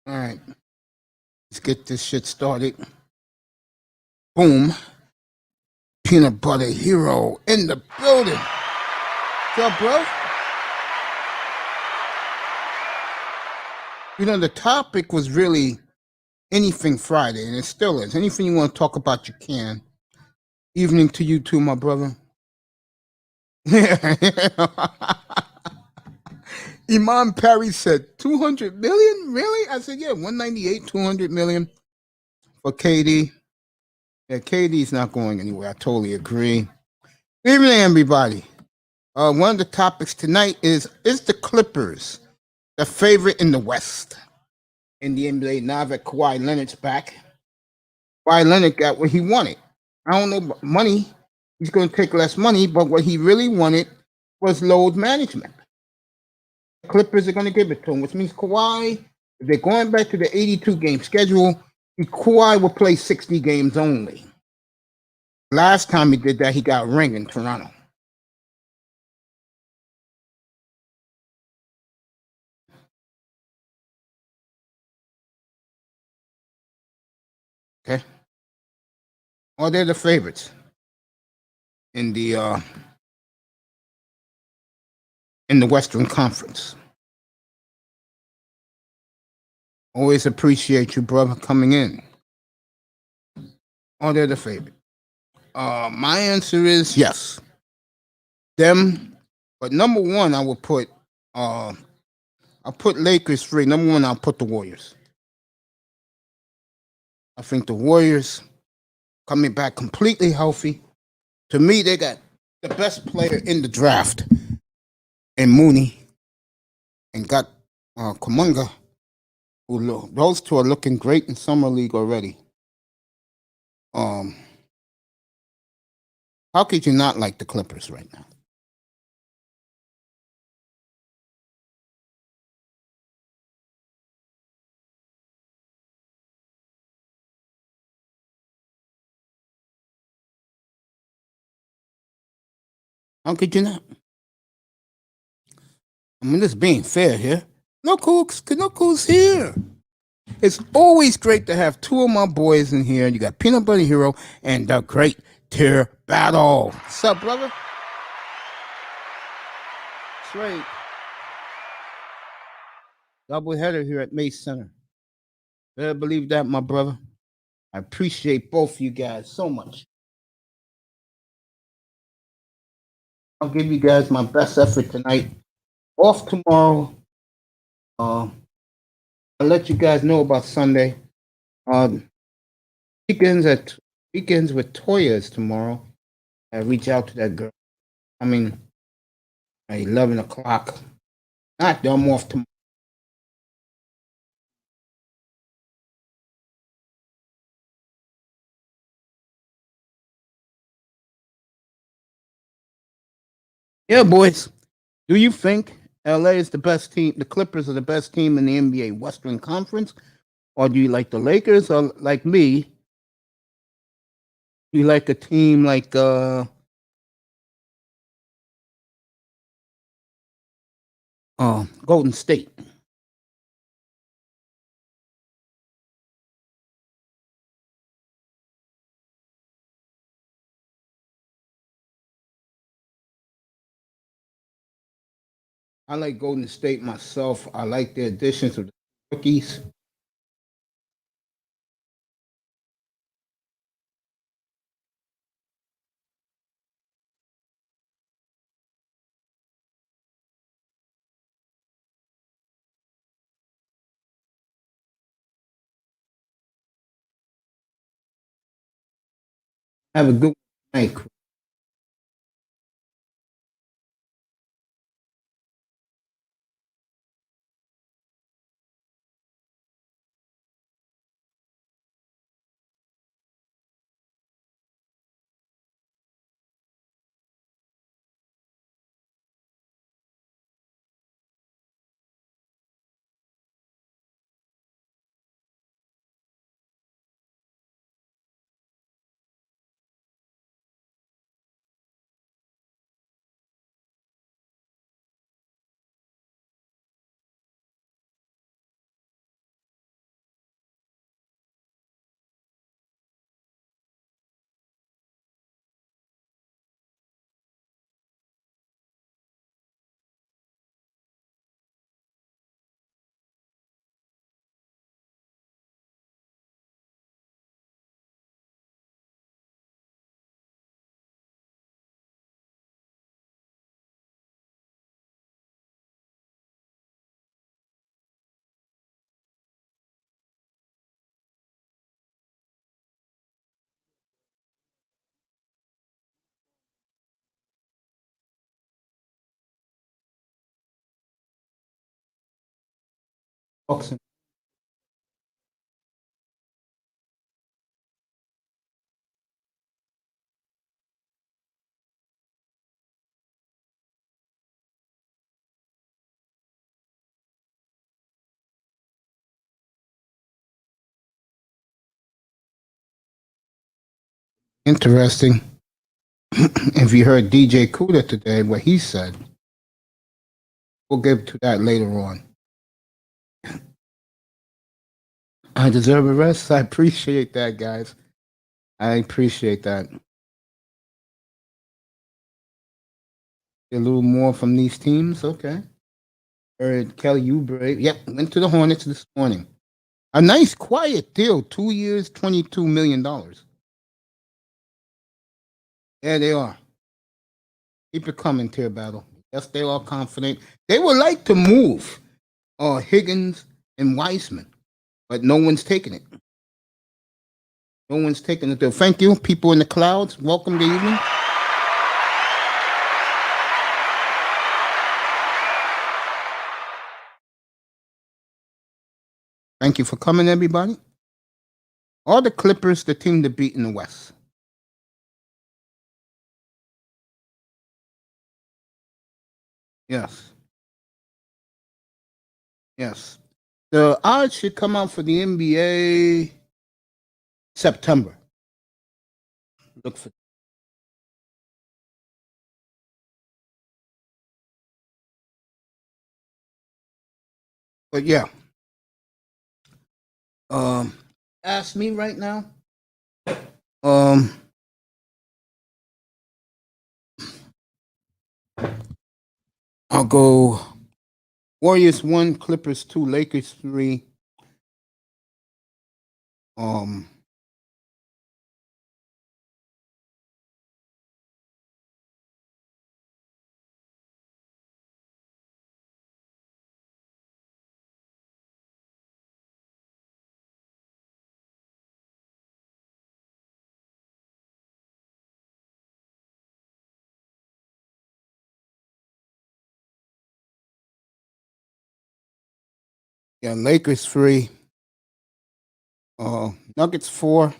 All right, let's get this shit started. Boom. Peanut butter hero in the building. What's up, bro? You know, the topic was really anything Friday, and it still is. Anything you want to talk about, you can. Evening to you too, my brother. Imam Perry said 200 million? Really? I said, yeah, 198, 200 million for KD. Yeah, KD's not going anywhere. I totally agree. Good evening, everybody. One of the topics tonight is the Clippers the favorite in the West in the NBA now that Kawhi Leonard's back? Kawhi Leonard got what he wanted. I don't know about money. He's going to take less money, but what he really wanted was load management. The Clippers are going to give it to him, which means Kawhi, if they're going back to the 82 game schedule, Kawhi will play 60 games only. Last time he did that, he got a ring in Toronto. Okay. Or they're the favorites in the Western Conference. Always appreciate you, brother, coming in. Or they're the favorite. My answer is yes. Them, but number one, I will put. I'll put Lakers three. Number one, I'll put the Warriors. I think the Warriors coming back completely healthy. To me, they got the best player in the draft, in Mooney, and got Kuminga. Those two are looking great in summer league already. How could you not like the Clippers right now? How could you not? I mean, just being fair here. Look who's here. It's always great to have two of my boys in here. You got Peanut Butter Hero and the Great Tier Battle. What's up, brother? That's right. Double header here at Mace Center. Better believe that, my brother. I appreciate both of you guys so much. I'll give you guys my best effort tonight. Off tomorrow. I'll let you guys know about Sunday. Weekends with Toya's tomorrow. I reach out to that girl. I mean, at 11 o'clock. Not I'm off tomorrow. Yeah, boys. Do you think LA is the best team? The Clippers are the best team in the NBA Western Conference, or do you like the Lakers, or like me? Do you like a team like Golden State? I like Golden State myself. I like the additions of the rookies. Have a good night. Boxing. Interesting. If you heard DJ Kuda today, what he said, we'll get to that later on. I deserve a rest. I appreciate that, guys. I appreciate that. A little more from these teams. Okay. Heard Kelly Oubre. Yep, went to the Hornets this morning. A nice, quiet deal. 2 years, $22 million. Yeah, they are. Keep it coming, Tier Battle. Yes, they are confident. They would like to move Higgins and Wiseman, but no one's taking it. No one's taking it. Thank you, people in the clouds. Welcome, good evening. Thank you for coming, everybody. Are the Clippers the team to beat in the West? Yes. Yes. The odds should come out for the NBA September. Look for. But yeah. Ask me right now. I'll go Warriors 1, Clippers 2, Lakers 3. Yeah, Lakers 3. Nuggets 4.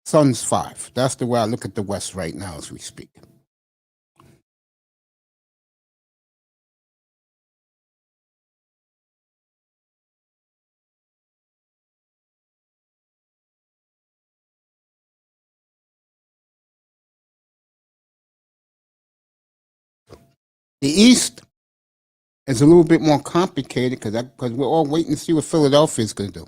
Suns 5. That's the way I look at the West right now as we speak. The East is a little bit more complicated because we're all waiting to see what Philadelphia is going to do.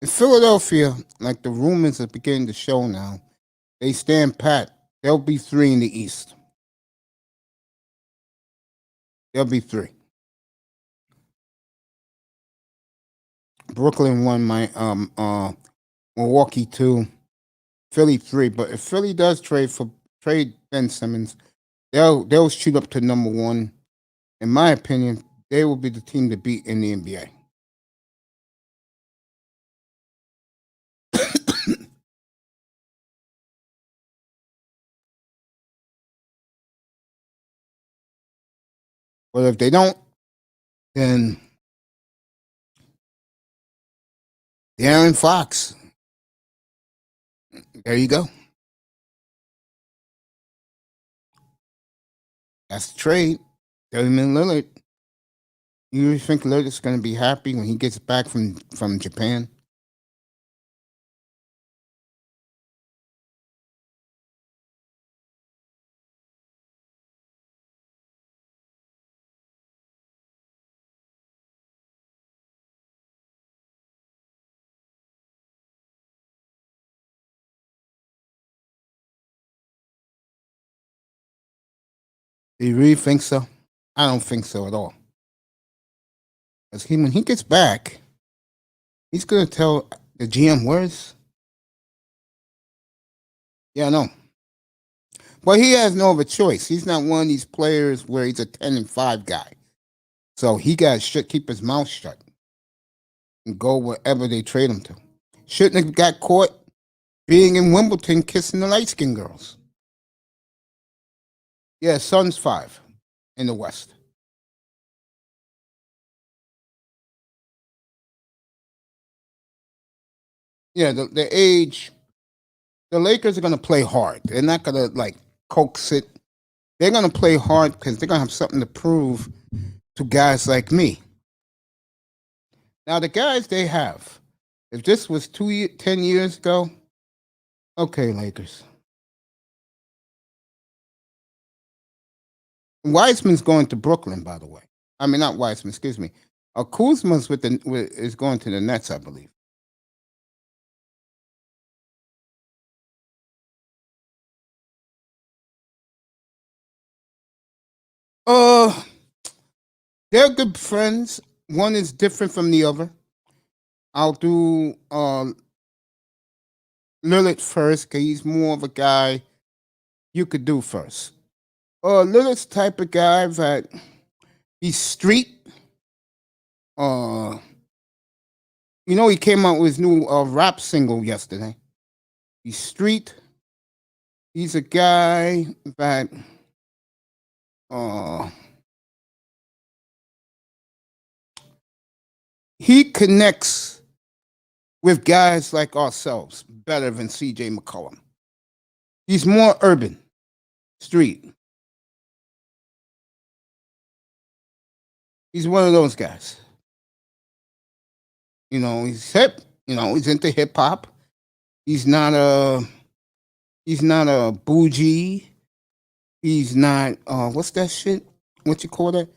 In Philadelphia, like the rumors are beginning to show now, they stand pat. They'll be 3 in the East. They'll be 3. Brooklyn 1, Milwaukee 2, Philly 3. But if Philly does trade Ben Simmons, they'll shoot up to number 1. In my opinion, they will be the team to beat in the NBA. But if they don't, then De'Aaron Fox. There you go. That's the trade. Damian Lillard. You really think Lillard's going to be happy when he gets back from Japan? Do you really think so? I don't think so at all. Because when he gets back, he's going to tell the GM words. Yeah, I know. But he has no other choice. He's not one of these players where he's a 10-5 guy. So he got to keep his mouth shut and go wherever they trade him to. Shouldn't have got caught being in Wimbledon kissing the light-skinned girls. Yeah, Suns 5. in the West. Yeah, the age. The Lakers are going to play hard. They're not going to like coax it. They're going to play hard because they're going to have something to prove to guys like me. Now, the guys they have, if this was 10 years ago, okay, Lakers. Wiseman's going to Brooklyn, by the way. I mean, not Wiseman, excuse me. Kuzma's is going to the Nets, I believe. Uh, they're good friends. One is different from the other. I'll do Lillard first because he's more of a guy you could do first. Lillard's type of guy that he's street. He came out with his new rap single yesterday. He's street. He's a guy that he connects with guys like ourselves better than CJ McCollum. He's more urban, street. He's one of those guys. He's hip. He's into hip hop. He's not a bougie. He's not what's that shit? What you call that?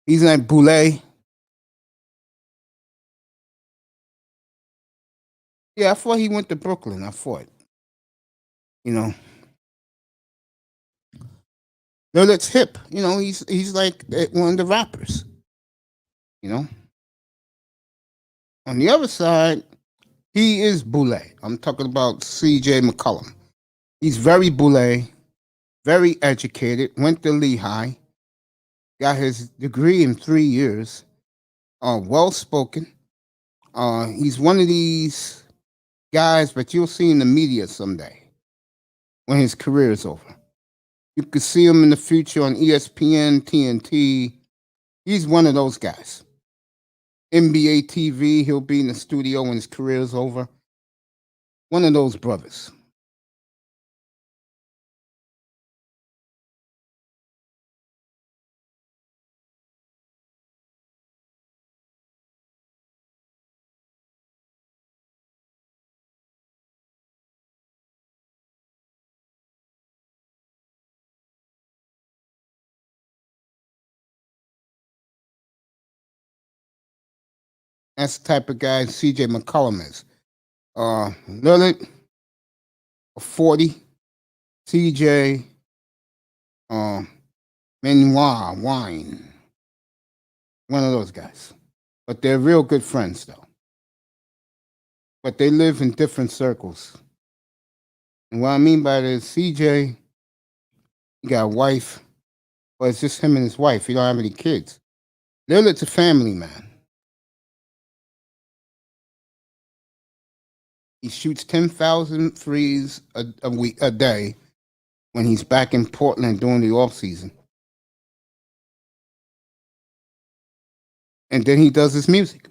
He's not boule. Yeah, I thought he went to Brooklyn. I thought. Lillard's hip. He's like one of the rappers. On the other side, he is boule. I'm talking about CJ McCollum. He's very boule, very educated, went to Lehigh, got his degree in 3 years, well-spoken. He's one of these guys that you'll see in the media someday when his career is over. You could see him in the future on ESPN, TNT. He's one of those guys. NBA TV, he'll be in the studio when his career is over. One of those brothers. That's the type of guy CJ McCollum is. Lillard, 40. CJ, Menoir, Wine. One of those guys. But they're real good friends, though. But they live in different circles. And what I mean by this, CJ, he got a wife, but it's just him and his wife. He don't have any kids. Lillard's a family man. He shoots 10,000 threes a day when he's back in Portland during the off season. And then he does his music.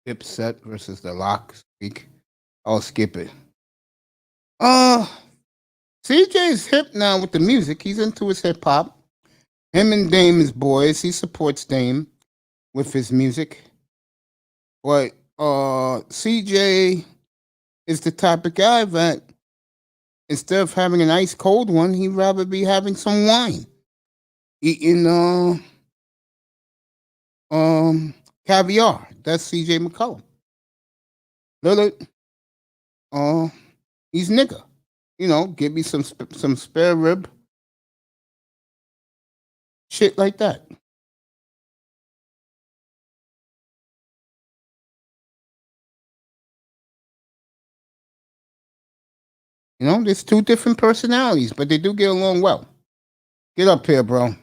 Dipset versus the Lock Speak. I'll skip it. CJ's hip now with the music. He's into his hip hop. Him and Dame is boys. He supports Dame with his music. But CJ is the type of guy that instead of having an ice cold one, he'd rather be having some wine. Eating caviar. That's CJ McCollum. Lillard, he's nigga. Give me some spare rib. Shit like that. There's two different personalities, but they do get along well. Get up here, bro. See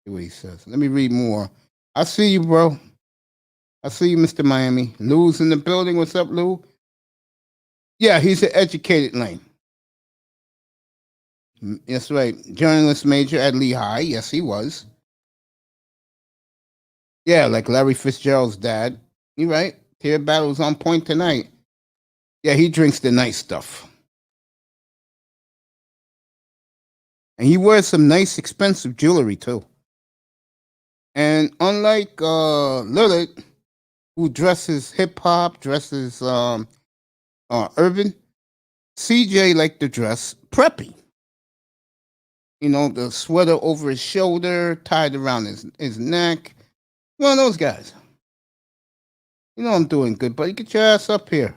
what he says. Let me read more. I see you, bro. I see you, Mr. Miami. Lou's in the building. What's up, Lou? Yeah, he's an educated Lane. That's right. Journalist major at Lehigh. Yes, he was. Yeah, like Larry Fitzgerald's dad. You right. Tier battle's on point tonight. Yeah, he drinks the nice stuff. And he wears some nice, expensive jewelry, too. And unlike Lillard, who dresses hip-hop, dresses urban, CJ liked to dress preppy. You know, the sweater over his shoulder, tied around his neck. One of those guys. You know I'm doing good, buddy. Get your ass up here.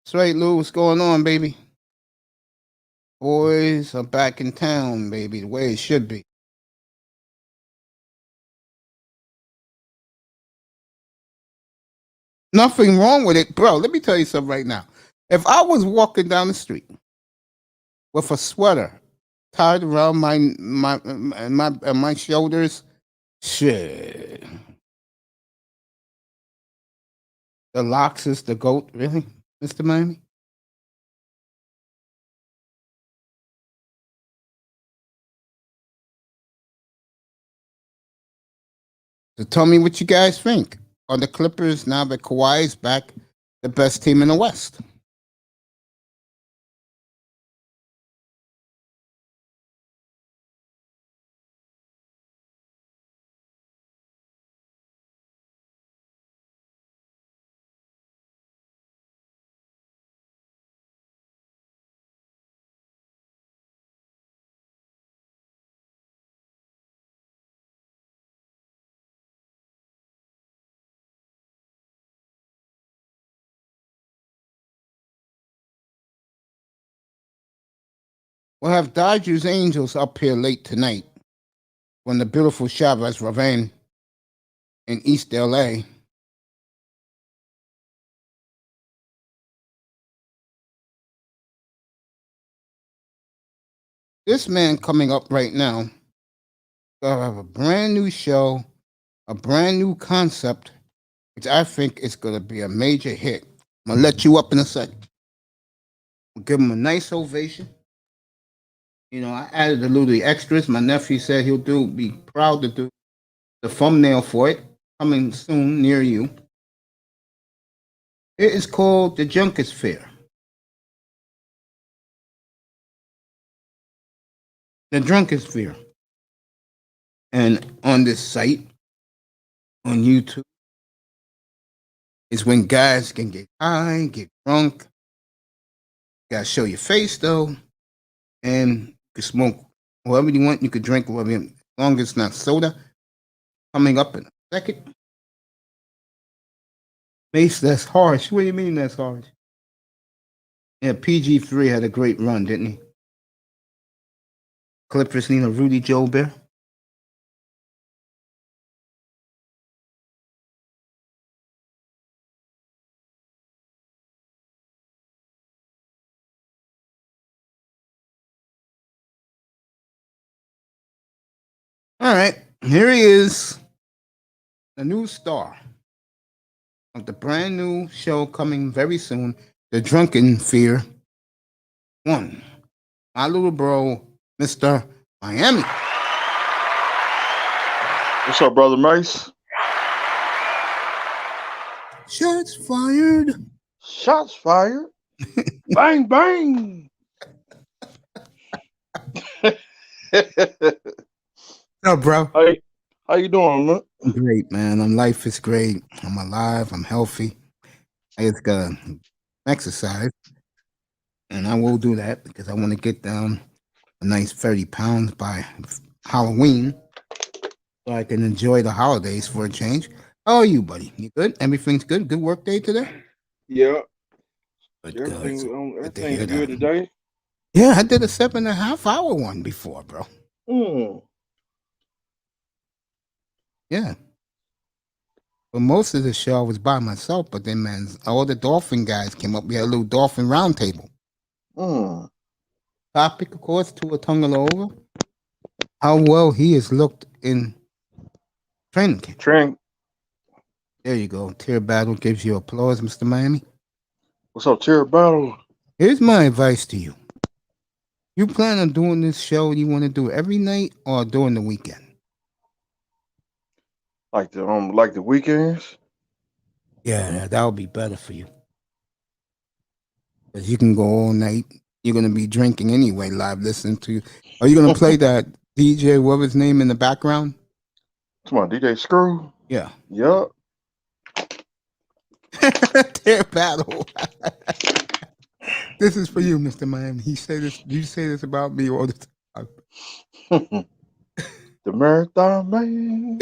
That's right, Lou. What's going on, baby? Boys are back in town, baby, the way it should be. Nothing wrong with it, bro. Let me tell you something right now. If I was walking down the street with a sweater tied around my shoulders, shit. The locks is the goat, really, Mr. Miami? So tell me what you guys think. Are the Clippers, now that Kawhi is back, the best team in the West? We'll have Dodgers Angels up here late tonight when the beautiful Chavez Ravine in East LA. This man coming up right now gonna have a brand new show, a brand new concept, which I think is gonna be a major hit. I'm gonna let you up in a second. We'll give him a nice ovation. You know, I added a little extras. My nephew said be proud to do the thumbnail for it, coming soon near you. It is called the Junkers Fair. The Drunkers Fair. And on this site, on YouTube, is when guys can get high, get drunk. You gotta show your face though. And you can smoke whatever you want, you can drink whatever you want, as long as it's not soda. Coming up in a second. Mace, that's harsh. What do you mean that's harsh? Yeah, PG3 had a great run, didn't he? Clippers need a Rudy Gobert. All right, here he is, the new star of the brand new show coming very soon, The Drunken Fear 1. My little bro, Mr. Miami. What's up, brother Mace? Shots fired. Shots fired. Bang, bang. No, bro. Hey, how you doing, man? Great, man. Life is great. I'm alive. I'm healthy. I just gotta exercise, and I will do that because I want to get down a nice 30 pounds by Halloween, so I can enjoy the holidays for a change. How are you, buddy? You good? Everything's good? Good work day today? Yeah. Good, Everything's good today. Yeah, I did a 7.5 hour one before, bro. Yeah. But most of the show I was by myself, but then, man, all the dolphin guys came up. We had a little dolphin round table. Topic, of course, Tua Tagovailoa. How well he has looked in Training camp. Trent, There you go. Tier Battle gives you applause, Mr. Miami. what's up, Tier Battle? Here's my advice to you. You plan on doing this show, you want to do it every night or during the weekend? Like the weekends? Yeah, that would be better for you. Because you can go all night. You're going to be drinking anyway, live listening to you. Are you going to play that DJ, whatever's name in the background? Come on, DJ Screw. Yeah. Yup. Tier Battle. This is for you, Mr. Miami. You say this about me all the time. The Marathon Man.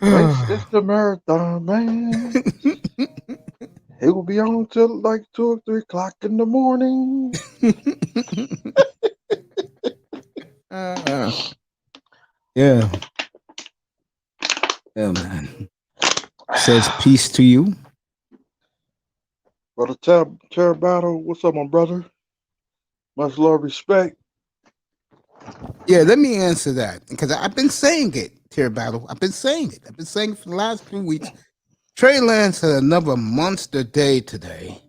It's the Marathon Man. It will be on till like 2 or 3 o'clock in the morning. Yeah. Yeah, man. Says peace to you. Brother Terror Battle, what's up, my brother? Much love, respect. Yeah, let me answer that. Because I've been saying it, Tier Battle. I've been saying it. I've been saying it for the last 2 weeks. Trey Lance had another monster day today.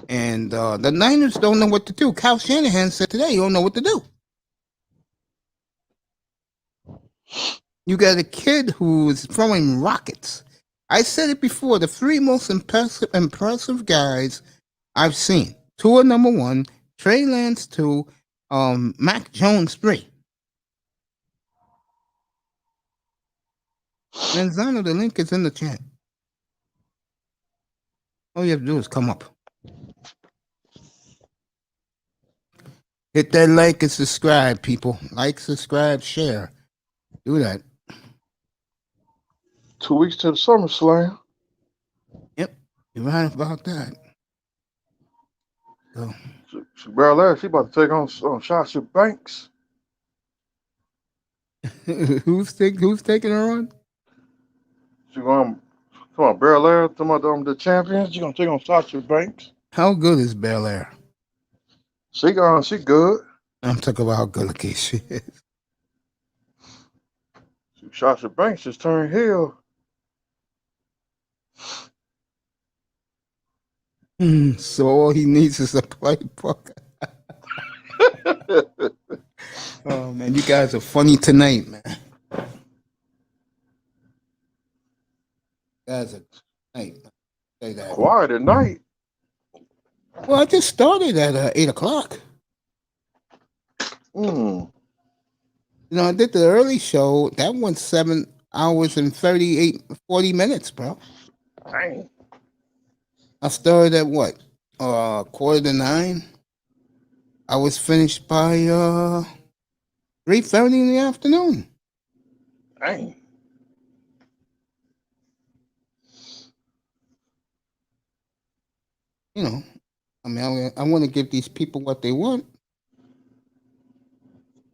And the Niners don't know what to do. Kyle Shanahan said today, you don't know what to do. You got a kid who's throwing rockets. I said it before, the 3 most impressive guys I've seen. Tua number 1, Trey Lance 2, Mac Jones 3. Manzano, the link is in the chat. All you have to do is come up. Hit that like and subscribe, people. Like, subscribe, share. Do that. 2 weeks to the SummerSlam. Yep, you're right about that. So. She about to take on Sasha Banks. Who's taking her on? She going come on, Belair, talking about the champions. She gonna take on Sasha Banks. How good is Belair? She good. I'm talking about how good looking she is. Sasha Banks just turned heel. So all he needs is a playbook. Oh man, you guys are funny tonight, man. You guys are tonight. Say that. Quiet at night. Well, I just started at 8 o'clock. Mm. You know, I did the early show. That went 7 hours and 40 minutes, bro. Dang. I started at what? 8:45. I was finished by 3:30 in the afternoon. Dang. You know, I mean, I want to give these people what they want.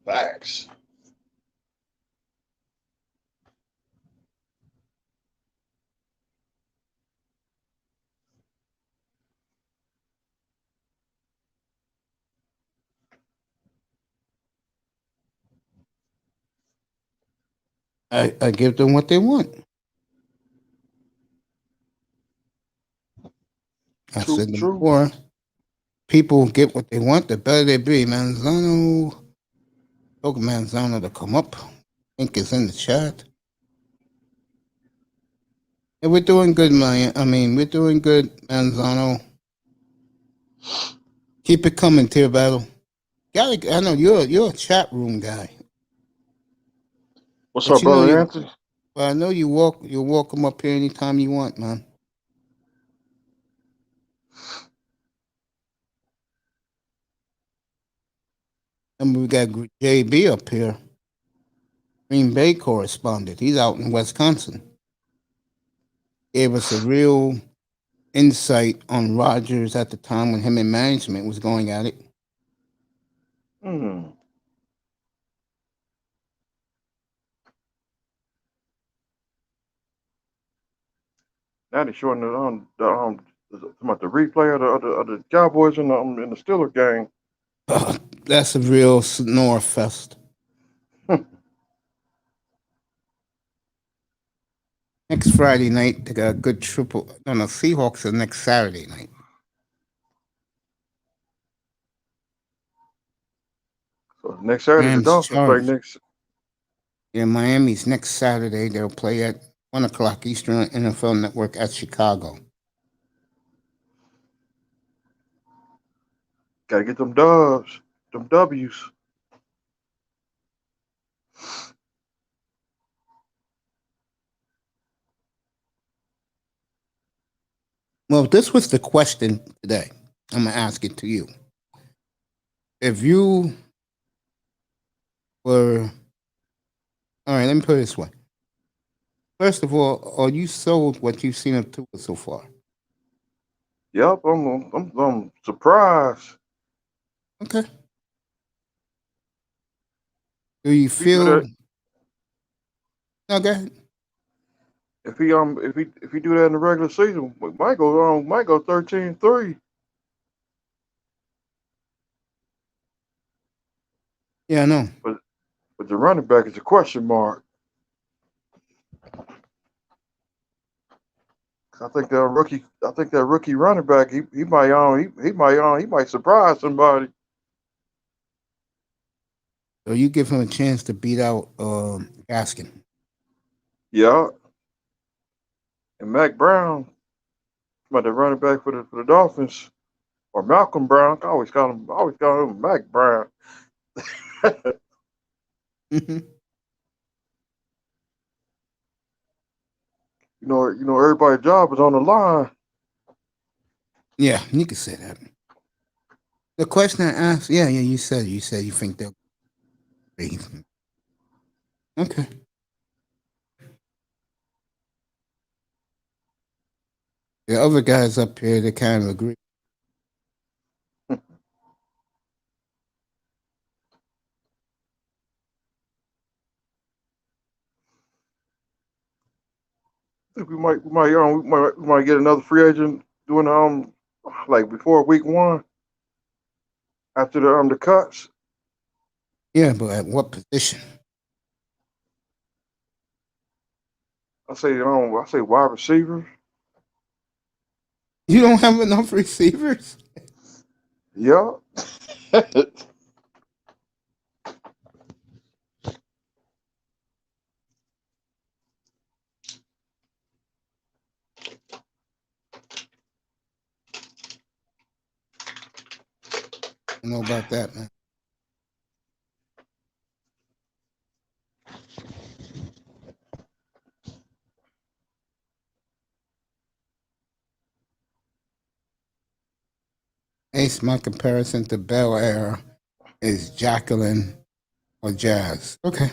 Facts. I give them what they want. I said before, people get what they want, the better they be. Manzano, told Manzano to come up. I think it's in the chat. And we're doing good, we're doing good, Manzano. Keep it coming, Tier Battle. I know you're a chat room guy. What's up, brother Anthony? Well, I know you're welcome up here anytime you want, man. And we got JB up here, Green Bay correspondent. He's out in Wisconsin. Gave us a real insight on Rodgers at the time when him and management was going at it. Mm. Now they're showing the replay of the Cowboys and the Steelers game. That's a real snore fest. Next Friday night, they got a good triple. No, Seahawks are next Saturday night. So next Saturday, the Rams Dolphins play Chargers. next. Yeah, Miami's next Saturday. They'll play at 1 o'clock Eastern on NFL Network at Chicago. Got to get them dubs, them W's. Well, this was the question today. I'm gonna ask it to you. If you were, all right, let me put it this way. First of all, are you sold what you've seen of Tua so far? Yep, I'm surprised. Okay. Do you If he do feel? that, No, go ahead. if he do that in the regular season, we might go 13-3. Yeah, I know. But the running back is a question mark. I think that rookie running back, he might surprise somebody. So you give him a chance to beat out Gaskin. Yeah. And Mac Brown, about the running back for the Dolphins, or Malcolm Brown. I always call him Mac Brown. Mm-hmm. Everybody's job is on the line. Yeah, you can say that. The question I asked, yeah, you said you think they'll be. Okay. The other guys up here, they kind of agree. I think we might get another free agent doing like before week 1 after the cuts. Yeah, but at what position? I say wide receiver. You don't have enough receivers? Yeah. I know about that, man. Ace, my comparison to Bel Air is Jacqueline or Jazz. Okay.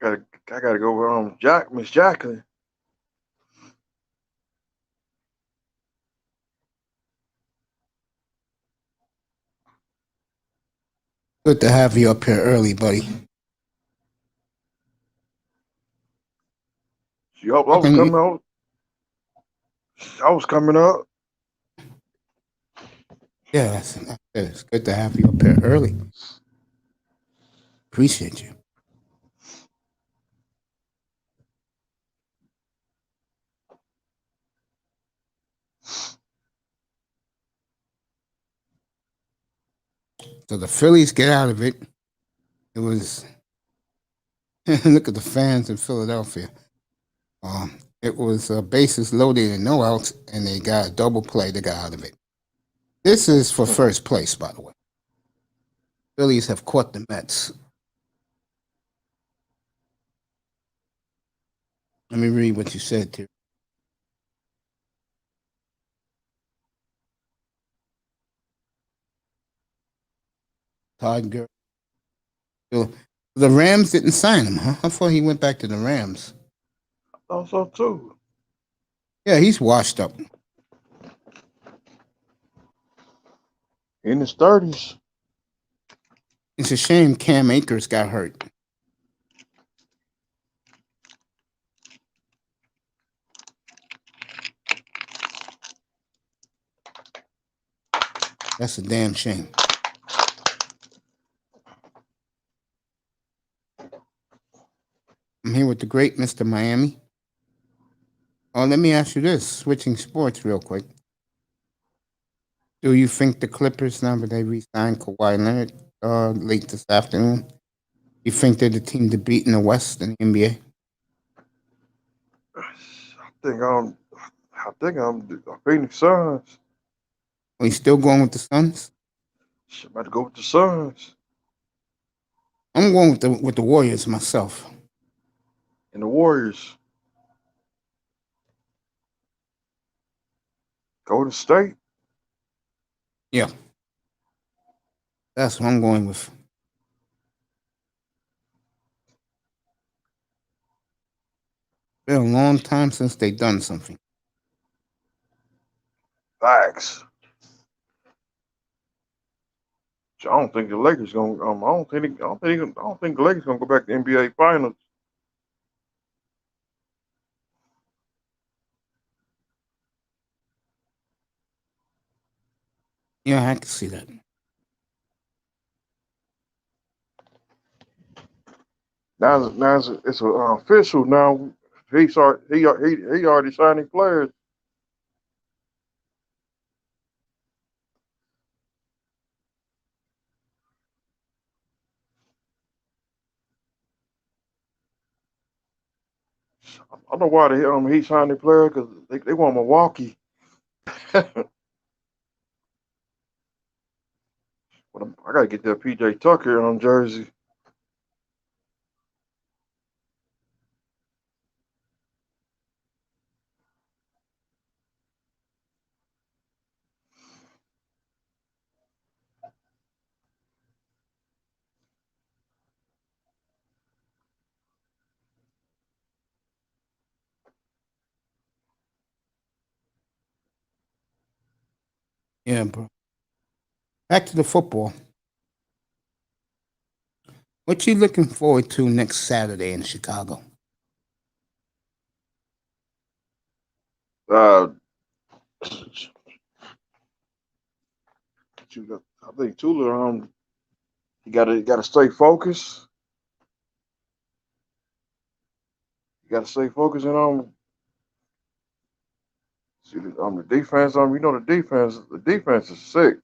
I gotta go with Miss Jacqueline. Good to have you up here early, buddy. I was coming out. I was coming up. Yeah, it's good to have you up here early. Appreciate you. So the Phillies get out of it. It was look at the fans in Philadelphia. It was bases loaded and no outs, and they got a double play. They got out of it. This is for first place, by the way. Phillies have caught the Mets. Let me read what you said here. Todd Gurley. So the Rams didn't sign him, huh? I thought he went back to the Rams. I thought so too. Yeah, he's washed up. In his 30s. It's a shame Cam Akers got hurt. That's a damn shame. I'm here with the great Mr. Miami. Oh, let me ask you this, switching sports real quick. Do you think the Clippers, now that they re-signed Kawhi Leonard late this afternoon, you think they're the team to beat in the West in the NBA? I think I'm the Phoenix Suns. Are you still going with the Suns? I'm about to go with the Suns I'm going with the Warriors myself. and the Warriors. Golden State. Yeah. That's what I'm going with. Been a long time since they done something. Facts. I don't think the Lakers gonna. I don't think the Lakers gonna go back to NBA Finals. Yeah, I can see that. Now it's official. Now he already signing players. I don't know why he signed the player because they want Milwaukee. But I gotta get that PJ Tucker on jersey. Yeah, bro. Back to the football. What you looking forward to next Saturday in Chicago? I think Tula you gotta stay focused. You gotta stay focused and see the defense. You know the defense is sick.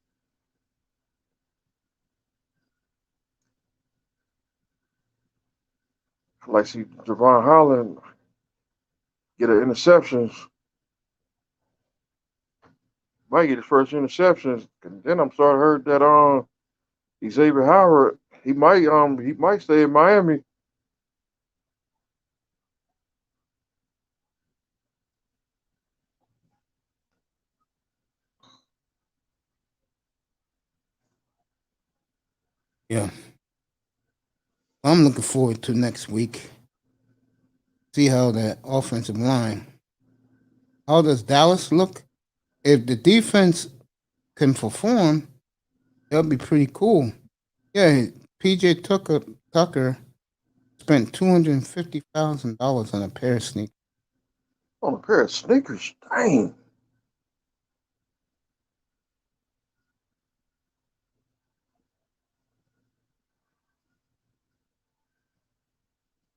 Like see Javon Holland get an interception. Might get his first interceptions. And then I'm starting to heard that Xavier Howard he might stay in Miami. Yeah. I'm looking forward to next week. See how that offensive line. How does Dallas look? If the defense can perform, that'll be pretty cool. Yeah, PJ Tucker spent $250,000 on a pair of sneakers. On a pair of sneakers. Dang.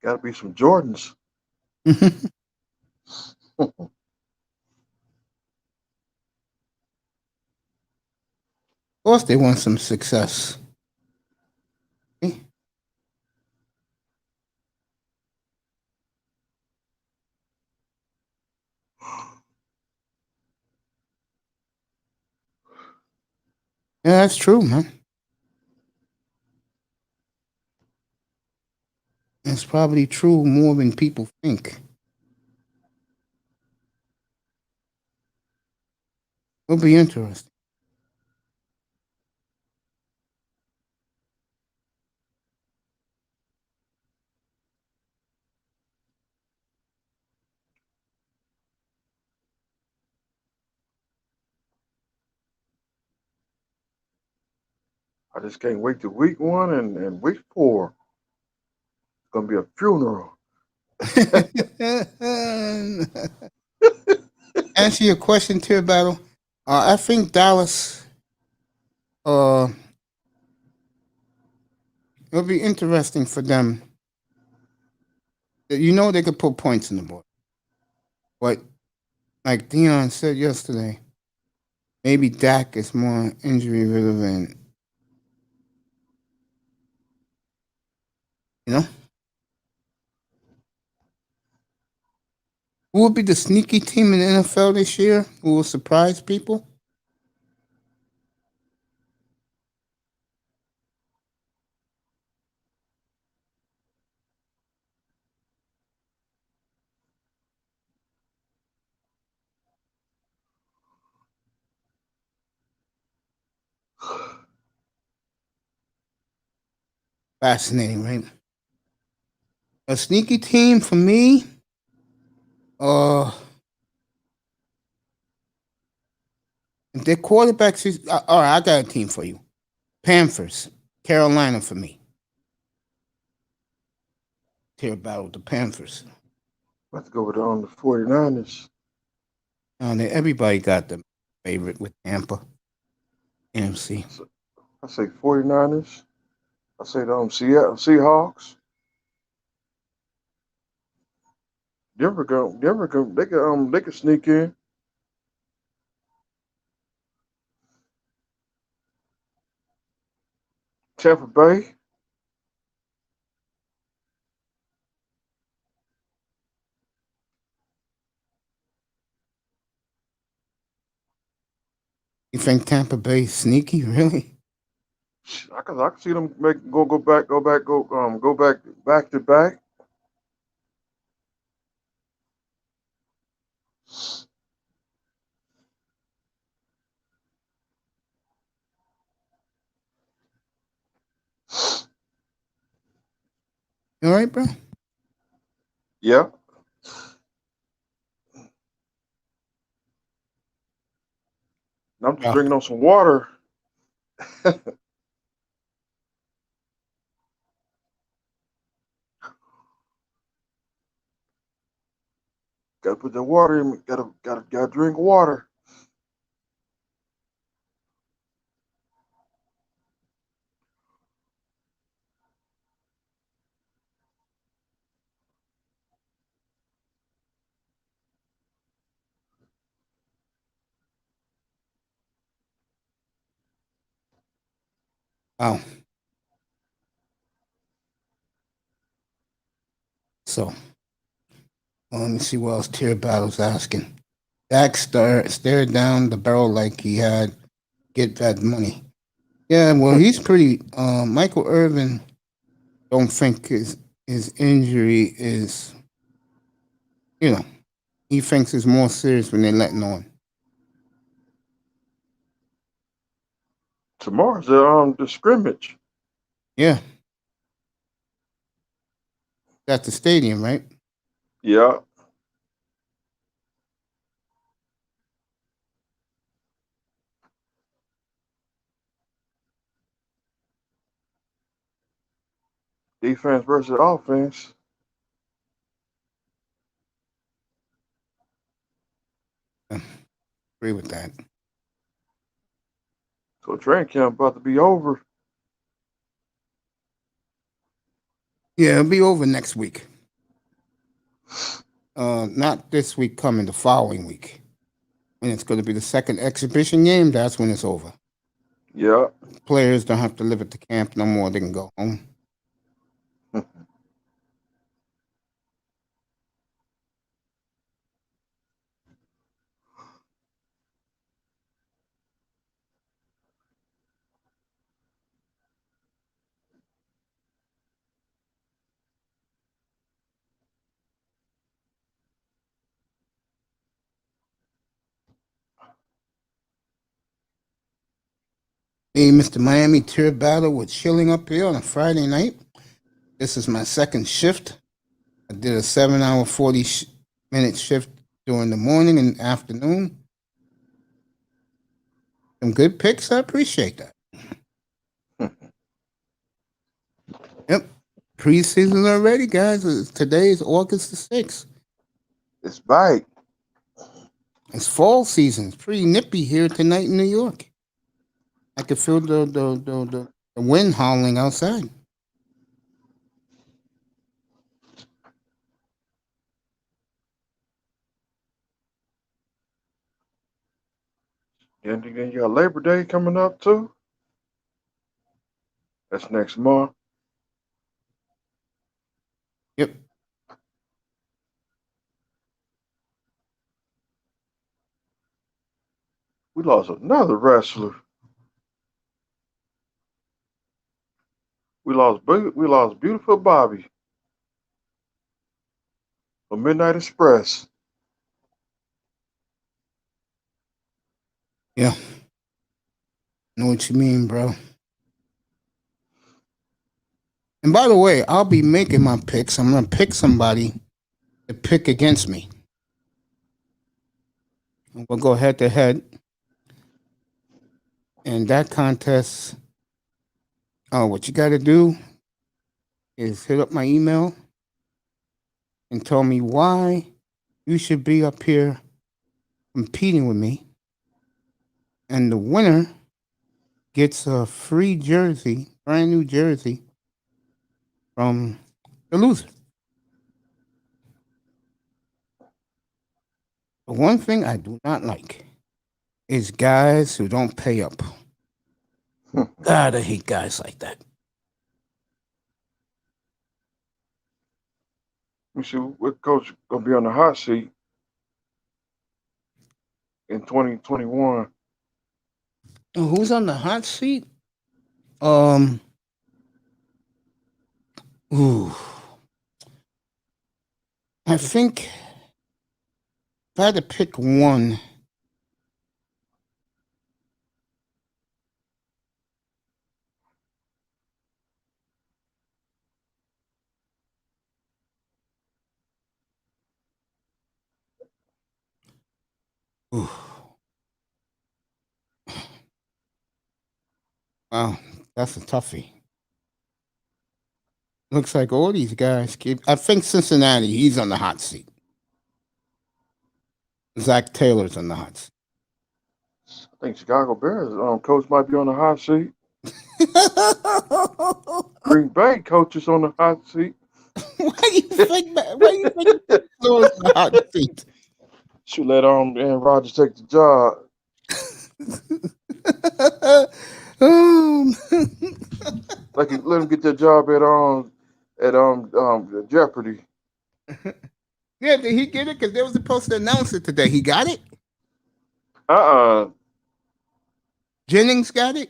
Gotta be some Jordans. Of course, they want some success. Yeah, that's true, man. It's probably true more than people think. It'll be interesting. I just can't wait to week 1 and week 4. It's gonna be a funeral. Answer your question, Tier Battle. I think Dallas it'll be interesting for them. You know they could put points on the board, but like Dion said yesterday, maybe Dak is more injury relevant. You know, who will be the sneaky team in the NFL this year? Who will surprise people? Fascinating, right? A sneaky team for me. If their quarterbacks is all right, I got a team for you. Panthers, Carolina for me. Tear battle with the Panthers. Let's go with the 49ers. Everybody got the favorite with Tampa. NFC. I say 49ers. I say the Seattle Seahawks. Denver they can sneak in. Tampa Bay. You think Tampa Bay sneaky? Really? I can see them go back to back. You all right, bro? Yeah. And I'm just drinking on some water. Gotta put the water in. Gotta drink water. Oh. So, let me see what else Tear Battle's asking. Dak stared down the barrel like he had get that money. Yeah, well, he's pretty. Michael Irvin don't think his injury is, he thinks it's more serious when they're letting on. Tomorrow's the scrimmage. Yeah. At the stadium, right? Yeah. Defense versus offense. Agree with that. So training camp about to be over. Yeah, it'll be over next week. Not this week coming, the following week. And it's going to be the second exhibition game. That's when it's over. Yeah. Players don't have to live at the camp no more. They can go home. Hey, Mr. Miami Tear Battle with chilling up here on a Friday night. This is my second shift. I did a 7-hour, 40-minute shift during the morning and afternoon. Some good picks. I appreciate that. Yep. Preseason already, guys. Today is August the 6th. It's back. It's fall season. It's pretty nippy here tonight in New York. I could feel the wind howling outside. Then you got Labor Day coming up too. That's next month. Yep. We lost another wrestler. We lost beautiful Bobby from Midnight Express. Yeah. Know what you mean, bro. And by the way, I'll be making my picks. I'm gonna pick somebody to pick against me. And we'll go head to head. And that contest, what you gotta do is hit up my email and tell me why you should be up here competing with me. And the winner gets a free jersey, brand new jersey from the loser. The one thing I do not like is guys who don't pay up. God, I hate guys like that. Let me see what coach gonna be on the hot seat in 2021. Who's on the hot seat? Ooh. I think if I had to pick one, ooh. Wow, that's a toughie. Looks like all these guys keep. I think Cincinnati, he's on the hot seat. Zach Taylor's on the hot seat. I think Chicago Bears coach might be on the hot seat. Green Bay coach is on the hot seat. Why do you think that? Why do you think on the hot seat? Should let Aaron Rodgers take the job. Like let him get that job at Jeopardy. Yeah, did he get it? Because they was supposed to announce it today. He got it? Jennings got it?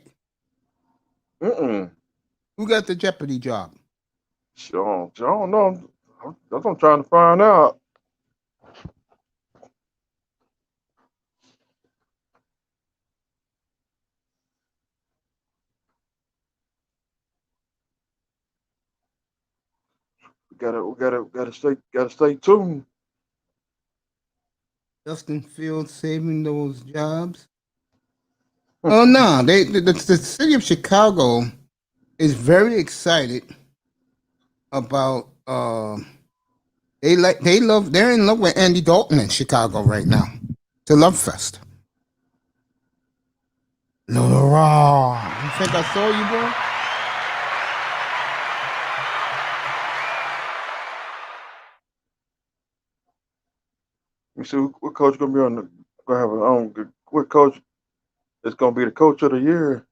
Who got the Jeopardy job? Sure, I don't know. That's what I'm trying to find out. We gotta stay tuned. Justin Fields saving those jobs. Oh no, the city of Chicago is very excited about they're in love with Andy Dalton in Chicago right now. It's a love fest. Laura, you think I saw you, bro? Let me see what coach gonna be what coach is gonna be the coach of the year.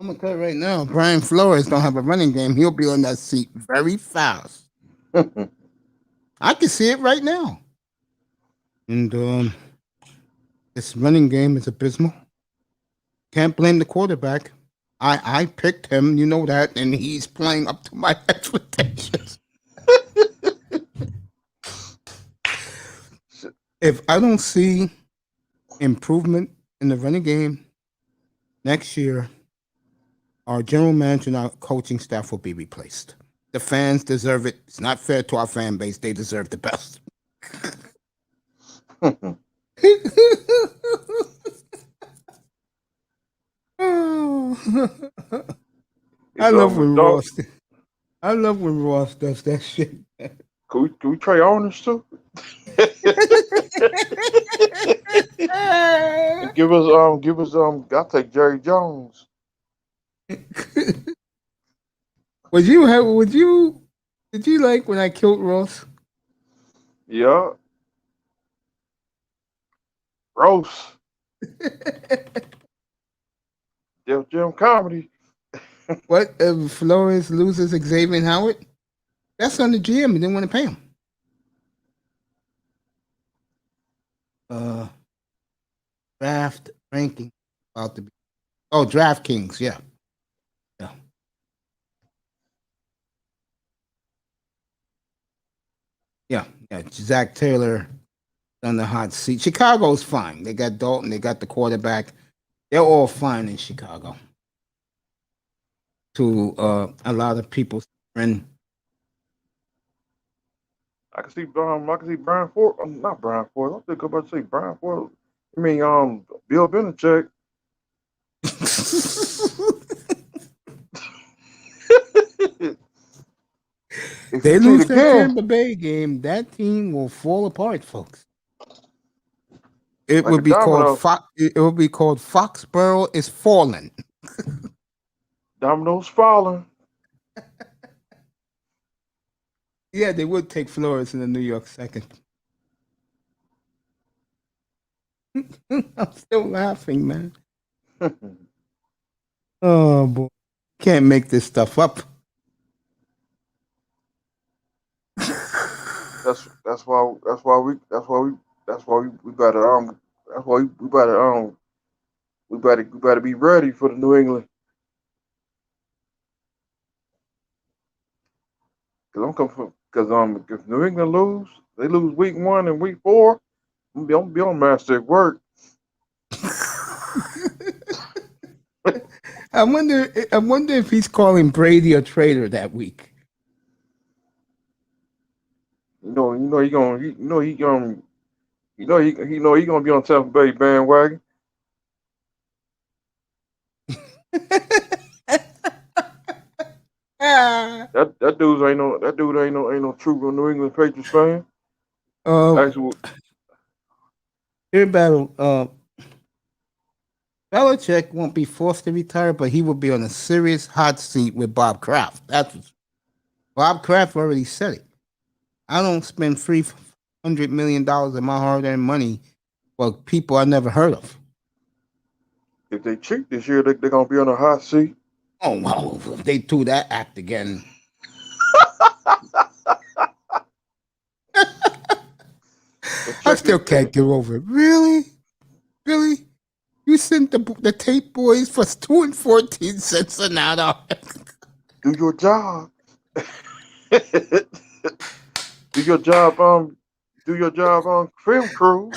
I'm gonna tell you right now, Brian Flores don't have a running game. He'll be on that seat very fast. I can see it right now. And this running game is abysmal. Can't blame the quarterback. I picked him, you know that, and he's playing up to my expectations. If I don't see improvement in the running game next year, our general manager and our coaching staff will be replaced. The fans deserve it. It's not fair to our fan base. They deserve the best. I love when Ross does that shit. Can we trade owners too? give us I'll take Jerry Jones. Did you like when I killed Ross? Yeah. Gross. Def Jam comedy. What if Flores loses Xavier Howard? That's on the GM. He didn't want to pay him. Draft ranking about to be. Oh, DraftKings, yeah. Yeah. Zach Taylor on the hot seat. Chicago's fine. They got Dalton. They got the quarterback. They're all fine in Chicago. To a lot of people's friend. I can see Brian Ford. Not Brian Ford. I think I'm about to say Brian Ford. I mean, Bill Belichick. If They you lose cheat that again, Tampa Bay game, that team will fall apart, folks. It like would a be called domino, It would be called Foxborough is falling. dominoes falling. Yeah, they would take Flores in the New York second. I'm still laughing, man. Oh boy, can't make this stuff up. that's why we better be ready for the New England. Because if New England they lose week 1 and week 4, I'm gonna be on master at work. I wonder if he's calling Brady a traitor that week. He gonna be on Tampa Bay bandwagon. That dude ain't no true New England Patriots fan. Actually, Here battle. Belichick won't be forced to retire, but he will be on a serious hot seat with Bob Kraft. Bob Kraft already said it. I don't spend $300 million of my hard-earned money for people I never heard of. if they cheat this year, they're gonna be on a hot seat. Oh well, if they do that act again. I still can't get over it. Really? You sent the tape boys for 2 and 14 Cincinnati. Do your job. Do your job. Do your job on film crew.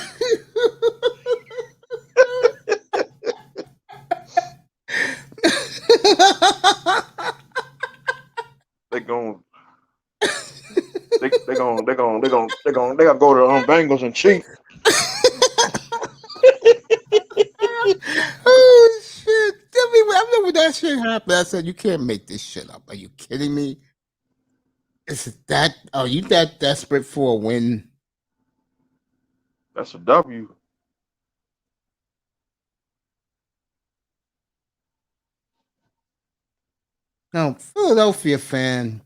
They gonna go to Bengals and cheat. Oh shit! I remember when that shit happened. I said, "You can't make this shit up. Are you kidding me? Are you that desperate for a win?" That's a W. Now, Philadelphia fan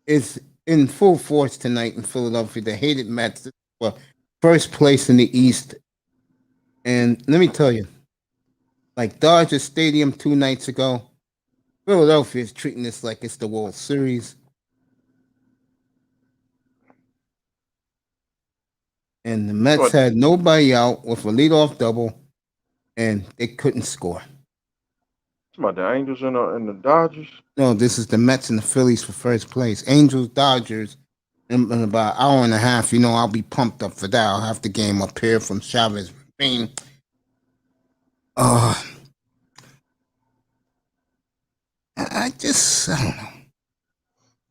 is in full force tonight in Philadelphia. The hated Mets for first place in the East. And let me tell you, like Dodger Stadium 2 nights ago, Philadelphia is treating this like it's the World Series. And the Mets had nobody out with a leadoff double, and they couldn't score. It's about the Angels and the Dodgers. No, this is the Mets and the Phillies for first place. Angels, Dodgers, in about an hour and a half. I'll be pumped up for that. I'll have the game up here from Chavez Ravine. I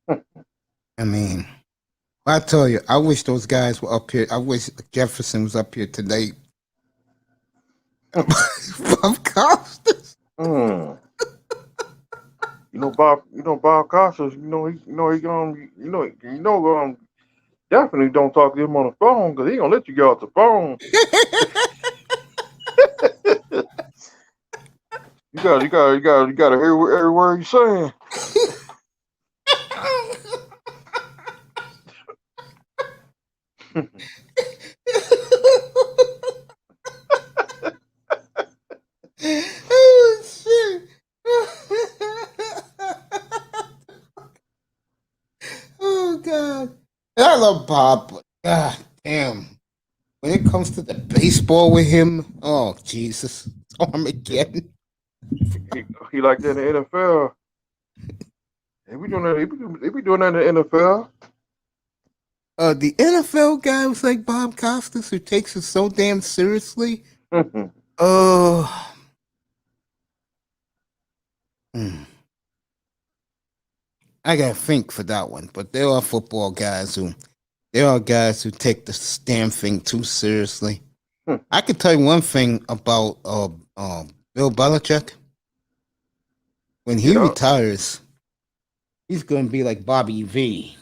don't know. I mean, I tell you, I wish those guys were up here. I wish Jefferson was up here today. Bob Costas. Bob Costas. Definitely don't talk to him on the phone because he gonna let you get off the phone. You gotta hear every word he's saying. Oh shit! Oh god! I love Bob, but god damn. When it comes to the baseball with him, oh Jesus, Armageddon. He like that in the NFL. They be doing that. They be doing that in the NFL. The NFL guy was like Bob Costas, who takes it so damn seriously. Oh. I gotta think for that one, but there are football guys who take this damn thing too seriously. I can tell you one thing about Bill Belichick. When he retires, he's gonna be like Bobby V.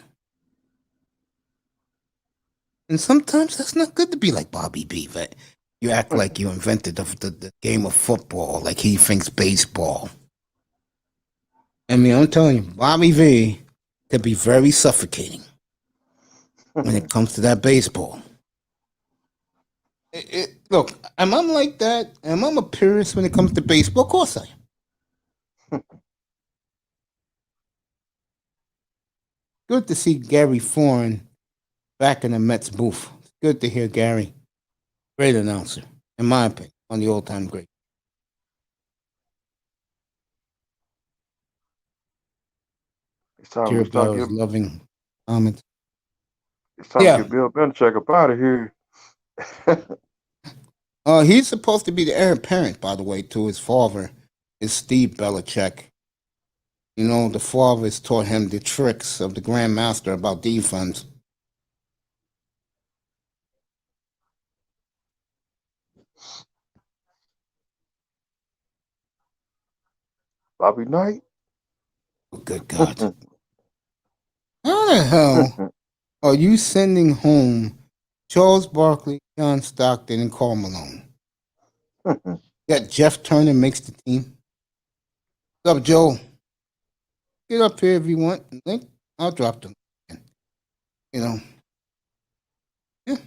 And sometimes that's not good to be like Bobby V. But you act like you invented the game of football, like he thinks baseball. I mean, I'm telling you, Bobby V could be very suffocating when it comes to that baseball. Look, am I like that? Am I a purist when it comes to baseball? Of course I am. Good to see Gary Thorne back in the Mets booth. It's good to hear Gary. Great announcer, in my opinion, on the all-time great. It's time Jerry to start Bell's getting. loving comments. It's time to get Bill Belichick up out of here. He's supposed to be the heir apparent, by the way, to his father, is Steve Belichick. You know, the father has taught him the tricks of the grandmaster about defense. Bobby Knight. Oh, good God. How the hell are you sending home Charles Barkley, John Stockton, and Karl Malone? That Jeff Turner makes the team. What's up, Joe? Get up here if you want. Link, I'll drop them. You know. Yeah.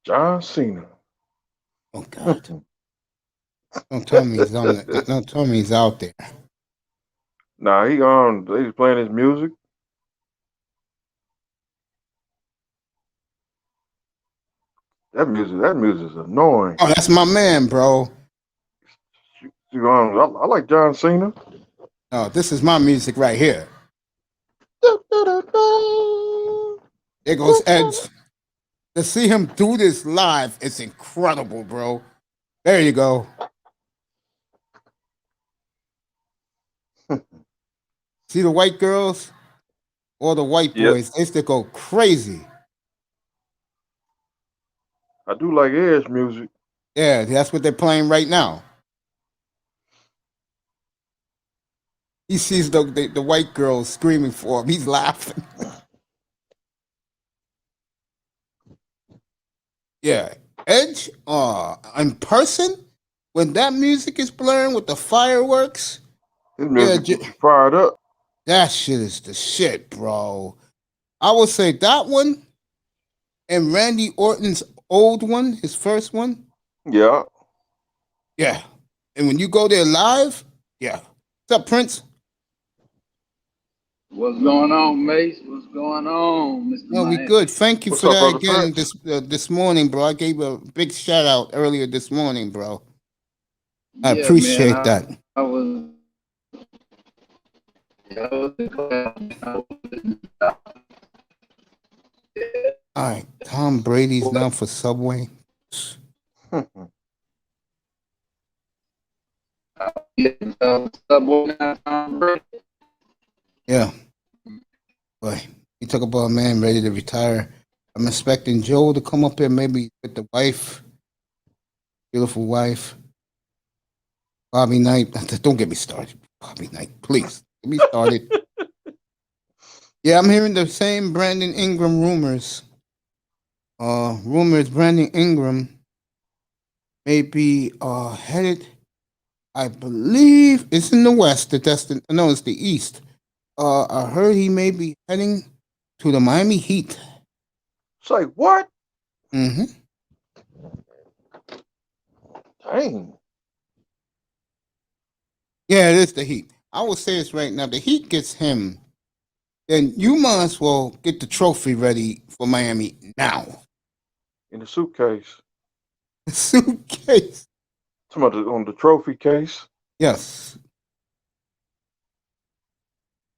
John Cena. Oh God. Don't tell me he's on the, don't tell me he's out there. Nah, they just playing his music. That music is annoying. Oh, that's my man, bro. I like John Cena. Oh, this is my music right here. There goes Edge. To see him do this live, it's incredible, bro. There you go. See the white girls or the white boys? They used to go crazy. I do like Edge music. Yeah, that's what they're playing right now. He sees the white girls screaming for him. He's laughing. Yeah, Edge. In person, when that music is blaring with the fireworks, his music gets you fired up. That shit is the shit, bro. I would say that one and Randy Orton's old one, his first one. Yeah. Yeah. And when you go there live, yeah. What's up, Prince? What's going on, Mace? What's going on, Mr. No, we good. Thank you What's for up, that brother again this morning, bro. I gave a big shout out earlier this morning, bro. I appreciate that. I was All right, Tom Brady's now for Subway. Yeah, boy, you talk about a man ready to retire. I'm expecting Joe to come up here, maybe with the wife, beautiful wife, Bobby Knight. Don't get me started, Bobby Knight, please. Get me started. Yeah, I'm hearing the same Brandon Ingram rumors. Brandon Ingram may be headed. I believe it's in the West. No, it's the East. I heard he may be heading to the Miami Heat. Say what? Mm-hmm. Dang. Yeah, it is the Heat. I will say this right now. The Heat gets him, then you might as well get the trophy ready for Miami now. In the suitcase. Suitcase. Talking about on the trophy case. Yes.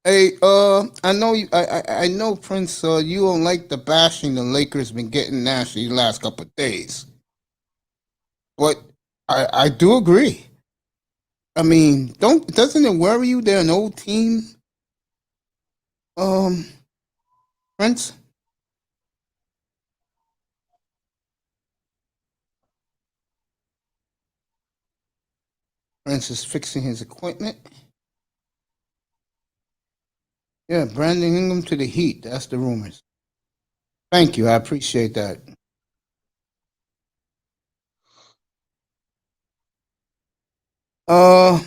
Hey, I know you. I know, Prince. You don't like the bashing the Lakers been getting nationally the last couple of days, but I do agree. I mean, doesn't it worry you? They're an old team. Um, Prince. Prince is fixing his equipment. Yeah, Brandon Ingram to the Heat. That's the rumors. Thank you. I appreciate that. Uh,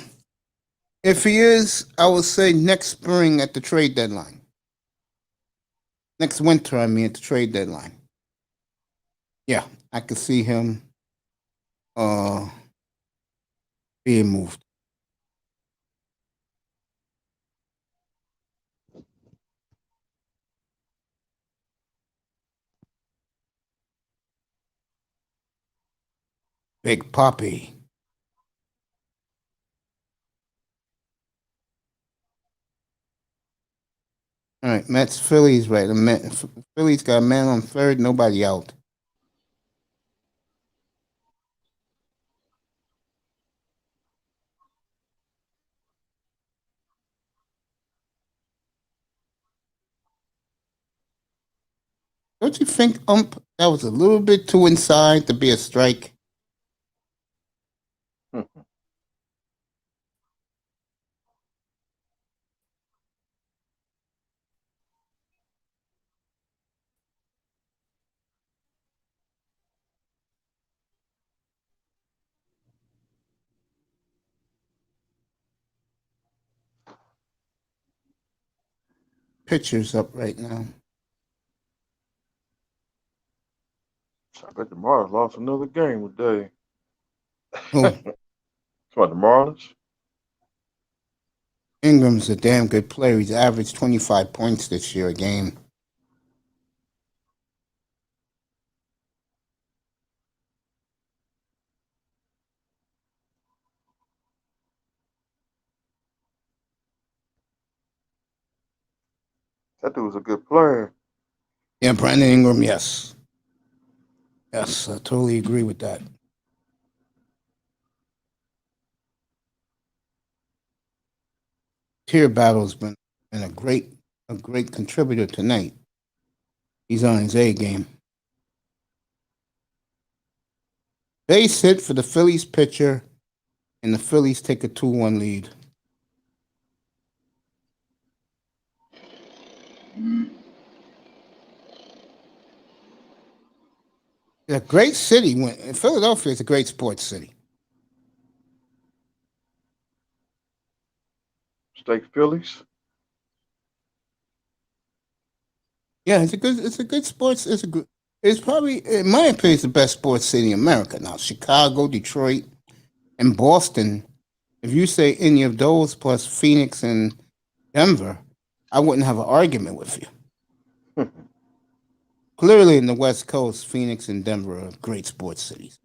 if he is, I would say next spring at the trade deadline. Next winter, I mean, at the trade deadline. Yeah, I could see him being moved. Big Poppy. All right, Mets, Phillies, right. Phillies got a man on third, nobody out. Don't you think, that was a little bit too inside to be a strike? Pitchers up right now. I bet the Marlins lost another game today. Oh, What, the Marlins? Ingram's a damn good player. He's averaged 25 points this year a game. That dude was a good player. Yeah, Brandon Ingram, yes. Yes, I totally agree with that. Tier Battle's been a great contributor tonight. He's on his A game. Base hit for the Phillies pitcher, and the Phillies take a 2-1 lead. A great city. Philadelphia is a great sports city. State Phillies. Yeah, it's a good sports. It's probably, in my opinion, it's the best sports city in America now. Chicago, Detroit, and Boston. If you say any of those plus Phoenix and Denver, I wouldn't have an argument with you. Clearly, in the West Coast, Phoenix and Denver are great sports cities.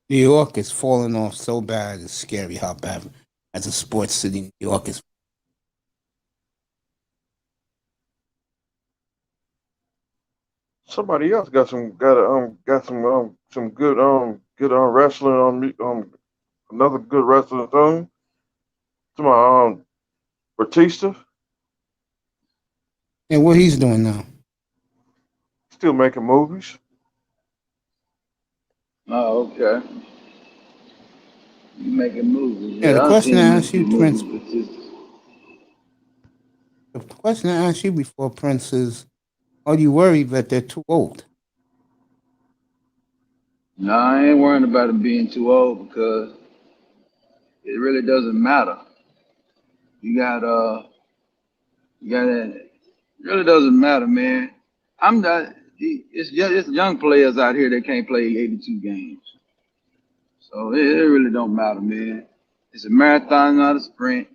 New York is falling off so bad. It's scary how bad. As a sports city, New York is. Somebody else got some good wrestling another good wrestling thing. To my Batista And what he's doing now? still making movies. Oh, okay. You making movies? Yeah, the I've question seen I him in a asked few you, Prince. movies. The question I asked you before, Prince, is: are you worried that they're too old? No, I ain't worrying about him being too old because it really doesn't matter. You got it really doesn't matter, man. I'm not. It's young players out here that can't play 82 games, so it really don't matter, man. It's a marathon, not a sprint.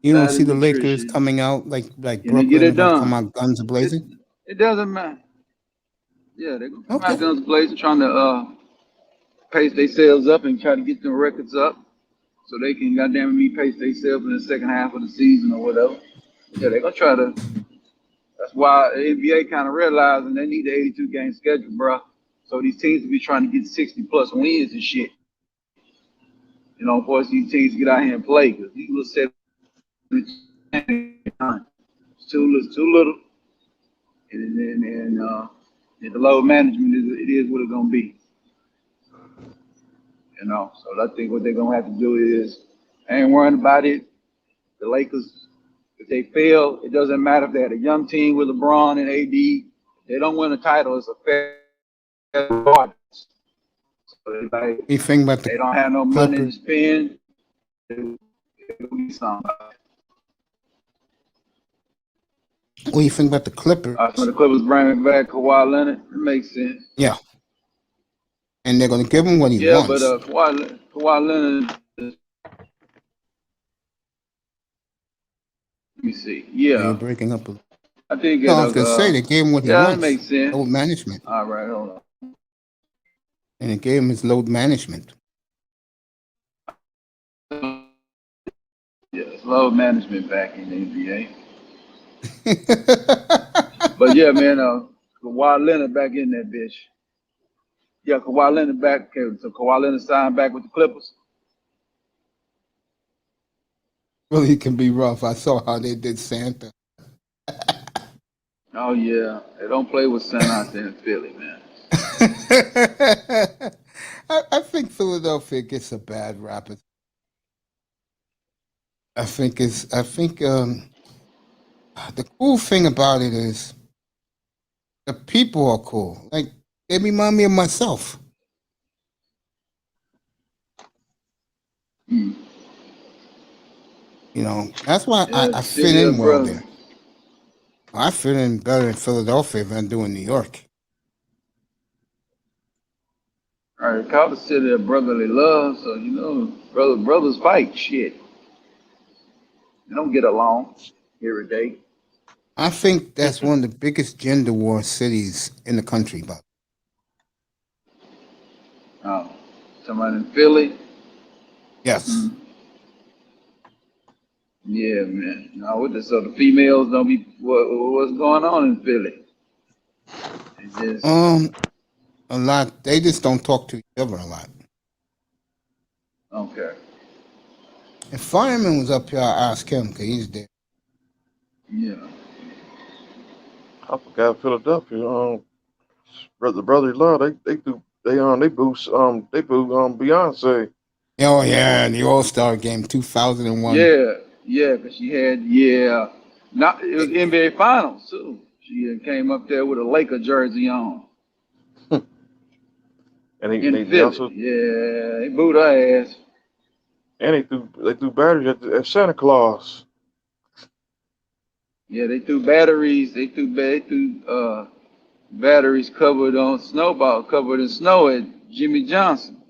You don't see Diet the and Lakers nutrition, coming out like and they get Brooklyn. They're it gonna come done. out guns It blazing. it doesn't matter. Yeah, they're gonna come Okay. out guns blazing, trying to pace themselves up and try to get them records up so they can goddamn me pace themselves in the second half of the season or whatever. Yeah, they're gonna try to. That's why the NBA kind of realizing they need the 82 game schedule, bro. So these teams will be trying to get 60 plus wins and shit. You know, force these teams to get out here and play because these little 70 it's too little, and the load management is what it's gonna be. You know, so I think what they're gonna have to do is, I ain't worrying about it. The Lakers, if they fail, it doesn't matter if they had a young team with LeBron and AD. If they don't win a title, it's a fair regardless. So You think about the they don't have no money to Clippers? spend. It'll be something. What do you think about the Clippers? So the Clippers bringing back Kawhi Leonard, it makes sense. Yeah, and they're gonna give him what he Yeah, but wants. Kawhi Leonard, let me see. Are you Yeah, breaking up? I think No, it. I was gonna say they gave him what he Yeah, it wants. makes sense. Load management, All right, hold on. and it gave him his load management. Yeah, it's load management back in the NBA. But yeah, man, Kawhi Leonard back in that bitch. Yeah, Kawhi Leonard back. Okay, so Kawhi Leonard signed back with the Clippers. Really can be rough. I saw how they did Santa. Oh yeah, they don't play with Santa out there in Philly, man. I think Philadelphia gets a bad rap. I think the cool thing about it is the people are cool. Like they remind me of myself. Hmm. You know, that's why Yeah, I fit city in of well brothers. there. I fit in better in Philadelphia than I do in New York. All right, call the city of brotherly love. So you know, brothers fight. Shit, they don't get along every day. I think that's one of the biggest gender war cities in the country. But Oh, somebody in Philly. yes, Yeah, man. No, what the so the females don't be what's going on in Philly? It's just a lot. They just don't talk to each other a lot. okay. If Fireman was up here, I asked him because he's there. Yeah. I forgot Philadelphia. Brotherly love. They boo Beyonce. Oh yeah, the All Star Game 2001. Yeah, because she had not it was NBA Finals too. She came up there with a Laker jersey on And in they Philly. also Yeah, they booed her ass. and they threw batteries at Santa Claus. Yeah, they threw batteries. They threw batteries covered in snow at Jimmy Johnson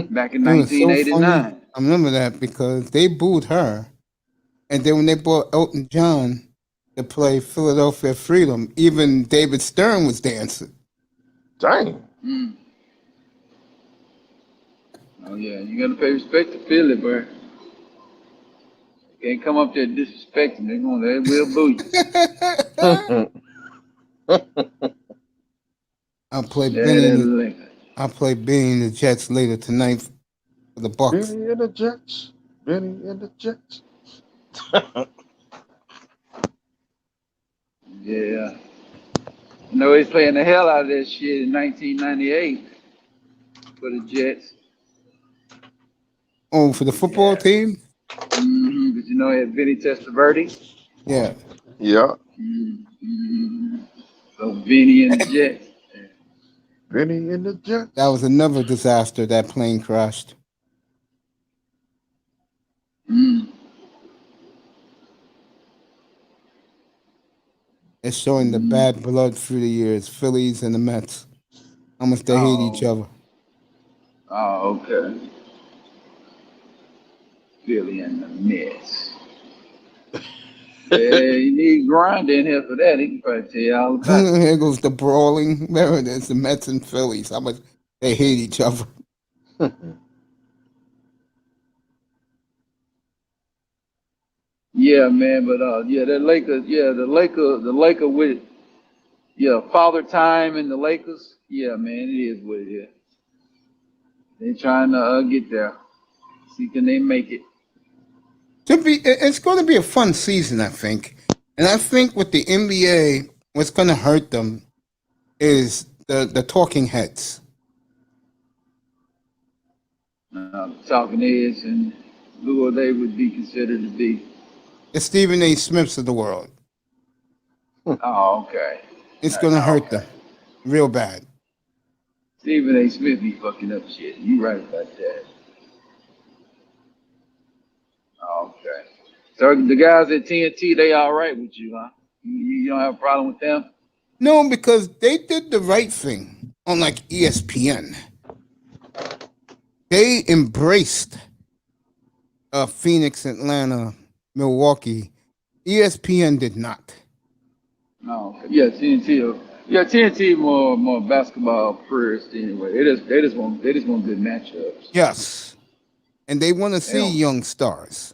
back in It was so funny. 1989. I remember that because they booed her, and then when they brought Elton John to play Philadelphia Freedom, even David Stern was dancing. Dang. Mm. Oh yeah, you gotta pay respect to Philly, bro. Can't come up there disrespecting. They will boo you. I'll play Yeah, Benny. that Lakers. I'll play Benny and the Jets later tonight for the Bucks. Benny and the Jets. Benny and the Jets. Yeah. I know he's playing the hell out of that shit in 1998 for the Jets. Oh, for the football Yeah. team? But you know he had Vinny Testaverde. Yeah. Yeah. So Vinny and the Jets. Benny and the Jets. That was another disaster. That plane crashed. Mm. It's showing the bad blood through the years. Phillies and the Mets. How much they hate each other. Oh, okay. Philly and the Mets. Yeah, you need grind in here for that. He can probably tell you all about it. Here goes the brawling. There it is. The Mets and Phillies. How much they hate each other. Yeah, man, but yeah, the Laker with Father Time and the Lakers. Yeah, man, it is what it is. They trying to get there. See, can they make it? It's going to be a fun season, I think. And I think with the NBA, what's going to hurt them is the talking heads. Talking heads and who they would be considered to be. The Stephen A. Smiths of the world. Oh, okay. It's going to hurt Okay. them real bad. Stephen A. Smith be fucking up shit. You right about that. Okay. So the guys at TNT, they all right with you, huh? You don't have a problem with them? No, because they did the right thing on like ESPN. They embraced Phoenix, Atlanta, Milwaukee. ESPN did not. No. Yeah, TNT. Yeah, TNT more basketball first anyway. They just want good matchups. Yes. And they want to see young stars.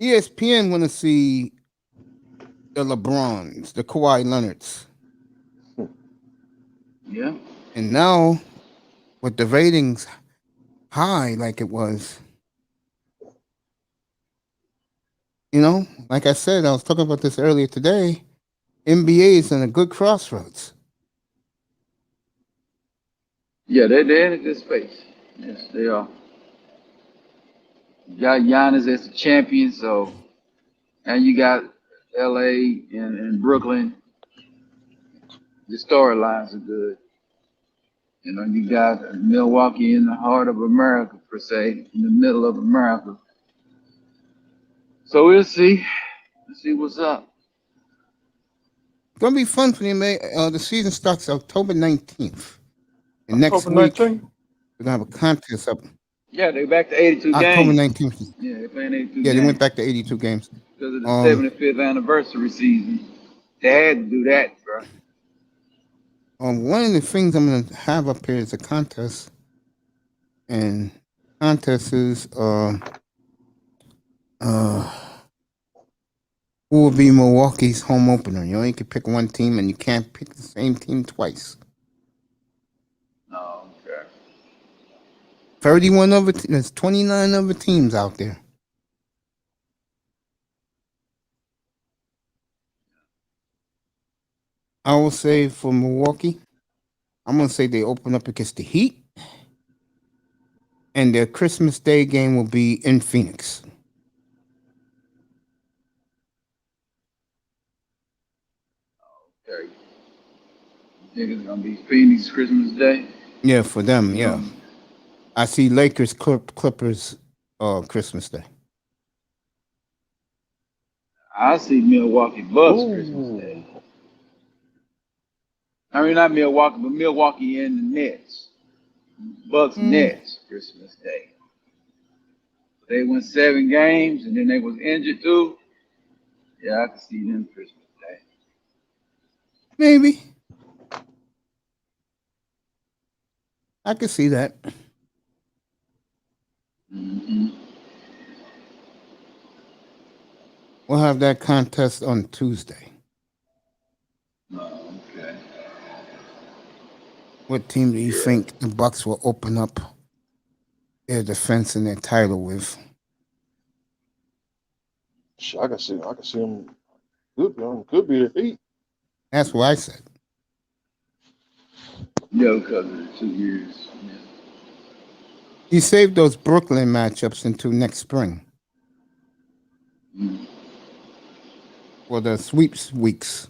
ESPN want to see the LeBrons, the Kawhi Leonards. Yeah. And now, with the ratings high like it was, like I said, I was talking about this earlier today, NBA is in a good crossroads. Yeah, they're in a good space. Yes, they are. You got Giannis as the champion, so and you got LA and Brooklyn. The storylines are good. You know, you got Milwaukee in the heart of America, per se, in the middle of America. So we'll see. Let's see what's up. It's going to be fun for the NBA. The season starts October 19th. And next October week, 19th? we're going to have a contest up Yeah, they're back to 82 October games. 19th. Yeah, they're playing 82 Yeah, games. they went back to 82 games. Because of the 75th anniversary season. They had to do that, bro. One of the things I'm going to have up here is a contest. And contest is who will be Milwaukee's home opener. You only can pick one team, and you can't pick the same team twice. Oh, okay. 31 other there's 29 other teams out there. I will say for Milwaukee, I'm going to say they open up against the Heat. And their Christmas Day game will be in Phoenix. Okay. You think it's going to be Phoenix Christmas Day? Yeah, for them, yeah. I see Lakers Clippers Christmas Day. I see Milwaukee Bucks Christmas Day. I mean, not Milwaukee, but Milwaukee and the Nets. Bucks Nets Christmas Day. They won 7 games and then they was injured too. Yeah, I can see them Christmas Day. Maybe. I can see that. We'll have that contest on Tuesday. Oh, okay. What team do you Yeah. think the Bucks will open up their defense and their title with? Shit, I can see him. Could be the Heat. That's what I said. Yeah, because of the 2 years. Yeah. He saved those Brooklyn matchups until next spring Mm. for the sweeps weeks.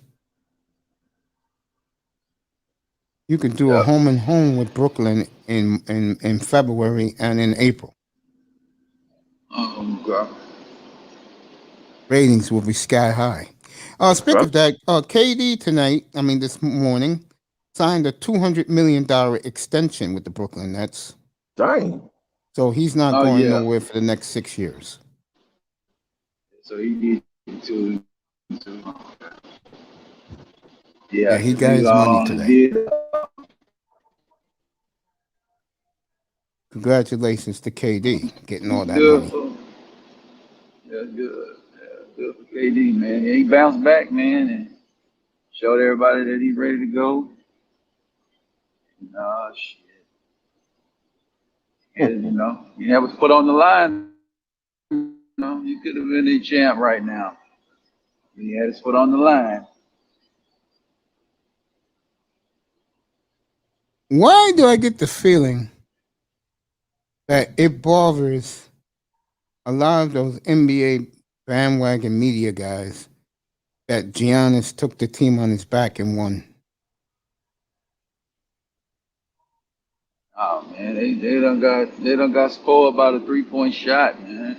You could do a Yep. home and home with Brooklyn in February and in April. God. Ratings will be sky high. Speak of that, KD this morning, signed a $200 million extension with the Brooklyn Nets. Dang. So he's not Oh, going yeah. nowhere for the next 6 years. So he did too. Yeah, he got his money today. Did, Congratulations to KD getting all that good money. for, yeah, good. Yeah, good for KD, man. Yeah, he bounced back, man, and showed everybody that he's ready to go. Nah, shit. Yeah, you never put on the line. You could have been a champ right now. He had his foot on the line. Why do I get the feeling that it bothers a lot of those NBA bandwagon media guys that Giannis took the team on his back and won? Oh man, they done got spoiled by the 3-point shot, man.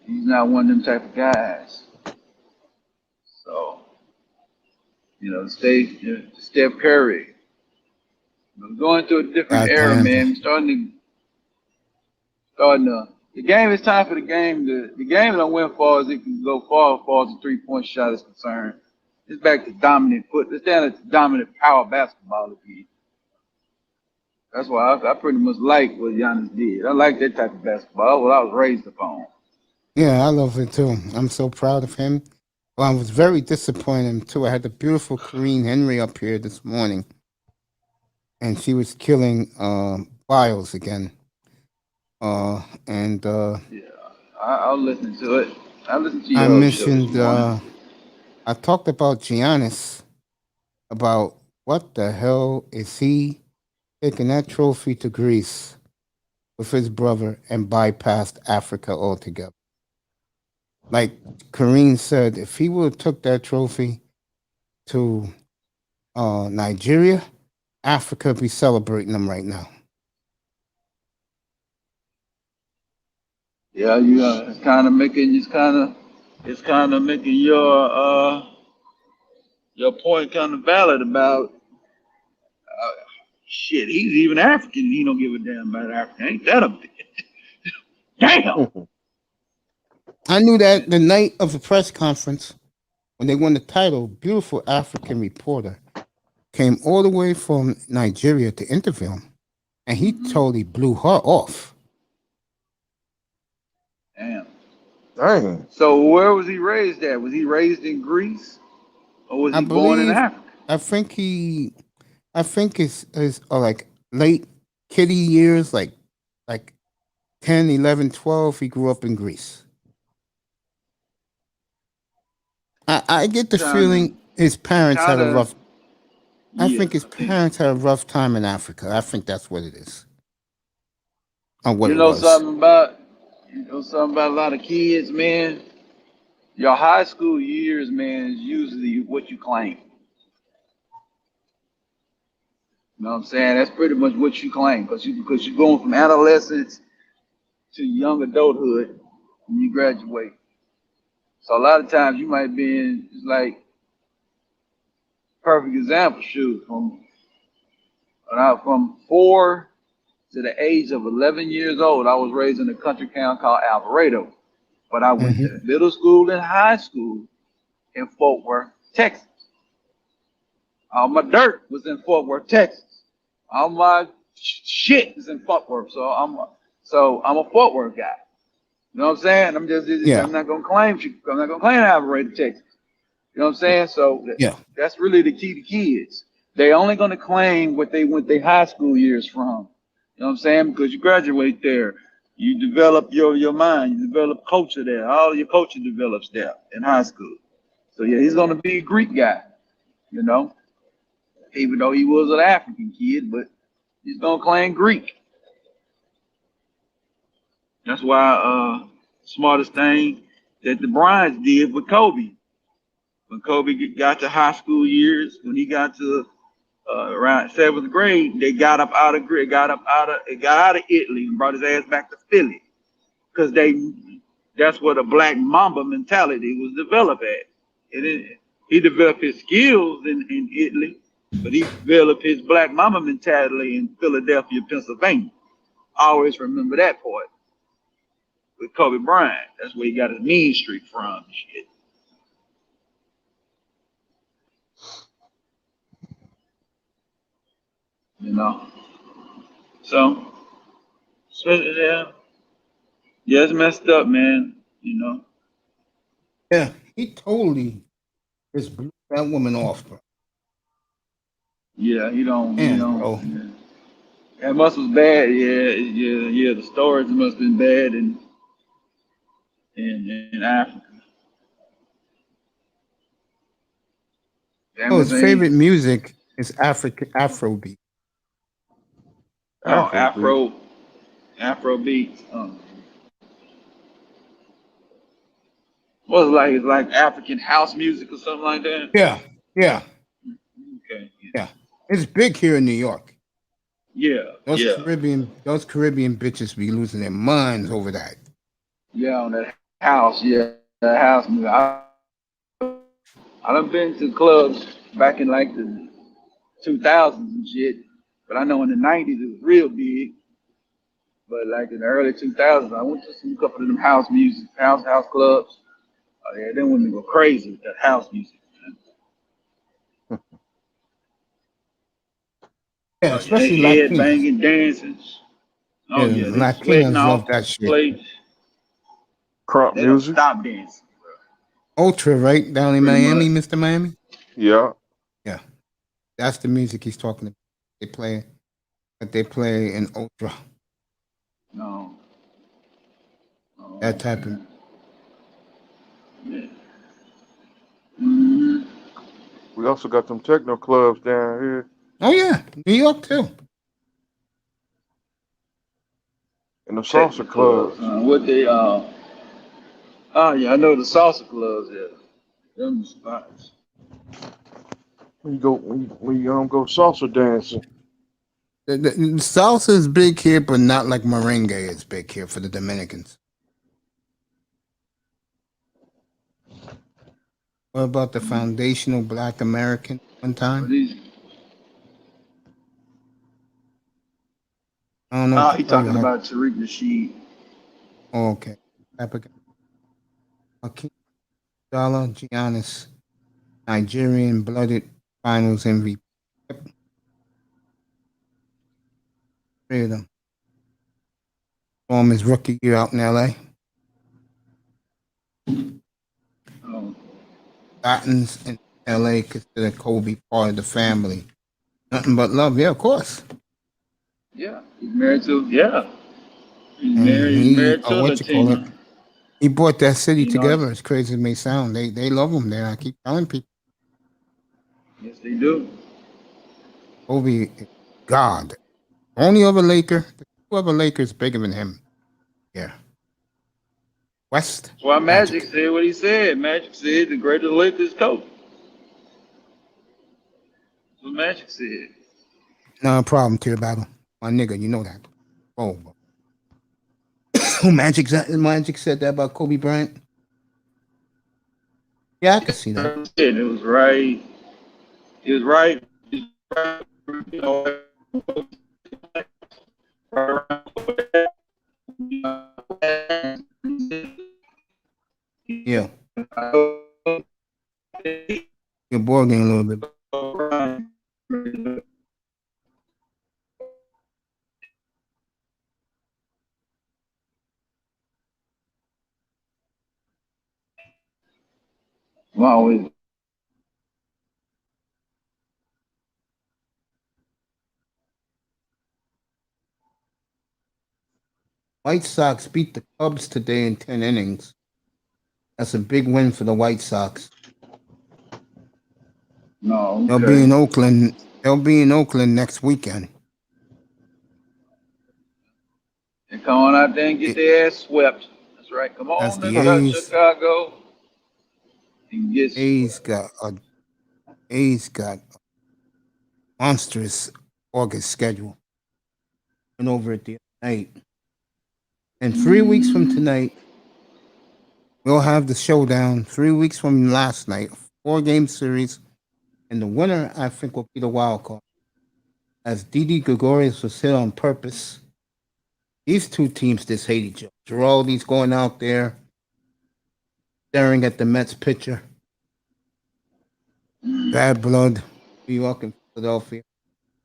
He's not one of them type of guys. So, Steph Curry. We're going through a different era, Goddamn. man. The game, it's time for the game. The game don't win far as it can go far as the 3-point shot is concerned. It's back to dominant foot. It's down to dominant power basketball again. That's why I pretty much like what Giannis did. I like that type of basketball. What I was raised upon. Yeah, I love it too. I'm so proud of him. Well, I was very disappointed in him too. I had the beautiful Corrine Henry up here this morning, and she was killing Biles again. Yeah, I'll listen to it. I listened to your I show mentioned, this morning. I talked about Giannis, about what the hell is he taking that trophy to Greece with his brother and bypassed Africa altogether. Like Kareem said, if he would have took that trophy to Nigeria, Africa would be celebrating them right now. Yeah, it's kind of making your point kind of valid about shit. He's even African. And he don't give a damn about Africa. Ain't that a bitch? Damn. I knew that the night of the press conference when they won the title. Beautiful African reporter came all the way from Nigeria to interview him, and he totally blew her off. Damn. Dang. So where was he raised at? Was he raised in Greece, or was he born in Africa? I think his like late kiddie years, like 10, 11, 12, he grew up in Greece. I get the feeling his parents had a rough. I think his parents had a rough time in Africa. I think that's what it is. What you know something about a lot of kids, man. Your high school years, man, is usually what you claim. You know what I'm saying? That's pretty much what you claim because you're going from adolescence to young adulthood when you graduate. So a lot of times you might be in, it's like, perfect example, shoot, from 4 to the age of 11 years old, I was raised in a country town called Alvarado. But I went to middle school and high school in Fort Worth, Texas. All my dirt was in Fort Worth, Texas. All my shit is in Fort Worth. So I'm a Fort Worth guy. You know what I'm saying? Yeah. I'm not gonna claim Alvarado, Texas. You know what I'm saying? So Yeah. that's really the key to kids. They only gonna claim what they went their high school years from. You know what I'm saying? Because you graduate there, you develop your mind, you develop culture there. All your culture develops there in high school. So yeah, he's gonna be a Greek guy. You know, even though he was an African kid, but he's gonna claim Greek. That's why smartest thing that the Bryants did with Kobe. When Kobe got to high school years, when he got to around seventh grade, they got out of Italy and brought his ass back to Philly because that's where the black mamba mentality was developed at. He developed his skills in Italy, but he developed his black mamba mentality in Philadelphia, Pennsylvania. Always remember that part with Kobe Bryant. That's where he got his mean streak from. Shit. You know. So yeah, it's messed up, man. You know. Yeah. He totally just blew that woman off, bro. Yeah, he don't. Bro. Yeah. That must was bad. Yeah. The stories must have been bad in Africa. Oh, his Everything. favorite music is Afrobeat. Oh, Afrobeat. Afrobeat. What was it like? It's like African house music or something like that. Yeah. Yeah. Okay. Yeah. It's big here in New York. Yeah. Those Caribbean bitches be losing their minds over that. Yeah, on that house. Yeah, that house music. I done been to clubs back in like the 2000s and shit, but I know in the 90s it was real big. But like in the early 2000s, I went to some couple of them house clubs. Oh yeah, them women go crazy with that house music. Yeah, Oh yeah, they especially head Latinas. banging, dancing. Yeah, Oh yeah, they sweating Latinas love off that the shit. plates. Crop They don't music. stop dancing. Ultra, right? Down in Pretty Miami, much. Mr. Miami? Yeah. Yeah. That's the music he's talking about. They play in Ultra. No. Oh, That type of yeah. Mm-hmm. We also got them techno clubs down here. Oh yeah. New York too. And the Techno salsa clubs. clubs. What they Oh yeah, I know the salsa clubs. Yeah, them spots. When you go salsa dancing. The salsa is big here, but not like merengue is big here for the Dominicans. What about the foundational Black American one time? These. I don't know what to He tell you. talking about Tariq Nasheed. Oh, okay. Hakeem Dollar, Giannis, Nigerian blooded finals MVP. Three of them. Storm his rookie year out in LA. Oh, Statins in LA consider Kobe part of the family. Nothing but love, yeah, of course. yeah, he's married to And he's he, married to it? Latina. He brought that city You know, together. As crazy as it may sound, they love him there. I keep telling people, yes they do. Kobe, is God. Only other Laker, the two other Lakers bigger than him. Yeah, West That's why Magic Magic. said what he said. Magic said the greatest Lakers coach. That's what Magic said. No problem, Tear Battle. My nigga, you know that. Oh, Magic said that about Kobe Bryant. Yeah, I can see that. It was right. It was right. It was right. You know, Yeah, your boy getting a little bit. I'm always White Sox beat the Cubs today in 10 innings. That's a big win for the White Sox. no, They'll be in okay. Oakland. They'll be in Oakland next weekend. And come on out there and get It- their ass swept. That's right. Come That's on, the let's go to A's. Chicago and get A's swept. got a monstrous August schedule. Went over it the other night. And 3 weeks from tonight, we'll have the showdown. 3 weeks from last night, 4-game series. And the winner, I think, will be the wild card. As Didi Gregorius was hit on purpose. These two teams just hate each other. Giraldi's going out there, staring at the Mets pitcher. Bad blood. New York and Philadelphia.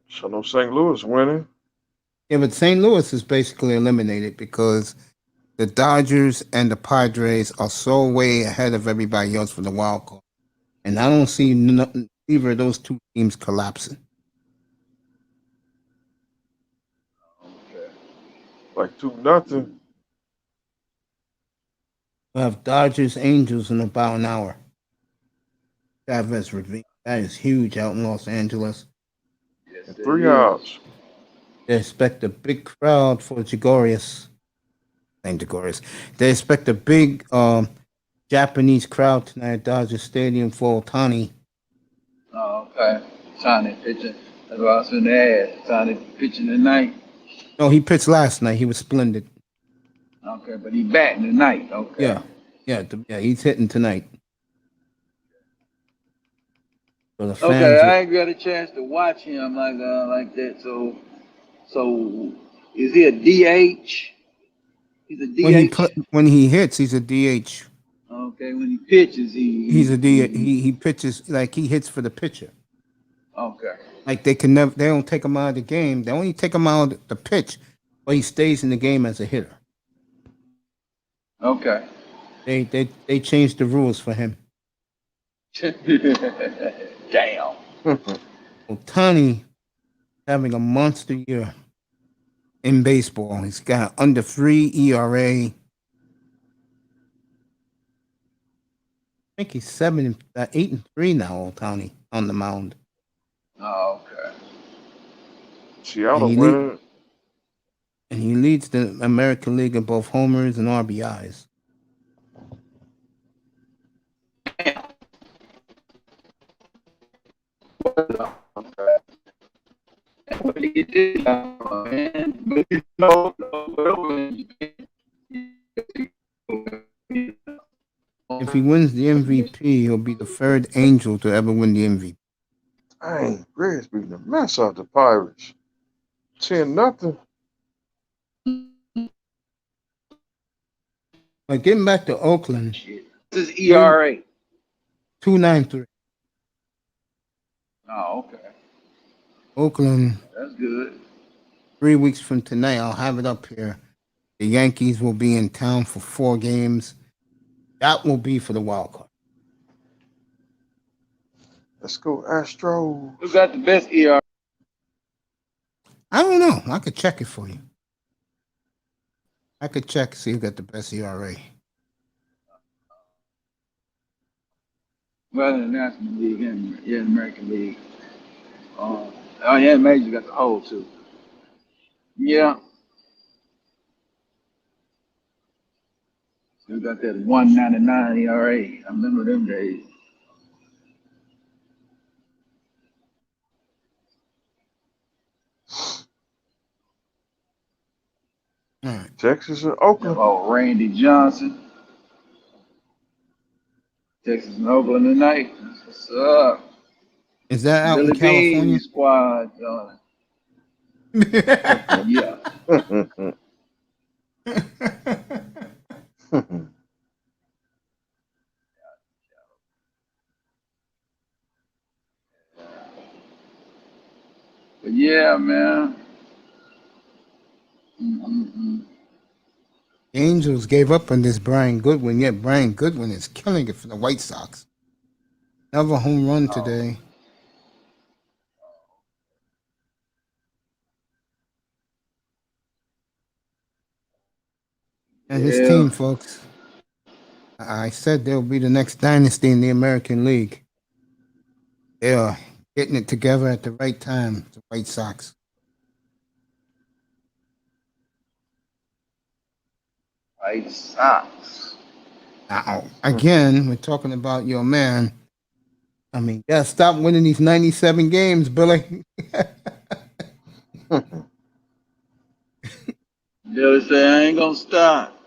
So no St. Louis winning. Yeah, but St. Louis is basically eliminated because the Dodgers and the Padres are so way ahead of everybody else for the wild card. And I don't see either of those two teams collapsing. Okay. Like 2-0. We'll have Dodgers Angels in about an hour. Chavez Ravine. That is huge out in Los Angeles. Yes, And it 3 is. outs. They expect a big crowd for Gregorius. They expect a big Japanese crowd tonight at Dodger Stadium for Otani. Oh, okay. Tiny pitching. That's what I was in the ass. Tiny pitching tonight. No, he pitched last night. He was splendid. Okay, but he batting tonight. Okay. Yeah, he's hitting tonight. So the Okay, fans, I ain't got a chance to watch him like that. So is he a DH? He's a DH. when he hits, he's a DH. Okay, when he pitches, He's a DH. He pitches like he hits for the pitcher. Okay. Like they don't take him out of the game. They only take him out of the pitch, but he stays in the game as a hitter. Okay. They changed the rules for him. Damn. Otani having a monster year in baseball. He's got under 3 ERA. I think he's 8-3 now, Otani, on the mound. Oh, okay. Seattle And he winning. And he leads the American League in both homers and RBIs. What did he do, man? But you know, If he wins the MVP, he'll be the third Angel to ever win the MVP. Dang, Reds beating the mess out the Pirates. 10-0. But getting back to Oakland, this is ERA. 2.93. Oh, okay. Oakland, That's good. 3 weeks from tonight, I'll have it up here. The Yankees will be in town for 4 games. That will be for the wild card. Let's go Astros. Who got the best ERA? I don't know. I could check it for you. I could check, see who got the best ERA. Well, in the National League and the American League. Oh yeah, Major got the whole too. Yeah. Still got that 1.99 ERA. I remember them days. All right. Texas and Oakland. Oh, Randy Johnson. Texas and Oakland tonight. That's what's up. Is that out Billy in California? Bean squad. Yeah. But yeah, man. Mm-mm-mm. The Angels gave up on this Brian Goodwin, yet Brian Goodwin is killing it for the White Sox. Another home run today. And his team, folks. I said they'll be the next dynasty in the American League. They are getting it together at the right time, the White Sox. White Sox. Now, again, we're talking about your man. I mean, yeah, stop winning these 97 games, Billy. Billy say, I ain't gonna stop.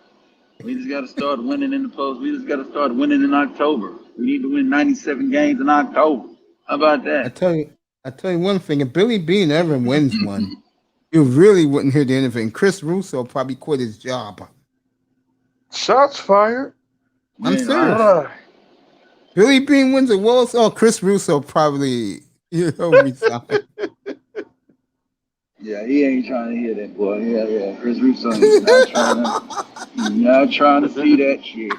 We just got to start winning in the post. We just got to start winning in October. We need to win 97 games in October. How about that? I tell you one thing. If Billy Bean ever wins one, you really wouldn't hear the end of it. And Chris Russo probably quit his job. Shots fired. I'm serious. Billy Bean wins a World Series. Oh, Chris Russo probably resign. Yeah, he ain't trying to hear that, boy. Yeah. Chris Russo is not trying to see that shit.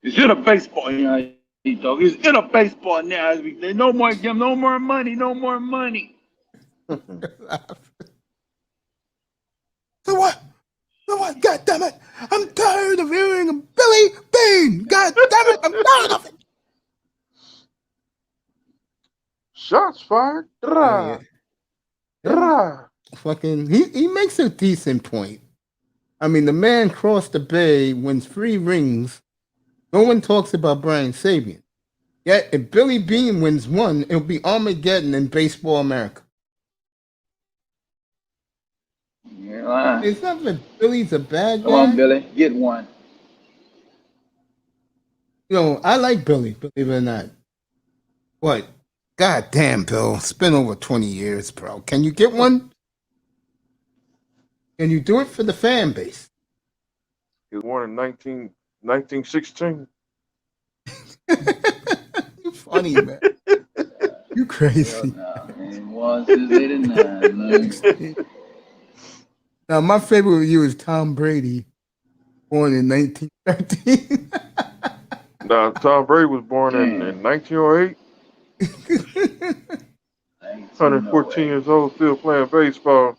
It's in a baseball, dog. It's in a baseball now. No more money. So what? God damn it! I'm tired of hearing Billy Bean. God damn it! I'm tired of it. Shots fired. Fucking, he makes a decent point. I mean, the man crossed the bay, wins 3 rings. No one talks about Brian Sabian. Yet, if Billy Bean wins 1, it'll be Armageddon in baseball America. Yeah, it's not that Billy's a bad guy. Come on, Billy, get one. I like Billy, believe it or not. What? God damn, Bill. It's been over 20 years, bro. Can you get one? Can you do it for the fan base? He won in 1916. You funny, man. You crazy. Man. Once is 89. Now, my favorite of you is Tom Brady, born in 1913. Now, Tom Brady was born in 1908. 114 years old, still playing baseball.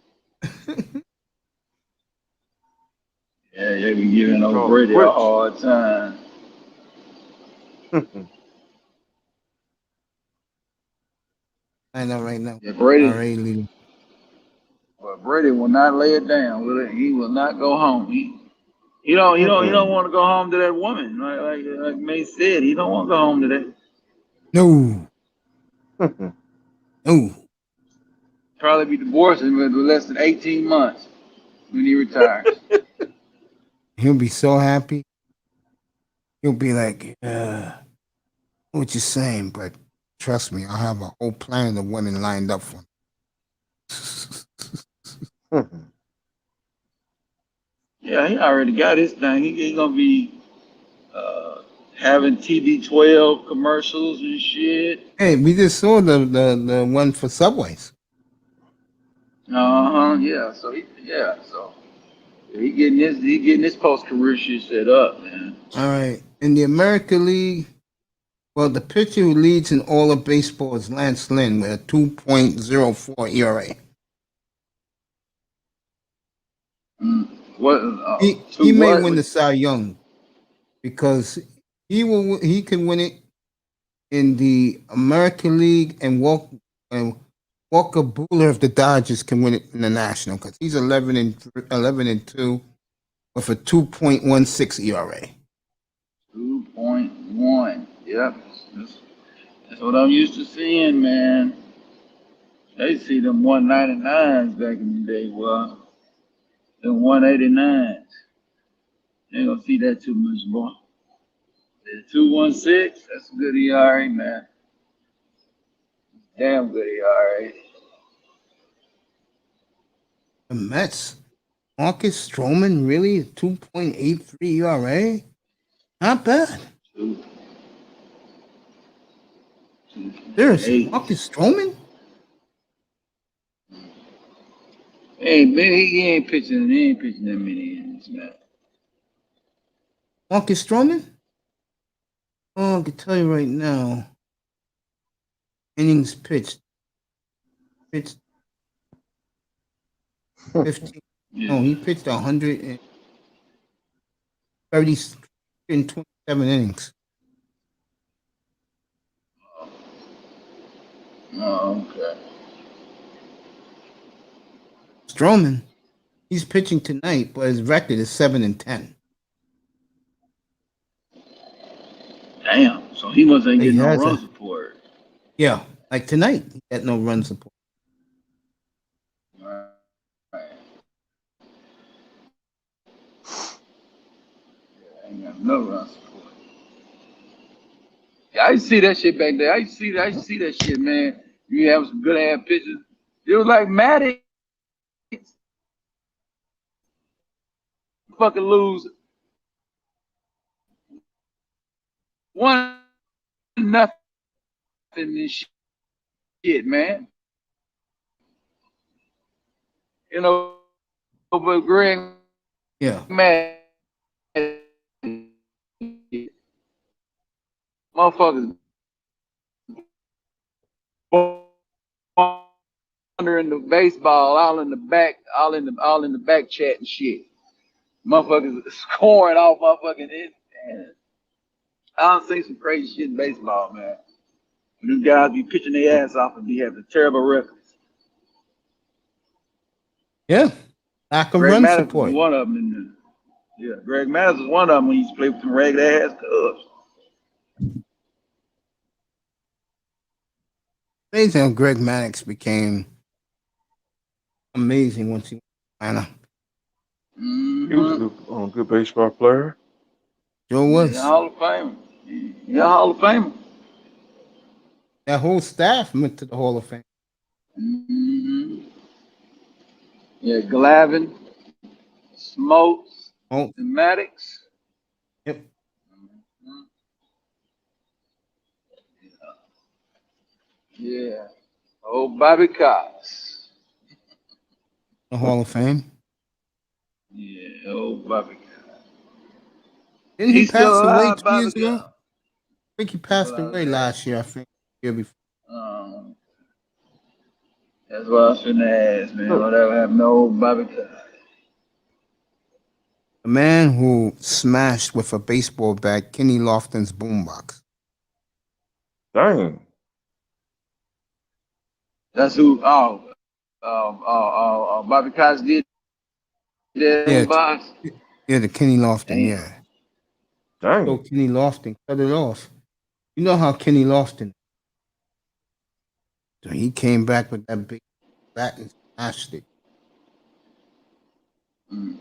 Yeah, they be giving old Brady a hard time. I know right now. Yeah, Brady. Well, Brady will not lay it down, will he? He will not go home. He don't want to go home to that woman. Like May said, he don't want to go home to that. No. No. Probably be divorcing with less than 18 months when he retires. He'll be so happy. He'll be like, what you saying, but trust me, I have a whole plan of women lined up for him. Yeah, he already got his thing. He's gonna be having TB12 commercials and shit. Hey, we just saw the one for Subways. Yeah. So he getting his post career shit set up, man. All right. In the American League, well, the pitcher who leads in all of baseball is Lance Lynn with a 2.04 ERA. He may win the Cy Young because he can win it in the American League, and Walker Buehler of the Dodgers can win it in the National because he's 11-2 with a 2.16 ERA. 2.1. Yep. That's what I'm used to seeing, man. They see them 199s back in the day. Well, them 189s. Ain't gonna see that too much more. The 2.16, that's a good ERA, man. Damn good ERA. The Mets, Marcus Stroman, really 2.83 ERA? Not bad. There's Marcus Stroman? Hey, man, he ain't pitching that many innings, man. Marcus Stroman? Oh, I can tell you right now. Innings pitched 15. Yeah. No, he pitched 127 innings. Oh, okay. Stroman, he's pitching tonight, but his record is 7-10. Damn. So he must ain't He getting no has run a support. yeah, like tonight, he had no run support. Right. Yeah, ain't got no run support. Yeah, I used to see that shit back there. I used to see that shit, man. You have some good ass pictures. It was like Maddox fucking lose 1-0 this shit, man. You know, but Greg Yeah, Maddox, motherfuckers wondering the baseball all in the back, all in the back chat and shit. Motherfuckers scoring off motherfucking it. Man, I done seen some crazy shit in baseball, man. Them guys be pitching their ass off and be having terrible records. yeah. Lack of Greg run Maddox was support. one of them. Yeah, Greg Maddox was one of them when he used to play with them regular ass Cubs. Amazing how Greg Maddox became amazing once he went to Atlanta. He was a good baseball player. Sure Yeah, was. Hall of Fame. Yeah, Hall of Fame. That whole staff went to the Hall of Fame. Mm-hmm. Yeah, Glavine, Smokes, Oh, and Maddox. yep. Mhm. Yeah. Oh, Bobby Cox. The Hall of Fame. Yeah, oh, Bobby Cox. Didn't he He's still pass away alive, 2 Bobby years ago? Cox. I think he That's what passed I was away at. last year, I think. Year before. Um, that's what I was finna ask, man. Whatever happened to old Bobby Cox? The man who smashed with a baseball bat Kenny Lofton's boombox. Dang. That's who. Bobby Cox did that on Yeah, the box. yeah, the Kenny Lofton, Damn. yeah. So Dang. Kenny Lofton cut it off. You know how Kenny Lofton. So he came back with that big bat and smashed it. Mm.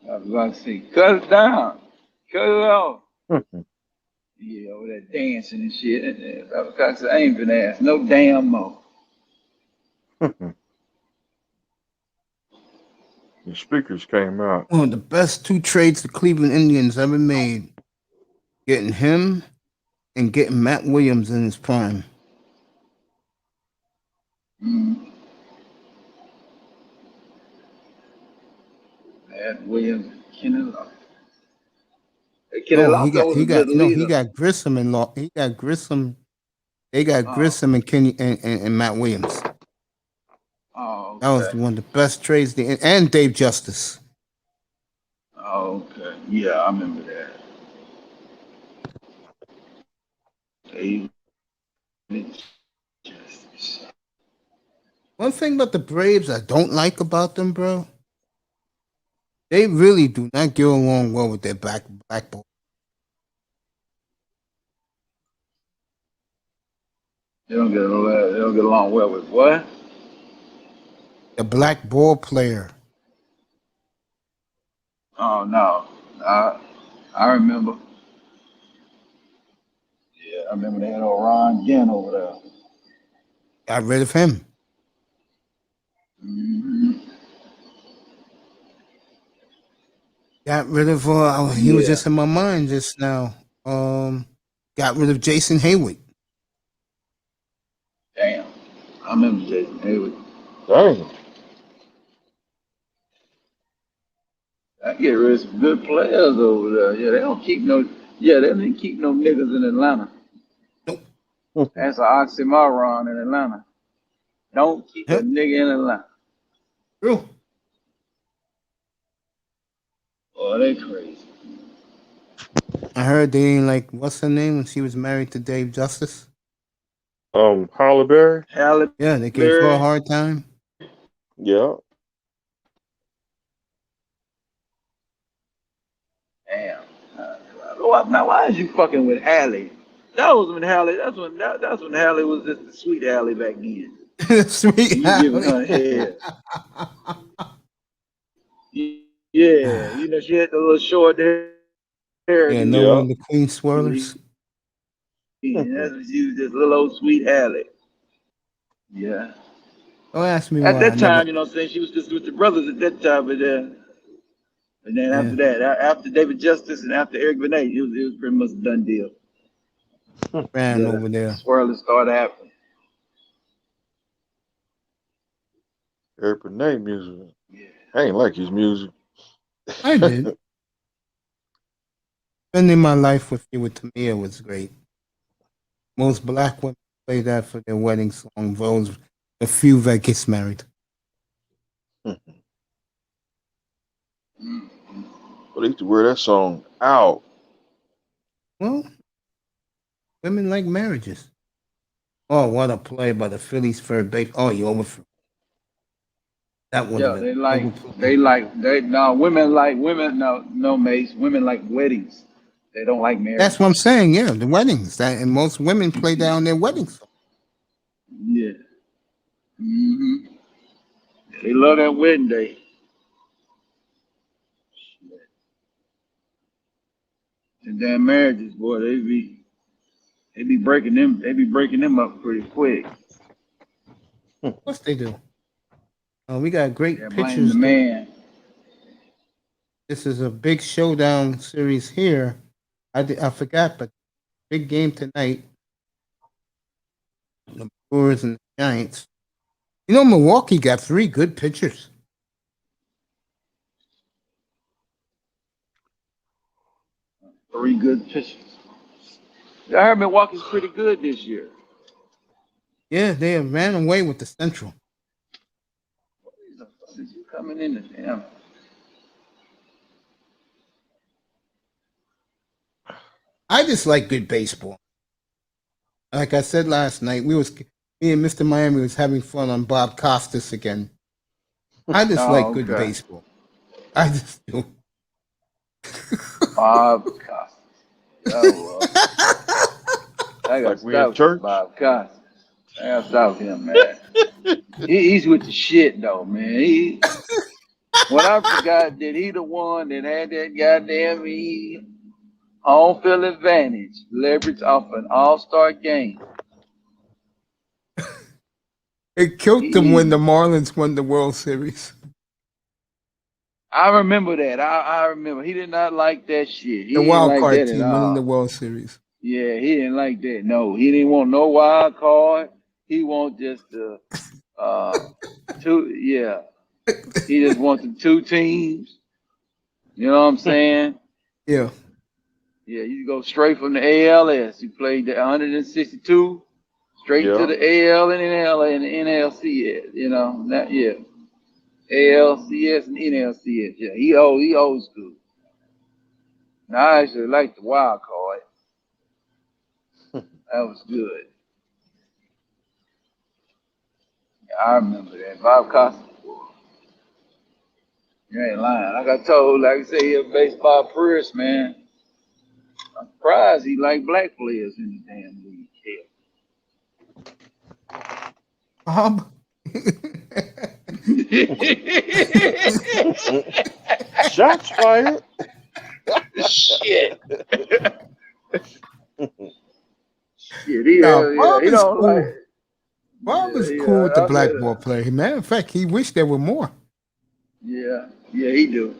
I was about to say, cut it down, cut it off. Yeah, over there dancing and shit. And Bobby Cox said, I ain't been asked no damn more. The speakers came out. One of the best 2 trades the Cleveland Indians ever made. Getting him and getting Matt Williams in his prime. Mm. Matt Williams, Kenny Lofton. Kenny No, Lofton was a good he leader. got Grissom and he got Grissom. They got Oh, Grissom and Kenny and Matt Williams. oh, That was okay. one of the best trades. And Dave Justice. Oh, okay. Yeah, I remember that. David Justice. One thing about the Braves I don't like about them, bro, they really do not get along well with their black ball. They don't get along. They don't get along well with what? The black ball player. Oh no, I remember. Yeah, I remember they had old Ron Ginn over there. Got rid of him. Hmm. Got rid of he was Yeah, just in my mind just now. Got rid of Jason Hayward. damn. I remember Jason Hayward. Dang. I get rid of some good players over there. Yeah, they don't keep no. Yeah, they don't keep no niggas in Atlanta. Nope. That's an oxymoron in Atlanta. Don't keep a Yep. nigga in Atlanta. True. Oh, they crazy. I heard they ain't like what's her name when she was married to Dave Justice. Halle Berry. Halle Yeah, they gave her a Berry. hard time. Yeah. Damn. Now, why is you fucking with Halle? That was when Halle. That's when Halle was just the sweet Halle back then. Sweet And you giving her head. Yeah, you know she had the little short hair. Yeah, And no Yeah. one the Queen Swirlers. that's when she was just little old sweet Halle. Yeah. Don't ask me At why. I that never. time, you know what I'm saying? She was just with the brothers at that time, but and then Yeah. after that, after David Justice and after Eric Benet, it was pretty much a done deal. Ran The over there. swirling started happening. Eric Benet music. Yeah. I ain't like his music. I did. Spending my life with you with Tamia was great. Most black women play that for their wedding song. Those a few that gets married. But they used to wear that song out. Well, women like marriages. Oh, what a play by the Phillies third base. Oh, you overthrew. That would have Yeah, been women like women, no, Mace, women like weddings. They don't like marriage. That's what I'm saying. Yeah, the weddings. And most women play that on their wedding song. Yeah. Mm-hmm. They love that wedding day. And damn marriages, boy, they be breaking them up pretty quick. Of course they do. We got great They're blaming pictures. the man. This is a big showdown series here. I forgot, but big game tonight. The Brewers and the Giants. You know, Milwaukee got 3 good pitchers. Three good pitchers. I heard Milwaukee's pretty good this year. Yeah, they have ran away with the Central. What the fuck is you coming in the damn? I just like good baseball. Like I said last night, me and Mr. Miami was having fun on Bob Costas again. I just like good baseball. I just do. Bob Costas. Oh, well. I got Like we in stuff church. with Bob Costas. I got stuff with him, man. He's with the shit though, man. When I forgot that he the one that had that goddamn home field advantage leverage off an all-star game. It killed them when the Marlins won the World Series. I remember that. I remember. He did not like that shit. He The didn't wild like card that team at winning all. the World Series. Yeah, he didn't like that. No, he didn't want no wild card. He want just the two. Yeah, he just wants the 2 teams. You know what I'm saying? Yeah. Yeah, you go straight from the ALS. You played the 162 straight to the AL and NL and the NLCS. You know that. Yeah, ALCS and NLCS. Yeah, he old school. Now I actually like the wild card. That was good. Yeah, I remember that. Bob Costas. You ain't lying. Like I told, like I say, he a baseball purist, man. I'm surprised he like black players in the damn league. Bob. Shots fired. Shit. Shit, Bob he is don't cool. like. Bob is cool with the black ball player. Matter of fact, he wished there were more. Yeah, he do.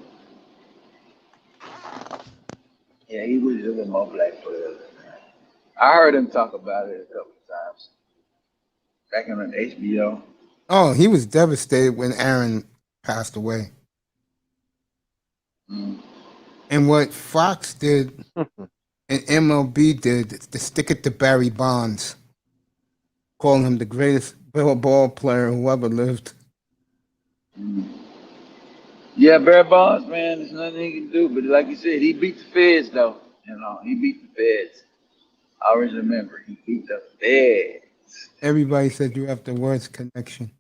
Yeah, he wished there were more black players. I heard him talk about it a couple of times. Back on HBO. Oh, he was devastated when Aaron passed away. Mm. And what Fox did and MLB did to stick it to Barry Bonds, calling him the greatest ball player who ever lived. Mm. Yeah, Barry Bonds, man, there's nothing he can do. But like you said, he beat the Feds, though. He beat the Feds. I always remember he beat the Feds. Everybody said you have the worst connection.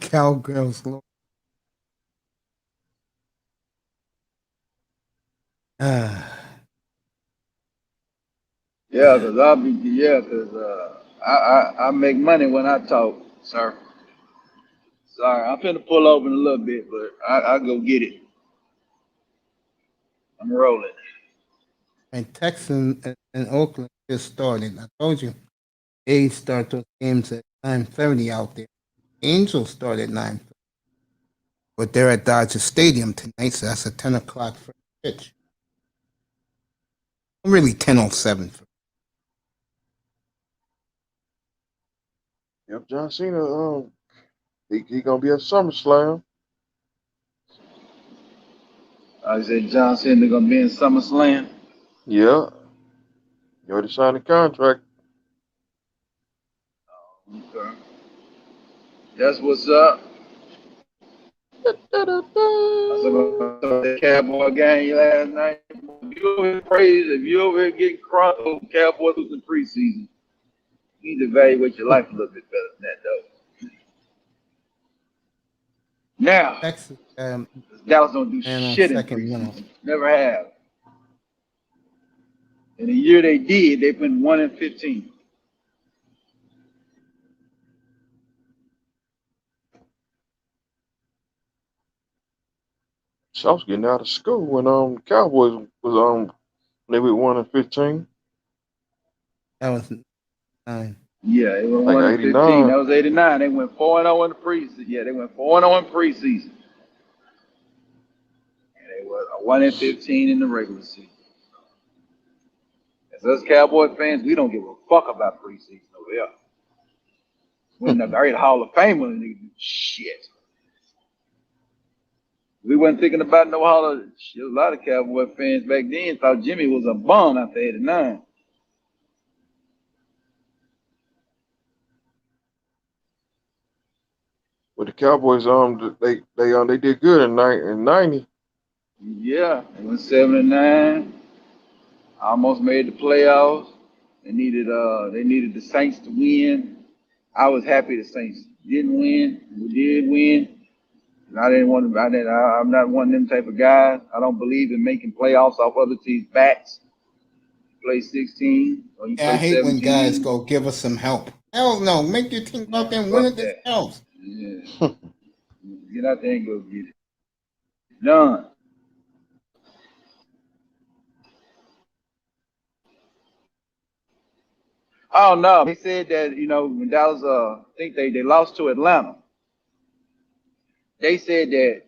Cowgirls. Ah. Yeah, cause I make money when I talk, sir. Sorry, I'm finna pull over in a little bit, but I go get it. I'm rolling. And Texas and Oakland just started. I told you, A's start those games at 9:30 out there. Angels start at 9:30. But they're at Dodger Stadium tonight, so that's a 10 o'clock for pitch. Really 10:07. Yep, John Cena. He gonna be at SummerSlam. I said John Cena gonna be in SummerSlam. Yeah, he already signed the contract. Okay. That's what's up. I saw the Cowboy game last night. If you over here getting crunk over Cowboys in the preseason, you need to evaluate your life a little bit better than that, though. Now, Texas Dallas don't do and on shit in second runoff. preseason. Never have. In the year they did, they went 1-15. So I was getting out of school when Cowboys was they went 1-15. That was 9. Yeah, they went Like 1-15. 89. That was 89. They went 4-0 in the preseason. Yeah, they went 4-0 in preseason. And they were 1-15 in the regular season. As us Cowboy fans, we don't give a fuck about preseason over here. We're in the great Hall of Famer and nigga do shit. We wasn't thinking about no Hall of shit. A lot of Cowboy fans back then thought Jimmy was a bum after 89. But the Cowboys they did good in 90. Yeah, they went 7-9. Almost made the playoffs. They needed the Saints to win. I was happy the Saints didn't win. We did win. And I didn't want to. I'm not one of them type of guys. I don't believe in making playoffs off other teams' backs. You play 16 or you Yeah, I play hate when guys 17. go give us some help. Hell no, make your team go out Yeah, there and win fuck it that. themselves. Yeah, get out there and go get it done. Oh no, they said that when Dallas I think they lost to Atlanta. They said that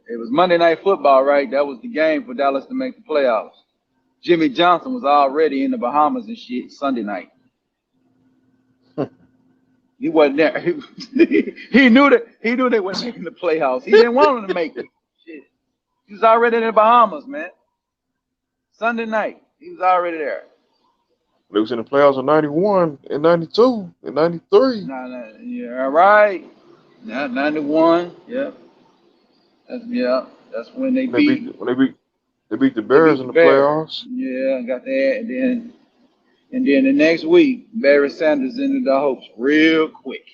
it was Monday Night Football, right? That was the game for Dallas to make the playoffs. Jimmy Johnson was already in the Bahamas and shit Sunday night. He wasn't there. He knew they weren't making the playoffs. He didn't want them to make it. Shit. He was already in the Bahamas, man. Sunday night. He was already there. They was in the playoffs in 91, in 92, in 93. No, yeah, all right. Now 91. Yeah. That's when they beat They beat the Bears in the the Bears. playoffs. Yeah, got that. And then the next week, Barry Sanders ended the hopes real quick.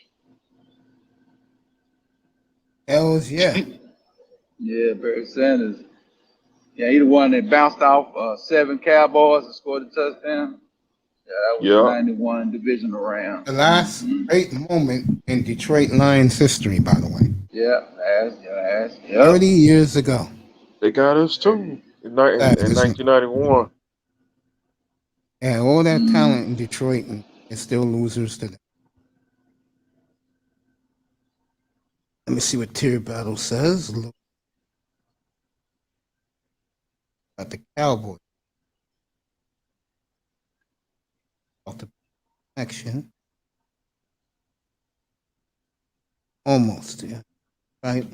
Hells yeah. Yeah, Barry Sanders. Yeah, he the one that bounced off 7 Cowboys and scored a touchdown. Yeah, that was the Yeah. 91 divisional round. The last great moment in Detroit Lions history, by the way. Yeah, 30 years ago. They got us too in That is, 1991. yeah, all that talent in Detroit and they're still losers today. Let me see what Tier Battle says. Look at the Cowboys. Off the connection. Almost, yeah. Right.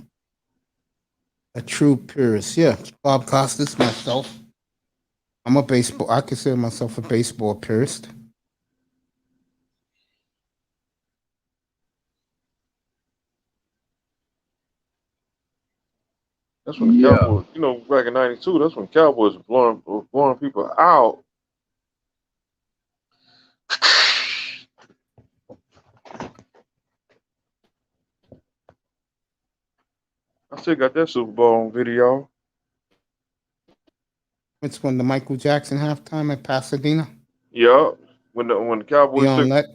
A true purist. Yeah. Bob Costas, myself. I consider myself a baseball purist. That's when the Yeah. Cowboys, back in '92. That's when Cowboys were blowing people out. I still got that Super Bowl on video. It's when the Michael Jackson halftime at Pasadena. Yeah, when the Cowboys Leon Let.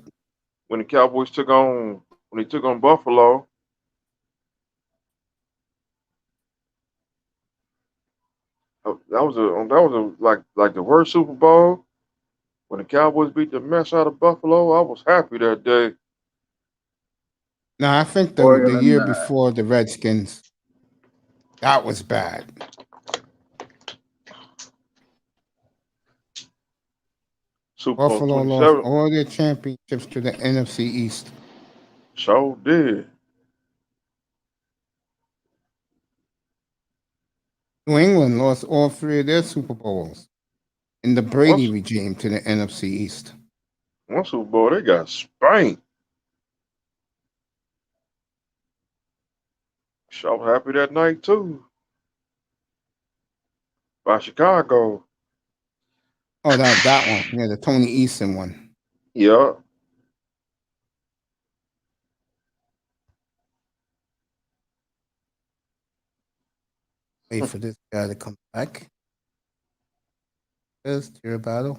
when the Cowboys took on when they took on Buffalo. That was like the worst Super Bowl. When the Cowboys beat the mess out of Buffalo, I was happy that day. No, I think the year Organized. before the Redskins, that was bad. Super Bowl Buffalo lost 27, all their championships to the NFC East. so did. New England lost all three of their Super Bowls in the Brady Once regime to the NFC East. one Super Bowl they got spanked. So I was happy that night too by Chicago. Oh, that one. Yeah, the Tony Eason one. Yeah, Wait for this guy to come back. There's Dear Battle.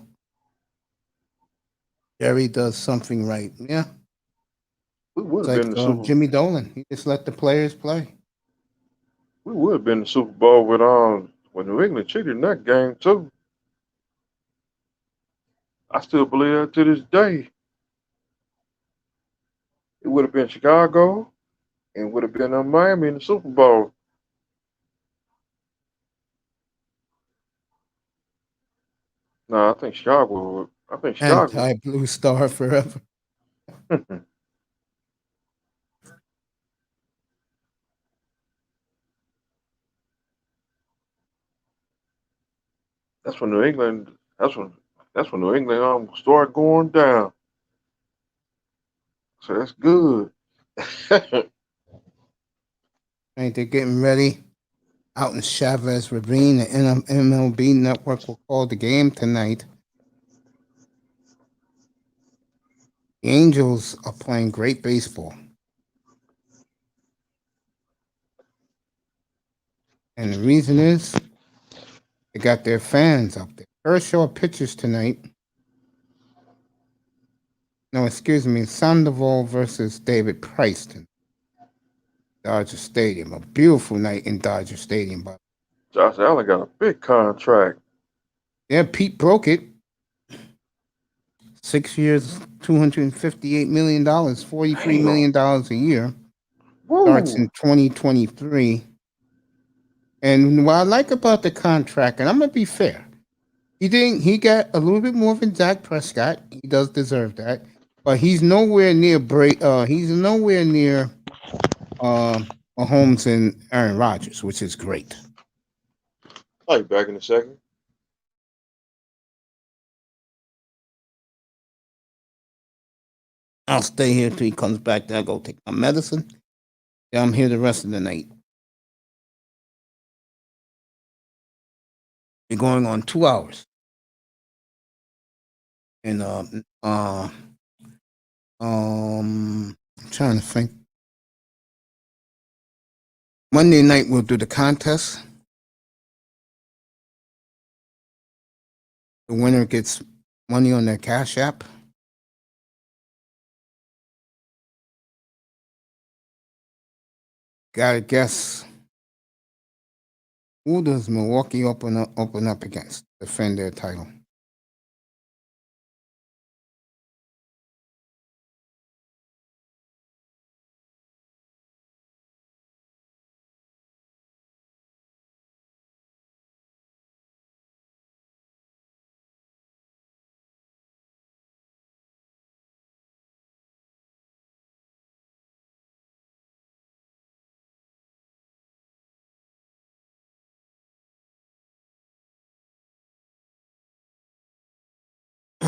Jerry does something right. Yeah. we would It's have been like in the Super. Jimmy Dolan. He just let the players play. We would have been in the Super Bowl with New England cheated in that game too. I still believe that to this day. It would have been Chicago and would have been Miami in the Super Bowl. No, I think Chicago. I think Chicago. Anti-Blue Star forever. That's when New England. That's when New England started going down. So that's good. Right, they're getting ready out in Chavez Ravine. The MLB network will call the game tonight. The Angels are playing great baseball. And the reason is they got their fans up there. Kershaw pitches tonight. No, excuse me, Sandoval versus David Price tonight. Dodger Stadium. A beautiful night in Dodger Stadium. But Josh Allen got a big contract. yeah, Pete broke it. 6 years, $258 million, $43 Damn. million a year. Starts Woo. in 2023. And what I like about the contract, and I'm gonna be fair, he got a little bit more than Dak Prescott. He does deserve that, but he's nowhere near Mahomes and Aaron Rodgers, which is great. I'll be back in a second. I'll stay here till he comes back. Then I'll go take my medicine. Yeah, I'm here the rest of the night. We're going on 2 hours. And I'm trying to think. Monday night we'll do the contest. The winner gets money on their Cash App. Gotta guess, who does Milwaukee open up against? Defend their title.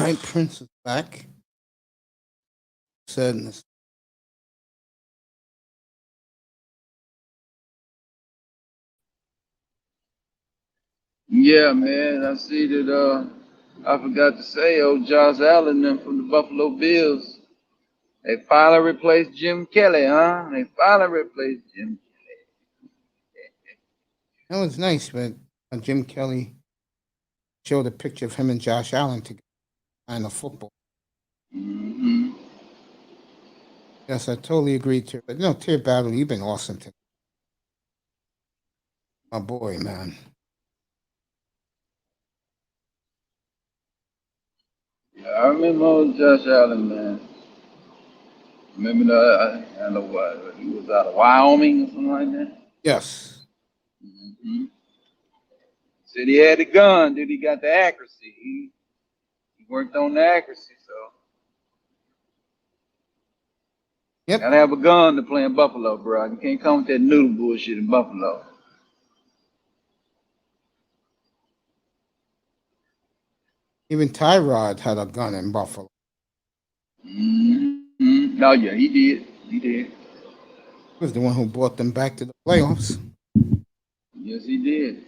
right, Prince is back. Sadness. Yeah, man. I see that. I forgot to say, Josh Allen them from the Buffalo Bills. They finally replaced Jim Kelly, huh? They finally replaced Jim. That was nice, but Jim Kelly showed a picture of him and Josh Allen together on the football. Mm-hmm. Yes, I totally agree, Tier. But no, Tier Battle, you've been awesome today. My boy, man. Yeah, I remember Josh Allen, man. Remember that? I don't know what he was out of Wyoming or something like that. Yes. Mm-hmm. Said he had the gun, dude. He got the accuracy. He worked on the accuracy, so Yep. gotta have a gun to play in Buffalo, bro. You can't come with that noodle bullshit in Buffalo. Even Tyrod had a gun in Buffalo. Mm-hmm. Oh yeah, he did. He did. He was the one who brought them back to the playoffs. Yes, he did.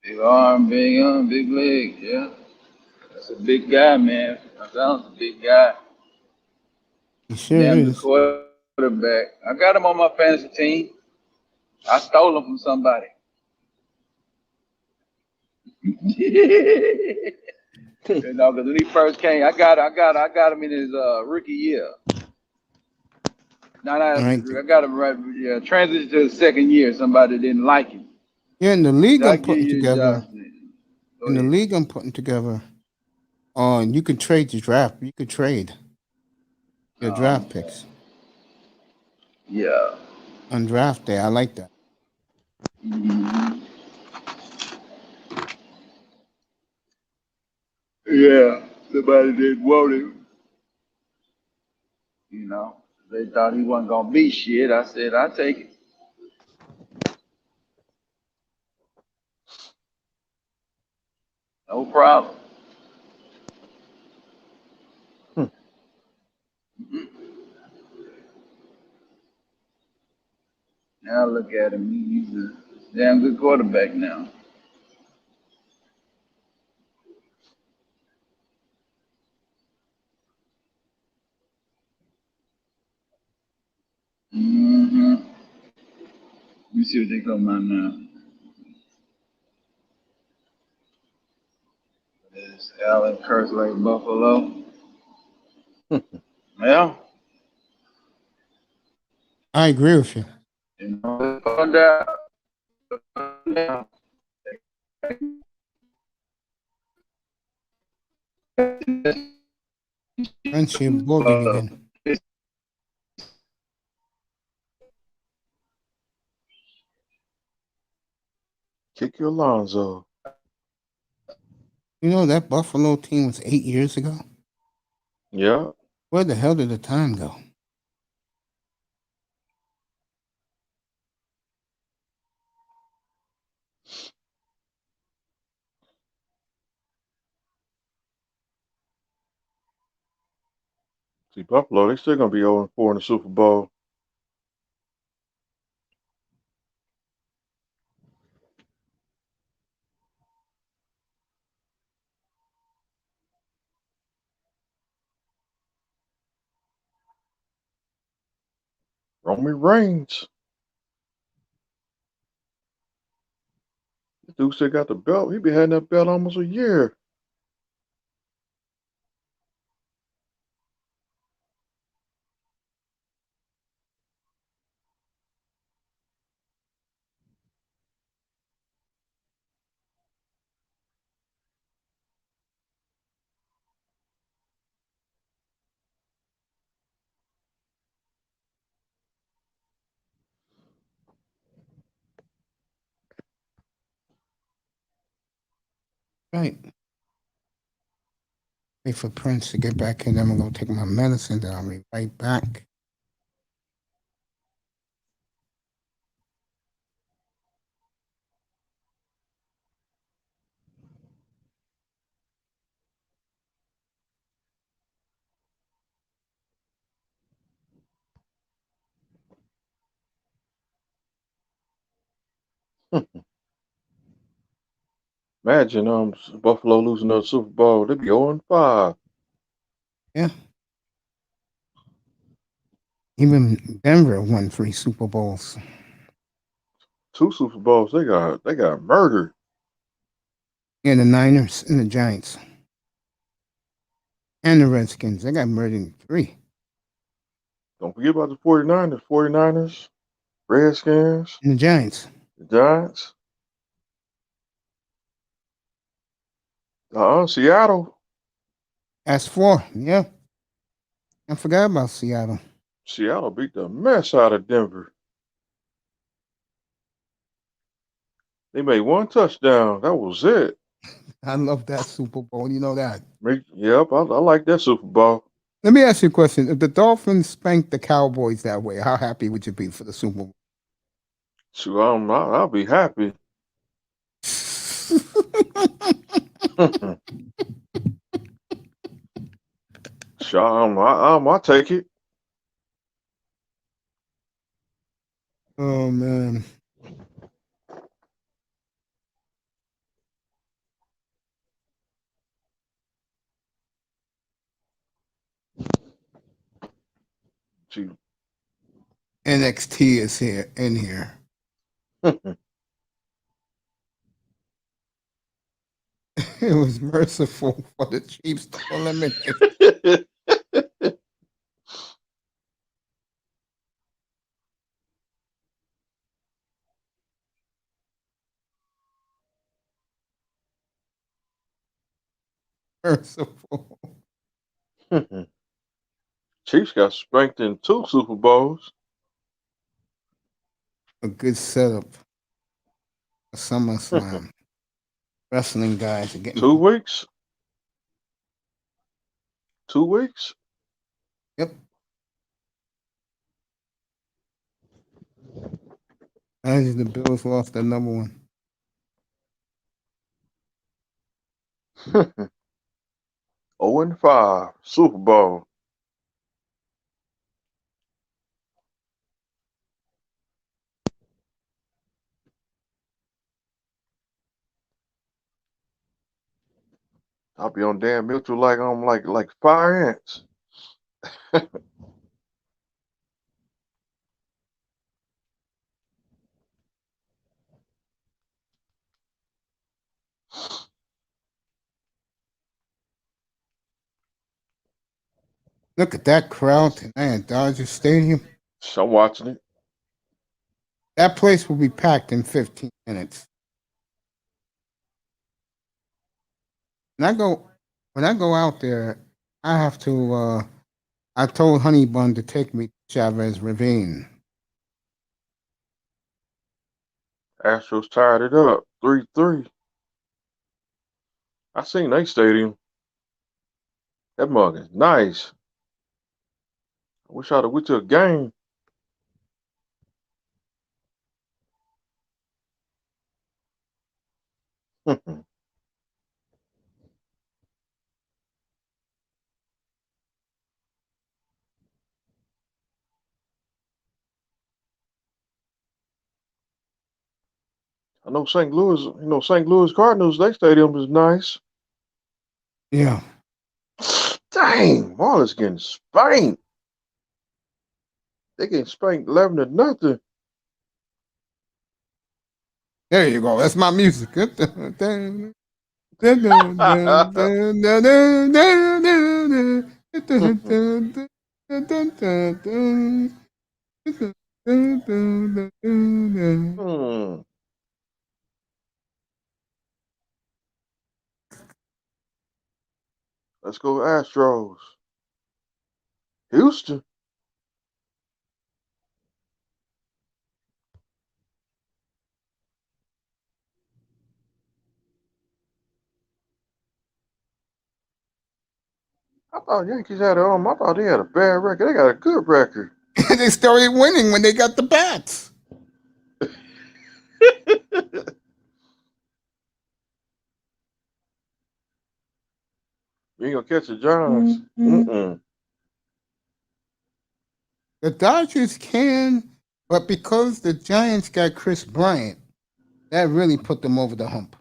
Big arm, big leg. Yeah, that's a big guy, man. That sounds a big guy. He sure Damn good is. quarterback. I got him on my fantasy team. I stole him from somebody. You know, because when he first came, I got him in his rookie year. All right. I got him right. Yeah, transition to the second year. Somebody didn't like him. Yeah, in the league I I'm give putting you a together. job. Go In the ahead. league I'm putting together. And you can trade your draft. You could trade your draft Okay. picks Yeah. on draft day. I like that. Mhm. Yeah. Somebody didn't want him. You know, they thought he wasn't gonna be shit. I said, I take it. No problem. Hmm. Mhm. Now look at him. He's a damn good quarterback now. Mm-hmm. Let me see what they come out now. It's Allen Curse like Buffalo. Yeah. I agree with you. You know, going down. Down. Friendship building again. Kick your Alonzo. You know that Buffalo team was 8 years ago? Yeah. Where the hell did the time go? See, Buffalo, they still gonna be 0-4 in the Super Bowl. Roman Reigns. This dude still got the belt. He been having that belt almost a year. Right. Wait for Prince to get back in. Then I'm gonna take my medicine. Then I'll be right back. Imagine Buffalo losing the Super Bowl. They'd be 0-5. Yeah. Even Denver won 3 Super Bowls. 2 Super Bowls. They got murdered. Yeah, the Niners and the Giants. And the Redskins. They got murdered in 3. Don't forget about the 49ers. 49ers, Redskins, And the Giants. the Giants. Seattle. That's 4. Yeah. I forgot about Seattle. Seattle beat the mess out of Denver. They made 1 touchdown. That was it. I love that Super Bowl. You know that. Yep, I like that Super Bowl. Let me ask you a question. If the Dolphins spanked the Cowboys that way, how happy would you be for the Super Bowl? Shoot, I'll be happy. Sure, I'll take it. Oh, man. Shoot. NXT is in here. It was merciful for the Chiefs to eliminate. Merciful. Chiefs got spanked in 2 Super Bowls. A good setup for SummerSlam. Wrestling guys are getting 2 weeks. 2 weeks. Yep. As the Bills lost their number 1. 0-5 Super Bowl. I'll be on Dan Mitchell like I'm like fire ants. Look at that crowd tonight at Dodger Stadium. I'm watching it. That place will be packed in 15 minutes. When I go out there, I have to I told Honey Bun to take me to Chavez Ravine. Astros tied it up 3-3. I seen they stadium. That mug is nice. I wish I'd have went to a game. I know St. Louis Cardinals, their stadium is nice. Yeah. Dang, Marlins getting spanked. They getting spanked 11-0. There you go. That's my music. Let's go Astros. Houston. I thought Yankees had it on. I thought they had a bad record. They got a good record. They started winning when they got the bats. You ain't gonna catch the Giants. The Dodgers can, but because the Giants got Chris Bryant, that really put them over the hump.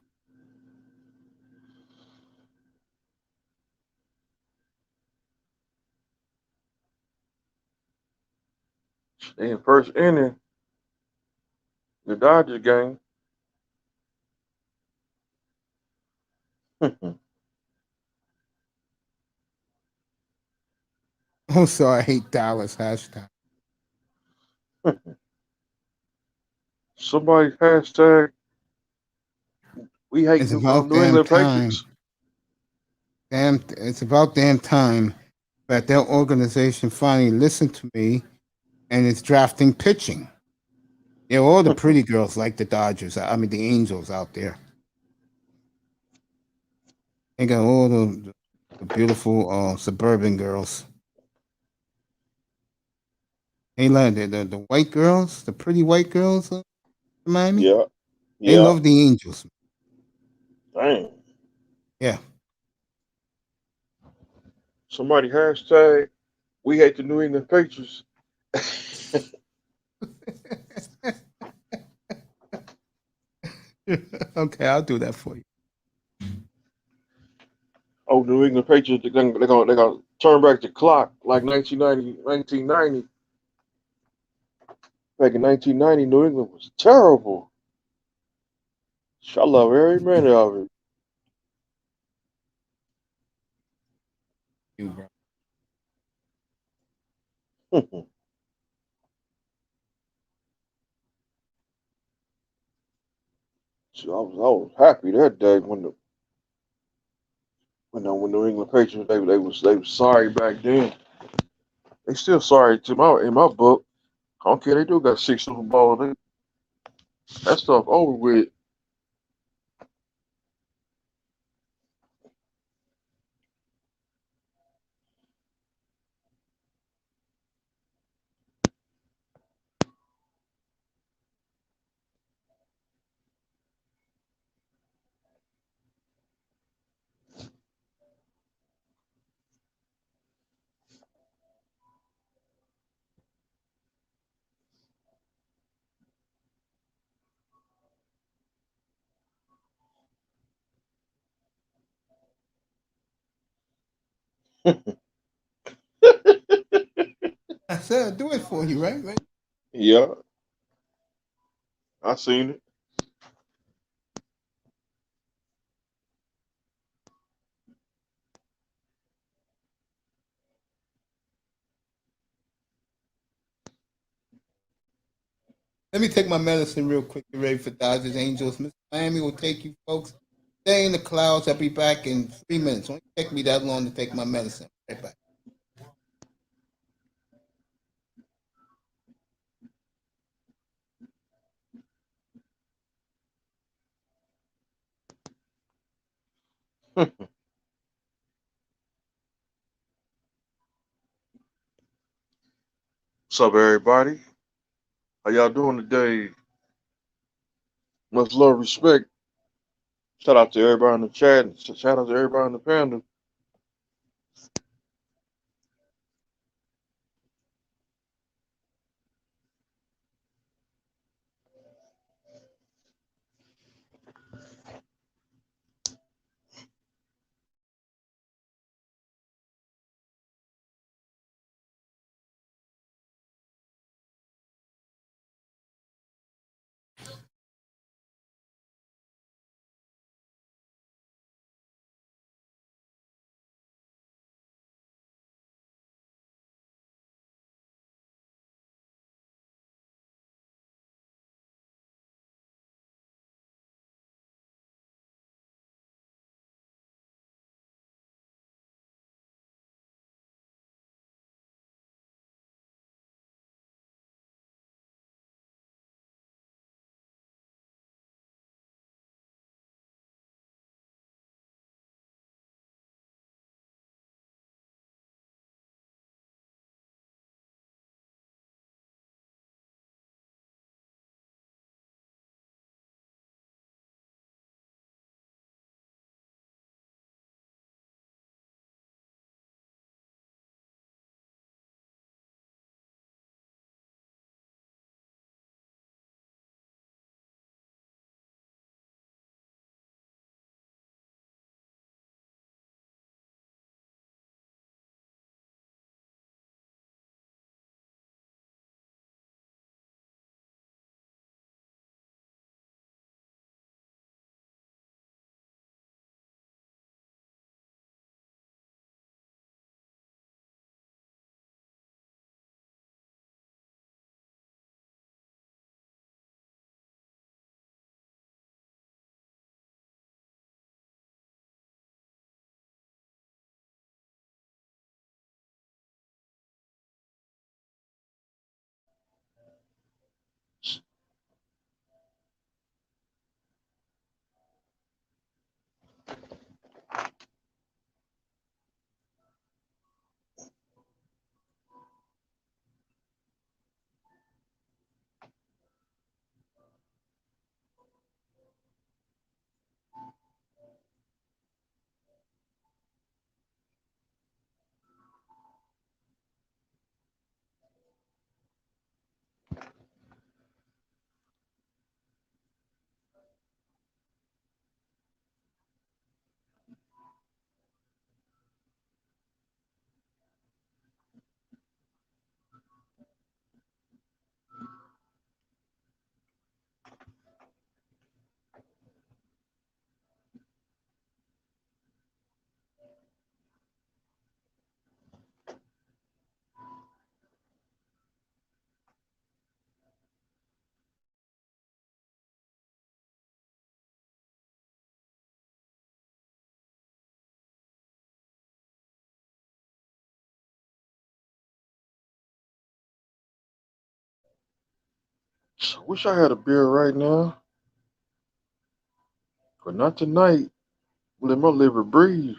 In the first inning, the Dodgers game. Also, I hate Dallas hashtag. Somebody hashtag we hate It's about New damn England time. Patriots. It's about damn time that their organization finally listened to me and is drafting pitching. Yeah, all the pretty girls like the Dodgers. I mean, the Angels out there. They got all the beautiful suburban girls. They like the white girls, the pretty white girls in Miami. Yeah, They yeah. love the Angels. Dang. Yeah. Somebody hashtag we hate the New England Patriots. Okay, I'll do that for you. Oh, New England Patriots, they're gonna turn back the clock like 1990. Back in 1990, New England was terrible. I love every minute of You, bro. it. So I was happy that day when New England Patriots they was sorry back then. They still sorry in my book. I don't care. They do got 6 Super Bowls. That stuff over with. I said I'll do it for you, right? Yeah, I seen it. Let me take my medicine real quick. You ready for Dodgers Angels? Mr. Miami will take you folks. Stay in the clouds. I'll be back in 3 minutes. It won't take me that long to take my medicine. Right back. What's up, everybody? How y'all doing today? Much love, respect. Shout out to everybody in the chat. And shout out to everybody in the panel. Wish I had a beer right now, but not tonight. Let my liver breathe.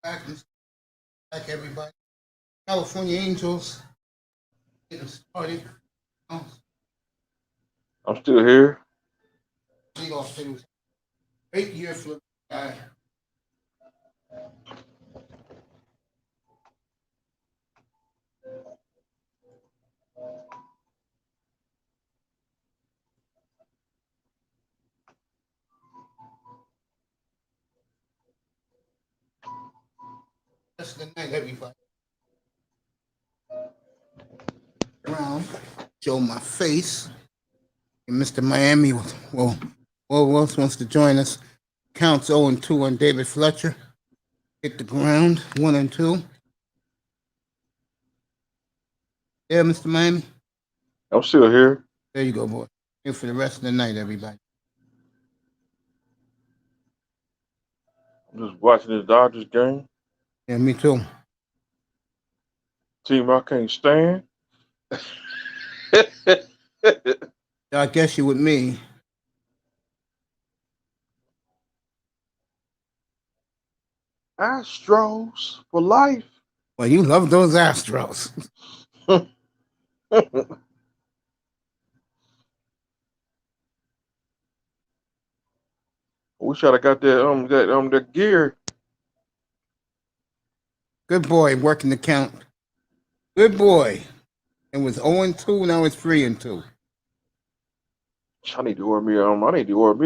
Back everybody. California Angels getting started. Oh, I'm still here. leadoff hitter was a great year for the guy. Rest of the night, everybody. Around, show my face. And Mr. Miami, well, who else wants to join us? Counts 0-2 on David Fletcher. Hit the ground, 1-2. Yeah, Mr. Miami. I'm still here. There you go, boy. Here for the rest of the night, everybody. I'm just watching this Dodgers game. Yeah, me too. Team I can't stand. I guess you with me. Astros for life. Well, you love those Astros. Wish I'd have got that gear. Good boy, working the count. Good boy. It was 0-2, now it's 3-2. I need to order me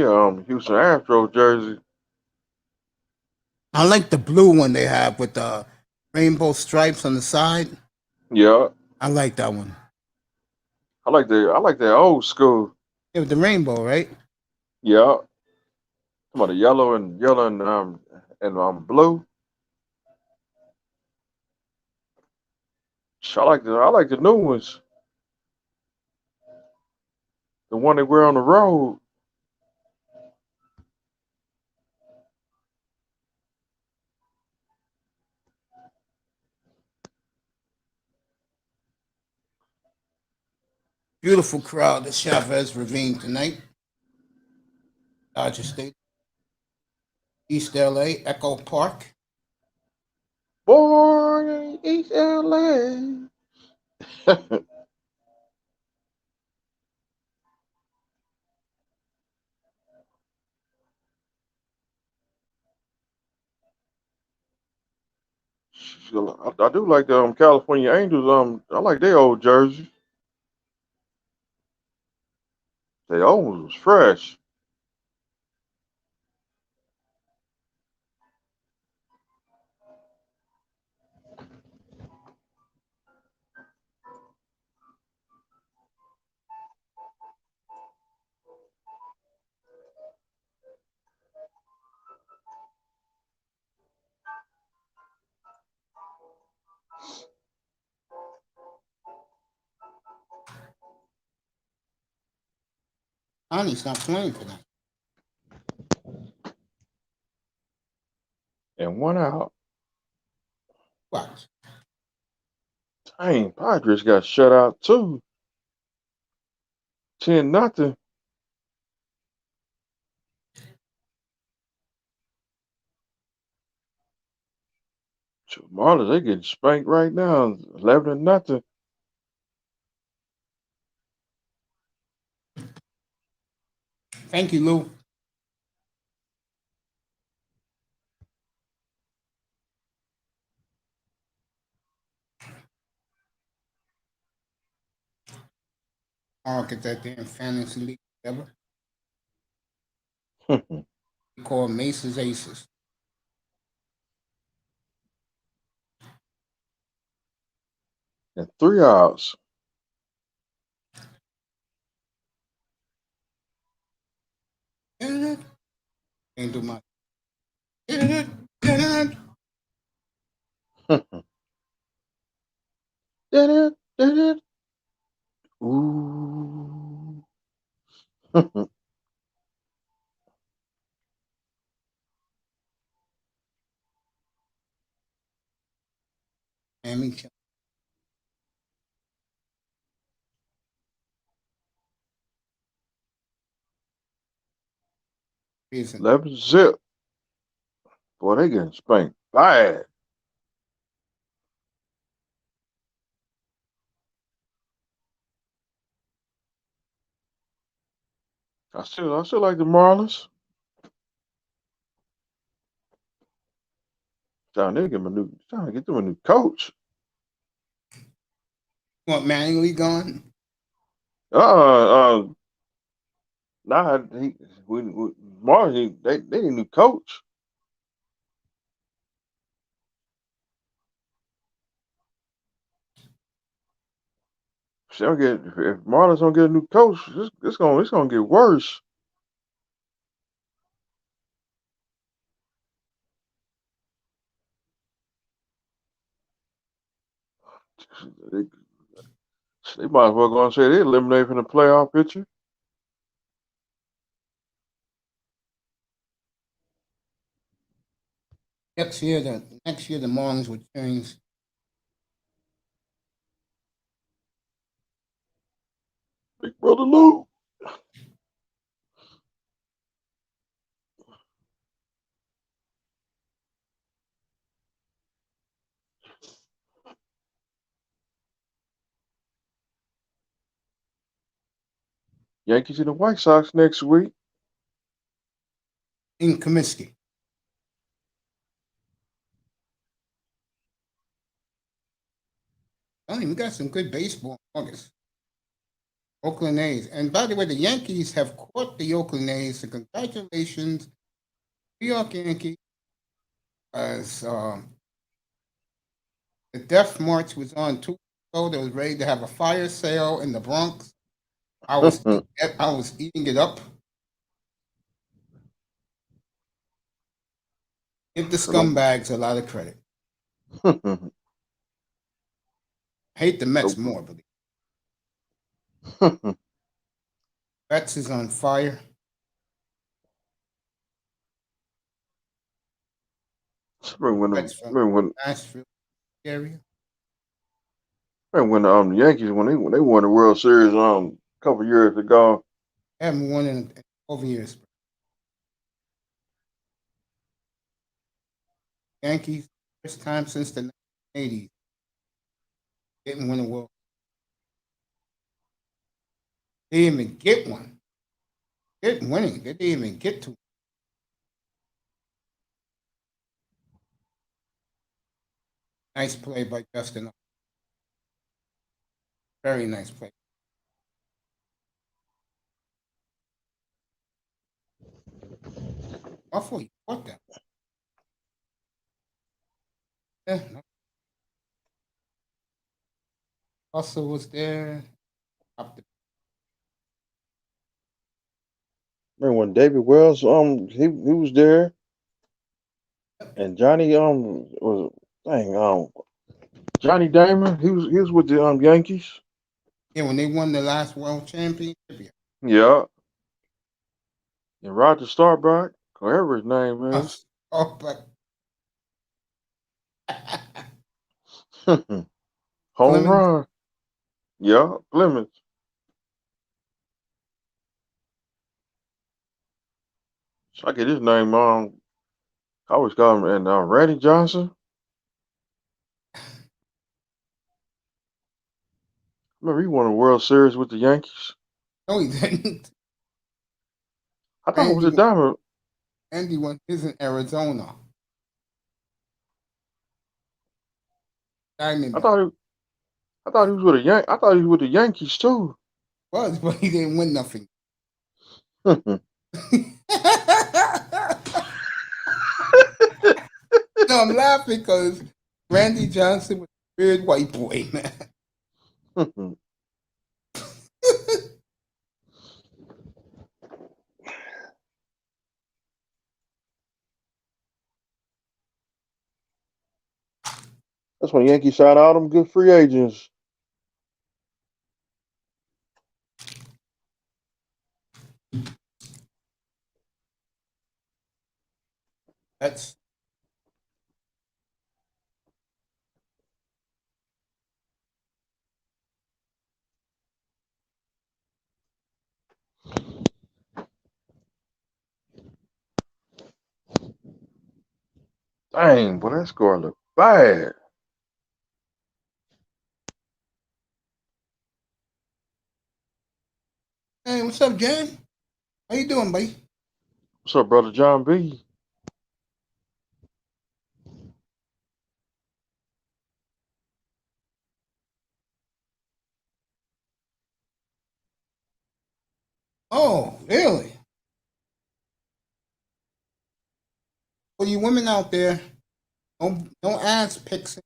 a Houston Astros jersey. I like the blue one they have with the rainbow stripes on the side. Yeah. I like that one. I like that old school. Yeah, with the rainbow, right? Yeah. Come on, the yellow and blue. I like the new ones. The one they wear on the road. Beautiful crowd at Chavez Ravine tonight. Dodger Stadium. East LA, Echo Park. Born in East LA. I do like the California Angels. I like their old jersey. They old was fresh. Connie's not playing tonight. And 1 out. Watch. Dang, Padres got shut out too. 10-0. Marlins, they getting spanked right now. 11-0. Thank you, Lou. I'll get that damn fantasy league together. We call Mace's Aces. And 3 outs. Ain't do much. Did it. Ooh. Amy, reason. 11-0. Boy, they getting spanked bad. I still like the Marlins. Trying to get them a new coach. You want Manning gone? Nah, Marlins, they need a new coach. If Marlins don't get a new coach, it's gonna get worse. They might as well go and say they eliminated from the playoff picture. Next year, the Marlins would change. Big brother Lou. Yankees and the White Sox next week. In Comiskey. I mean, we got some good baseball in August. Oakland A's. And by the way, the Yankees have caught the Oakland A's. So congratulations, New York Yankees. As the Death March was on 2 weeks ago, they was ready to have a fire sale in the Bronx. I was eating it up. Give the scumbags a lot of credit. Hate the Mets more, believe me. Mets is on fire. Remember when Nashville area. when the Yankees when they won the World Series a couple years ago. Haven't won in 12 years. Yankees, first time since the 1980s. Didn't win a World. They didn't even get one. Didn't winning. They didn't even get to it. Nice play by Justin. Very nice play. Buffalo, you caught that. Yeah. Russell was there. Up the Remember when David Wells he was there, and Johnny was Johnny Damon, he was with the Yankees. Yeah, when they won the last World Championship. Yeah. Yeah. And Roger Staubach, whatever his name is. Oh, but Home Clemens. run. Yeah, Clemens. So I get his name I always call him and Randy Johnson. Remember he won a World Series with the Yankees. No, he didn't. I thought it was a Diamond. Andy won his in Arizona. I thought he was with I thought he was with the Yankees too. Was, but he didn't win nothing. No, I'm laughing because Randy Johnson was a weird white boy, man. That's when the Yankees signed all them good free agents. That's Dang, boy, that score looked bad. hey, what's up, Jan? How you doing, buddy? What's up, brother John B? Oh, really? For you women out there, don't ask picks.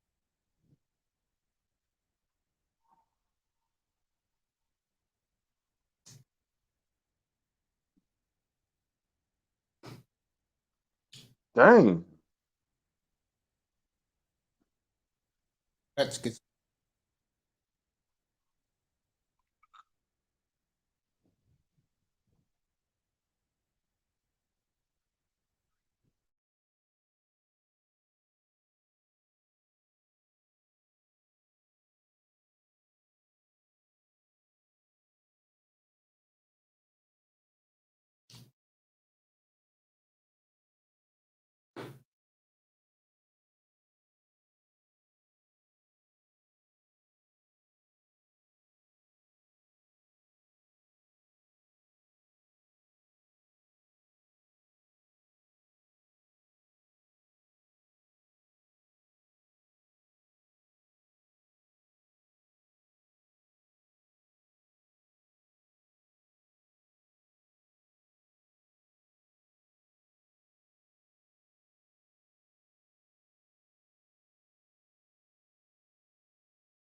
Dang. That's good.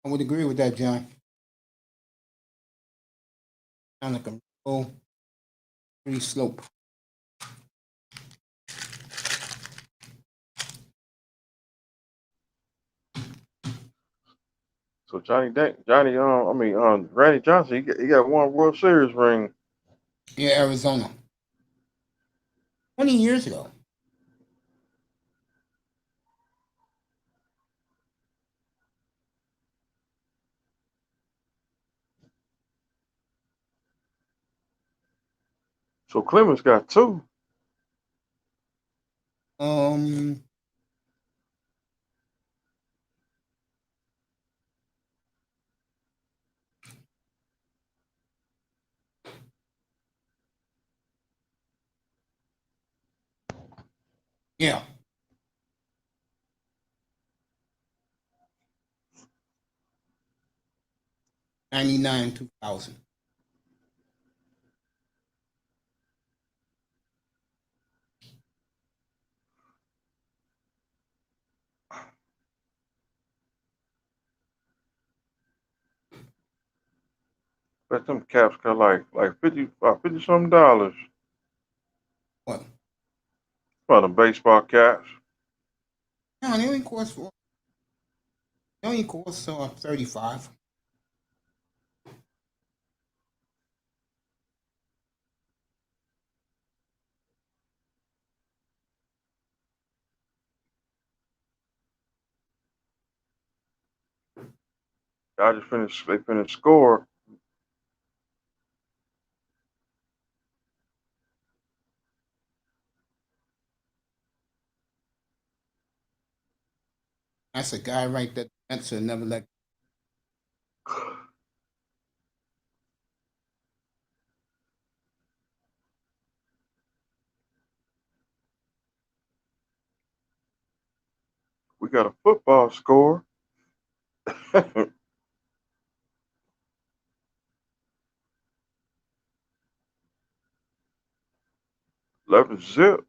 I would agree with that, John. Sound like a real free slope. So Randy Johnson, he got one World Series ring. Yeah, Arizona. 20 years ago. So Clemens got two. Yeah. 99, 2000. Bet them caps got like 50 something dollars. What? For them baseball caps. No, they only cost They only cost 35. They finished score. That's a guy right there. That's a never let. We got a football score. 11-zip.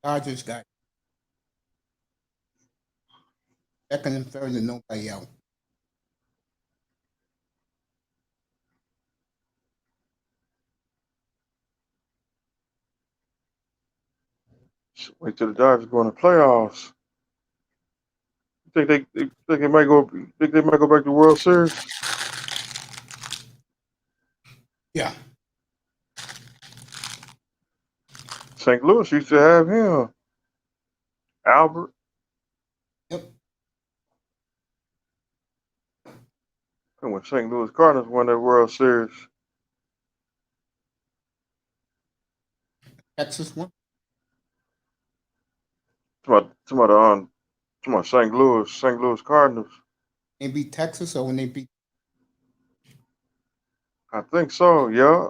Dodgers got second and third and nobody out. Wait till the Dodgers go in the playoffs. Think they might go? Think they might go back to the World Series? Yeah. St. Louis used to have him, Albert. Yep. And when St. Louis Cardinals won that World Series, Texas won. to my St. Louis Cardinals. They beat Texas, or when they beat. I think so. Yeah.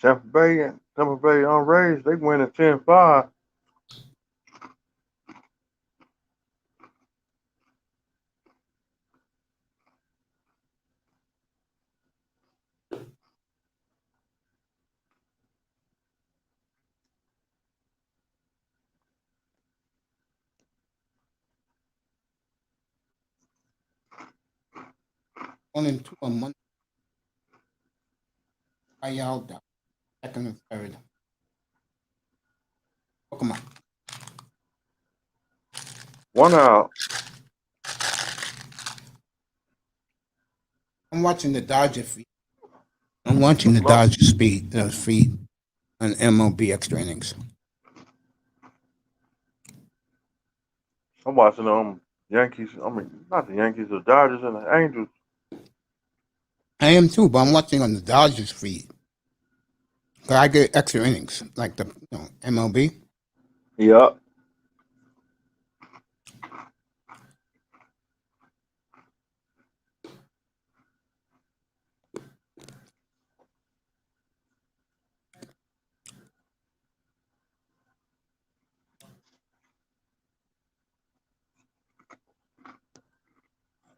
Tampa Bay Rays, they win at 10-5. One and two on Monday. I out that second and third. Oh, come on. 1 out. I'm watching the Dodger feed. I'm watching the Dodgers feed on MLB extra innings. I'm watching Yankees. I mean, not the Yankees, the Dodgers and the Angels. I am too, but I'm watching on the Dodgers feed. 'Cause I get extra innings, like the MLB. Yep.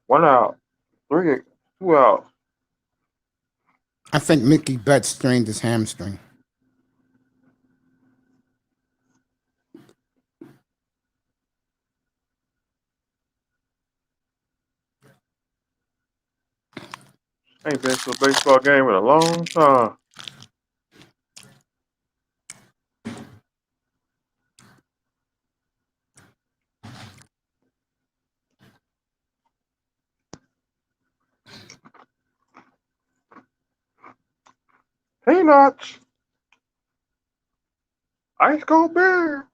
1 out, 2 out. I think Mickey Betts strained his hamstring. Ain't been to a baseball game in a long time. Peanuts. Ice cold beer.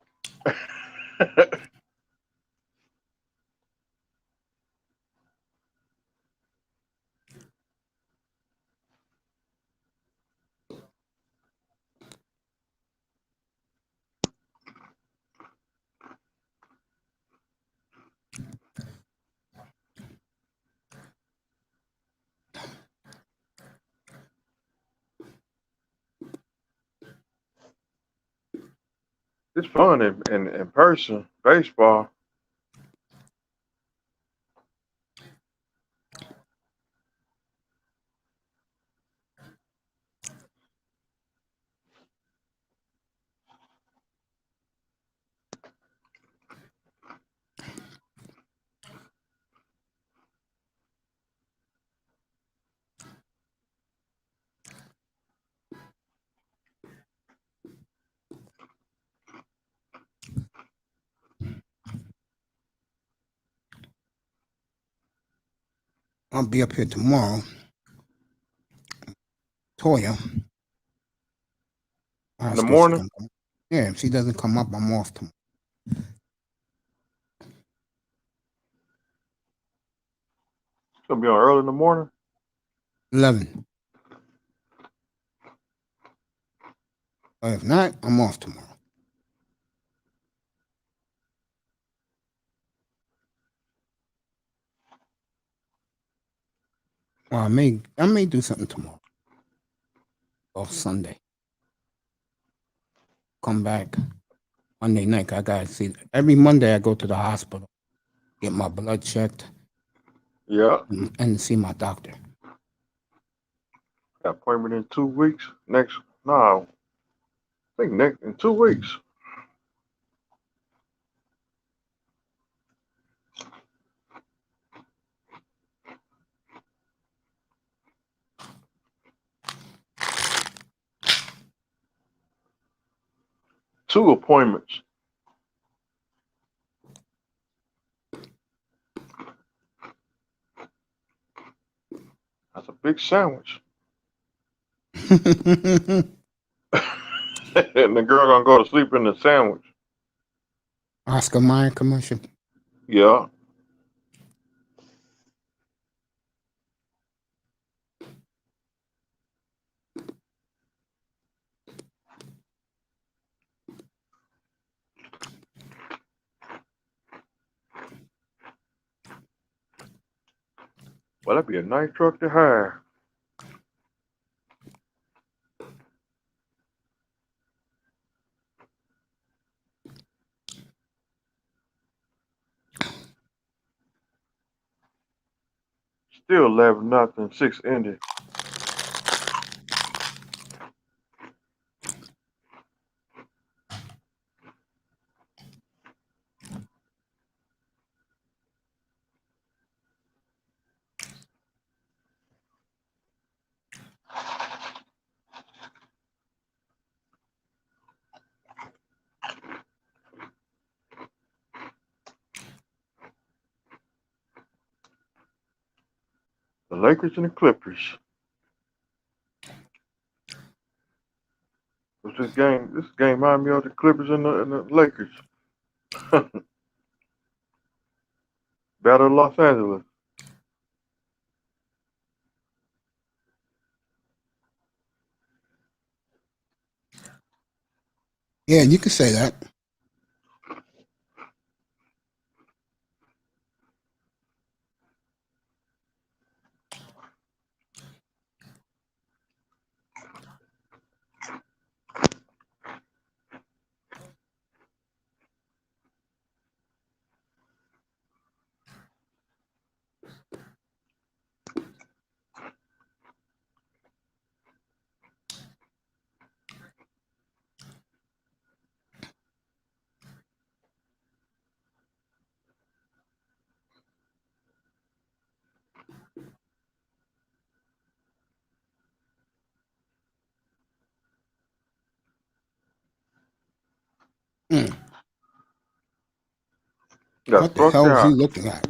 It's fun in person, baseball. I'll be up here tomorrow. Toya. In the morning? Yeah, if she doesn't come up, I'm off tomorrow. It's gonna be on early in the morning. 11. But if not, I'm off tomorrow. Well, I may do something tomorrow. Off Sunday. Come back Monday night. I gotta see. Every Monday I go to the hospital, get my blood checked, Yeah. and see my doctor. Got appointment in 2 weeks. I think next in 2 weeks. Two appointments. That's a big sandwich. And the girl gonna go to sleep in the sandwich. Oscar Mayer commercial. Yeah. Well, that'd be a nice truck to hire. Still 11-0, 6 Indy. The Lakers and the Clippers. What's this game? This game remind me of the Clippers and the Lakers. Battle of Los Angeles. Yeah, you can say that. Mm. Got What the fucked hell is he out. looking at?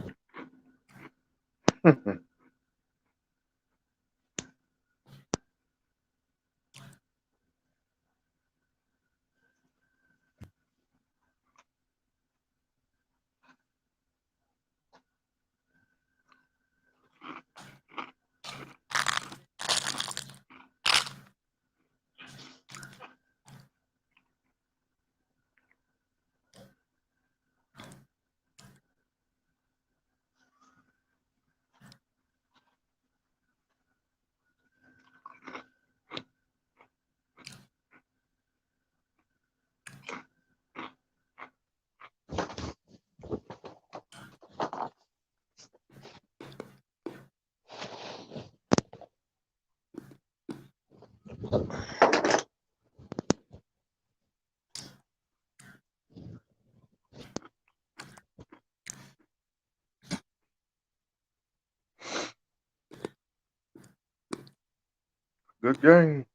Good game.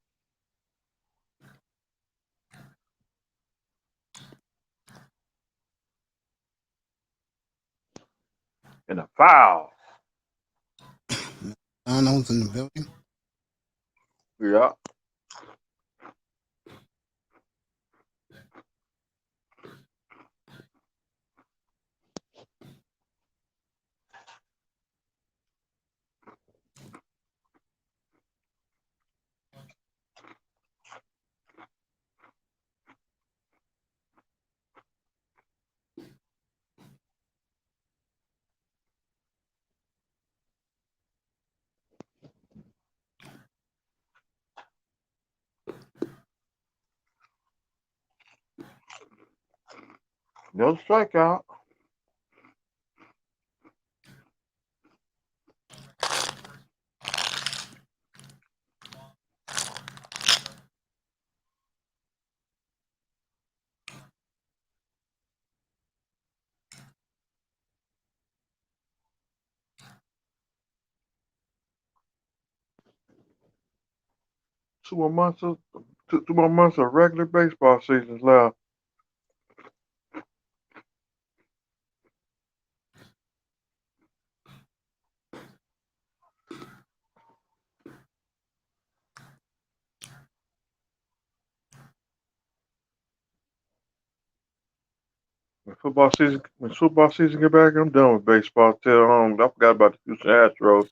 And a foul. Donald's in the building. Yeah. No strikeout. Two more months of regular baseball seasons left. When football season get back, I'm done with baseball. I forgot about the Houston Astros.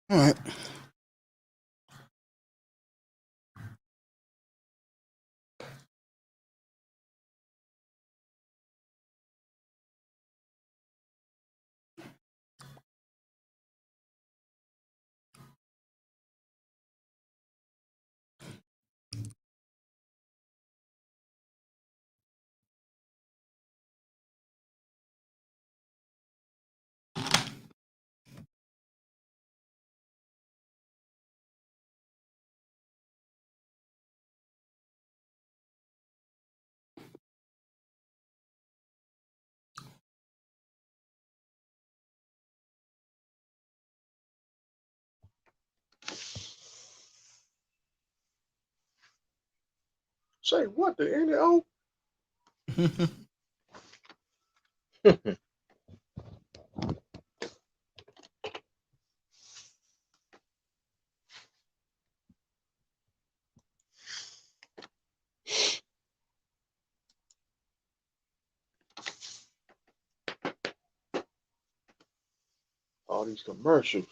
All right. Say what the NO? All these commercials.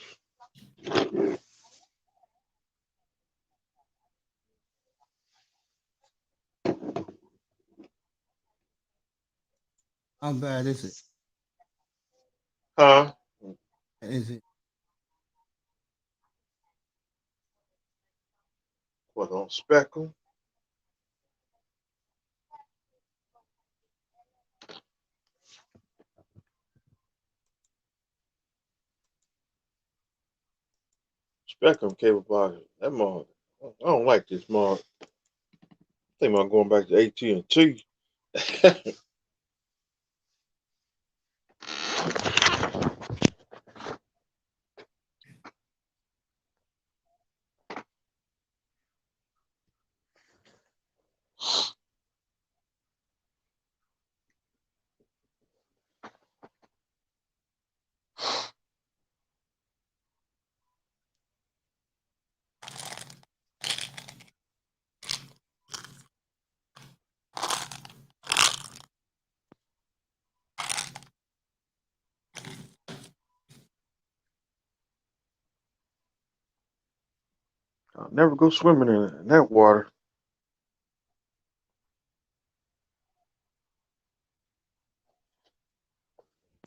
How bad is it? Huh? Is it? What on Speckle? Spectrum cable box. That mark. I don't like this mark. I think I'm going back to AT&T. I'll never go swimming in that water.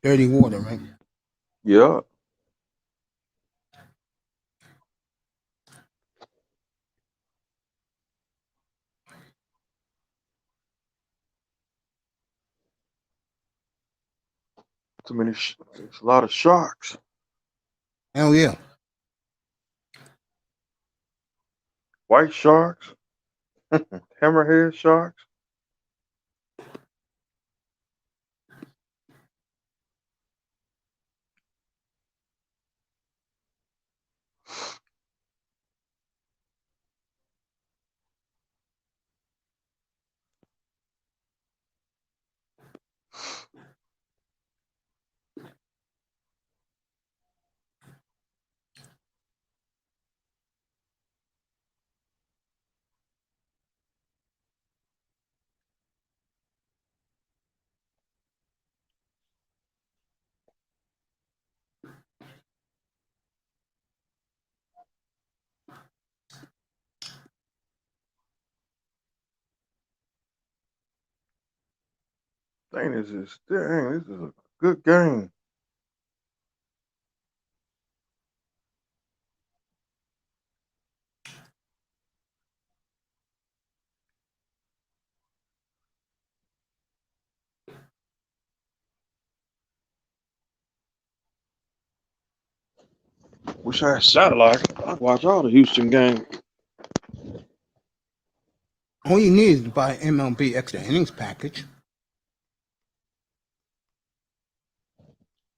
Dirty water, right? Yeah. Too many. It's a lot of sharks. Hell yeah. White sharks. Hammerhead sharks. Dang, this is a good game. Wish I had satellite. I'd watch all the Houston games. All you need is to buy MLB extra innings package.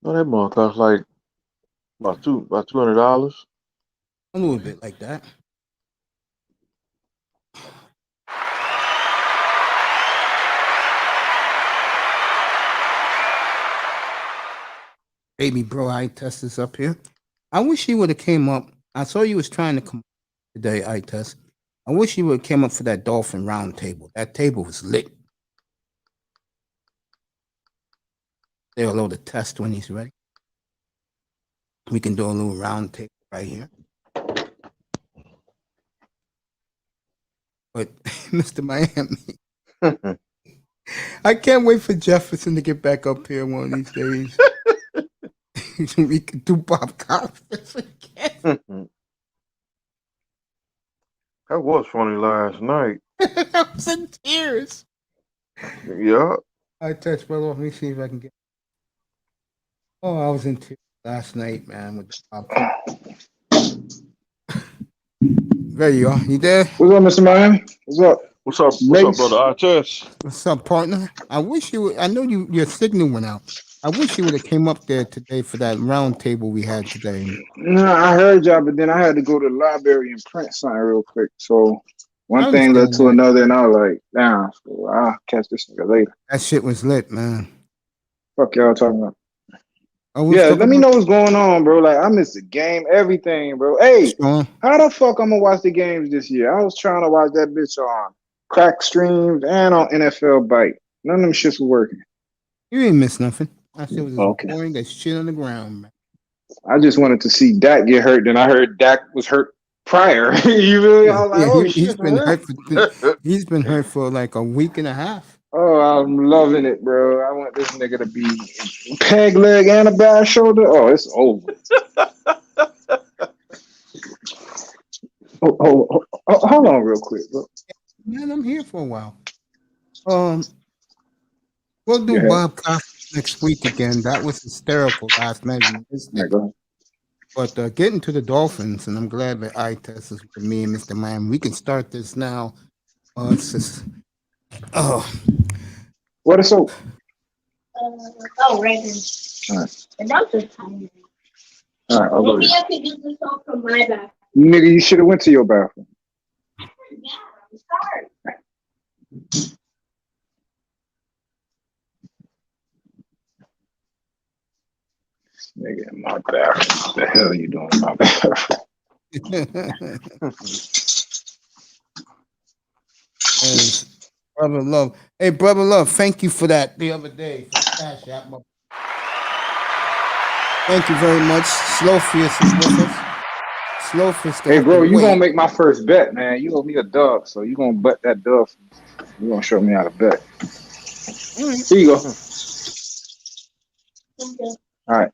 No, that mug costs like about $200. A little bit like that. Baby bro, eye test is up here. I wish he would have came up. I saw you was trying to come today, eye test. I wish you would have came up for that Dolphin round table. That table was lit. They'll load the test when he's ready. We can do a little round table right here. But Mr. Miami, I can't wait for Jefferson to get back up here one of these days. We can do Bob Conference again. That was funny last night. I was in tears. Yeah. I touched brother. Let me see if I can get. Oh, I was in tears last night, man. With Bob Conference. There you are. You there? What's up, Mr. Miami? What's up? What's up, brother Artest? What's up, partner? I wish you would. I know your signal went out. I wish you would have came up there today for that round table we had today. No, I heard y'all, but then I had to go to the library and print something real quick. So one thing led to another, and I was like, damn, so I'll catch this nigga later. That shit was lit, man. Fuck y'all talking about? Yeah, let me know what's going on, bro. Like, I missed the game, everything, bro. Hey, how the fuck I'm gonna watch the games this year? I was trying to watch that bitch on crack streams and on NFL Bite. None of them shits were working. You ain't miss nothing. I said it was boring. That shit on the ground, man. I just wanted to see Dak get hurt. Then I heard Dak was hurt prior. You really? I was like, oh shit. He's been hurt for like a week and a half. Oh, I'm loving it, bro. I want this nigga to be peg leg and a bad shoulder. Oh, it's over. Hold on real quick, bro. Man, I'm here for a while. We'll do Bob Costas next week again. That was hysterical last night. But getting to the Dolphins, and I'm glad that eye test is with me and Mr. Miami. We can start this now. It's just, what is so? Right there. All right. The doctor's tiny. All right, I'll go. Maybe I could use the soap from my bathroom. Nigga, you should have went to your bathroom. Yeah, I'm sorry. Nigga, in my bathroom. What the hell are you doing in my bathroom? Brother Love. Hey, Brother Love, thank you for that the other day. Thank you very much. Slowfist is with us. Slowfist. Hey, bro, you gonna make my first bet, man. You owe me a dub, so you gonna bet that dub. You gonna show me how to bet. Here you go. All right.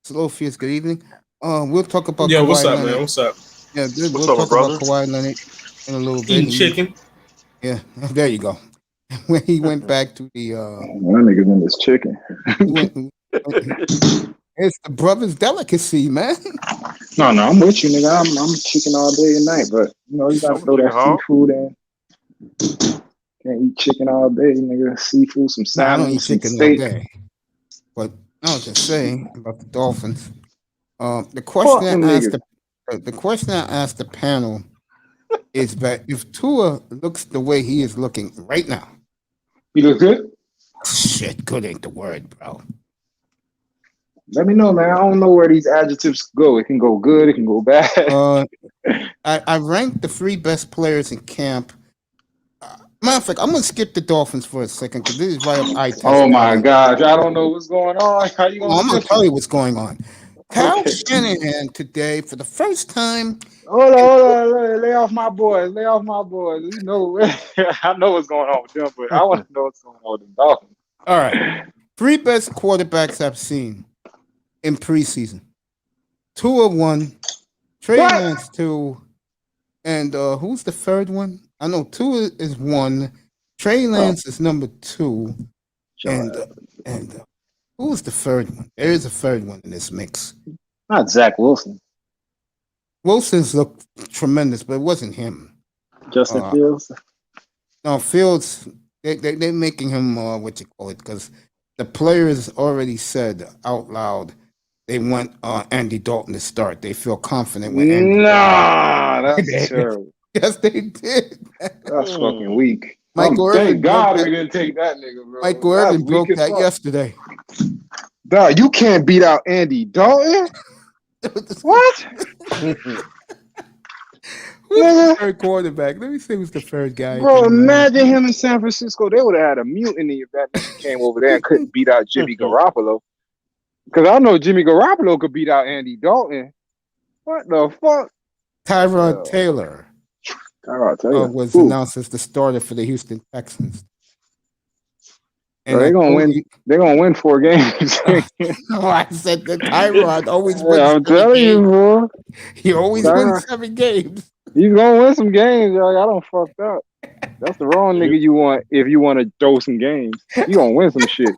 Slowfist, good evening. We'll talk about Kawhi what's up, Leonard. man? What's up? Yeah, we'll talk about Kawhi Leonard in a little bit. Eating chicken. Yeah, there you go. When he went back to the that nigga's in this chicken. It's the brother's delicacy, man. No, I'm with you, nigga. I'm chicken all day and night, but you know you gotta throw that seafood in. Can't eat chicken all day, nigga. Seafood, some salmon, I don't eat some chicken steak. all day. But I was just saying about the Dolphins. The question I asked the panel is that if Tua looks the way he is looking right now, he look good. Shit, good ain't the word, bro. Let me know, man. I don't know where these adjectives go. It can go good. It can go bad. I ranked the 3 best players in camp. Matter of fact, I'm gonna skip the Dolphins for a second because this is right up eye test. Oh my gosh, I don't know what's going on. How you I'm gonna tell you what's going on. Kyle Shanahan today, for the first time. Hold on. Lay off my boys. You know, I know what's going on with them, but I want to know what's going on with the Dolphins. All right. 3 best quarterbacks I've seen in preseason. Tua 1, Trey Lance 2, and who's the third one? I know Tua is 1, Trey Lance is number 2, and who's the third one? There is a third one in this mix. Not Zach Wilson. Wilson's looked tremendous, but it wasn't him. Justin Fields? No, Fields, they're making him, because the players already said out loud they want Andy Dalton to start. They feel confident with Andy Dalton. That's terrible. Yes, they did. That's fucking weak. Thank God we didn't take that nigga, bro. Michael Irvin broke that yesterday. Dog, you can't beat out Andy Dalton. What? Who's the third quarterback? Let me see who's the third guy. Bro, imagine him in San Francisco. They would have had a mutiny if that nigga came over there and couldn't beat out Jimmy Garoppolo. Because I know Jimmy Garoppolo could beat out Andy Dalton. What the fuck? Tyrod Taylor was announced as the starter for the Houston Texans. And they're gonna win. They're gonna win 4 games. No, I said that Tyrod always wins. I'm telling you, bro. He always wins 7 games. He's gonna win some games, y'all. Y'all don't fucked up. That's the wrong nigga you want if you want to throw some games. You gonna win some shit.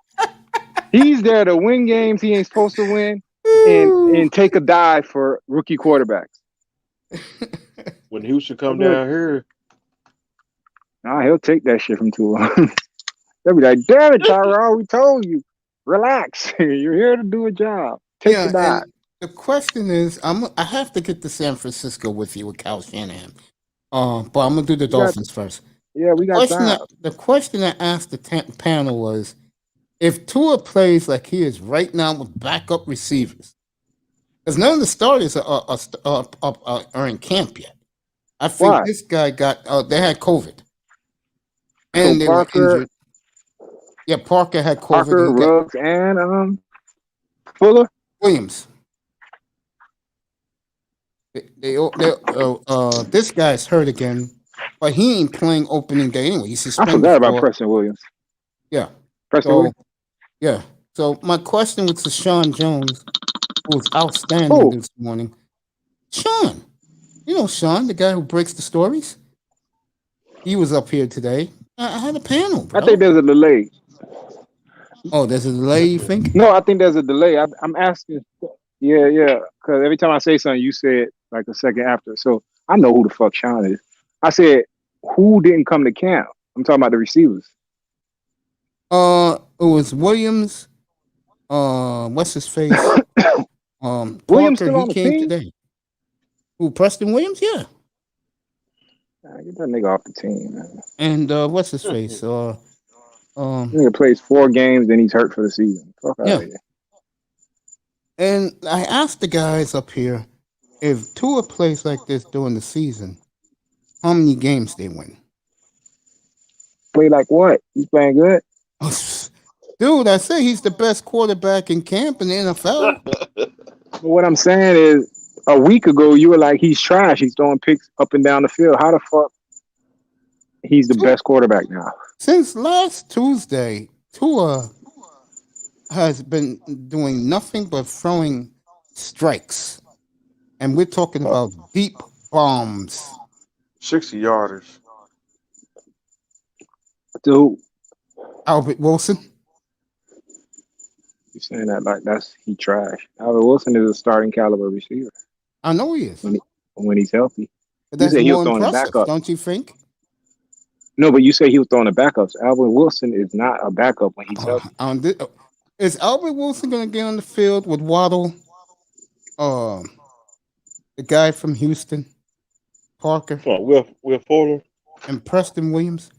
He's there to win games he ain't supposed to win and take a dive for rookie quarterbacks. When Houston come down here, nah, he'll take that shit from Tua. They'll be like, damn it, Tyrod, we told you. Relax. You're here to do a job. Take the dive. The question is, I have to get to San Francisco with you with Kyle Shanahan. But I'm gonna do the Dolphins first. Yeah, we got time. The question I asked the panel was, if Tua plays like he is right now with backup receivers, because none of the starters are in camp yet. I think this guy got they had COVID, and they were injured. Yeah, Parker had COVID. Parker, Ruggs, and Fuller Williams. This guy's hurt again. but he ain't playing opening day anyway. He's I suspended. forgot about Preston Williams. Yeah. Preston Williams? Yeah. So my question was to Sean Jones, who was outstanding this morning. Sean, you know Sean, the guy who breaks the stories? He was up here today. I had a panel, bro. I think there's a delay. Oh, there's a delay, you think? No, I think there's a delay. I'm asking. Yeah. Because every time I say something, you say it like a second after. So I know who the fuck Sean is. I said, who didn't come to camp? I'm talking about the receivers. It was Williams. What's his face? Williams Parker, still on the came team? today. Who? Preston Williams? Yeah. Get that nigga off the team, man. And what's his face? Nigga plays 4 games, then he's hurt for the season. Fuck out of here. And I asked the guys up here, if Tua plays like this during the season, how many games they win? Play like what? He's playing good? Dude, I say he's the best quarterback in camp in the NFL. What I'm saying is, a week ago, you were like, he's trash. He's throwing picks up and down the field. How the fuck he's the best quarterback now? Since last Tuesday, Tua has been doing nothing but throwing strikes. And we're talking about deep bombs. 60-yarders. Dude. Albert Wilson? You're saying that like he trash. Albert Wilson is a starting caliber receiver. I know he is. When he's healthy. But that's more impressive, don't you think? No, but you say he was throwing the backups. Albert Wilson is not a backup when he's healthy. Is Albert Wilson going to get on the field with Waddle? The guy from Houston, Parker. Will Fuller. And Preston Williams.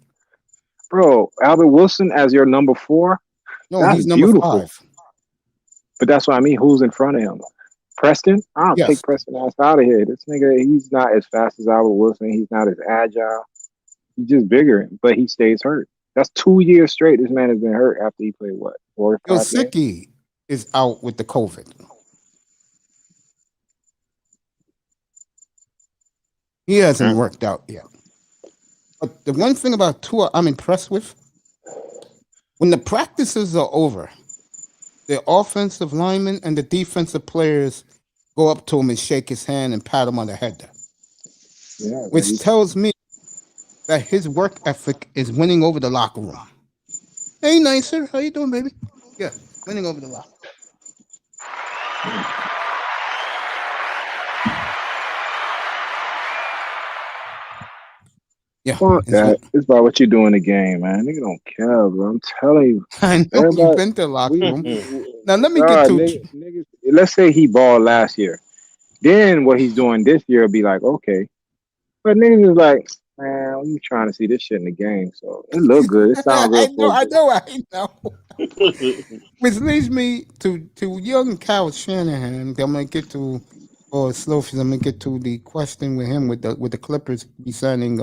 Bro, Albert Wilson as your number 4? No, he's number 5. But that's what I mean. Who's in front of him? Preston? I don't take Preston ass out of here. This nigga, he's not as fast as Albert Wilson. He's not as agile. He's just bigger, but he stays hurt. That's 2 years straight. This man has been hurt after he played, 4 or 5 Yosicki is out with the COVID. He hasn't worked out yet. But the one thing about Tua I'm impressed with, when the practices are over, the offensive linemen and the defensive players go up to him and shake his hand and pat him on the head. Which tells me that his work ethic is winning over the locker room. Hey, Nicer, how you doing, baby? Yeah, winning over the locker room. Yeah, fuck that. It's about what you do in the game, man. Nigga don't care, bro. I'm telling you. I know you've been to the locker room. Now let me get to niggas, let's say he balled last year. Then what he's doing this year will be like, okay. But niggas is like, man, we trying to see this shit in the game. So it look good. It sounds good. I know. Which leads me to young Kyle Shanahan. I'm gonna get to Slowfish. I'm gonna get to the question with him with the Clippers be signing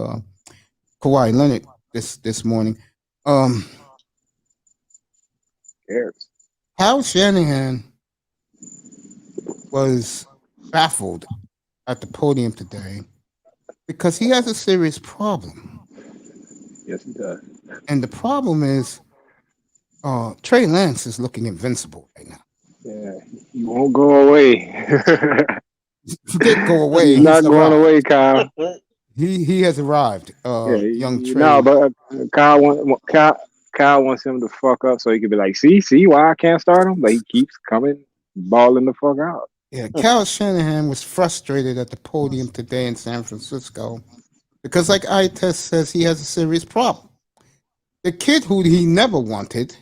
Kawhi Leonard this morning. Kyle Shanahan was baffled at the podium today because he has a serious problem. Yes, he does. And the problem is Trey Lance is looking invincible right now. Yeah, he won't go away. He did go away. He's not going away, Kyle. He has arrived. Young Trey. No, but Kyle wants him to fuck up so he could be like, see why I can't start him? But he keeps coming, balling the fuck out. Yeah, Kyle Shanahan was frustrated at the podium today in San Francisco because, like Itest says, he has a serious problem. The kid who he never wanted,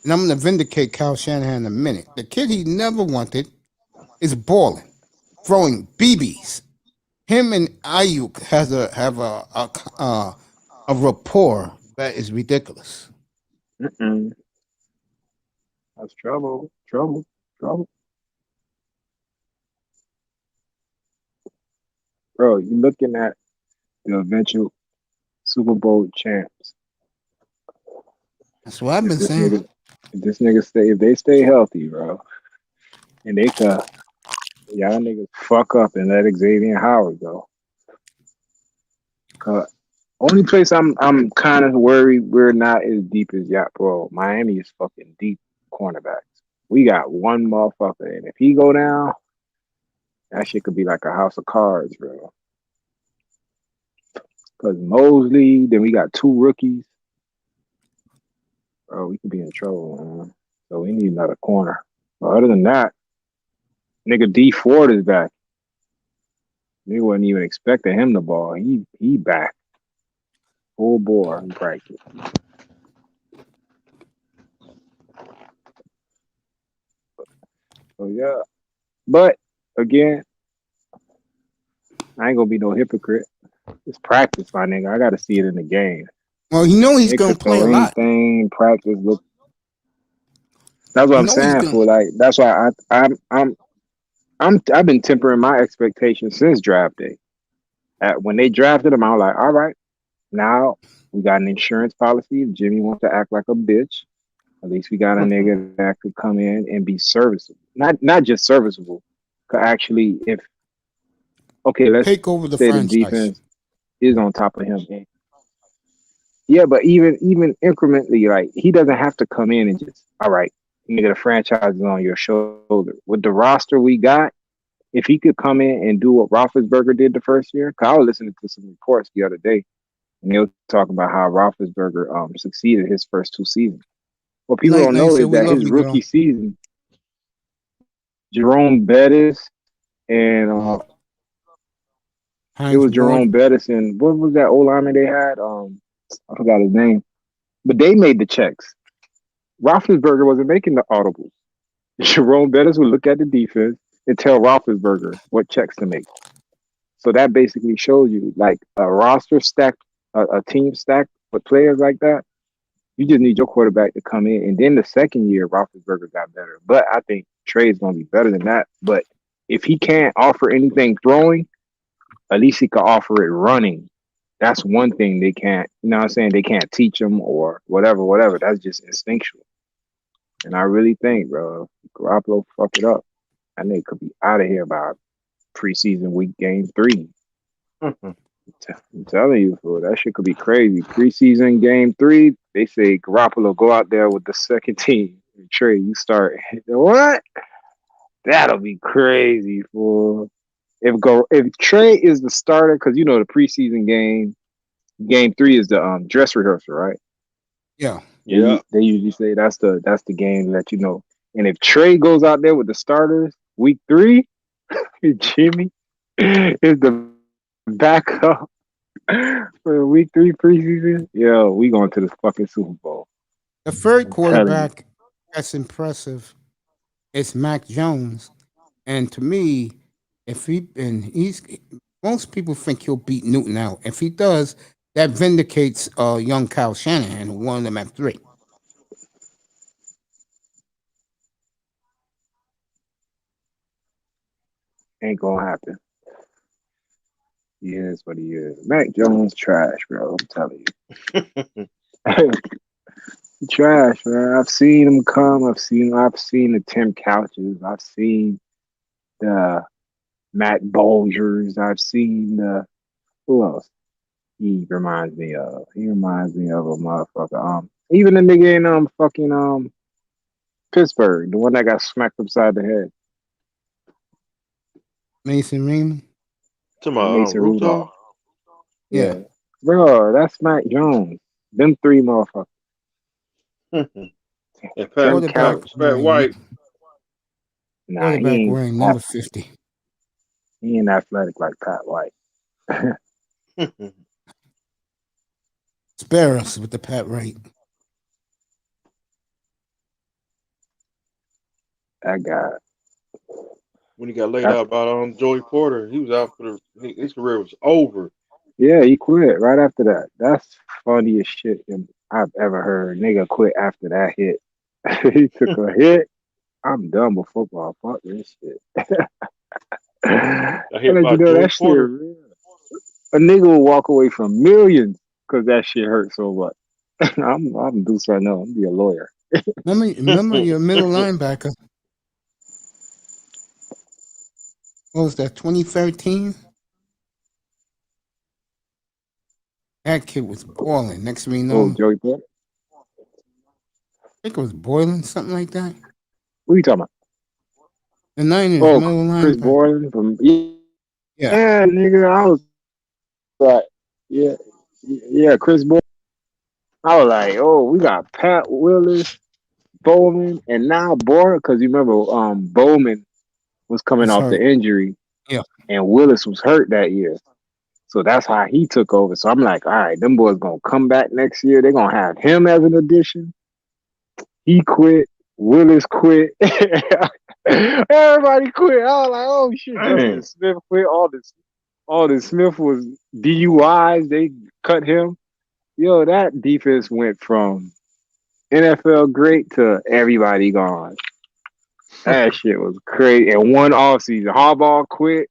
and I'm going to vindicate Kyle Shanahan in a minute. The kid he never wanted is balling, throwing BBs. Him and Ayuk have a rapport that is ridiculous. That's trouble. Bro, you're looking at the eventual Super Bowl champs. That's what I've been saying. If they stay healthy, bro, and they can, y'all niggas fuck up and let Xavier Howard go. Only place I'm kind of worried we're not as deep as bro. Miami is fucking deep cornerbacks. We got one motherfucker, and if he go down, that shit could be like a house of cards, bro. Because Mosley, then we got 2 rookies. Bro, we could be in trouble, man. So we need another corner. But other than that, nigga D Ford is back. Nigga wasn't even expecting him the ball. He back. Full bore in practice. So yeah. But again, I ain't gonna be no hypocrite. It's practice, my nigga. I gotta see it in the game. Well, he's gonna play a lot. Anything practice look. That's what I'm saying. For like, that's why I've been tempering my expectations since draft day. When they drafted him, I was like, all right, now we got an insurance policy. If Jimmy wants to act like a bitch, at least we got a nigga that could come in and be serviceable. Not just serviceable, could actually, let's take over the say franchise. The defense is on top of him. Yeah, but even incrementally, like, he doesn't have to come in and just, all right, nigga, the franchise is on your shoulder. With the roster we got, if he could come in and do what Roethlisberger did the first year, because I was listening to some reports the other day, and they were talking about how Roethlisberger succeeded his first 2 seasons. What people don't know is that his rookie season, Jerome Bettis and it was Jerome Bettis and what was that old lineman they had? I forgot his name, but they made the checks. Roethlisberger wasn't making the audibles. Jerome Bettis would look at the defense and tell Roethlisberger what checks to make. So that basically shows you, like, a roster stacked, a team stacked with players like that. You just need your quarterback to come in, and then the second year, Roethlisberger got better. But I think Trey's going to be better than that. But if he can't offer anything throwing, at least he can offer it running. That's one thing they can't, you know what I'm saying? They can't teach him or whatever. That's just instinctual. And I really think, bro, Garoppolo fuck it up. That nigga could be out of here by preseason week game 3. I'm telling you, fool, that shit could be crazy. Preseason game 3, they say Garoppolo go out there with the second team. Trey, you start. What? That'll be crazy, fool. If Trey is the starter, because you know the preseason game 3 is the dress rehearsal, right? Yeah. They usually say that's the game that you know. And if Trey goes out there with the starters week 3, Jimmy is the backup for week 3 preseason. Yo, we going to the fucking Super Bowl. The third quarterback that's impressive is Mac Jones, and to me, most people think he'll beat Newton out. If he does, that vindicates young Kyle Shanahan, who won them at 3. Ain't gonna happen. He is what he is. Mac Jones trash, bro. I'm telling you. Trash, man. I've seen him come. I've seen the Tim Couches. I've seen the Matt Bolgers. I've seen who else? He reminds me of a motherfucker. Even the nigga in fucking Pittsburgh, the one that got smacked upside the head. Mason Raymond. Mason Rudolph. Yeah. Bro, that's Mac Jones. Them 3 motherfuckers. And Pat White. Nah, he ain't wearing number 50. He ain't athletic like Pat White. Spare us with the Pat Wright. That guy. When he got laid out by Joey Porter, he was out his career was over. Yeah, he quit right after that. That's funny as shit I've ever heard. Nigga quit after that hit. He took a hit. I'm done with football. Fuck this shit. I hit by that shit real. A nigga will walk away from millions because that shit hurt so much. I'm gonna do something else. I'm gonna be a lawyer. Remember your middle linebacker. What was that, 2013? That kid was boiling. Next thing you know, Oh, Joey Porter. I think it was boiling, something like that. What are you talking about? The Niners, Oh, middle Chris linebacker. Boylan from Yeah, nigga. I was like, yeah, Chris Boylan. I was like, oh, we got Pat Willis, Bowman, and now Boyer, because you remember Bowman was coming he's off the hurt. injury, Yeah, and Willis was hurt that year. So that's how he took over. So I'm like, all right, them boys gonna come back next year. They're gonna have him as an addition. He quit. Willis quit. Everybody quit. I was like, oh shit, Justin Smith quit. All this Smith was DUIs. They cut him. Yo, that defense went from NFL great to everybody gone. That shit was crazy. And one offseason, Harbaugh quit.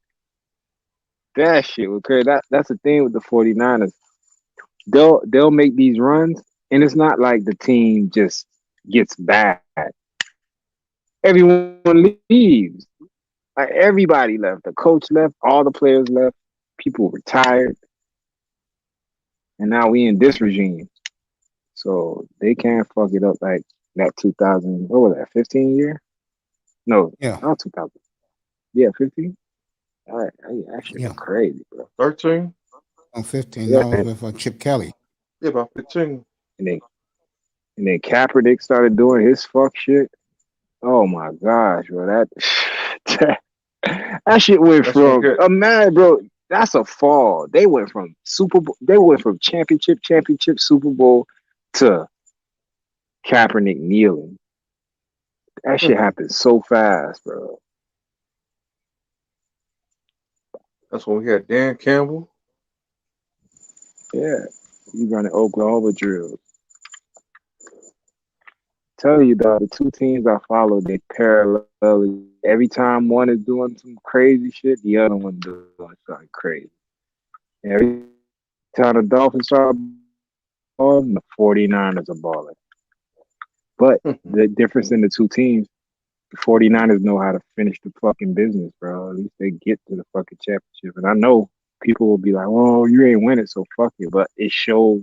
That shit was crazy. That's the thing with the 49ers. They'll make these runs, and it's not like the team just gets bad. Everyone leaves. Like everybody left. The coach left. All the players left. People retired. And now we in this regime. So they can't fuck it up like that 2000. What was that? 15 year? No, yeah, not 2000. Yeah, 15. That shit was crazy, bro. 13. On 15, Yeah. that was with Chip Kelly. Yeah, about 15. And then Kaepernick started doing his fuck shit. Oh my gosh, bro. That shit went from man, bro. That's a fall. They went from championship, Super Bowl to Kaepernick kneeling. That shit happened so fast, bro. That's when we had Dan Campbell. Yeah. You running Oklahoma drills. Tell you though, the two teams I follow, they parallel. Every time one is doing some crazy shit, the other one doing something crazy. Every time the Dolphins start balling, the 49ers are balling. But the difference in the two teams, the 49ers know how to finish the fucking business, bro. At least they get to the fucking championship. And I know people will be like, oh, you ain't winning, so fuck you. But it shows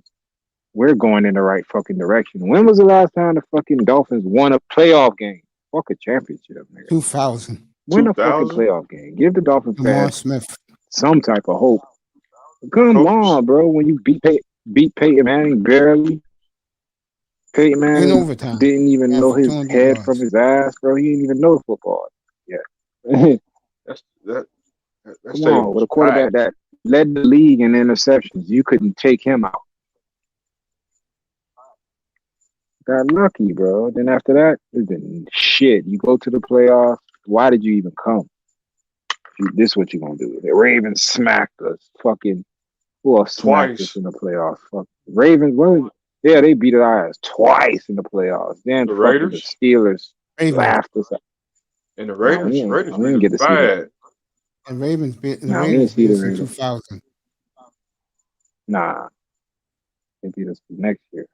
we're going in the right fucking direction. When was the last time the fucking Dolphins won a playoff game? Fuck a championship, nigga. 2000. Win a fucking playoff game. Give the Dolphins fans Smith some type of hope. Come on, bro. When you beat Peyton Manning barely. Peyton Manning in overtime. Didn't even know his head from his ass, bro. He didn't even know football. Yeah. That's Come on, with a quarterback that led the league in interceptions, you couldn't take him out. Got lucky, bro. Then after that, it's been shit. You go to the playoffs. Why did you even come? This is what you gonna do. The Ravens smacked us. Fucking who else smacked us in the playoffs? Fuck Ravens. Yeah, they beat our ass twice in the playoffs. Then the Raiders, the Steelers laughed us out. And the Raiders, we didn't get to see that. And Ravens beat the Raiders in 2000. Nah, they beat us next year.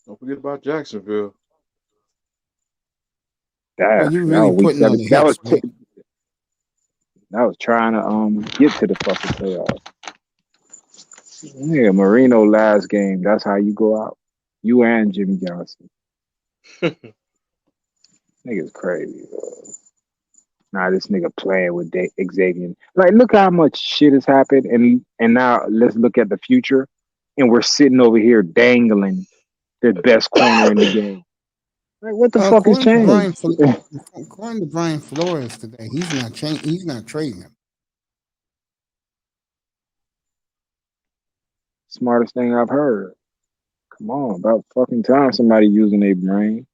Don't forget about Jacksonville. That was trying to get to the fucking playoffs. Yeah, Marino last game. That's how you go out. You and Jimmy Johnson. Nigga's crazy, bro. Nah, this nigga playing with Xavier. Like, look how much shit has happened, and now let's look at the future, and we're sitting over here dangling the best corner in the game. Like, what the fuck is changed? According to Brian Flores today, he's not trading him. Smartest thing I've heard. Come on, about fucking time somebody using their brain.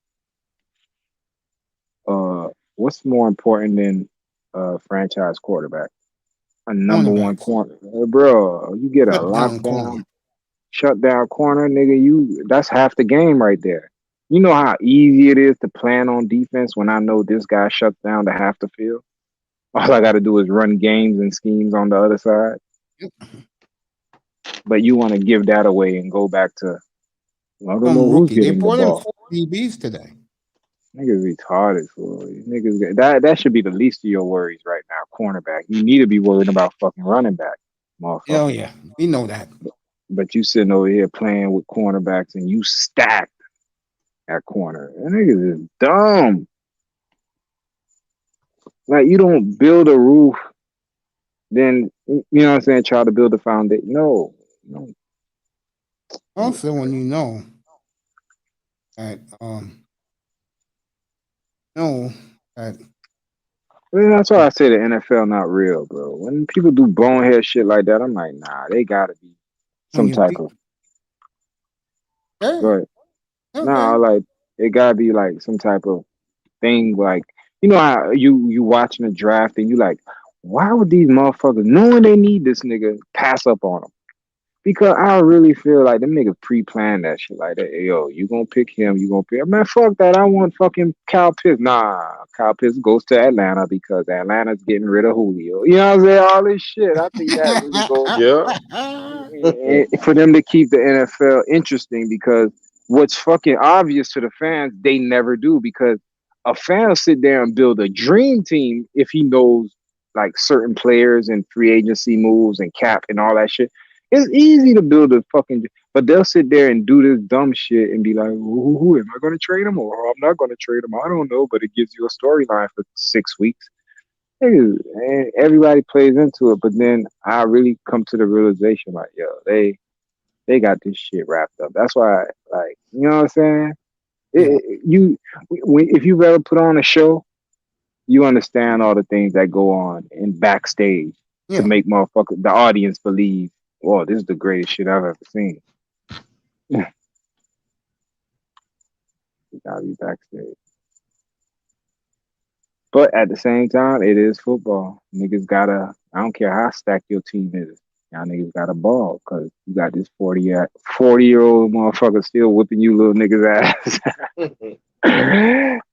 What's more important than a franchise quarterback? A number one corner. Bro, you get a lockdown, shutdown corner, nigga, that's half the game right there. You know how easy it is to plan on defense when I know this guy shuts down to half the field? All I got to do is run games and schemes on the other side. But you want to give that away and go back to I don't know who's getting the ball. They brought in 4 DBs today. Niggas retarded, fool. Niggas that should be the least of your worries right now. Cornerback. You need to be worried about fucking running back, motherfucker. Oh yeah, we know that. but you sitting over here playing with cornerbacks and you stacked at corner. That niggas is dumb. Like, you don't build a roof, then, you know what I'm saying, try to build a foundation. No. Also, when you know that, that's why I say the NFL not real, bro. When people do bonehead shit like that, I'm like, nah, they gotta be some type of. Hey, Go ahead. okay. Nah, like, it gotta be like some type of thing, like, you know how you watching a draft and you like, why would these motherfuckers, knowing they need this nigga, pass up on him? Because I really feel like them niggas pre-planned that shit like that. Hey, yo, you gonna pick him, you gonna pick, man, fuck that. I want fucking Kyle Pitts. Nah, Kyle Pitts goes to Atlanta because Atlanta's getting rid of Julio. You know what I'm saying? All this shit. I think that really goes for them to keep the NFL interesting, because what's fucking obvious to the fans, they never do, because a fan will sit there and build a dream team if he knows like certain players and free agency moves and cap and all that shit. It's easy to build a fucking, but they'll sit there and do this dumb shit and be like, who am I going to trade him, or I'm not going to trade him? I don't know, but it gives you a storyline for 6 weeks. And everybody plays into it, but then I really come to the realization, like, yo, they got this shit wrapped up. That's why, like, you know what I'm saying? If you've ever put on a show, you understand all the things that go on in backstage to make the audience believe, oh, this is the greatest shit I've ever seen. You gotta be backstage. But at the same time, it is football. Niggas gotta, I don't care how stacked your team is, y'all niggas gotta ball, because you got this 40-year-old motherfucker still whipping you little niggas' ass.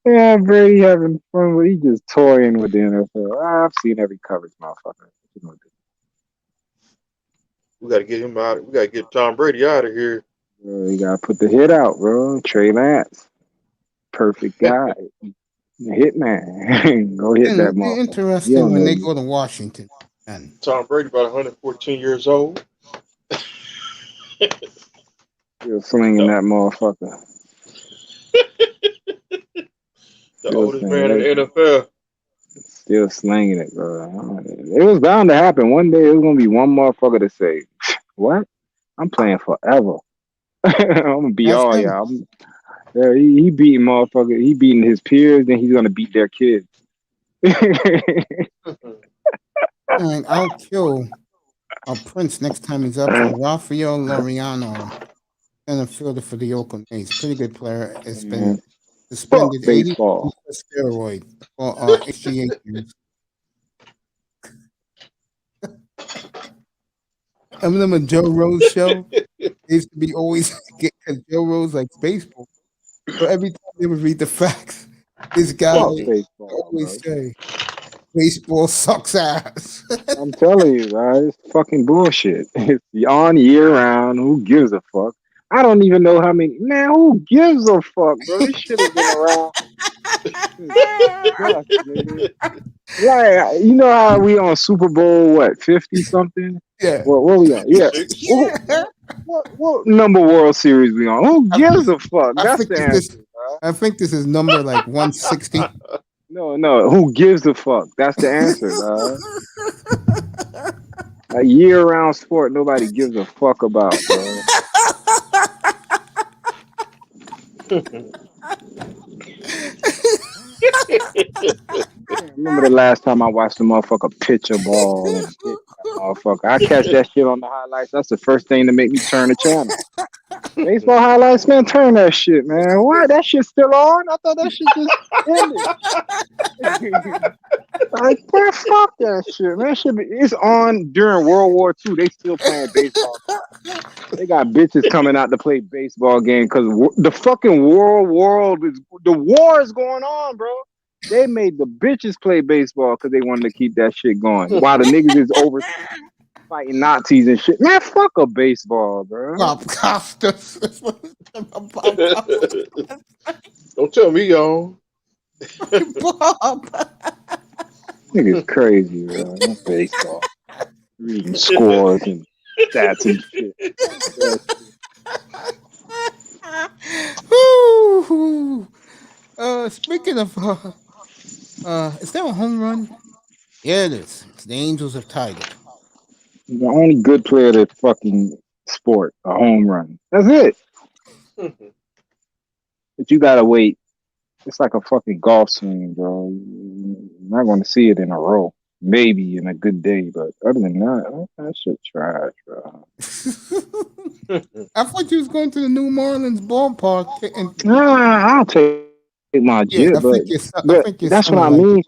Yeah, Brady having fun, but he just toying with the NFL. I've seen every coverage, motherfucker. We gotta get him out. We gotta get Tom Brady out of here. You gotta put the hit out, bro. Trey Lance, perfect guy, hitman. Go hit that motherfucker. Interesting when they go to Washington. And Tom Brady about 114 years old. Still slinging that motherfucker. The oldest man in the NFL. Still slinging it, bro. It was bound to happen. One day it was gonna be one motherfucker to say, "What? I'm playing forever. I'm gonna be all y'all." Yeah, he beating motherfucker. He beating his peers, then he's gonna beat their kids. And I'll kill a Prince next time he's up for Rafael Laureano, center fielder for the Oakland A's. Pretty good player. It's been suspended 80 for steroid for HGH use. I remember Joe Rose show. It used to be always because Joe Rose likes baseball. So every time they would read the facts, this guy always say, baseball sucks ass. I'm telling you, guys, it's fucking bullshit. It's on year round. Who gives a fuck? I don't even know how many. Man, who gives a fuck, bro? This shit has been around. Like, you know how we on Super Bowl, 50 something? Yeah. What we on? Yeah. What number World Series we on? Who gives a fuck? That's the answer. I think this is number like 160. No. Who gives a fuck? That's the answer, dog. A year-round sport nobody gives a fuck about, bro. I remember the last time I watched a motherfucker pitch a ball and hit that motherfucker. I catch that shit on the highlights. That's the first thing to make me turn the channel. Baseball highlights, man, turn that shit, man. Why that shit still on? I thought that shit just ended. Like, man, fuck that shit, man. It's on during World War II. They still playing baseball. They got bitches coming out to play baseball game because the fucking war is going on, bro. They made the bitches play baseball because they wanted to keep that shit going. While the niggas is over fighting Nazis and shit. Man, fuck a baseball, bro. Bob Costas. Don't tell me, y'all. Bob. Niggas crazy, bro. That's baseball. Reading scores and That's some shit. Woo! Speaking of, is there a home run? Yeah, it is. It's the Angels have tied it. The only good player to fucking sport a home run. That's it. But you gotta wait. It's like a fucking golf swing, bro. You're not going to see it in a row. Maybe in a good day, but other than that shit trash, bro. I thought you was going to the New Marlins ballpark. And I'll take my yeah, jit, I but think your that's son what I will like mean. it.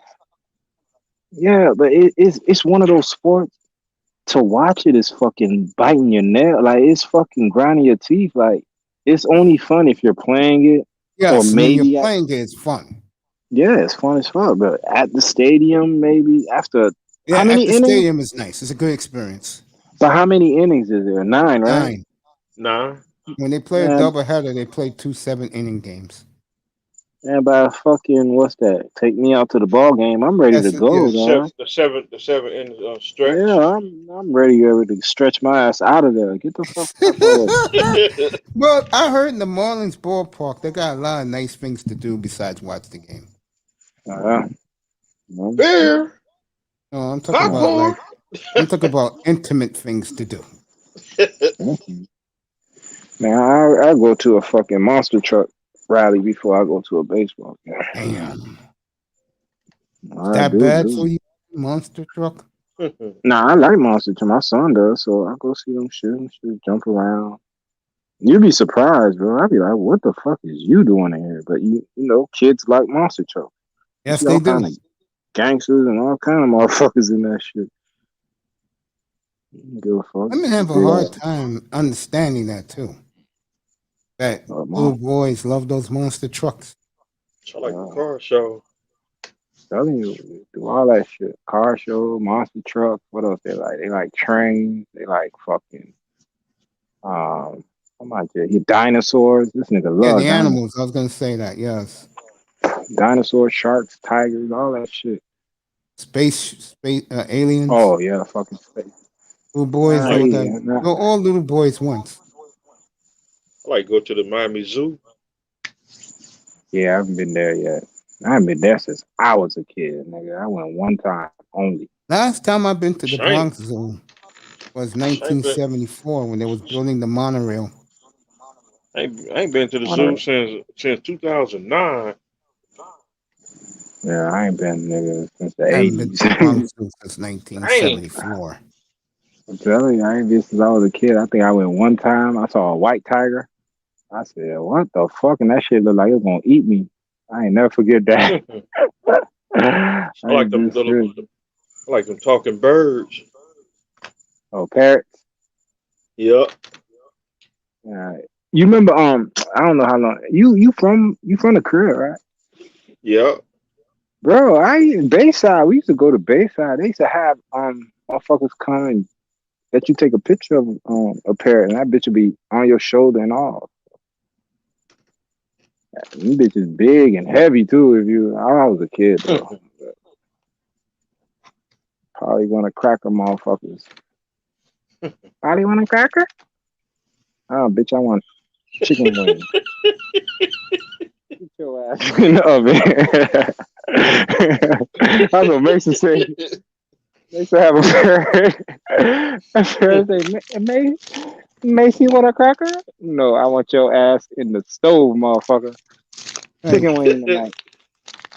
Yeah, but it's one of those sports to watch it is fucking biting your nail. Like it's fucking grinding your teeth. Like it's only fun if you're playing it, or Yes, when you're maybe playing it, it's fun. yeah, it's fun as fuck. But at the stadium, maybe after Yeah, how at many the innings? stadium is nice. It's a good experience. But how many innings is there? 9, right? 9. 9. When they play a And doubleheader, they play 2 7-inning games. and by fucking what's that? Take me out to the ball game. I'm ready to That's it. go, Yeah. dog. The seven in stretch. Yeah, I'm ready to stretch my ass out of there. Get the fuck out already. Well, I heard in the Marlins ballpark they got a lot of nice things to do besides watch the game. Well, Beer, No, I'm talking popcorn. about intimate things to do. now I go to a fucking monster truck rally before I go to a baseball game. Damn. I That do. bad for you, monster truck? Nah, I like monster truck. My son does, so I go see them shit, jump around. You'd be surprised, bro. I'd be like, what the fuck is you doing in here? But you know, kids like monster truck. You Yes, see they all do. kind of gangsters and all kind of motherfuckers in that shit. Give a fuck. Women have a hard time understanding that too. That little boys love those monster trucks. I like the car show. Telling you, do all that shit. Car show, monster truck. What else they like? They like trains. They like fucking what am I saying? Dinosaurs. This nigga Yeah, love the dinosaurs. animals. I was gonna say that. Yes. Dinosaurs, sharks, tigers, all that shit. Space, aliens. Oh yeah, fucking space. Little boys Nah, love yeah, that. nah. Well, all little boys once. I like go to the Miami Zoo. Yeah, I haven't been there yet. I haven't been there since I was a kid, nigga. I went one time only. Last time I've been to the Shame. Bronx Zoo was Shame been- 1974 when they was building the monorail. I ain't been to the zoo since 2009. Yeah, I ain't been nigga since the I haven't been 80s. to the Bronx Zoo since 1974. I'm telling you, I ain't been since I was a kid. I think I went one time. I saw a white tiger. I said, "What the fuck?" And that shit looked like it was gonna eat me. I ain't never forget that. I like them little. I like them talking birds. Oh, parrots. Yep. You remember? I don't know how long you from the crib, right? Yep. Bro, Bayside. We used to go to Bayside. They used to have motherfuckers come and let you take a picture of a parrot, and that bitch would be on your shoulder and all. Them bitches big and heavy too. I was a kid, bro. Probably want to cracker motherfuckers. Probably want a cracker? Oh, bitch, I want chicken wings. Get your ass in the oven. That's what Mason said. They used to have a parrot. A parrot say, Macy, want a cracker? No, I want your ass in the stove, motherfucker. Chicken wing tonight.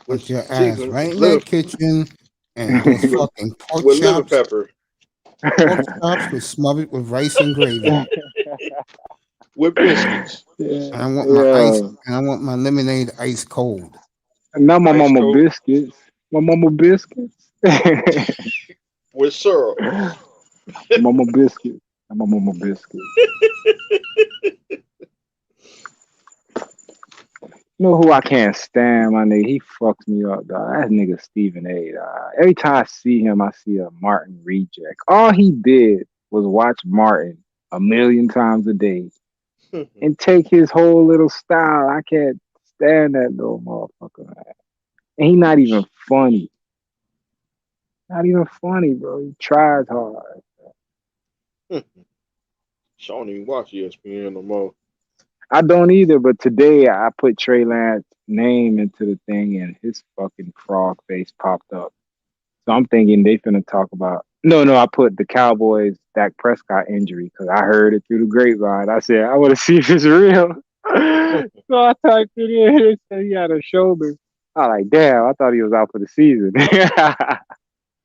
Put your ass right in that kitchen and those fucking pork with liver chops. pepper. Pork chops was smothered with rice and gravy. With biscuits. And I want my ice. And I want my lemonade ice cold. Not my mama biscuits. My mama biscuits. With syrup. Mama biscuit. I'm a mama biscuit. You know who I can't stand, my nigga? He fucks me up, dog. That nigga Stephen A. Dog. Every time I see him, I see a Martin reject. All he did was watch Martin 1,000,000 times a day and take his whole little style. I can't stand that little motherfucker, man. And he not even funny. Not even funny, bro. He tries hard. I don't even watch ESPN no more. I don't either, but today I put Trey Lance's name into the thing and his fucking frog face popped up. So I'm thinking they finna talk about. No, I put the Cowboys Dak Prescott injury because I heard it through the grapevine. I said, I want to see if it's real. So I typed it in. It said he had a shoulder. I was like, damn, I thought he was out for the season.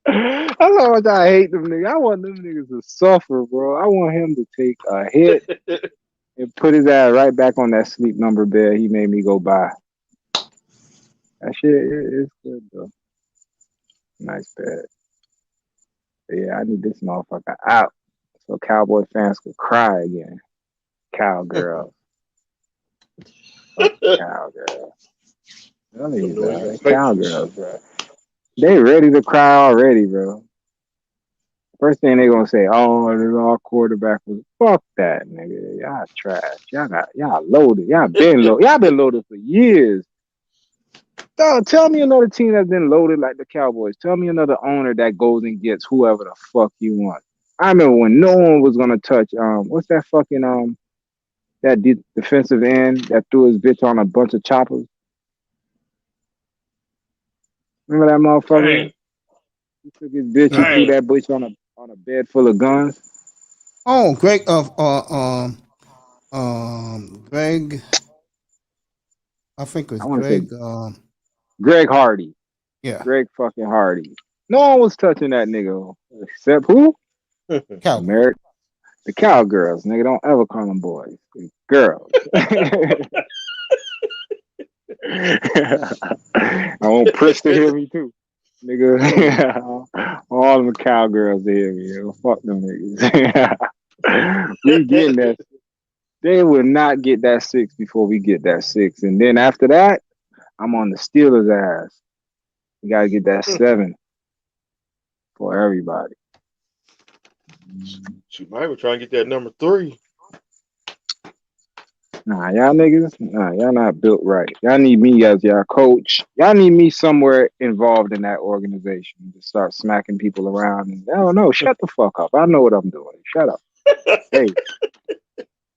That's how much I hate them niggas. I want them niggas to suffer, bro. I want him to take a hit and put his ass right back on that sleep number bed he made me go buy. That shit is good, though. Nice bed. But yeah, I need this motherfucker out so Cowboy fans could cry again. Cowgirls. Cowgirls. Cowgirls, bro. They ready to cry already, bro. First thing they gonna say, oh, our quarterback was fuck that, nigga. Y'all trash. Y'all loaded. Y'all been loaded for years. Dog, tell me another team that's been loaded like the Cowboys. Tell me another owner that goes and gets whoever the fuck you want. I remember when no one was gonna touch what's that fucking that defensive end that threw his bitch on a bunch of choppers. Remember that motherfucker? Dang. He took his bitch and threw that bitch on a bed full of guns. Oh, Greg Greg. I think it was Greg. Greg Hardy. Yeah. Greg fucking Hardy. No one was touching that nigga except who? Cowboys. The Cowgirls, nigga. Don't ever call them boys. They're girls. I want Prince to hear me too. Nigga. All them Cowgirls to hear me. Yo. Fuck them niggas. We getting that. They will not get that 6 before we get that 6. And then after that, I'm on the Steelers' ass. We got to get that 7 for everybody. Shoot, Mike was trying to get that number 3. Nah, y'all niggas, y'all not built right. Y'all need me as y'all coach. Y'all need me somewhere involved in that organization to start smacking people around. And I don't know, shut the fuck up. I know what I'm doing. Shut up. Hey,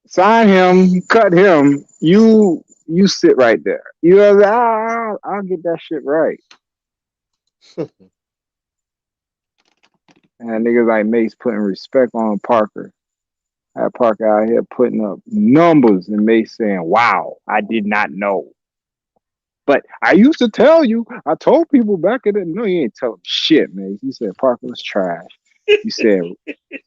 sign him, cut him. You sit right there. You know, I'll get that shit right. And niggas like Mace putting respect on Parker. I had Parker out here putting up numbers and Mace saying, wow, I did not know. But I used to tell you. I told people back in the... No, you ain't telling shit, Mace. You said Parker was trash. You said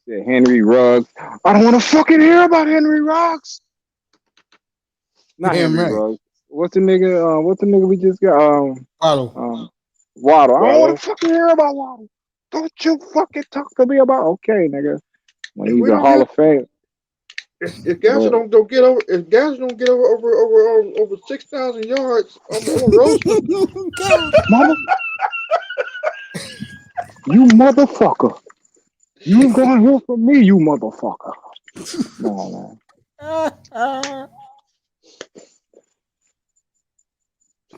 Henry Ruggs. I don't want to fucking hear about Henry Ruggs. Not Henry Ruggs. What's the nigga we just got? Waddle. Waddle. I don't want to fucking hear about Waddle. Don't you fucking talk to me about... Okay, nigga. When he's a Hall of Fame. If guys don't get over 6,000 yards on the road, you motherfucker, you ain't gonna hear from me, you motherfucker. No, man.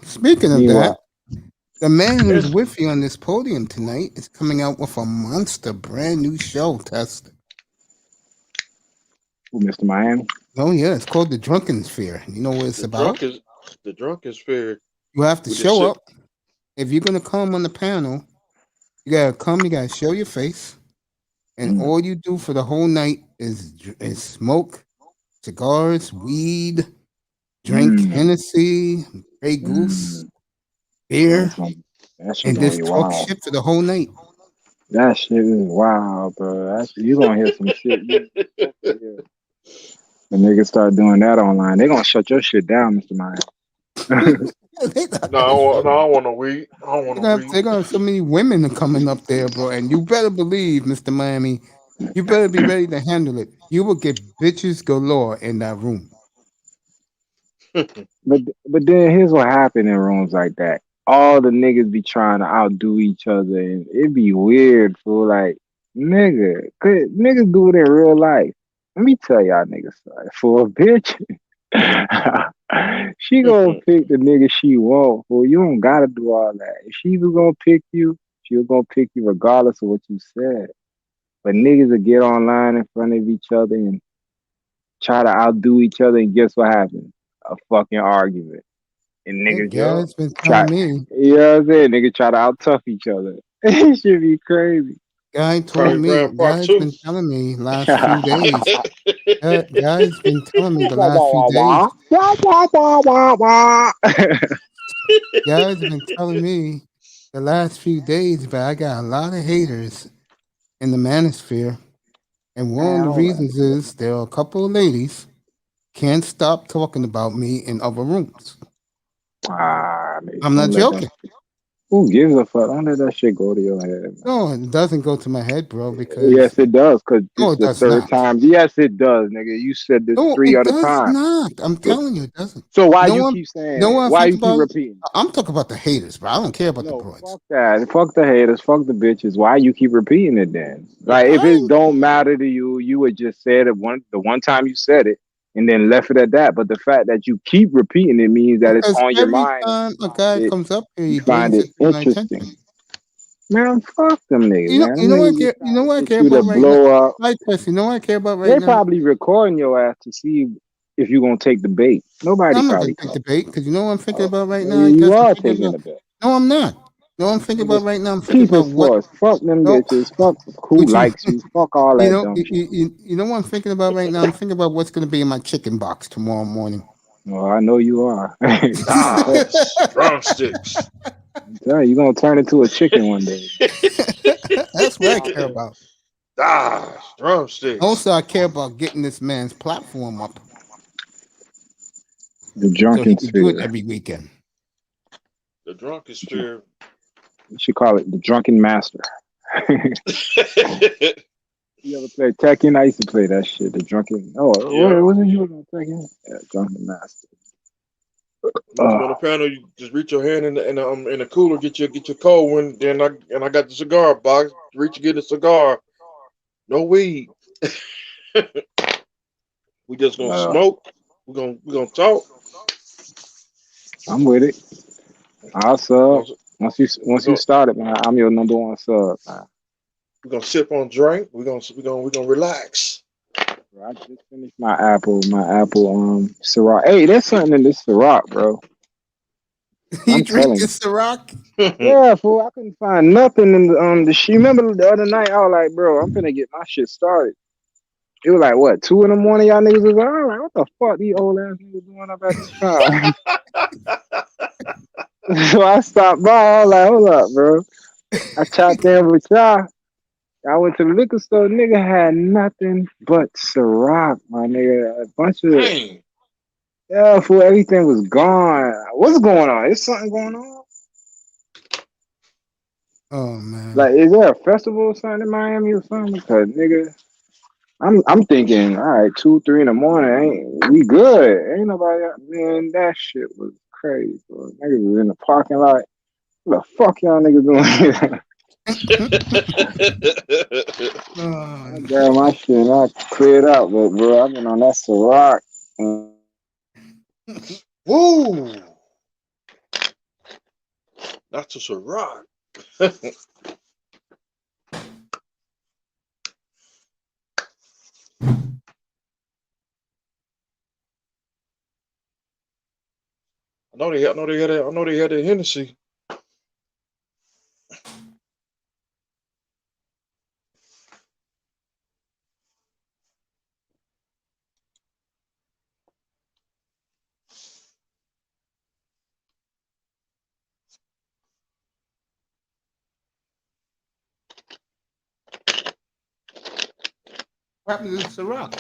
Speaking of that, the man who's with you on this podium tonight is coming out with a monster brand new show, Test. Who, Mr. Miami? Oh yeah, it's called The Drunken Sphere. You know what it's about? The Drunken Sphere. You have to show up. If you're gonna come on the panel, you gotta come. You gotta show your face, and all you do for the whole night is smoke cigars, weed, drink Hennessy, Grey Goose, beer, and just talk shit for the whole night. That shit is wild, bro. You gonna hear some shit. The niggas start doing that online, they gonna shut your shit down, Mr. Miami. No, I don't want no weed. They got so many women coming up there, bro. And you better believe, Mr. Miami, you better be ready to handle it. You will get bitches galore in that room. But then here's what happened in rooms like that. All the niggas be trying to outdo each other, and it be weird, fool. Like, niggas do it in real life. Let me tell y'all niggas, for a bitch, she gonna pick the nigga she want. Fool, you don't gotta do all that. If she was gonna pick you, she was gonna pick you regardless of what you said. But niggas will get online in front of each other and try to outdo each other, and guess what happens? A fucking argument. And That niggas guy's been try, telling me. you know what I'm saying? Niggas try to out tough each other. It should be crazy. Guy told Probably me. round part Guy's two. been telling me last few days. Guy's been telling me the last few days. Guy's been telling me the last few days, but I got a lot of haters in the manosphere. And one of the reasons is there are a couple of ladies can't stop talking about me in other rooms. I'm not joking. Who gives a fuck? Don't let that shit go to your head, man. No, it doesn't go to my head, bro, because... Yes, it does, because no, this is the third time. Yes, it does, nigga. You said this 3 other times. No, it does not. I'm telling you, it doesn't. So why you keep saying why you keep repeating? I'm talking about the haters, bro. I don't care about the broads. Fuck that. Fuck the haters. Fuck the bitches. Why you keep repeating it then? Like, if it don't matter to you, you would just say it the one time you said it and then left it at that. But the fact that you keep repeating it means that it's on your mind. Every time a guy comes up here, he find it interesting. Man, fuck them niggas, man. You know what I care about right now? My question, you know what I care about right now? They're probably recording your ass to see if you're going to take the bait. Nobody I'm probably not going to take the bait, because you know what I'm thinking about right now? You are taking the bait. No, I'm not. No, I'm thinking about right now. I'm thinking about what. Fuck them bitches. Fuck who likes you. Fuck all that dumb shit. You know what I'm thinking about right now? I'm thinking about what's going to be in my chicken box tomorrow morning. Well, I know you are. Drumsticks. You're going to turn into a chicken one day. That's what I care about. Drumsticks. Also, I care about getting this man's platform up. The drunken so sphere. Do it every weekend. The drunken sphere. You should call it the drunken master. You ever play Tekken? I used to play that shit. The drunken. Oh, yeah. What was you on Tekken? Yeah, drunken master. On the panel, you just reach your hand in the cooler, get your cold one. Then I got the cigar box. Reach to get a cigar. No weed. We just gonna smoke. We're gonna talk. I'm with it. I'll sub. Once you start it, man, I'm your number one sub, man. We're gonna sip on drink. We're gonna relax. I just finished my apple Ciroc. Hey, there's something in this Ciroc, bro. You drink this Ciroc? Yeah, fool. I couldn't find nothing in the shit. Remember the other night, I was like, bro, I'm finna get my shit started. It was like, what, 2 in the morning, y'all niggas was like, like, what the fuck these old ass niggas doing up at this time? So I stopped by, I was like, hold up, bro. I chopped in with y'all. I went to the liquor store, nigga had nothing but Ciroc, my nigga. A bunch of... Dang. Yeah, fool, everything was gone. What's going on? Is something going on? Oh, man. Like, is there a festival or something in Miami or something? Because, nigga... I'm thinking, all right, 2, 3 in the morning, we good. Ain't nobody out. Man, that shit was crazy, bro. Niggas was in the parking lot. What the fuck y'all niggas doing here? I grabbed my shit and I cleared out, but bro, I've been on that Ciroc. Woo! That's a Ciroc. I know they had a Hennessy. What happened to the Ciroc?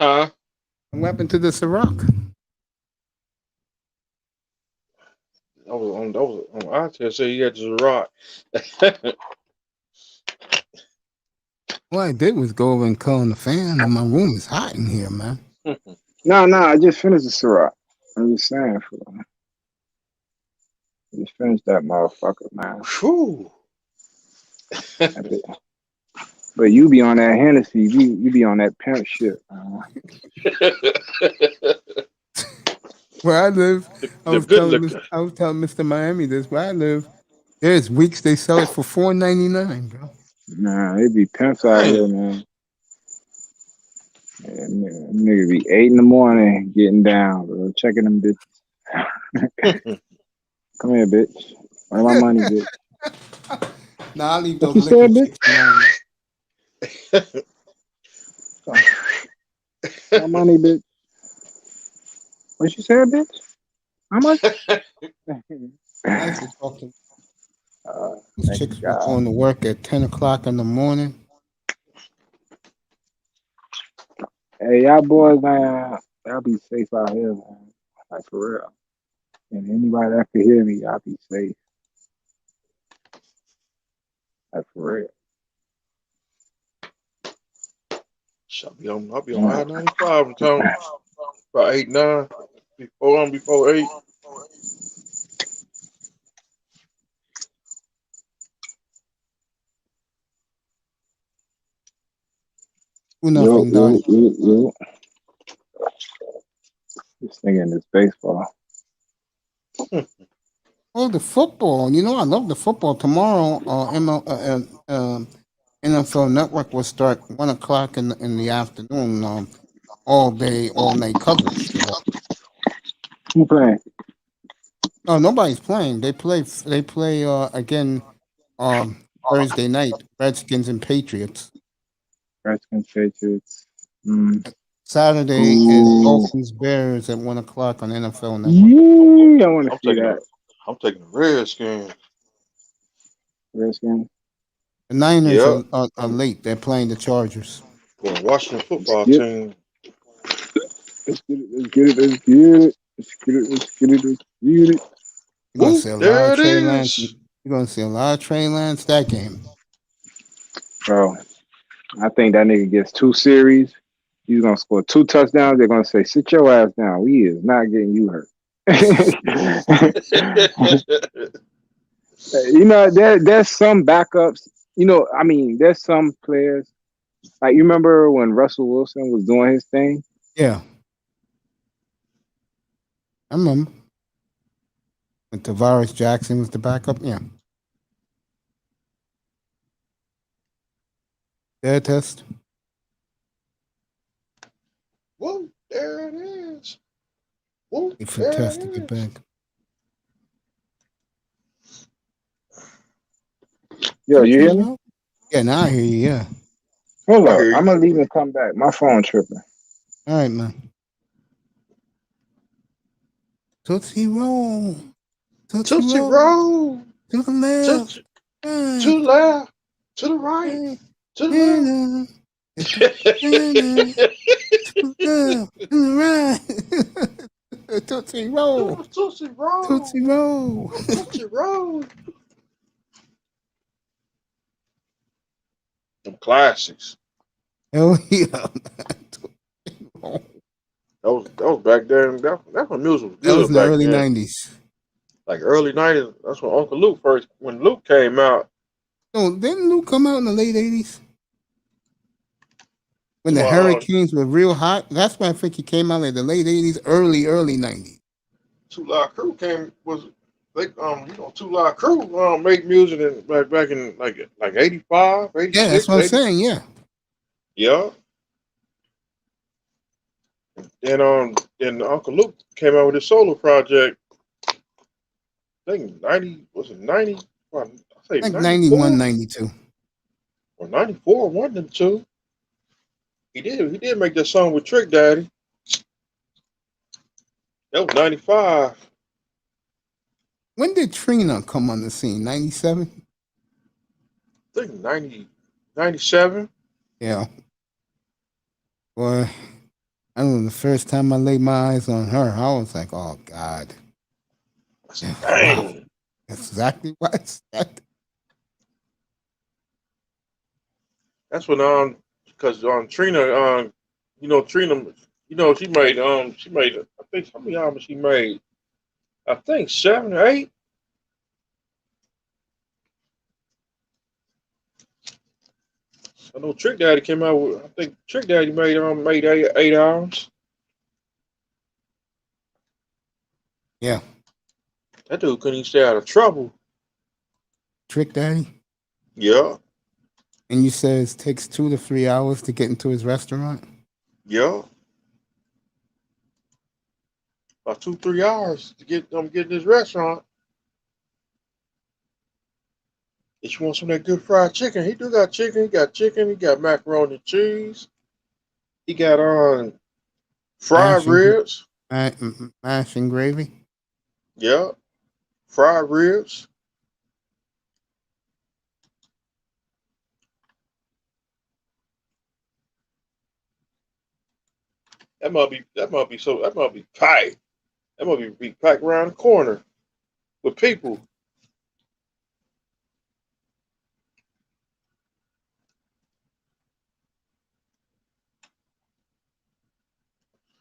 Huh? What happened to the Ciroc? That was on I just say you had the Ciroc. What I did was go over and call on the fan, and my room is hot in here, man. No, I just finished the Ciroc. I'm just saying, fool. Just finished that motherfucker, man. Whew. But you be on that Hennessy, you be on that pimp shit. Where I live, I was telling Mr. Miami this. Where I live, there's weeks they sell it for $4.99, bro. Nah, it be pimps out here, man. Yeah, nigga be 8 in the morning getting down, bro. Checking them bitches. Come here, bitch. Where's my money, bitch? Nah, I leave What those you liquor said, bitch? checks alone. My money, bitch. What you said, bitch? How much? Nice to talk to these Thank you, chicks were God. going to work at 10 o'clock in the morning. Hey, y'all boys, man, y'all be safe out here, man. Like, for real. And anybody that can hear me, y'all be safe. Like, for real. I'll be on I-95 in town about 8, 9, before 8. Who nothing, Donnie? Yo. This nigga in this baseball. Oh, the football. You know, I love the football. Tomorrow, NFL Network will start 1 o'clock in the afternoon. All day, all night coverage. Who playing? No, nobody's playing. They play again Thursday night. Redskins and Patriots. Redskins, Patriots. Saturday is Dolphins Bears at 1 o'clock on NFL Network. Yeah, I want to see that. I'm taking the Redskins. Redskins. The Niners are late. They're playing the Chargers. For the Washington football team. Let's get it. You're gonna see a lot of Trey Lance. Is. You're gonna see a lot of Trey Lance that game. Bro, I think that nigga gets 2 series. He's gonna score 2 touchdowns. They're gonna say, "Sit your ass down. We is not getting you hurt." You know, there's some backups. You know, I mean, there's some players. Like, you remember when Russell Wilson was doing his thing? Yeah, I remember. When Tavares Jackson was the backup. Yeah. Air test. Whoa, there it is. Whoa, Wait for the test to get back. Yo, you hear me? Yeah, now I hear you. Yeah. Hold up. I'm gonna leave and come back. My phone tripping. All right, man. Tootsie roll. Tootsie roll. To the left. To the left. To the right. To the left. To the right. Tootsie roll. Tootsie roll. Tootsie roll. Tootsie roll. Some classics. Hell yeah. That was back then. That's when music was good. That was in the early then. 90s. Like early 90s. That's when Uncle Luke when Luke came out. No, didn't Luke come out in the late 80s? When the Hurricanes were real hot? That's why I think he came out in the late 80s, early 90s. Two Live Crew Two Live Crew made music back in like 85, 86. Yeah, that's what I'm saying, yeah. Yeah. And then Uncle Luke came out with his solo project. I think 90, was it 90? I say like 91, 92. Or 94, one of them two. He did make that song with Trick Daddy. That was 95. When did Trina come on the scene? 97? I think 97. Yeah. Boy, I remember the first time I laid my eyes on her, I was like, oh, God. Dang. Wow. That's exactly what I said. That's when because Trina she made I think how many albums she made? I think 7 or 8. I know Trick Daddy came out with. I think Trick Daddy made 8 albums. Yeah. That dude couldn't even stay out of trouble. Trick Daddy? Yeah. And you said it takes 2 to 3 hours to get into his restaurant? Yeah. About 2-3 hours to get this restaurant. If you want some of that good fried chicken, he do got chicken. He got chicken. He got macaroni and cheese. He got fried Mash and, ribs. mash and gravy. Yeah. Fried ribs. That might be packed. That might be packed around the corner with people.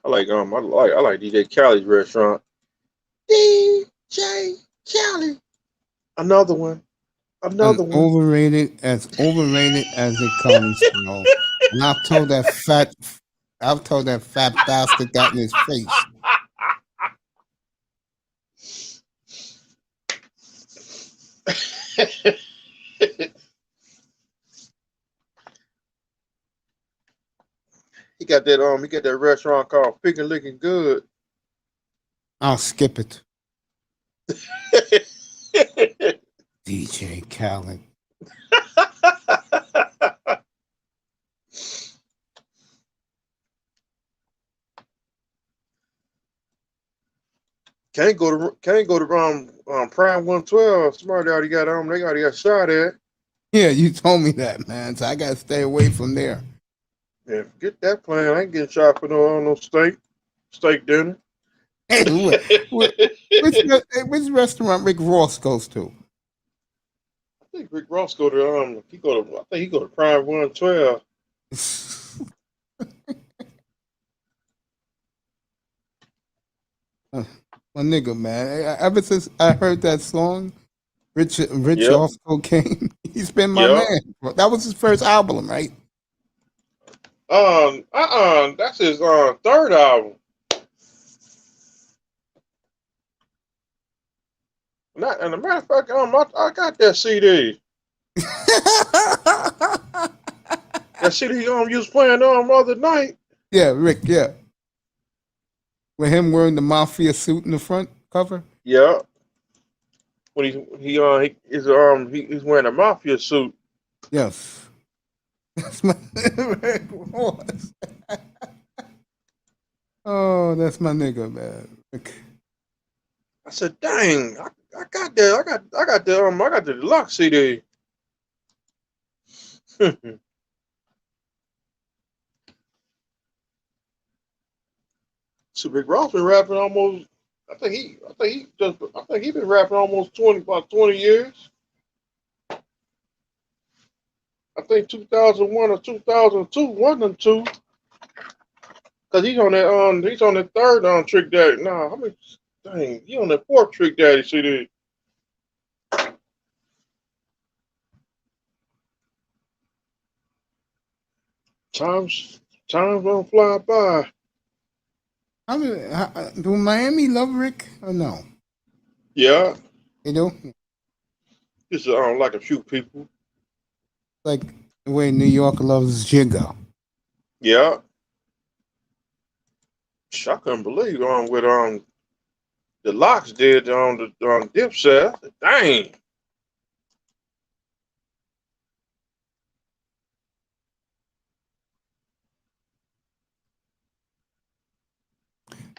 I like DJ Khaled's restaurant. DJ Khaled. Another one. Another one. Overrated as it comes, you know. And I've told that fat bastard that in his face. He got that restaurant called Pickin' Lickin' Good. I'll skip it. DJ Khaled. Can't go to Prime 112. Somebody already got they already got shot at. Yeah, you told me that, man. So I gotta stay away from there. Yeah, forget that plan. I ain't getting shot for no steak dinner. Hey, which restaurant Rick Ross goes to? I think Rick Ross go to I think he go to Prime 112. My nigga, man. Ever since I heard that song, Rich Off Cocaine, he's been my man. That was his first album, right? That's his third album. And a matter of fact, I got that CD. That CD you was playing the other night. Yeah, Rick, yeah. With him wearing the mafia suit in the front cover? Yeah. When he's wearing a mafia suit. Yes. That's my Rick Ross. Oh, that's my nigga, man. Rick. I said, dang, I got that. I got the deluxe CD. So Rick Ross been rapping almost. I think he been rapping almost 20 years. I think 2001 or 2002, one and two. Cause he's on that third Trick Daddy. Nah, how many? Dang, he on that fourth Trick Daddy CD. Times don't fly by. Do Miami love Rick or no? Yeah. They do? Just like a few people. Like the way New York loves Jigga. Yeah. I couldn't believe what the Locks did on the Dipset. Dang.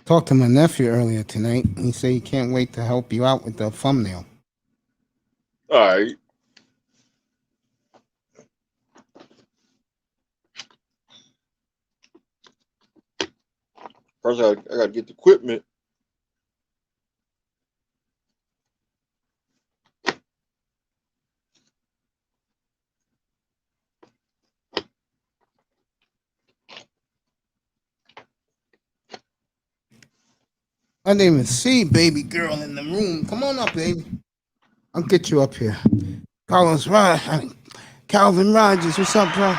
Talked to my nephew earlier tonight. He said he can't wait to help you out with the thumbnail. All right. First, I got to get the equipment. I didn't even see baby girl in the room. Come on up, baby. I'll get you up here. Calvin Rogers, what's up, bro?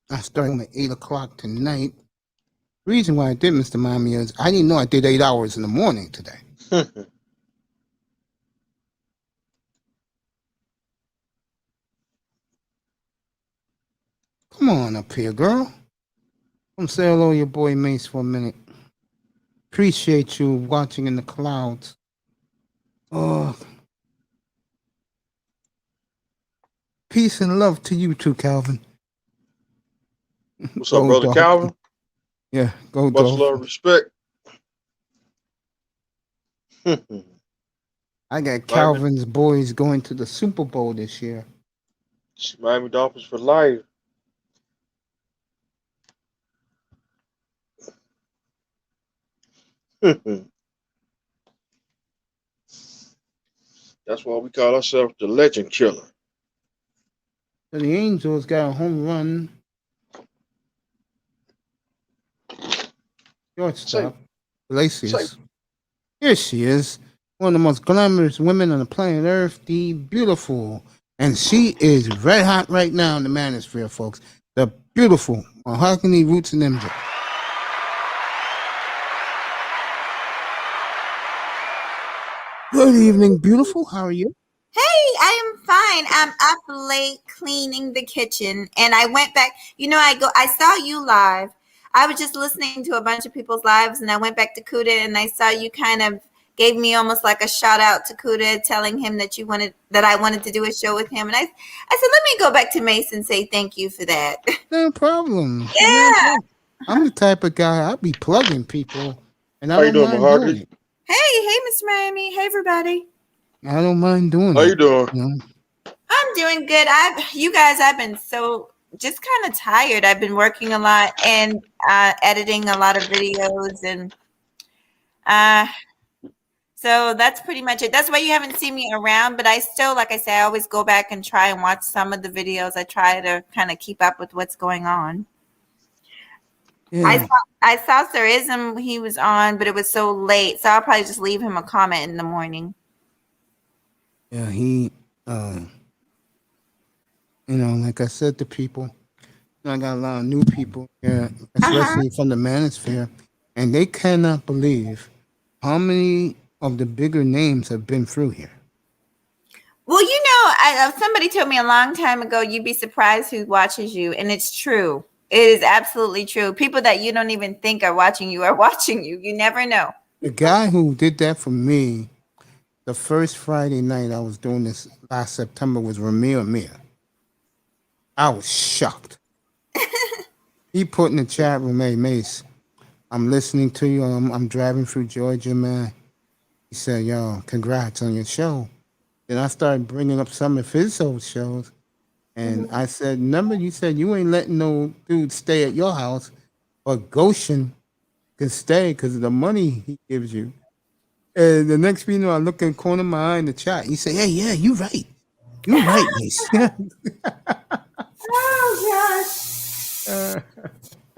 I started at 8 o'clock tonight. The reason why I did, Mr. Miami, is I didn't know I did 8 hours in the morning today. come on up here, girl. Come say hello to your boy Mace for a minute. Appreciate you watching in the clouds. Oh, peace and love to you too, Calvin. What's up, brother Calvin? Yeah, go much dog. love, respect. I got Calvin's boys going to the Super Bowl this year. Miami Dolphins for life. That's why we call ourselves the Legend Killer. So the Angels got a home run. Shortstop. Glacius. Here she is. One of the most glamorous women on the planet Earth, the beautiful. And she is red hot right now in the manosphere, folks. The beautiful Mahogany Roots and MJ. Good evening, beautiful. How are you? Hey, I am fine. I'm up late cleaning the kitchen, and I went back. I saw you live. I was just listening to a bunch of people's lives, and I went back to Kuda, and I saw you kind of gave me almost like a shout out to Kuda, telling him that I wanted to do a show with him, and I said, let me go back to Mace and say thank you for that. No problem. Yeah. I'm the type of guy, I'll be plugging people, and I How you don't doing, mind doing it. Hey, Mr. Miami. Hey, everybody. I don't mind doing it. How you doing? I'm doing good. I've been so just kind of tired. I've been working a lot and editing a lot of videos, and so that's pretty much it. That's why you haven't seen me around, but I still, like I say, I always go back and try and watch some of the videos. I try to kind of keep up with what's going on. Yeah. I saw Sir Ism, he was on, but it was so late, so I'll probably just leave him a comment in the morning. Yeah, he, like I said to people, I got a lot of new people here, especially from the manosphere, and they cannot believe how many of the bigger names have been through here. Well, somebody told me a long time ago, you'd be surprised who watches you, and it's true. It is absolutely true. People that you don't even think are watching you are watching you. You never know. The guy who did that for me, the first Friday night I was doing this last September, was Ramir Amir. I was shocked. He put in the chat room, hey, Mace, I'm listening to you. I'm driving through Georgia, man. He said, yo, congrats on your show. Then I started bringing up some of his old shows. And I said, remember, you said you ain't letting no dude stay at your house, but Goshen can stay because of the money he gives you. And the next thing you know, I look in the corner of my eye in the chat. He said, hey, yeah, you're right. You're right, Mace. Oh, gosh.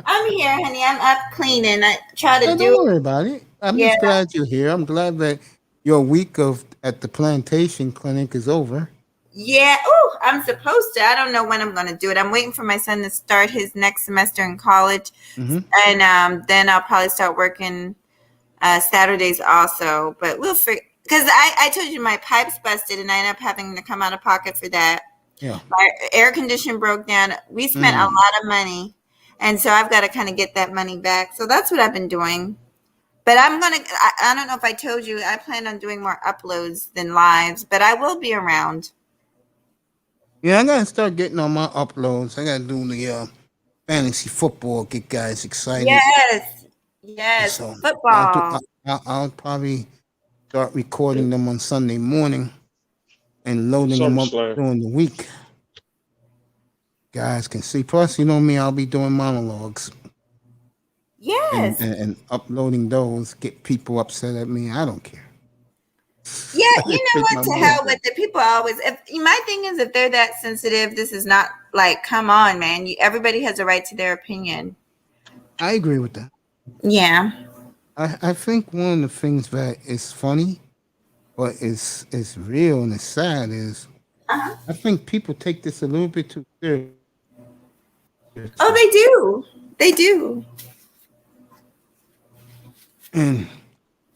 I'm here, honey. I'm up cleaning. I try to do. Don't worry about it. I'm just glad you're here. I'm glad that your week at the plantation clinic is over. Yeah. Oh, I'm supposed to. I don't know when I'm going to do it. I'm waiting for my son to start his next semester in college. Mm-hmm. And then I'll probably start working Saturdays also. But we'll figure. Because I told you my pipes busted and I ended up having to come out of pocket for that. Yeah. My air conditioner broke down. We spent a lot of money. And so I've got to kind of get that money back. So that's what I've been doing. But I don't know if I told you, I plan on doing more uploads than lives, but I will be around. Yeah, I got to start getting on my uploads. I got to do the fantasy football, get guys excited. Yes, so football. I'll probably start recording them on Sunday morning and loading them up during the week. Guys can see. Plus, you know me, I'll be doing monologues. Yes. And uploading those, get people upset at me. I don't care. Yeah, you know what? To hell with it. People always. My thing is, if they're that sensitive, this is not like, come on, man. Everybody has a right to their opinion. I agree with that. Yeah. I think one of the things that is funny, but is real and it's sad is, I think people take this a little bit too serious. Oh, they do. They do. And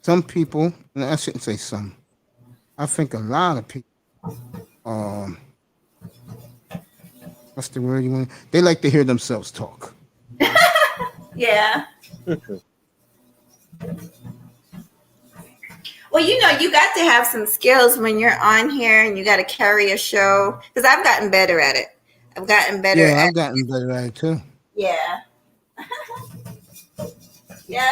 some people, and I shouldn't say some, I think a lot of people, what's the word you want? They like to hear themselves talk. Yeah. Well, you know, you got to have some skills when you're on here and you got to carry a show. Because I've gotten better at it. I've gotten better Yeah, at I've gotten better at it too. Yeah. Yeah.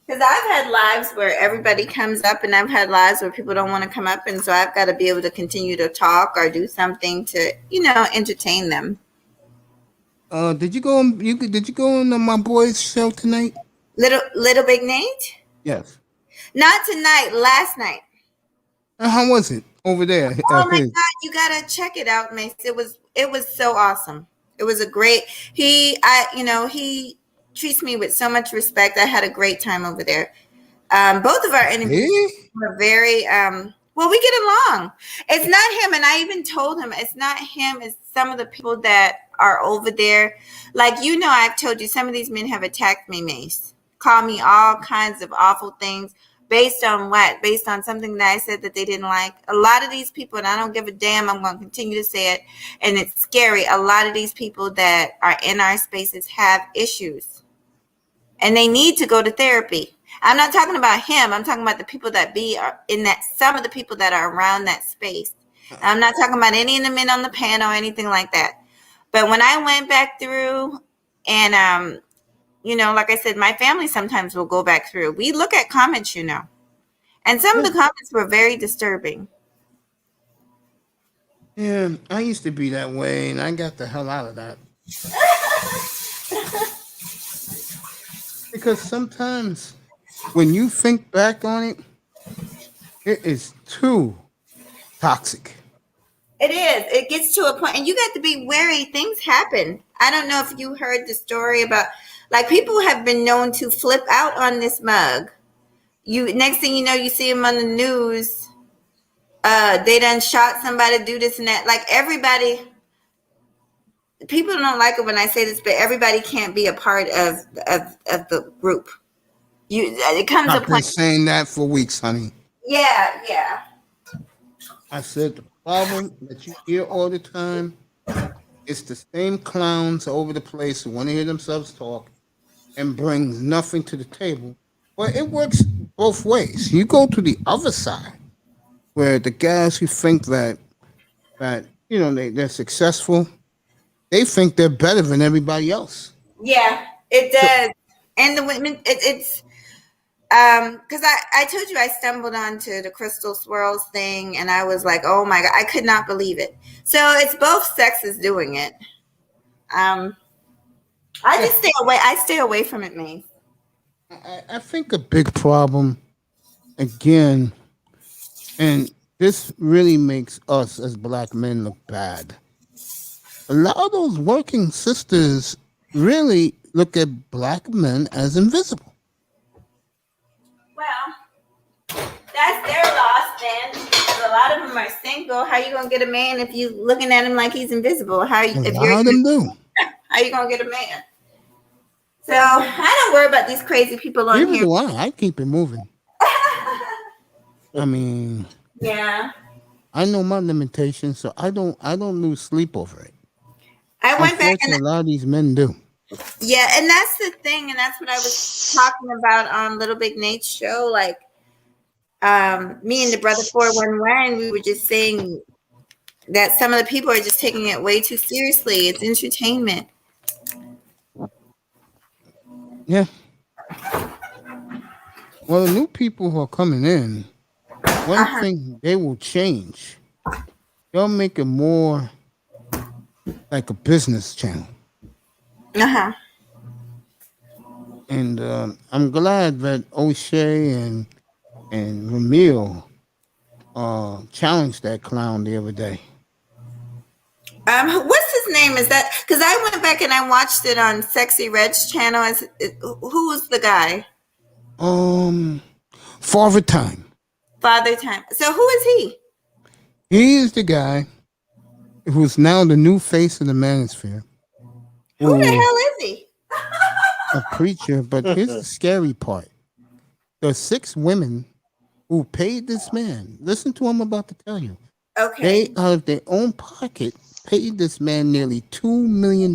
Because I've had lives where everybody comes up, and I've had lives where people don't want to come up, and so I've got to be able to continue to talk or do something to, you know, entertain them. Did you go on? Did you go on my boy's show tonight? Little Big Nate? Yes. Not tonight. Last night. How was it over there? Oh my God! You gotta check it out, Mace. It was so awesome. It was a great. He treats me with so much respect. I had a great time over there. Both of our interviews were very well. We get along. It's not him, and I even told him it's not him. It's some of the people that are over there. Like, you know, I've told you some of these men have attacked me, Mace. Call me all kinds of awful things. Based on what? Based on something that I said that they didn't like. A lot of these people, and I don't give a damn, I'm going to continue to say it, and it's scary. A lot of these people that are in our spaces have issues, and they need to go to therapy. I'm not talking about him. I'm talking about the people that be in that, some of the people that are around that space. I'm not talking about any of the men on the panel or anything like that. But when I went back through and, you know, like I said, my family sometimes will go back through. We look at comments, you know, and some of the comments were very disturbing. Yeah, I used to be that way, and I got the hell out of that. Because sometimes when you think back on it, it is too toxic. It is. It gets to a point, and you got to be wary. Things happen. I don't know if you heard the story about, like, people have been known to flip out on this mug. You, next thing you know, you see them on the news. They done shot somebody, do this and that. Like, everybody, people don't like it when I say this, but everybody can't be a part of the group. It comes I've a been point. saying that for weeks, honey. Yeah. I said the problem that you hear all the time, it's the same clowns over the place who want to hear themselves talk and brings nothing to the table. Well, it works both ways. You go to the other side, where the guys who think that you know they're successful, they think they're better than everybody else. Yeah, it does. And the women, it's because I told you I stumbled onto the crystal swirls thing, and I was like, oh my God, I could not believe it. So it's both sexes doing it. I just stay away. I stay away from it, man. I think a big problem, again, and this really makes us as black men look bad. A lot of those working sisters really look at black men as invisible. Well, that's their loss, then. A lot of them are single. How you gonna get a man if you looking at him like he's invisible? How you A lot of them do. How you gonna get a man? So I don't worry about these crazy people on Neither here. do I keep it moving. I mean, Yeah. I know my limitations, so I don't lose sleep over it. I went back and a lot of these men do. yeah, and that's the thing, and that's what I was talking about on Little Big Nate's show. Like, me and the brother 411, we were just saying that some of the people are just taking it way too seriously. It's entertainment. Yeah. Well, the new people who are coming in, one thing they will change. They'll make it more like a business channel. And I'm glad that O'Shea and Ramil challenged that clown the other day. What's his name? Is that because I went back and I watched it on Sexy Red's channel? Who was the guy? Father Time. Father Time. So who is he? He is the guy who's now the new face of the manosphere. Who the hell is he? A preacher, but here's the scary part. There are 6 women who paid this man. Listen to what I'm about to tell you. Okay. They, out of their own pocket, paid this man nearly $2 million.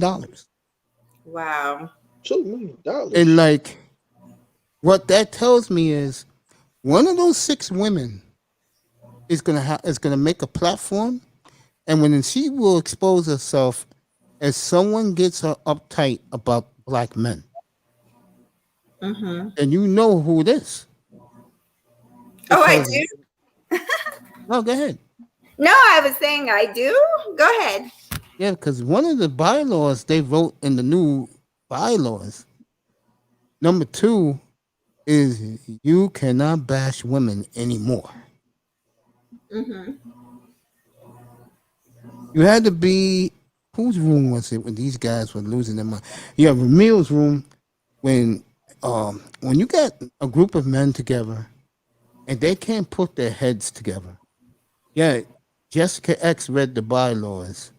Wow. $2 million. And like, what that tells me is, one of those 6 women is gonna make a platform, and when she will expose herself as someone gets her uptight about black men, and you know who it is. Oh, I do. No, go ahead. No, I was saying I do. Go ahead. Yeah, because one of the bylaws they wrote in the new bylaws, number 2, is you cannot bash women anymore. You had to be, whose room was it when these guys were losing their mind? Yeah, Ramil's room, when you got a group of men together and they can't put their heads together. Yeah, Jessica X read the bylaws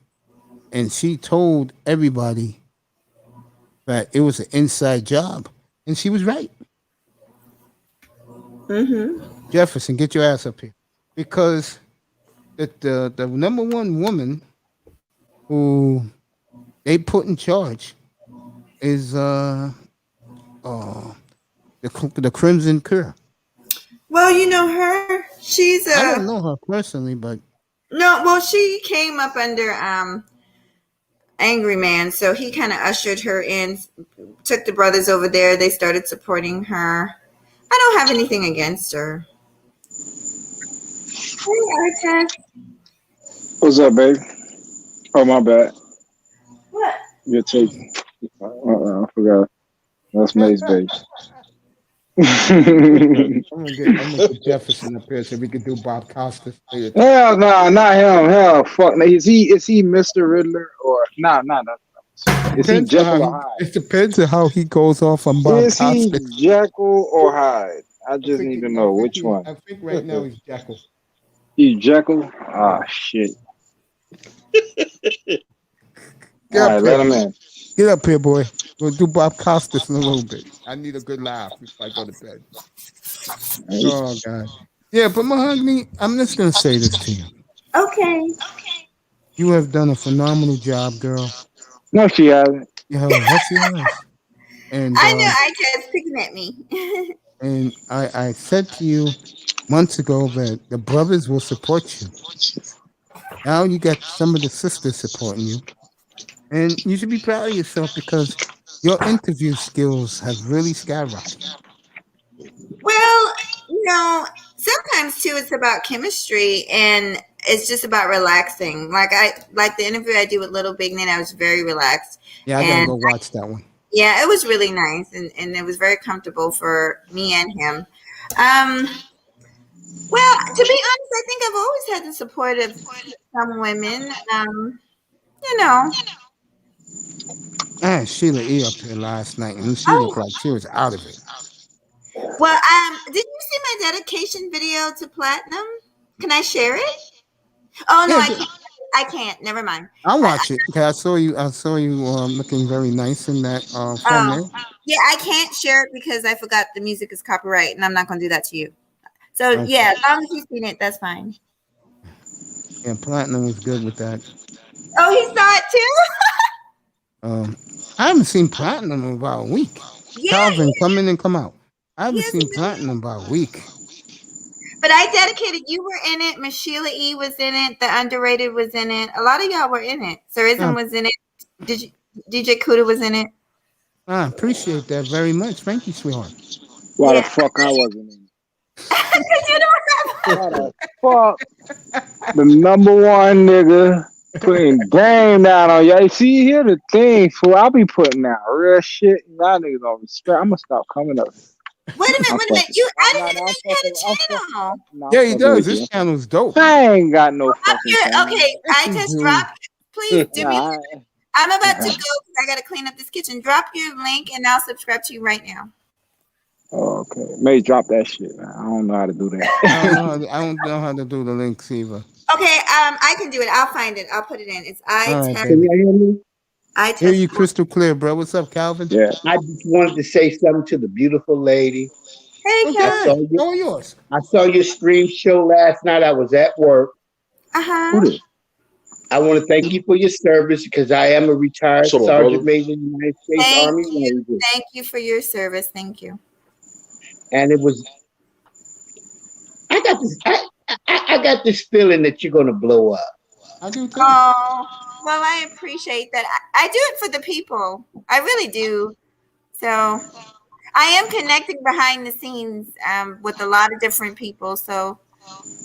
and she told everybody that it was an inside job, and she was right. Jefferson, get your ass up here, because the number one woman who they put in charge is the Crimson Cure. Well, you know her. She's I don't know her personally, but no. Well, she came up under Angry Man, so he kind of ushered her in, took the brothers over there. They started supporting her. I don't have anything against her. Hey, Artest. What's up, baby? Oh, my bad. What? You're taking. I forgot. That's May's baby. I'm gonna get Jefferson up here so we can do Bob Costas. Hell no, not him. Hell, fuck. Is he Mr. Riddler or no? Is he Jekyll or Hyde? It depends on how he goes off on Bob Is he Costas. Jekyll or Hyde? I just need to know which one. I think right now he's Jekyll. He's Jekyll? Ah, shit. All right, let him in. Get up here, boy. We'll do Bob Costas in a little bit. I need a good laugh before I go to bed. Oh, God. Yeah, but Mahogany, I'm just going to say this to you. Okay. You have done a phenomenal job, girl. No, she hasn't. Yeah, yes, she has. And, I know Artest picking at me. and I said to you months ago that the brothers will support you. Now you got some of the sisters supporting you. And you should be proud of yourself because your interview skills have really skyrocketed. Well, sometimes too it's about chemistry and it's just about relaxing. Like the interview I did with Little Big Nate, I was very relaxed. Yeah, I gotta go watch that one. Yeah, it was really nice and it was very comfortable for me and him. Well, to be honest, I think I've always had the support of some women. Sheila E up here last night, and she looked like she was out of it. Well, did you see my dedication video to Platinum? Can I share it? Oh no, Yeah, I can't. Never mind. I'll watch it. Okay, I saw you looking very nice in that thumbnail. Yeah, I can't share it because I forgot the music is copyright, and I'm not going to do that to you. So Okay. yeah, as long as you've seen it, that's fine. Yeah, Platinum was good with that. Oh, he saw it too. I haven't seen Platinum in about a week. Yeah, Calvin, come in and come out. I haven't Yes, seen he did. Platinum in about a week. But I dedicated. You were in it. Miss Sheila E was in it. The Underrated was in it. A lot of y'all were in it. Surism was in it. DJ Kuda was in it. I appreciate that very much. Thank you, sweetheart. Why the fuck I wasn't in? Because you don't Why the fuck? The number one nigga putting game down on y'all. See, here the thing, fool. I'll be putting out real shit. Y'all niggas don't respect. I'm gonna stop coming up. Wait a minute. I didn't even know you had a channel. Yeah, he does. This channel's dope. I ain't got no fucking channel. Okay, I just dropped. Please do me. Nah, I'm about to go because I got to clean up this kitchen. Drop your link and I'll subscribe to you right now. okay. May drop that shit. Man. I don't know how to do that. I don't know how to do the links either. Okay, I can do it. I'll find it. I'll put it in. It's Can you hear me? Hear you crystal clear, bro. What's up, Calvin? Yeah. I just wanted to say something to the beautiful lady. Hey, Okay, Cal. all yours. I saw your stream show last night. I was at work. Uh-huh. I want to thank you for your service because I am a retired So, Sergeant brother. Major in the United States Army Ranger. Thank you for your service. Thank you. And it was I got this feeling that you're gonna blow up. I do too. Oh, well, I appreciate that. I do it for the people. I really do. So I am connecting behind the scenes with a lot of different people. So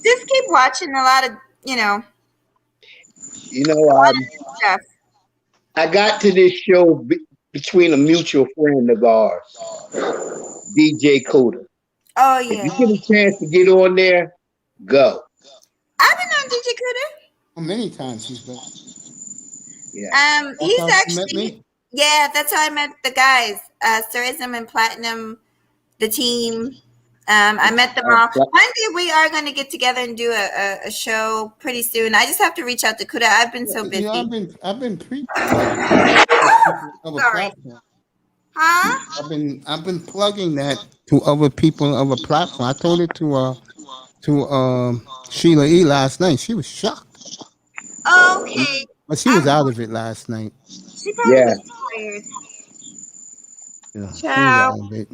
just keep watching a lot of, stuff. I got to this show between a mutual friend of ours, DJ Coda. Oh, If yeah. you get a chance to get on there, go. I've been on DJ Cuda. Many times he's been. Yeah. He's how you met actually, me? yeah, that's how I met the guys, Surism and Platinum, the team. I met them all. One day we are going to get together and do a show pretty soon. I just have to reach out to Kuda. I've been so busy. I've been preaching. Sorry. Huh? I've been plugging that to other people on other platforms. I told it to Sheila E last night. She was shocked. Okay. But she was out of it last night. She probably was tired. Yeah, she was Ciao. out of it.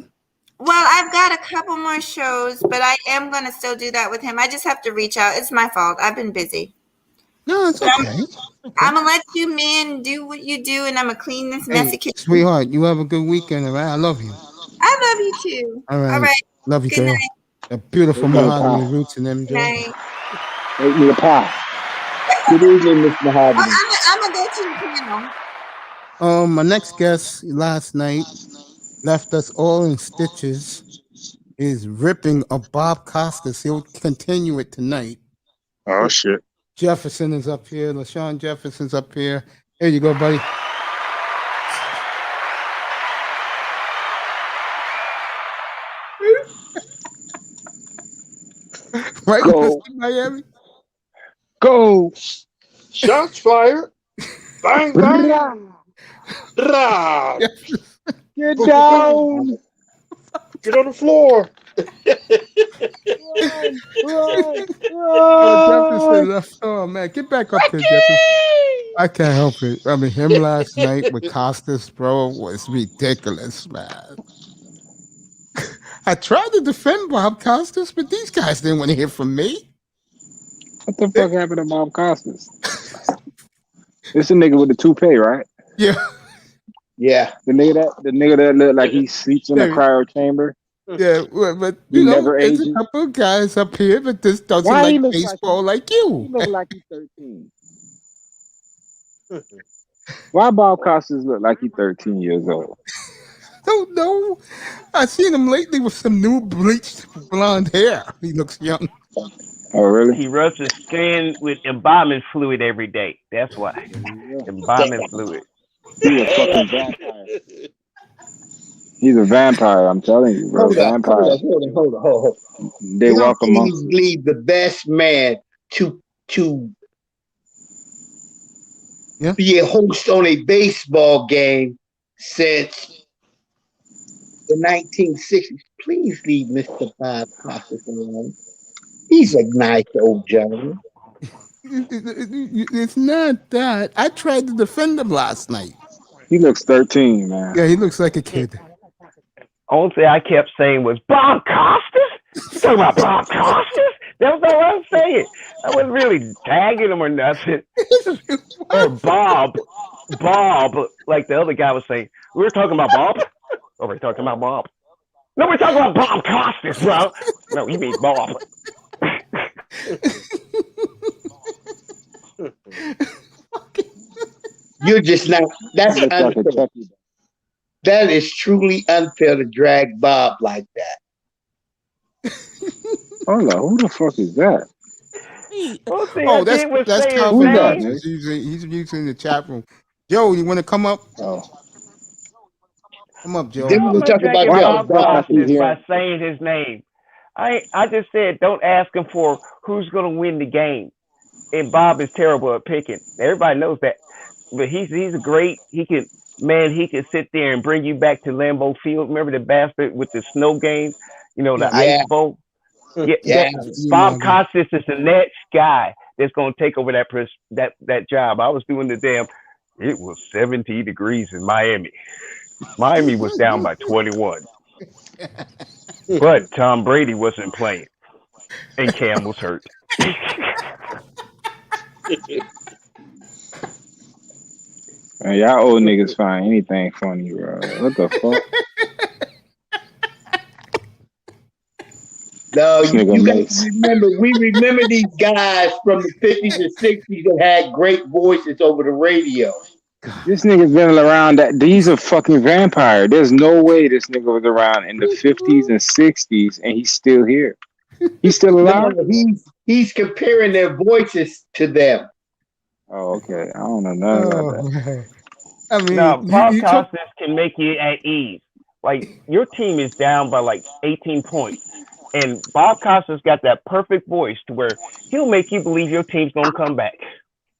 Well, I've got a couple more shows, but I am going to still do that with him. I just have to reach out. It's my fault. I've been busy. No, it's okay. I'm going to let you men do what you do, and I'm going to clean this messy kitchen. Sweetheart, you have a good weekend, all right? I love you. I love you, too. All right. Love you, Good girl. night. A beautiful mahogany roots in them, Good Joe. night. Make me a pie. Good evening, Miss Mahogany. I'm going to go to the piano. My next guest last night left us all in stitches. Is ripping a Bob Costas. He'll continue it tonight. Oh shit. Jefferson is up here. LaShawn Jefferson's up here. Here you go, buddy. Right, Go. Miami. Go. Shots fired. Bang bang. Rah. Get down. Get on the floor. Jefferson left. Oh man, get back up here, Jefferson. I can't help it. I mean, him last night with Costas, bro, was ridiculous, man. I tried to defend Bob Costas, but these guys didn't want to hear from me. What the fuck happened to Bob Costas? It's the nigga with the toupee, right? Yeah. Yeah. The nigga that looked like he sleeps in a cryo chamber. Yeah, but He you know, never there's ages. a couple of guys up here, but this doesn't Why he like look baseball like He you. look like he's 13. Why Bob Costas look like he's 13 years old? Don't know. I seen him lately with some new bleached blonde hair. He looks young. Oh, really? He rubs his skin with embalming fluid every day. That's why. Embalming fluid. He's a fucking vampire. He's a vampire, I'm telling you, bro. Hold Vampire. on. They walk amongst us. Easily the best man to be a host on a baseball game since the 1960s. Please leave Mr. Bob Costas alone. He's a nice old gentleman. It's not that. I tried to defend him last night. He looks 13, man. Yeah, he looks like a kid. Only thing I kept saying was, Bob Costas? You talking about Bob Costas? That was all I was saying. I wasn't really tagging him or nothing. Or Bob, like the other guy was saying. We were talking about Bob? Or we're talking about Bob? No, we're talking about Bob Costas, bro. No, you mean Bob. You're just not. That's Looks like a unfair. Chucky. That is truly unfair to drag Bob like that. Hold on, who the fuck is that? Only thing Oh, I did was that's say his Calvin that, name. Jones. He's using the chat room. Joe, you want to come up? Oh, Come up, Joe. Then I'm we not talk about dragging Bob. Bob Costas here. by saying his name. I just said don't ask him for who's going to win the game. And Bob is terrible at picking. Everybody knows that. But he's a great. He can sit there and bring you back to Lambeau Field. Remember the bastard with the snow game? You know, the Yeah. ice bowl. Yeah. Bob Costas is the next guy. that's going to take over that job. I was doing the damn. It was 70 degrees in Miami. Miami was down by 21, but Tom Brady wasn't playing, and Cam was hurt. Man, y'all old niggas find anything funny, bro. What the fuck? No, you guys remember, we remember these guys from the 50s and 60s that had great voices over the radio. This nigga's been around these are fucking vampire. There's no way this nigga was around in the 50s and 60s and he's still here. He's still alive? No, he's comparing their voices to them. Oh, okay. I don't know nothing about that. I mean, now, Bob Costas can make you at ease. Like, your team is down by like 18 points. And Bob Costas got that perfect voice to where he'll make you believe your team's going to come back.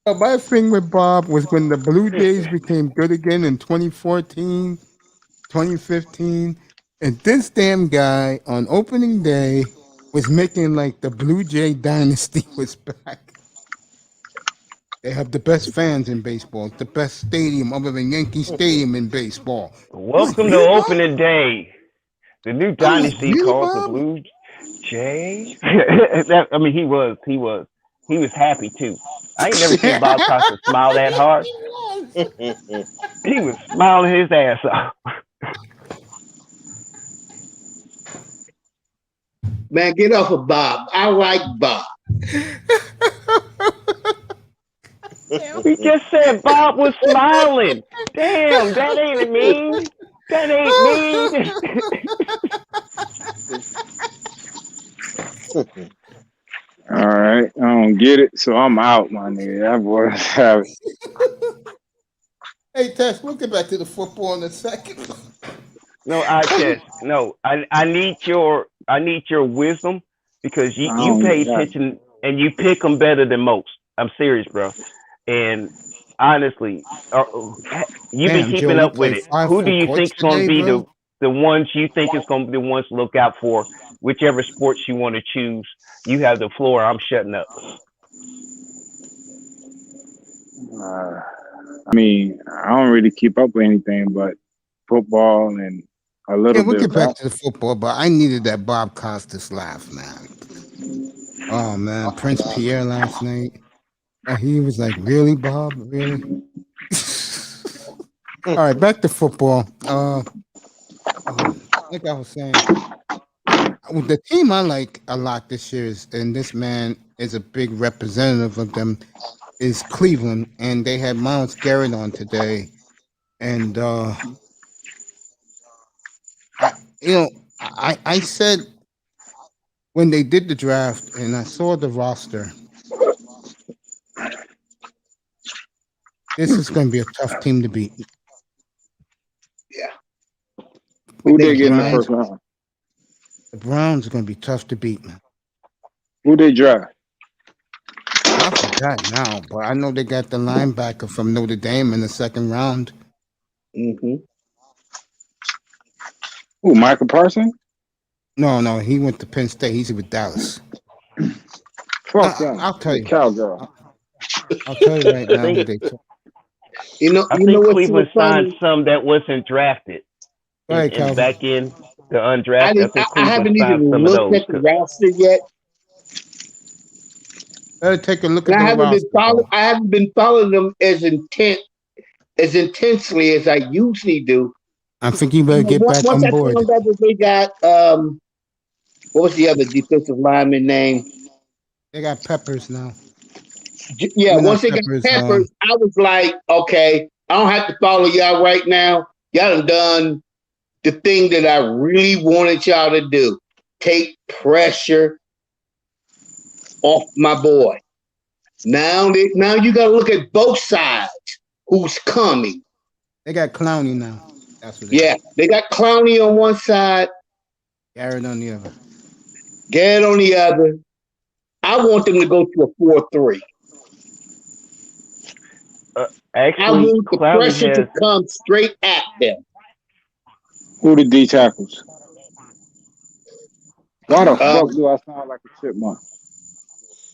My thing with Bob was when the Blue Jays became good again in 2014, 2015. And this damn guy on opening day was making like the Blue Jay dynasty was back. They have the best fans in baseball, the best stadium other than Yankee Stadium in baseball. Welcome to opening day. The new dynasty called the Blue Jays. I mean, he was happy too. I ain't never seen Bob Costas smile that hard. He was smiling his ass off. Man, get off of Bob. I like Bob. He just said Bob was smiling. Damn, that ain't mean. That ain't mean. All right, I don't get it, so I'm out, my nigga. That boy have it. Hey, Tess, we'll get back to the football in a second. No, I need your wisdom because you pay attention and you pick them better than most. I'm serious, bro. And honestly, you've been keeping up with it. Who do you think is going to be the ones you think is going to be the ones to look out for? Whichever sports you want to choose, you have the floor. I'm shutting up. I mean, I don't really keep up with anything but football and a little bit. We'll get back to the football, but I needed that Bob Costas laugh, man. Oh, man. Prince Pierre last night. He was like, really, Bob? Really? All right, back to football. Like I was saying, the team I like a lot this year is, and this man is a big representative of them, is Cleveland, and they had Myles Garrett on today, and I said when they did the draft, and I saw the roster, this is going to be a tough team to beat. Yeah. Who they get in the first round? The Browns are going to be tough to beat, man. Who they draft? I forgot now, but I know they got the linebacker from Notre Dame in the second round. Mm-hmm. Who, Michael Parsons? No, he went to Penn State. He's with Dallas. Fuck that. I'll tell you. Cowgirl. I'll tell you right now who they took. I think Cleveland signed some that wasn't drafted. Right, and back in the undrafted. I haven't even looked at the roster yet. Better take a look at I the roster. I haven't been following them as intensely as I usually do. I think you better get back on board. Once I found out that they got what was the other defensive lineman name? They got Peppers now. Yeah, once they got Peppers, I was like, okay, I don't have to follow y'all right now. Y'all done the thing that I really wanted y'all to do. Take pressure off my boy. Now you got to look at both sides. Who's coming? They got Clowney now. That's what they got Clowney on one side. Garrett on the other. I want them to go to a 4-3. Actually, I want the pressure to come straight at them. Who the D tackles? Why the fuck do I sound like a chipmunk?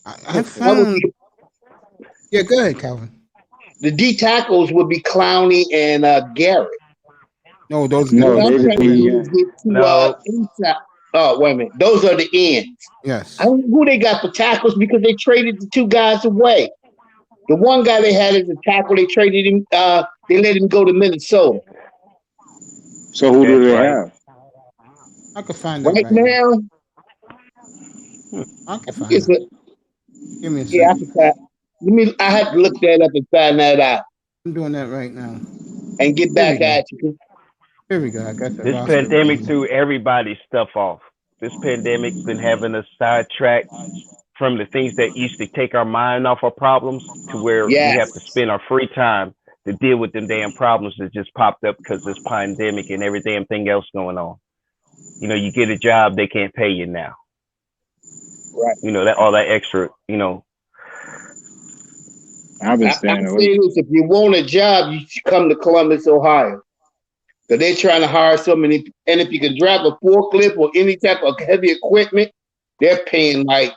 I found Yeah, go ahead, Calvin. The D tackles would be Clowney and Garrett. No, those. No, What I'm they trying to do is get to No. inside. Oh, wait a minute. Those are the ends. Yes. I don't know who they got for tackles because they traded the two guys away. The one guy they had as a tackle, they traded him. They let him go to Minnesota. So who do they have? I could find that Right right now. now, I could find it's it. a, Give me a yeah, I second. can find. I have to look that up and find that out I'm doing that right now. and get Here we back go. at you. Here we go. I got the This roster pandemic right threw everybody's stuff off. This pandemic's been having us sidetracked from the things that used to take our mind off our problems to where we have to Yes, spend our free time to deal with them damn problems that just popped up because this pandemic and every damn thing else going on. You know, you get a job, they can't pay you now. right. You know, that all that extra, you know. I've been I staying say away. this: if you want a job, you should come to Columbus, Ohio. Because they're trying to hire so many. And if you can drive a forklift or any type of heavy equipment, they're paying like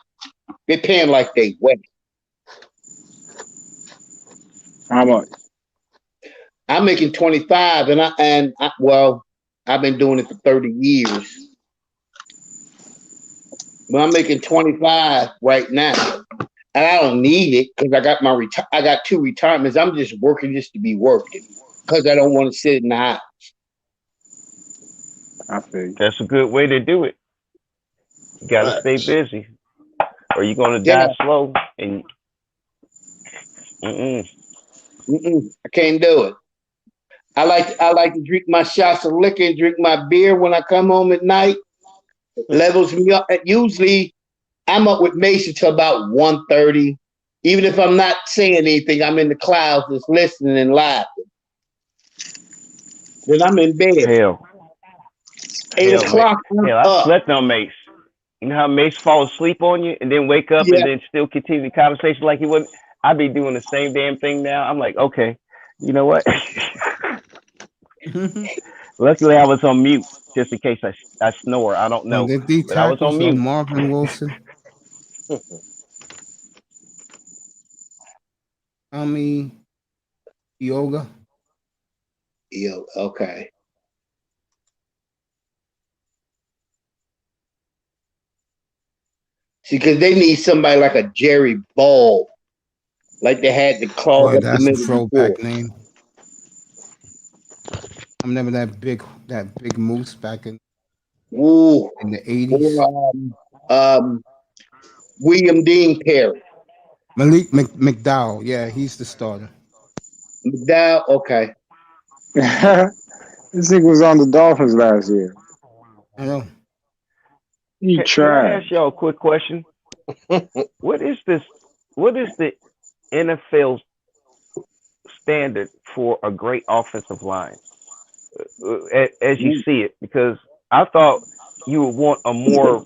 they wet. How much? I'm making 25, and I've been doing it for 30 years. But I'm making 25 right now, and I don't need it because I got I got 2 retirements. I'm just working just to be working because I don't want to sit in the house. I feel you. That's a good way to do it. You got to Right. stay busy, or you're gonna Yeah. die slow. And I can't do it. I like to drink my shots of liquor and drink my beer when I come home at night. It levels me up. Usually, I'm up with Mason till about 1:30. Even if I'm not saying anything, I'm in the clouds just listening and laughing. Then I'm in bed. hell, 8 hell, o'clock, I'm hell, I up. slept on Mace. You know how Mace fall asleep on you and then wake up Yeah. and then still continue the conversation like he wouldn't. I be doing the same damn thing now. I'm like, okay, you know what? Luckily, I was on mute just in case I snore. I don't Oh, know, the D but I was on tackles are mute. Marvin Wilson, Tommy Yoga. Yeah, okay. See, because they need somebody like a Jerry Ball, like they had to clog Boy, up the that's a middle before. throwback name. I remember that big moose back in Ooh, the 80s. or William Dean Perry. Malik McDowell. Yeah, he's the starter. McDowell, okay. This nigga was on the Dolphins last year. I know. He Can I tried. ask y'all a quick question? What is this? What is the NFL standard for a great offensive line, as you see it? Because I thought you would want a more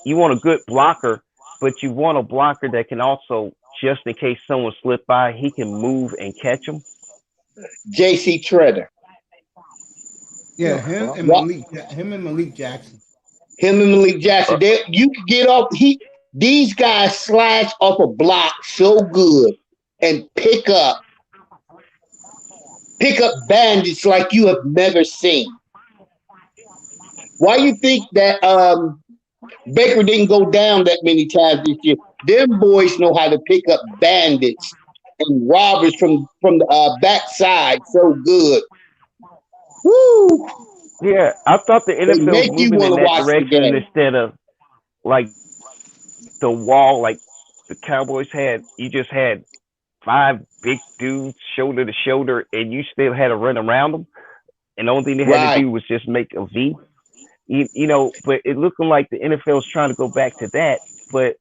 you want a good blocker, but you want a blocker that can also, just in case someone slip by, he can move and catch them. J.C. Treader. Yeah, him and Malik Jackson. Him and Malik Jackson. You can get off. These guys slash off a block so good and pick up bandits like you have never seen. Why you think that Baker didn't go down that many times this year? Them boys know how to pick up bandits and robbers from the backside so good. Woo! Yeah, I thought the NFL make was you moving in wanna that watch the direction game. instead of like the wall, like the Cowboys had. You just had 5 big dudes shoulder to shoulder, and you still had to run around them. And the only thing they had to do was just make a V. You know, but it looking like the NFL is trying to go back to that, but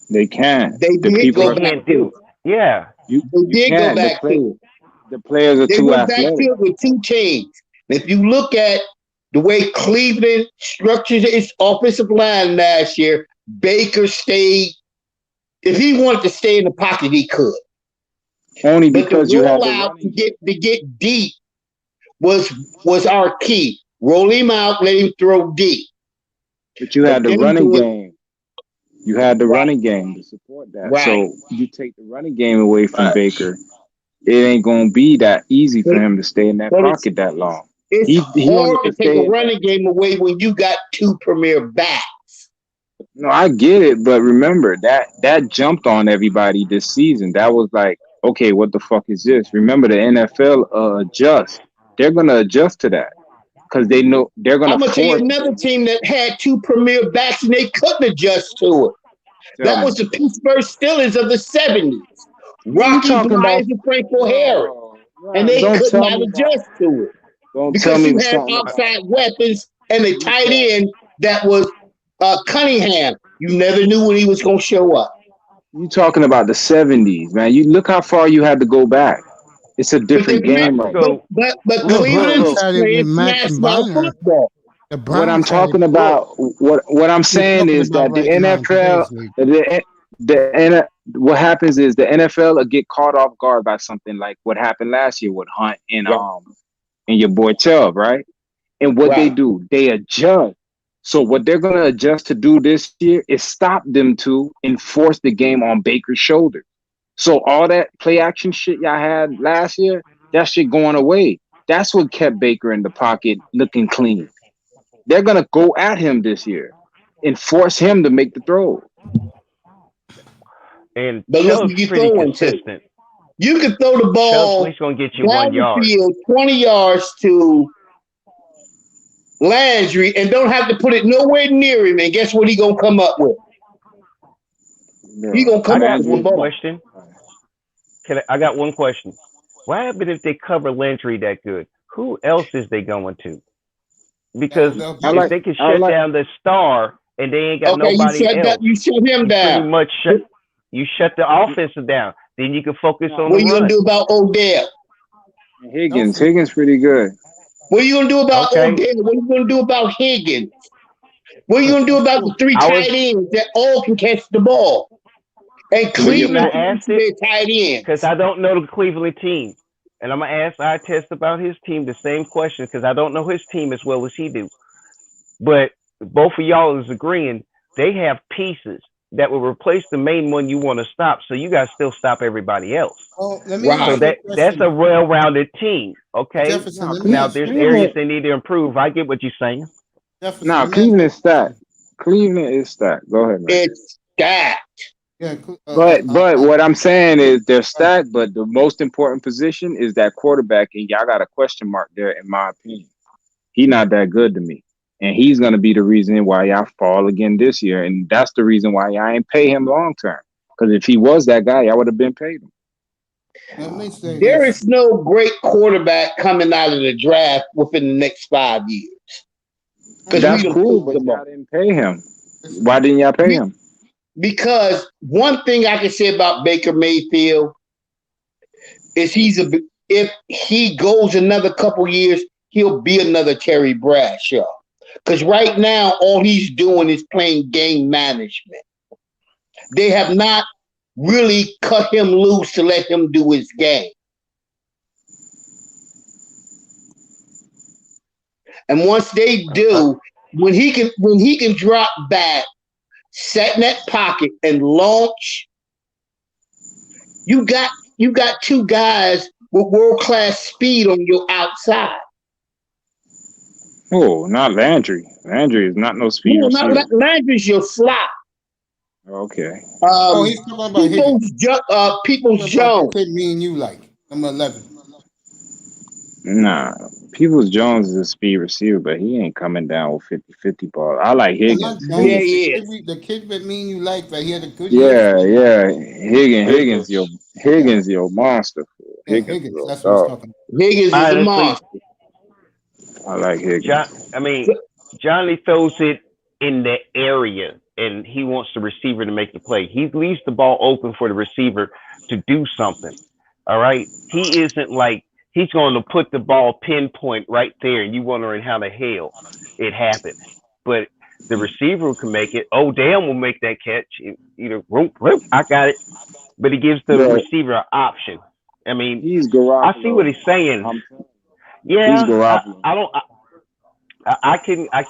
they can't. They did go back to it. Yeah, they did go back to it. The players are They too went back athletic. to it with 2 teams. If you look at the way Cleveland structured its offensive line last year, Baker stayed. If he wanted to stay in the pocket, he could. Only But because the you had rollout to get deep was our key. Roll him out, let him throw deep. But you had the running game. You had the running game to support support that. Right. So you take the running game away from Baker, it ain't gonna be that easy for him to stay in that pocket that long. It's He only hard to can take stay a in running game away when you got two premier backs. No, I get it, but remember that jumped on everybody this season. That was like, okay, what the fuck is this? Remember, the NFL adjust. They're gonna adjust to that because they know they're gonna I'm gonna tell you force. another team that had two premier backs and they couldn't adjust to it. That was the Pittsburgh Steelers of the 70s. Rocky Bryant and Franco Harris. And they could not adjust to it. Because you had outside weapons and a tight end that was Cunningham. You never knew when he was going to show up. You talking about the 70s, man. You look how far you had to go back. It's a different game right now. But Cleveland's playing national football. What I'm talking about, what I'm saying is that the NFL, what happens is the NFL will get caught off guard by something like what happened last year with Hunt and your boy Chubb, right? And what they do, they adjust. So what they're going to adjust to do this year is stop them to enforce the game on Baker's shoulders. So all that play action shit y'all had last year, that shit going away. That's what kept Baker in the pocket looking clean. They're going to go at him this year and force him to make the throw. And but look, you pretty consistent. You can throw the ball he's going to get you down 1 yard. the field, 20 yards to Landry and don't have to put it nowhere near him. And guess what he going to come up with? He going to come up with the ball. Question. I got one question. What happens if they cover Landry that good? Who else is they going to? Because if they can shut down the star and they ain't got nobody else, you shut him down. Pretty much you shut the offense down. Then you can focus on what the run. What are you going to do about Odell? Higgins pretty good. What are you going to do about Odell? What are you going to do about Higgins? What are you going to do about the three tight ends that all can catch the ball? And Cleveland asked it tight end. Because I don't know the Cleveland team. And I'm going to ask Test about his team the same question because I don't know his team as well as he do. But both of y'all is agreeing they have pieces that will replace the main one you want to stop, so you guys still stop everybody else. Oh, let me so that's a well-rounded team, okay? Now there's areas they need to improve. I get what you're saying. No, Cleveland is stacked. Cleveland is stacked. Go ahead, man. It's stacked. Yeah, but what I'm saying is they're stacked, but the most important position is that quarterback, and y'all got a question mark there, in my opinion. He's not that good to me. And he's going to be the reason why y'all fall again this year. And that's the reason why y'all ain't pay him long term. Because if he was that guy, y'all would have been paid him. There is no great quarterback coming out of the draft within the next 5 years. That's cool, but y'all didn't pay him. Why didn't y'all pay him? Because one thing I can say about Baker Mayfield is if he goes another couple years, he'll be another Terry Bradshaw. Because right now, all he's doing is playing game management. They have not really cut him loose to let him do his game. And once they do, when he can drop back, set in that pocket, and launch, you got two guys with world-class speed on your outside. Oh, not Landry. Landry is not no speed. No, Landry's your slot. Okay. He's talking about People's Jones. Me and you like number 11. Nah, Peoples Jones is a speed receiver, but he ain't coming down with 50-50 ball. I like Higgins. The kid that me and you like, that he had a good year. Yeah. Higgins, your monster. Higgins, that's what I'm talking about. Higgins is a monster. I like Higgins. Johnny throws it in the area, and he wants the receiver to make the play. He leaves the ball open for the receiver to do something. All right? He isn't like he's going to put the ball pinpoint right there, and you wondering how the hell it happened. But the receiver can make it. Odell will make that catch. Either I got it. But he gives the receiver an option. I mean, I see what he's saying. Yeah, I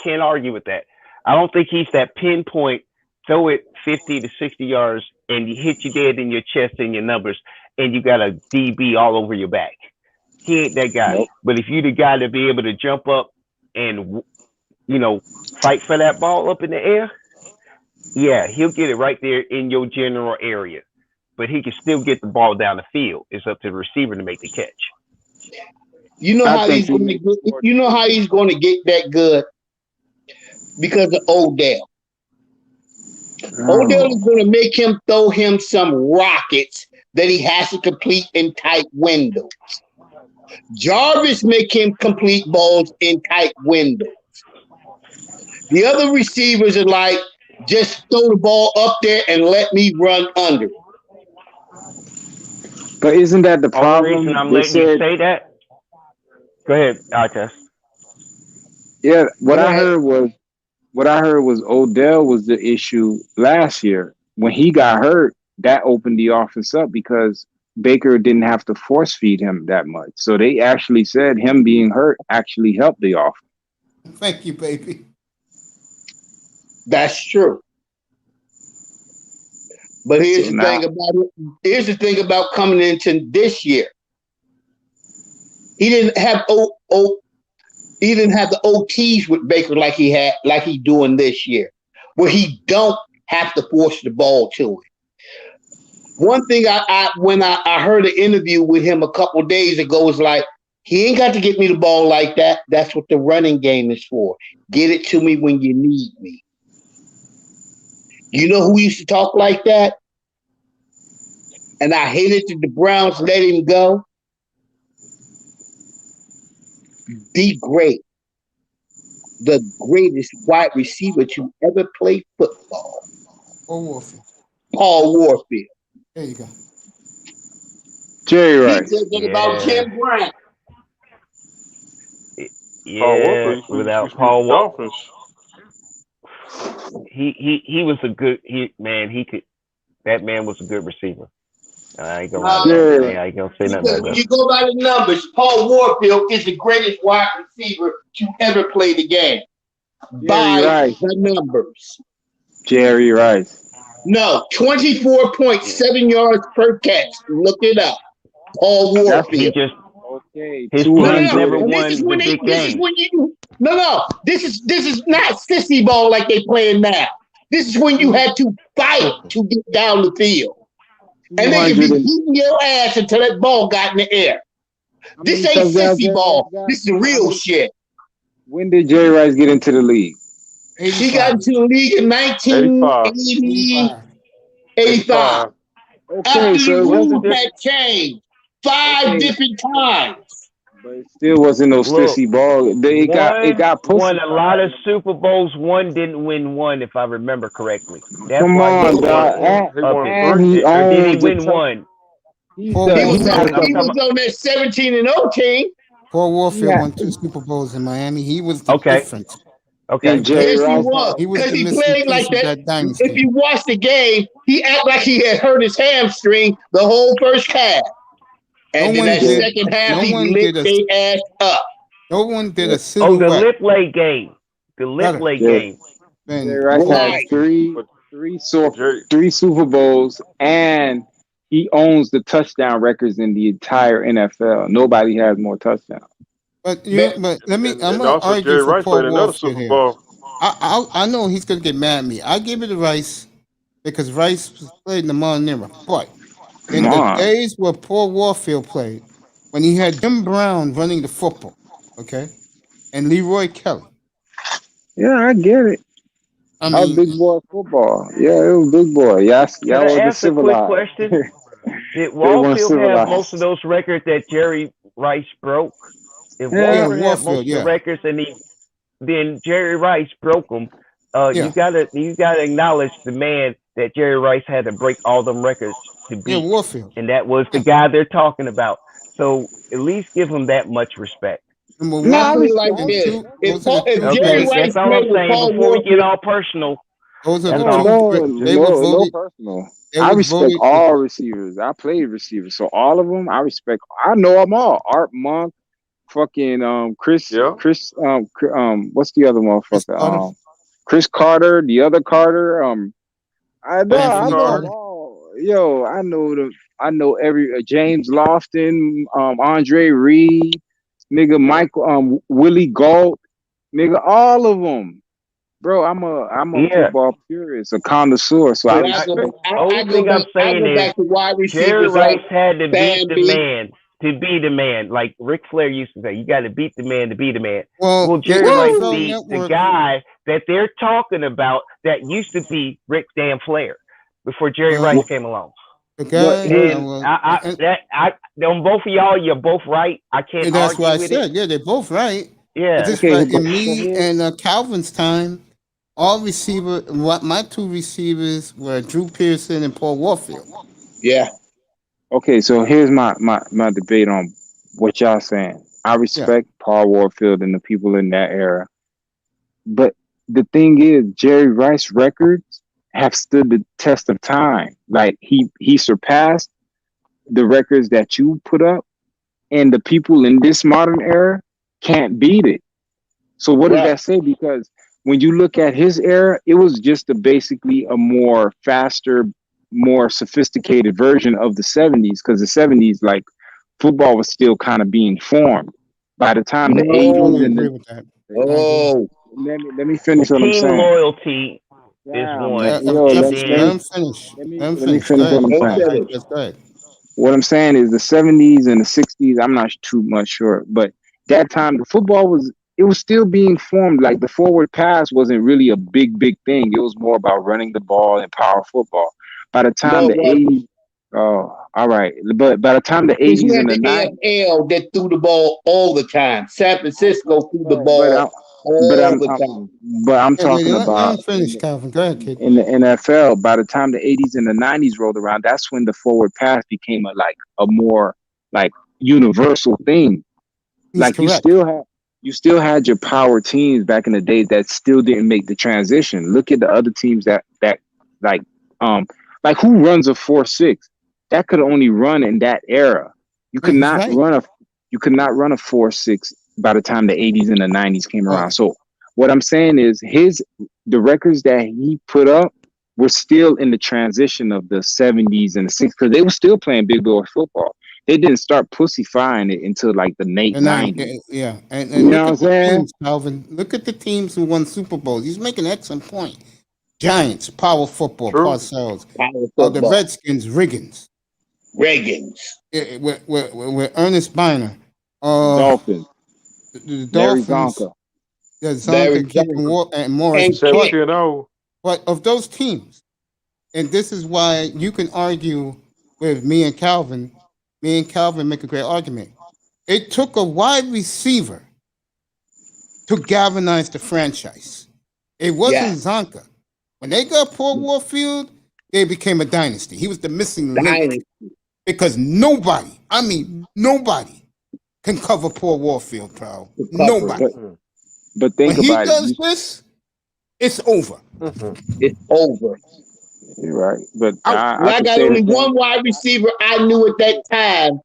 can't argue with that. I don't think he's that pinpoint, throw it 50 to 60 yards and you hit you dead in your chest and your numbers, and you got a DB all over your back. He ain't that guy. Nope. But if you the guy to be able to jump up and fight for that ball up in the air, yeah, he'll get it right there in your general area. But he can still get the ball down the field. It's up to the receiver to make the catch. You know how he's going to get. You know how he's going to get that good because of Odell. Odell is going to make him throw him some rockets that he has to complete in tight windows. Jarvis make him complete balls in tight windows. The other receivers are like, just throw the ball up there and let me run under. But isn't that the problem? The reason I'm letting you say that. Go ahead, Artest. Yeah, what I heard was Odell was the issue last year. When he got hurt, that opened the offense up because Baker didn't have to force feed him that much. So they actually said him being hurt actually helped the offense. Thank you, baby. That's true. But here's the thing about it. Here's the thing about coming into this year. He didn't have he didn't have the OTs with Baker like he doing this year, where he don't have to force the ball to him. One thing when I heard an interview with him a couple of days ago was like, he ain't got to get me the ball like that. That's what the running game is for. Get it to me when you need me. You know who used to talk like that? And I hated that the Browns let him go. Be great. The greatest wide receiver to ever play football. Paul Warfield. There you go. Jerry Rice. He said about Jim Brown. Yeah, without Paul Walker. He was a good that man was a good receiver. I ain't gonna say nothing. When you go by the numbers, Paul Warfield is the greatest wide receiver to ever play the game. By the numbers. Jerry Rice. No, 24.7 yards per catch. Look it up. Paul Warfield. His team never won the big game. This is not sissy ball like they playing now. This is when you had to fight to get down the field. And they could be beating your ass until that ball got in the air. This ain't sissy ball. This is real shit. When did Jerry Rice get into the league? He got into the league in 1985. After the rules had changed 5 different times. But it still wasn't no sissy ball. It got pushed. Won a lot of Super Bowls. One didn't win one, if I remember correctly. That's Come on, dog. Did he win one? He was on that 17 and 0 team. Paul Warfield won 2 Super Bowls in Miami. He was the difference. Okay. Yes, he was. Because he played like that. If you watch the game, he acted like he had hurt his hamstring the whole first half. And then that second half, he lit their ass up. No one did a silhouette. The lip lay game. The lip lay game. Rice had three Super Bowls, and he owns the touchdown records in the entire NFL. Nobody has more touchdowns. But let me. I'm gonna argue for Paul Warfield here. I know he's gonna get mad at me. I give it to Rice because Rice played in the modern era. But in the days where Paul Warfield played, when he had Jim Brown running the football, okay, and Leroy Kelly. Yeah, I get it. I mean, big boy football. Yeah, it was big boy. Yes, y'all was the civilized. Quick question. Did Warfield have most of those records that Jerry Rice broke? If Warfield had most of the records and then Jerry Rice broke them, you gotta acknowledge the man that Jerry Rice had to break all them records to beat. Yeah, Warfield. And that was the guy they're talking about. So at least give him that much respect. No, like this. If Jerry Rice that's all I'm saying. Before we get all personal. No personal. I respect all receivers. I played receivers, so all of them I respect. I know them all. Art Monk, fucking Chris. What's the other motherfucker? Chris Carter, the other Carter. I know them all. I know every James Lofton, Andre Reed, nigga, Michael, Willie Gault, nigga, all of them. Bro, I'm a football purist, a connoisseur, so I respect. Only thing I'm saying is Jerry Rice had to beat the man to be the man. Like Ric Flair used to say, you got to beat the man to be the man. Well, Jerry Rice beat the guy that they're talking about that used to be Ric Damn Flair before Jerry Rice came along. Okay. On both of y'all, you're both right. I can't. That's argue what I with said. it. Yeah, they're both right. Yeah. Just like in me and Calvin's time, my two receivers were Drew Pearson and Paul Warfield. Yeah. Okay, so here's my debate on what y'all saying. I respect Paul Warfield and the people in that era, but the thing is, Jerry Rice records have stood the test of time. Like he surpassed the records that you put up, and the people in this modern era can't beat it. So what does that say? Because when you look at his era, it was just basically a more faster, more sophisticated version of the 70s. Because the 70s, like football was still kind of being formed. By the time the 80s and let me finish what I'm saying. Team loyalty is one. Let me finish what I'm saying. What I'm saying is the 70s and the 60s, I'm not too much sure, but that time the football was still being formed. Like the forward pass wasn't really a big thing. It was more about running the ball and power football. By the time the 80s, all right. But by the time the 80s and the 90s, AFL that threw the ball all the time. San Francisco threw the ball all the time. But I'm talking about. Let me finish, Calvin. Go ahead, kid. In the NFL, by the time the 80s and the 90s rolled around, that's when the forward pass became a more like universal thing. Like you still had your power teams back in the days that still didn't make the transition. Look at the other teams that like who runs a 4.6? That could only run in that era. You could not run a 4.6 by the time the 80s and the 90s came around. So what I'm saying is the records that he put up were still in the transition of the 70s and the 60s because they were still playing big boy football. They didn't start pussifying it until like the late 90s. Yeah. And you know what I'm saying? Teams, Calvin, look at the teams who won Super Bowls. He's making an excellent point. Giants, power football, Parcells. The Redskins, Riggins. With Ernest Biner. Dolphins. The Dolphins. Zonka, and Morris. But of those teams, and this is why you can argue with me and Calvin. Me and Calvin make a great argument. It took a wide receiver to galvanize the franchise. It wasn't Zonka. When they got Paul Warfield, they became a dynasty. He was the missing link because nobody can cover Paul Warfield, pal. Nobody. But think when about he does this, it's over. It's over. You're right. But I got only one wide receiver I knew at that time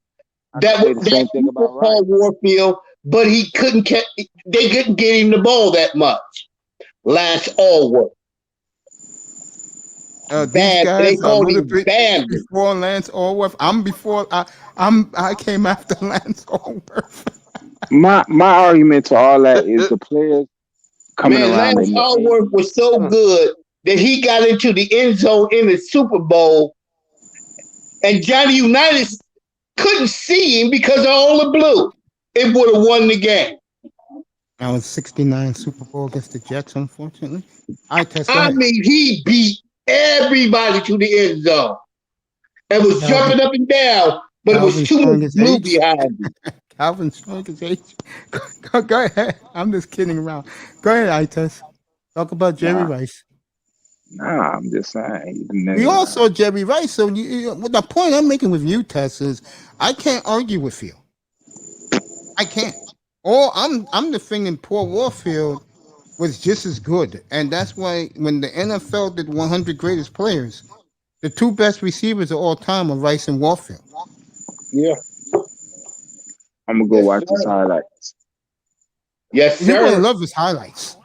that Paul Warfield, but they couldn't get him the ball that much. Lance Allworth. These guys they called him before Lance Allworth. I came after Lance Allworth. my argument to all that is the players coming around. Lance Allworth was so good that he got into the end zone in the Super Bowl, and Johnny Unitas couldn't see him because of all the blue. It would have won the game. That was 69 Super Bowl against the Jets, unfortunately. He beat everybody to the end zone and was jumping up and down, but it was too much blue behind him. Calvin showing his age. Go ahead. I'm just kidding around. Go ahead, Ites. Talk about Jerry Rice. Nah, I'm just saying. We all saw Jerry Rice. So the point I'm making with you, Tess, is I can't argue with you. I can't. Or I'm defending Paul Warfield was just as good. And that's why when the NFL did 100 greatest players, the two best receivers of all time are Rice and Warfield. Yeah. I'm going to go watch his highlights. Yes, sir. You're going to love his highlights.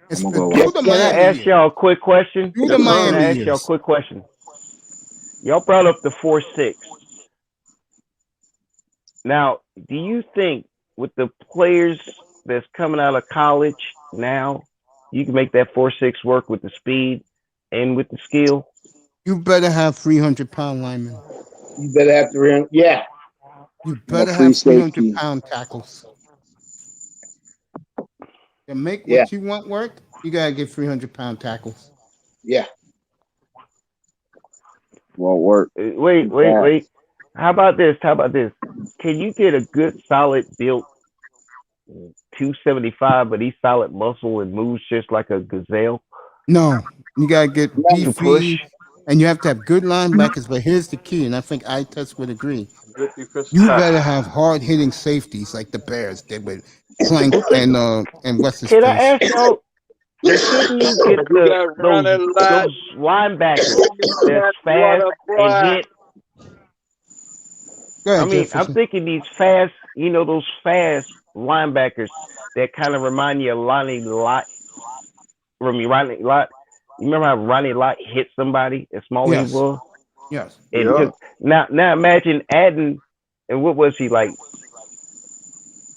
Can I ask y'all a quick question? Y'all brought up the 4-6. Now, do you think with the players that's coming out of college now, you can make that 4-6 work with the speed and with the skill? You better have 300-pound linemen. You better have 300. Yeah. You better have 300-pound tackles. To make what you want work, you gotta get 300-pound tackles. Yeah. Won't work. Wait. How about this? Can you get a good, solid built 275, but he's solid muscle and moves just like a gazelle? No, you gotta get To push. and you have to have good linebackers. But here's the key, and I think I-Test would agree. Good defensive You tackle. better have hard-hitting safeties like the Bears did with Plank and West. Can I ask y'all? Shouldn't you get those linebackers that's fast and hit? Ahead, I mean, Jefferson. I'm thinking these fast, those fast linebackers that kind of remind you of Ronnie Lott. Ronnie Lott. You remember how Ronnie Lott hit somebody as small as he was? Yes. And now imagine adding, and what was he like?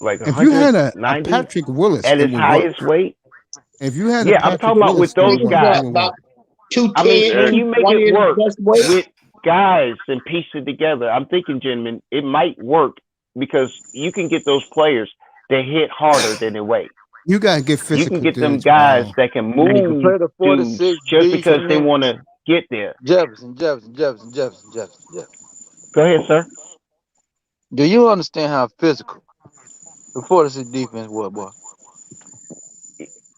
Like if you had a 190 Patrick Willis at his it would highest work. weight. If you had I'm talking about with those guys. About I mean, 210. can you make it work with with guys and piece it together? I'm thinking, gentlemen, it might work because you can get those players that hit harder than they weigh. You gotta get physical. You can get them dudes, guys bro. that can move play the dudes 46 just because they defense. want to get there. Jefferson. Go ahead, sir. Do you understand how physical the 46 defense was, boy?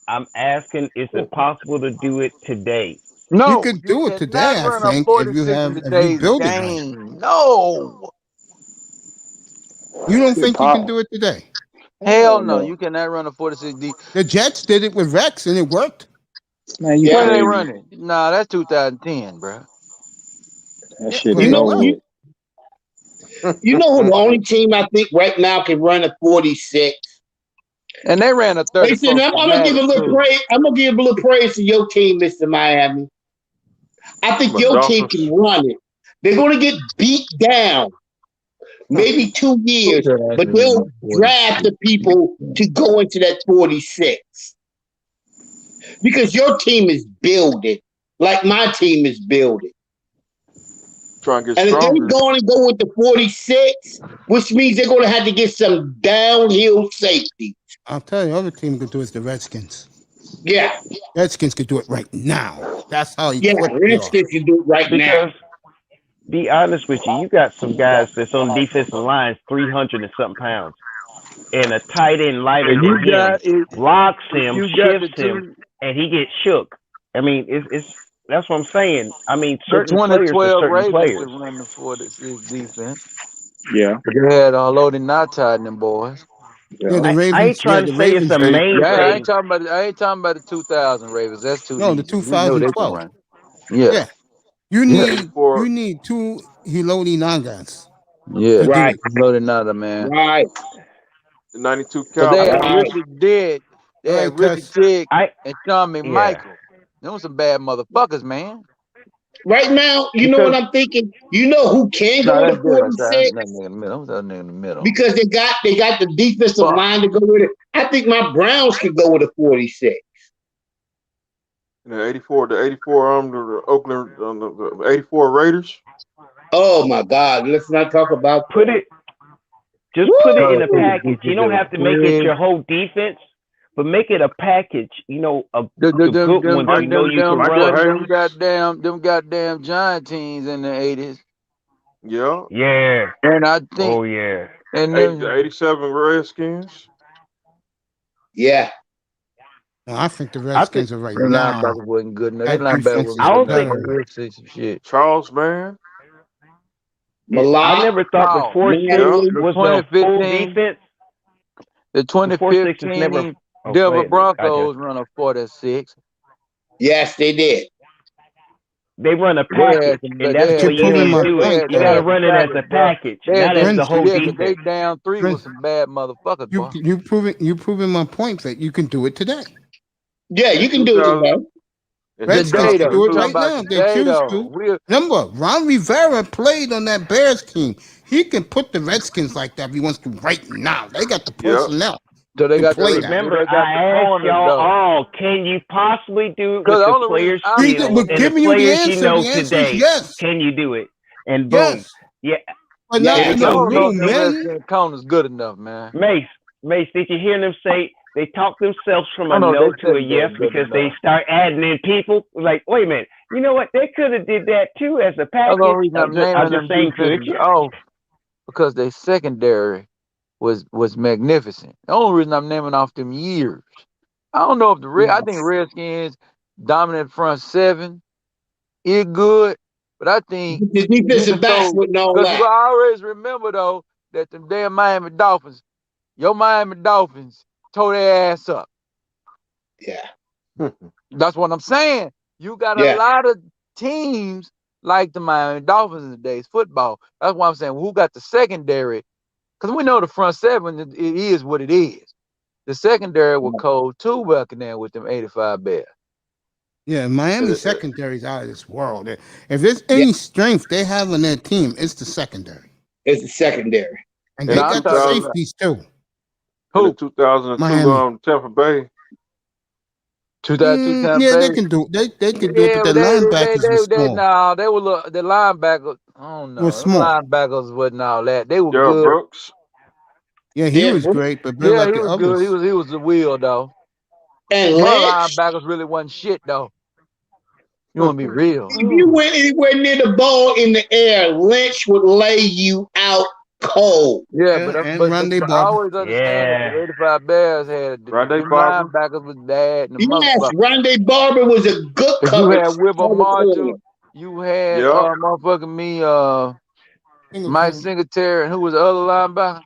I'm asking, is it possible to do it today? No, You could do it today, cannot I run a think, 46 if in you today's build it right. game. No. You don't think you can do it today? Hell no. You cannot run a 46 D. The Jets did it with Rex and it worked. Man, you When they crazy. run it? Nah, that's 2010, bro. That shit You is know over. what? You know who the only team I think right now can run a 46? And they ran a 30. Listen, I'm gonna give a little praise. I'm gonna give a little praise to your team, Mr. Miami. I think My your team Dolphins. can run it. They're gonna get beat down, maybe 2 years, but they'll draft the people to go into that 46 because your team is building like my team is building. Trying to get And if stronger. they're going to go with the 46, which means they're going to have to get some downhill safety. I'll tell you, other team could do is the Redskins. Yeah. Redskins could do it right now. That's how you Yeah, Redskins can do it right now. Because, be honest with you, you got some guys that's on defensive lines 300 and something pounds. And a tight end lighter than him blocks him, shifts him, and he gets shook. I mean, it's that's what I'm saying. I mean, certain players are certain Ravens players. to run the 46 defense. Yeah. They had loaded not tied them boys. Yeah, the Ravens. I ain't trying to say it's a main Yeah, I thing. ain't talking about the 2000 Ravens. That's too No, the easy. We know they can 2012. run. Yeah. You need two Hiloti Nagas. Yeah. Right. Loaded not man. Right. The 92 So they had Cowboys. Ricky Dead. They All had right, Ricky Tess. Tig I and Sean McMichael. Those some bad motherfuckers, man. Right now, you know what I'm thinking? You know who can go with the 46? That nigga in the middle. That nigga in the middle. Because they got the defensive line to go with it. I think my Browns could go with a 46. The 84, the Oakland, the 84 Raiders. Oh my God! Let's not talk about put it in a package. You don't have to make it your whole defense, but make it a package. You know, a good one that you know you can run. Them goddamn Giant teams in the 80s. Yeah. Yeah. And I think. Oh yeah. And the 87 Redskins. Yeah. No, I think the Redskins are right their now. linebacker wasn't good enough. Their That linebacker defense was is I don't better. think some shit. Charles Mann. I never thought the 4-6 was the full 2015 defense. The 4-6 is never. 2015 Oh, Denver go ahead. Broncos run a 46. Yes, they did. They run a package, and that's what you need to do it. You got to run it as a package, not as the whole They defense. down 3 with some bad motherfuckers, boy. You proving my point that you can do it today. Yeah, you can do it today. Redskins can do it Today, right now. If they choose to. Remember, Ron Rivera played on that Bears team. He can put the Redskins like that if he wants to right now. They got the personnel. So they got to play remember, I asked y'all all, can you possibly do it with the players still and the players you know today? Yes. Can you do it? And boom. Yes. Yeah. But not in the room, man. Count is good enough, man. Mace, did you hear them say they talked themselves from a no to a yes because they start adding in people? Like, wait a minute, you know what? They could have did that too as a package. I'm just saying, could you? Oh, because they secondary was magnificent. The only reason I'm naming off them years. I don't know if I think Redskins dominant front seven is good, but I think the defensive backs wouldn't all that. I always remember though that the damn Miami Dolphins, your Miami Dolphins tore their ass up. Yeah. That's what I'm saying. You got a lot of teams like the Miami Dolphins in today's football. That's why I'm saying who got the secondary. Because we know the front seven, it is what it is. The secondary was cold too back in there with them 85 Bears. Yeah, Miami secondary's out of this world. If there's any strength they have on their team, it's the secondary. It's the secondary. And they got the safeties too. Who? 2002 Tampa Bay. 2002 Tampa Bay. Yeah, they can do it, but the linebackers were small. The linebackers, I don't know. The linebackers wasn't all that. They were Gerald good. Brooks. Yeah, he was great, but he was good. He was the wheel though. And linebackers really wasn't shit though. You want to be real? If you went anywhere near the ball in the air, Lynch would lay you out cold. Yeah, but I always understand that the 85 Bears had the linebackers was bad. Yes, Rondé Barber was a good cover. You had Wilbur Marshall. You had motherfucking Mike Singletary, and who was the other linebacker?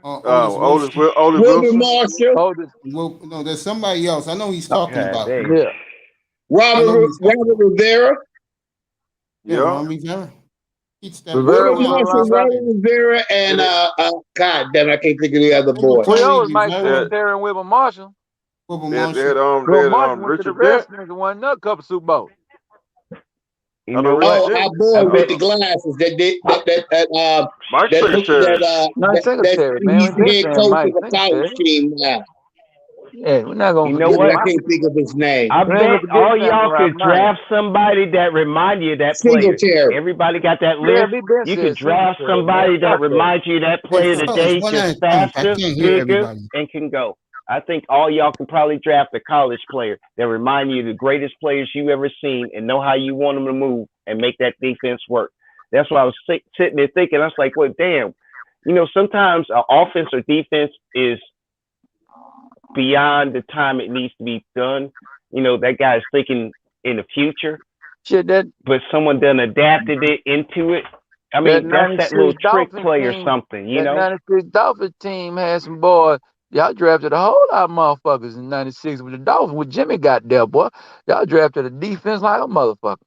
Wilbur Marshall. No, there's somebody else. I know he's talking about. Yeah. Robert Rivera. Ron Rivera. Robert Rivera and God damn, I can't think of the other boy. Well, was Mike Singletary and Wilbur Marshall. Wilbur Marshall went to the Redskins and won another couple Super Bowls. You know our boy with the glasses that Mike Singletary. Head coach of the college team now. Yeah, we're not gonna. You know what? I can't think of his name. I bet all y'all could draft somebody that remind you of that player. Everybody got that list. You could draft somebody that reminds you of that player today, just faster, bigger, and can go. I think all y'all can probably draft a college player that remind you of the greatest players you ever seen and know how you want them to move and make that defense work. That's what I was sitting there thinking. I was like, well, damn. You know, sometimes an offense or defense is beyond the time it needs to be done. You know, that guy's thinking in the future. But someone done adapted it into it. I mean, that's that little trick play or something, you know? That 96 Dolphins team had some boys. Y'all drafted a whole lot of motherfuckers in 96 with the Dolphins. When Jimmy got there, boy, y'all drafted a defense like a motherfucker.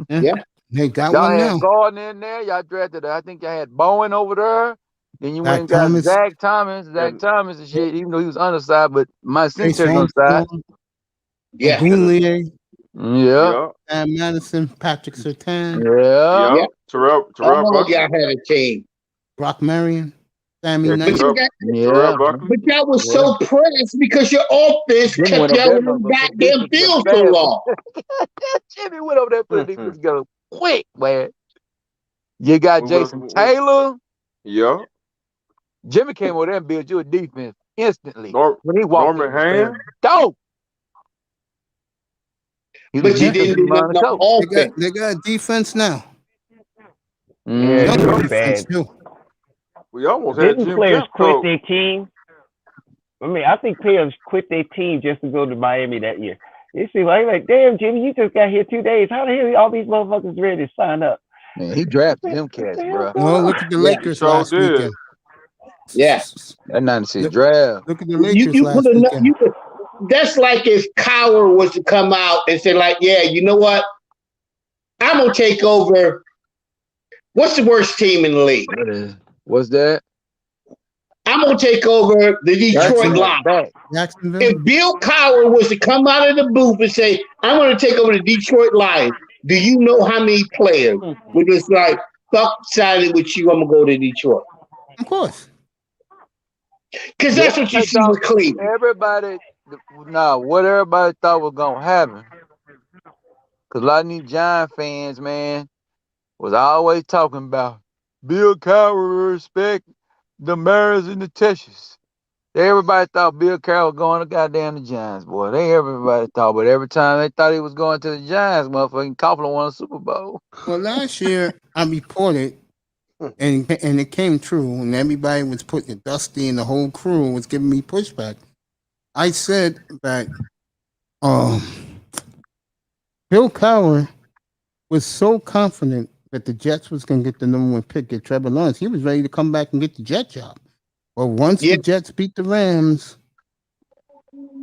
Yeah, they got y'all one had now. Gordon in there. Y'all drafted, I think y'all had Bowen over there. Then you went and got Zach Thomas and shit, even though he was undersized, but my Singletary on the side. Yeah. Boonlier. Yeah. And Madison, Patrick Surtain. Yeah. Terrell y'all had a team. Brock Marion. Sammy But y'all was so pressed because your offense kept y'all in the goddamn field so long. Jimmy went over there put the defense together quick, man. You got Jason Taylor. Yeah. Jimmy came over there and built you a defense instantly. When he walked in, dope. But you didn't do no offense. They got defense now. Yeah, defense too. We almost had Didn't players quit their team? I mean, I think players quit their team just to go to Miami that year. You see, like, damn, Jimmy, you just got here 2 days. How the hell are all these motherfuckers ready to sign up? Man, he drafted them cats, bro. Oh, look at the Lakers last weekend. Yeah. That 96 draft. Look at the Lakers last weekend. That's like if Cowher was to come out and say, like, yeah, you know what? I'm going to take over. What's the worst team in the league? What's that? I'm gonna take over the Detroit Lions. Jacksonville. If Bill Cowher was to come out of the booth and say, "I'm gonna take over the Detroit Lions," do you know how many players would just like fuck siding with you? I'm gonna go to Detroit. Of course. Because that's what you see with Cleveland. Everybody, what everybody thought was gonna happen. Because a lot of these Giant fans, man, was always talking about Bill Cowher respect the Mariners and the Texas. Everybody thought Bill Cowher was going to goddamn the Giants, boy. Everybody thought, but every time they thought he was going to the Giants, motherfucking Coughlin won a Super Bowl. Well, last year I reported, and it came true, and everybody was putting Dusty and the whole crew was giving me pushback. I said that Bill Cowher was so confident that the Jets was going to get the number 1 pick, get Trevor Lawrence. He was ready to come back and get the Jet job. But once the Jets beat the Rams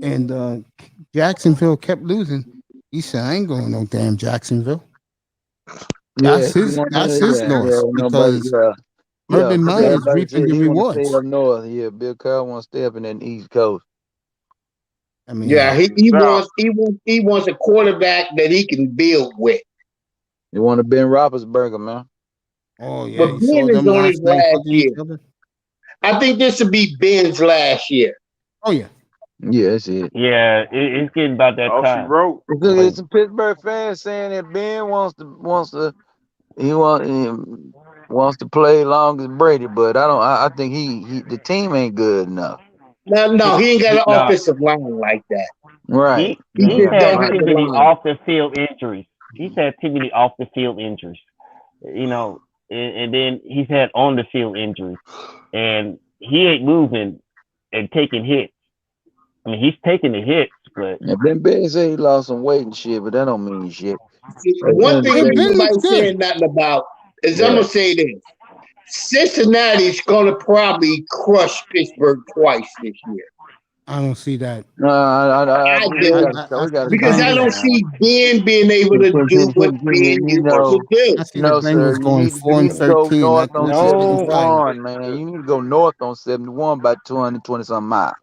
and Jacksonville kept losing, he said, "I ain't going no damn Jacksonville." That's his loss because Urban Meyer is reaping the rewards. Up north, Bill Cowher wants to stay up in that East Coast. I mean, he wants a quarterback that he can build with. You want to Ben Roethlisberger, man? Oh yeah, but Ben is on his last year. I think this would be Ben's last year. Oh yeah. Yeah, that's it. Yeah, it's getting about that time. She wrote. There's some Pittsburgh fans saying that Ben wants to play long as Brady, but I think he the team ain't good enough. No, he ain't got an offensive line like that. Right. He had too many off the field injuries. He's had too many off the field injuries. You know, and then he's had on the field injuries. And he ain't moving and taking hits. I mean, he's taking the hits, but Ben said he lost some weight and shit, but that don't mean shit. One thing nobody's saying nothing about is I'm gonna say this: Cincinnati's gonna probably crush Pittsburgh twice this year. I don't see that. No, I do. Because I don't see Ben being able to do what Ben is supposed to do. I see the Bengals going 4-13. North on 71, man. You need to go north on 71 by 220-something miles.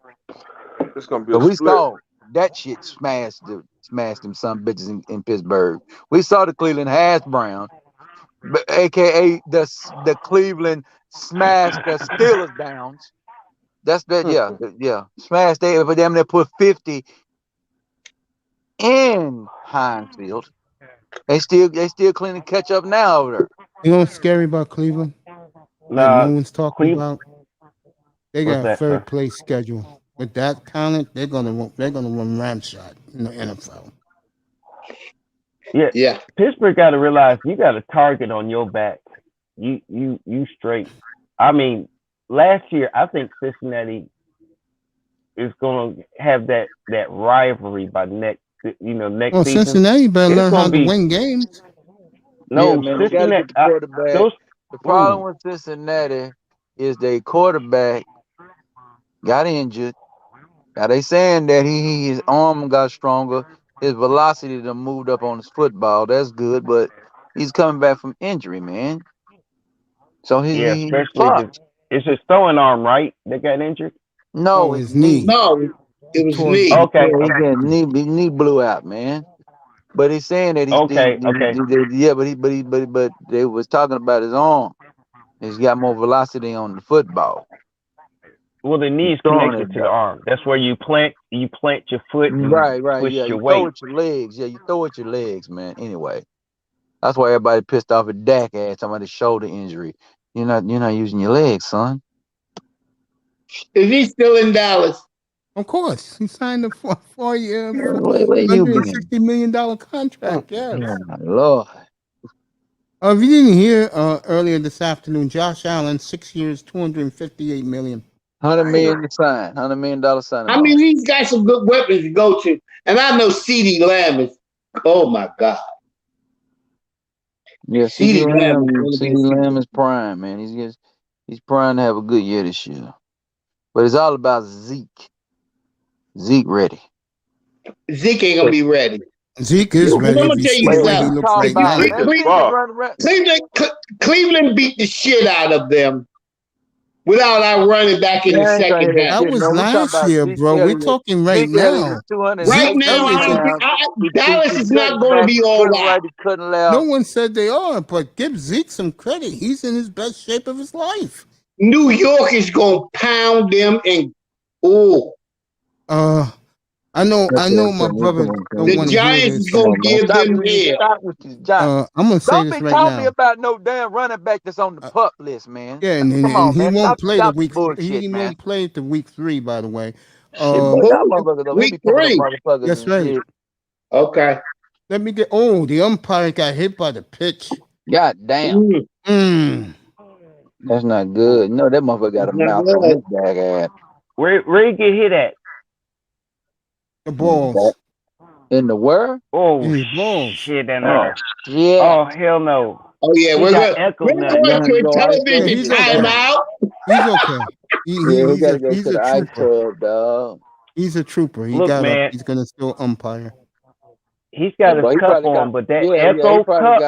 It's gonna be a we split. saw that shit smashed them some bitches in Pittsburgh. We saw the Cleveland Hash Brown, aka the Cleveland smashed the Steelers Downs. That's that, yeah. Smashed they, but them they put 50 in Heinz Field. They still cleaning catch up now over there. You know what's scary about Cleveland? No one's talking about. They got a third place schedule. With that talent, they're gonna run ramshot in the NFL. Yeah. Pittsburgh got to realize you got a target on your back. You straight. I mean, last year I think Cincinnati is going to have that rivalry by next season. Cincinnati better learn how to win games. No, Cincinnati. The problem with Cincinnati is their quarterback got injured. Now they saying that his arm got stronger, his velocity done moved up on his football. That's good, but he's coming back from injury, man. So it's his throwing arm, right? That got injured. No, his knee. No, it was knee. Okay, his knee blew out, man. But he's saying that but they was talking about his arm. He's got more velocity on the football. Well, the knee is connected to the arm. That's where you plant your foot. And right. Push Yeah, your you weight. throw with your legs. Yeah, you throw with your legs, man. Anyway, that's why everybody pissed off at Dak ass talking about his shoulder injury. You're not using your legs, son. Is he still in Dallas? Of course, he signed a 4-year, $160 million contract. Yes. Oh, Lord. If you didn't hear earlier this afternoon, Josh Allen, 6 years, $258 million. $100 million to sign. $100 million sign. I mean, he's got some good weapons to go to, and I know CeeDee Lamb is. Oh my God. Yeah, CeeDee Lamb is prime, man. He's prime to have a good year this year. But it's all about Zeke. Zeke ready. Zeke ain't gonna be ready. Zeke is ready. I'm gonna tell you something. Cleveland beat the shit out of them without our running back in the second half. That was last year, bro. We're talking right now. Right now, I don't think Dallas is not going to be all that. No one said they are, but give Zeke some credit. He's in his best shape of his life. New York is going to pound them and I know my brother don't want to hear this. Gonna give them I'm gonna say Don't this be right talking now. me about no damn running back that's on the pup list, man. Yeah, and Come on, he man. won't play the Stop week. bullshit, He man. won't play the week 3, by the way. Week 3. That's right. Okay. Let me get. Oh, the umpire got hit by the pitch. God damn. That's not good. No, that motherfucker got a mouth on his back ass. Where he get hit at? The balls. In the where? Oh, balls. Shit, in there. Yeah. Oh, hell no. Oh, yeah, we're going to a television timeout. He's okay. He got to go to the ice tub, dog. He's a trooper. He's going to still umpire. He's got his cup on, but that Echo cup,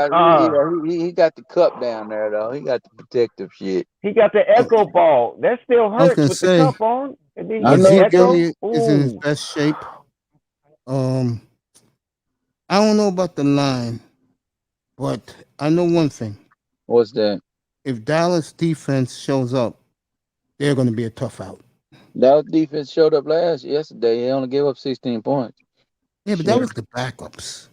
he got the cup down there, though. He got the protective shit. He got the Echo ball. That still hurts with the cup on. And then Zeke Elliott is in his best shape. I don't know about the line, but I know one thing. What's that? If Dallas defense shows up, they're going to be a tough out. Dallas defense showed up yesterday. They only gave up 16 points. Yeah, but that was the backups.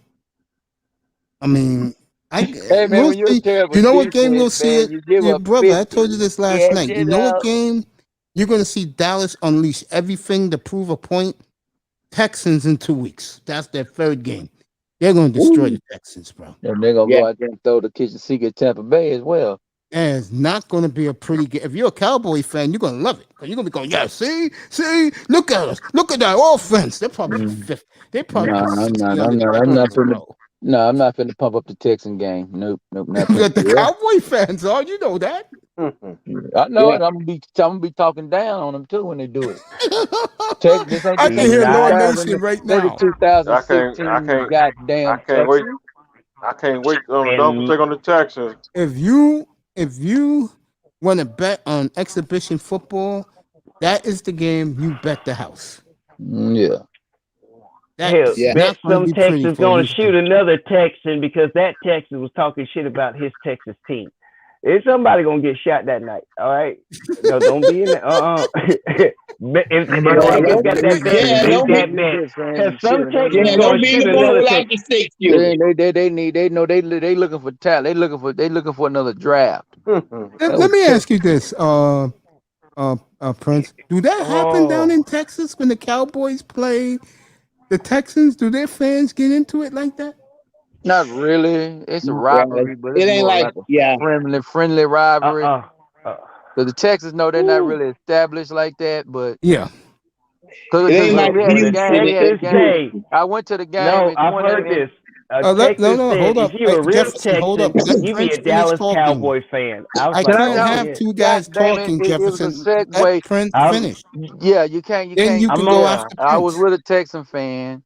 I mean, hey, man, when you're terrible, you know what game we'll see it? Yeah, brother, I told you this last night. You know what game you're going to see Dallas unleash everything to prove a point? Texans in 2 weeks. That's their third game. They're going to destroy the Texans, bro. And they're going to go out there and throw the kitchen sink at Tampa Bay as well. And it's not going to be a pretty game. If you're a Cowboy fan, you're going to love it. Because you're going to be going, yeah, see, look at us. Look at that offense. They're probably fifth. They're probably I'm not finna pump up the Texan game. Nope. Not the Cowboy fans are. You know that. I know it. I'm gonna be talking down on them too when they do it. I can hear Lord Nation right now. 2016. I can't wait. I can't wait on the double take on the Texans. If you want to bet on exhibition football, that is the game you bet the house. Yeah. Hell, bet some Texans going to shoot another Texan because that Texan was talking shit about his Texas team. Is somebody going to get shot that night? All right. No, don't be in there. If Texas got that bet, make that bet. Because some Texans going to shoot another Texan. They looking for talent. They looking for another draft. Let me ask you this, Prince. Do that happen down in Texas when the Cowboys play the Texans? Do their fans get into it like that? Not really. It's a rivalry, but it ain't like a friendly rivalry. Because the Texans know they're not really established like that, but yeah. Because I went to the game. No, I've heard this. Hold up. If you're a real Texan, you be a Dallas Cowboy fan. I can't have two guys talking, Jefferson. Let Prince finish. Yeah, you can't. Then you can go after Prince. I was with a Texan fan.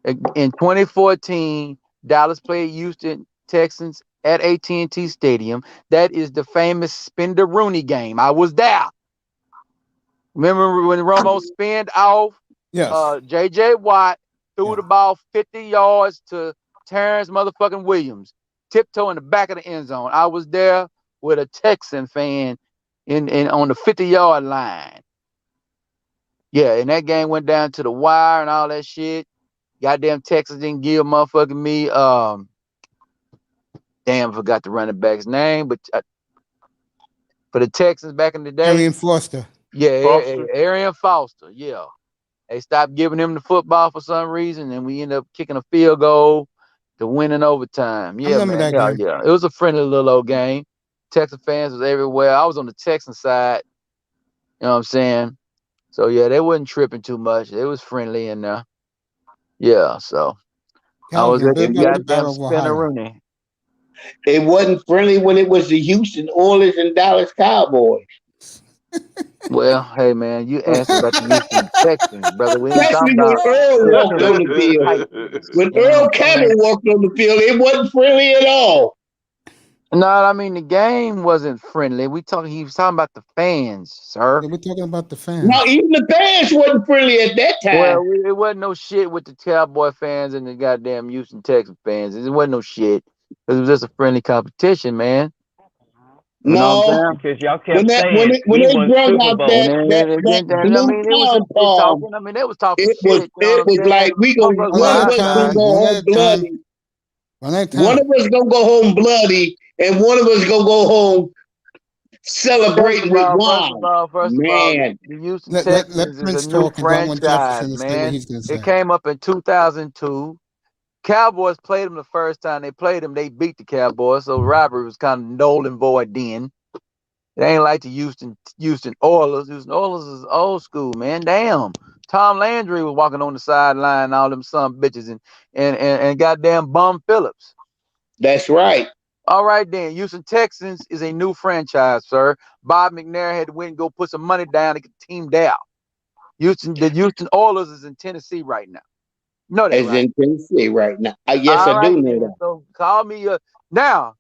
In 2014, Dallas played Houston Texans at AT&T Stadium. That is the famous Spin the Rooney game. I was there. Remember when Romo spinned off? Yes. J.J. Watt threw the ball 50 yards to Terrence motherfucking Williams, tiptoe in the back of the end zone. I was there with a Texan fan in on the 50-yard line. Yeah, and that game went down to the wire and all that shit. Goddamn Texas didn't give motherfucking me damn, forgot the running back's name, but for the Texans back in the day, Arian Foster. Yeah, Arian Foster. Yeah, they stopped giving him the football for some reason, and we ended up kicking a field goal to win in overtime. Yeah, man. Yeah. It was a friendly little old game. Texas fans was everywhere. I was on the Texan side. You know what I'm saying? So yeah, they wasn't tripping too much. It was friendly in there. Yeah, so I was at the goddamn Spinner Rooney. It wasn't friendly when it was the Houston Oilers and Dallas Cowboys. Well, hey man, you asked about the Houston Texans, brother. We ain't Especially talking when Earl walked on the field. When Earl Campbell walked on the field, it wasn't friendly at all. No, I mean the game wasn't friendly. He was talking about the fans, sir. Yeah, we're talking about the fans. No, even the fans wasn't friendly at that time. Well, it wasn't no shit with the Cowboy fans and the goddamn Houston Texans fans. It wasn't no shit. It was just a friendly competition, man. No, because y'all kept saying when they brought Super out Bowl. that blue pom-pom, I mean, they was talking it shit. was like one of us gonna go home bloody. One of us gonna go home bloody, and one of us gonna go home celebrating with wine. First of all, the Houston Texans is a new franchise, man. It came up in 2002. Cowboys played them the first time they played them. They beat the Cowboys, so rivalry was kind of null and void then. It ain't like the Houston Oilers. Houston Oilers is old school, man. Damn. Tom Landry was walking on the sideline, all them son bitches, and goddamn Bum Phillips. That's right. All right, then. Houston Texans is a new franchise, sir. Bob McNair had to win and go put some money down to get the team down. The Houston Oilers is in Tennessee right now. No, that's right. In Tennessee right now. Yes, I do know that. So call me now.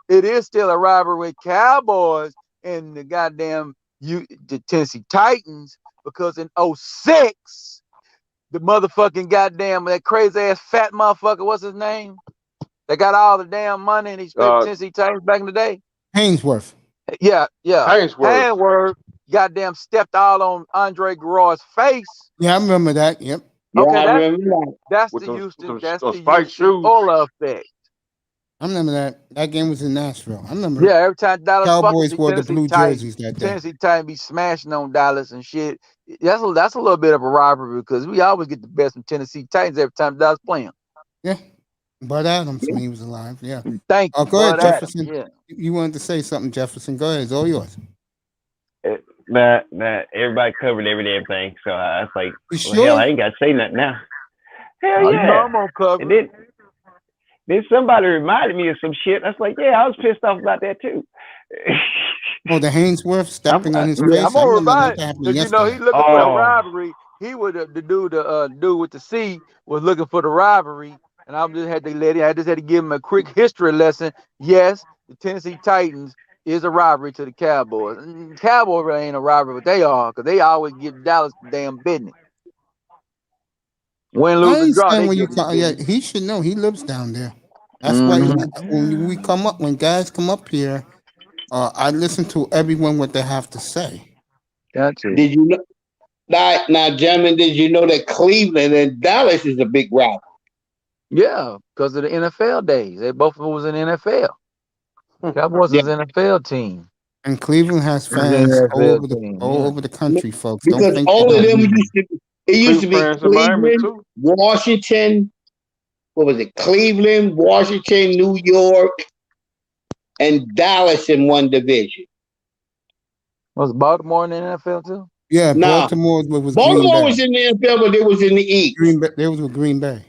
It is still a rivalry with Cowboys and the goddamn the Tennessee Titans, because in 2006, the motherfucking goddamn that crazy ass fat motherfucker, what's his name? They got all the damn money and he spent Tennessee Titans back in the day. Hainsworth. Yeah. Hainsworth goddamn stepped all on Andre Guerrero's face. Yeah, I remember that. Yep. Okay, I remember that. That's with the Houston. That's the spike shoes. Ola effect. I remember that. That game was in Nashville. I remember. Yeah, every time Dallas Cowboys wore the blue jerseys that day. Tennessee Titans be smashing on Dallas and shit. That's a little bit of a rivalry because we always get the best from Tennessee Titans every time Dallas play them. Yeah. Bud Adams when he was alive. Yeah. Thank you. Go ahead, Jefferson. Yeah. You wanted to say something, Jefferson. Go ahead. It's all yours. That everybody covered everything. So I was like, hell, I ain't got to say nothing now. Hell yeah. I'm on cover. And then somebody reminded me of some shit. I was like, yeah, I was pissed off about that too. Oh, the Hainsworth stepping on his face. I'm gonna remind you. He looking for the rivalry. He would the dude with the C was looking for the rivalry, and I just had to give him a quick history lesson. Yes, the Tennessee Titans is a rivalry to the Cowboys. And Cowboys really ain't a rivalry, but they are, because they always give Dallas the damn business. Win, lose, and draw. He should know. He lives down there. That's why when guys come up here, I listen to everyone what they have to say. Gotcha. Did you know? Now, gentlemen, did you know that Cleveland and Dallas is a big rivalry? Yeah, because of the NFL days. They both was in the NFL. Cowboys was an NFL team. And Cleveland has fans all over the country, folks. Because all of them used to be Cleveland, Washington. What was it? Cleveland, Washington, New York, and Dallas in one division. Was Baltimore in the NFL too? Yeah, Baltimore was in the NFL, but they was in the East. They was with Green Bay.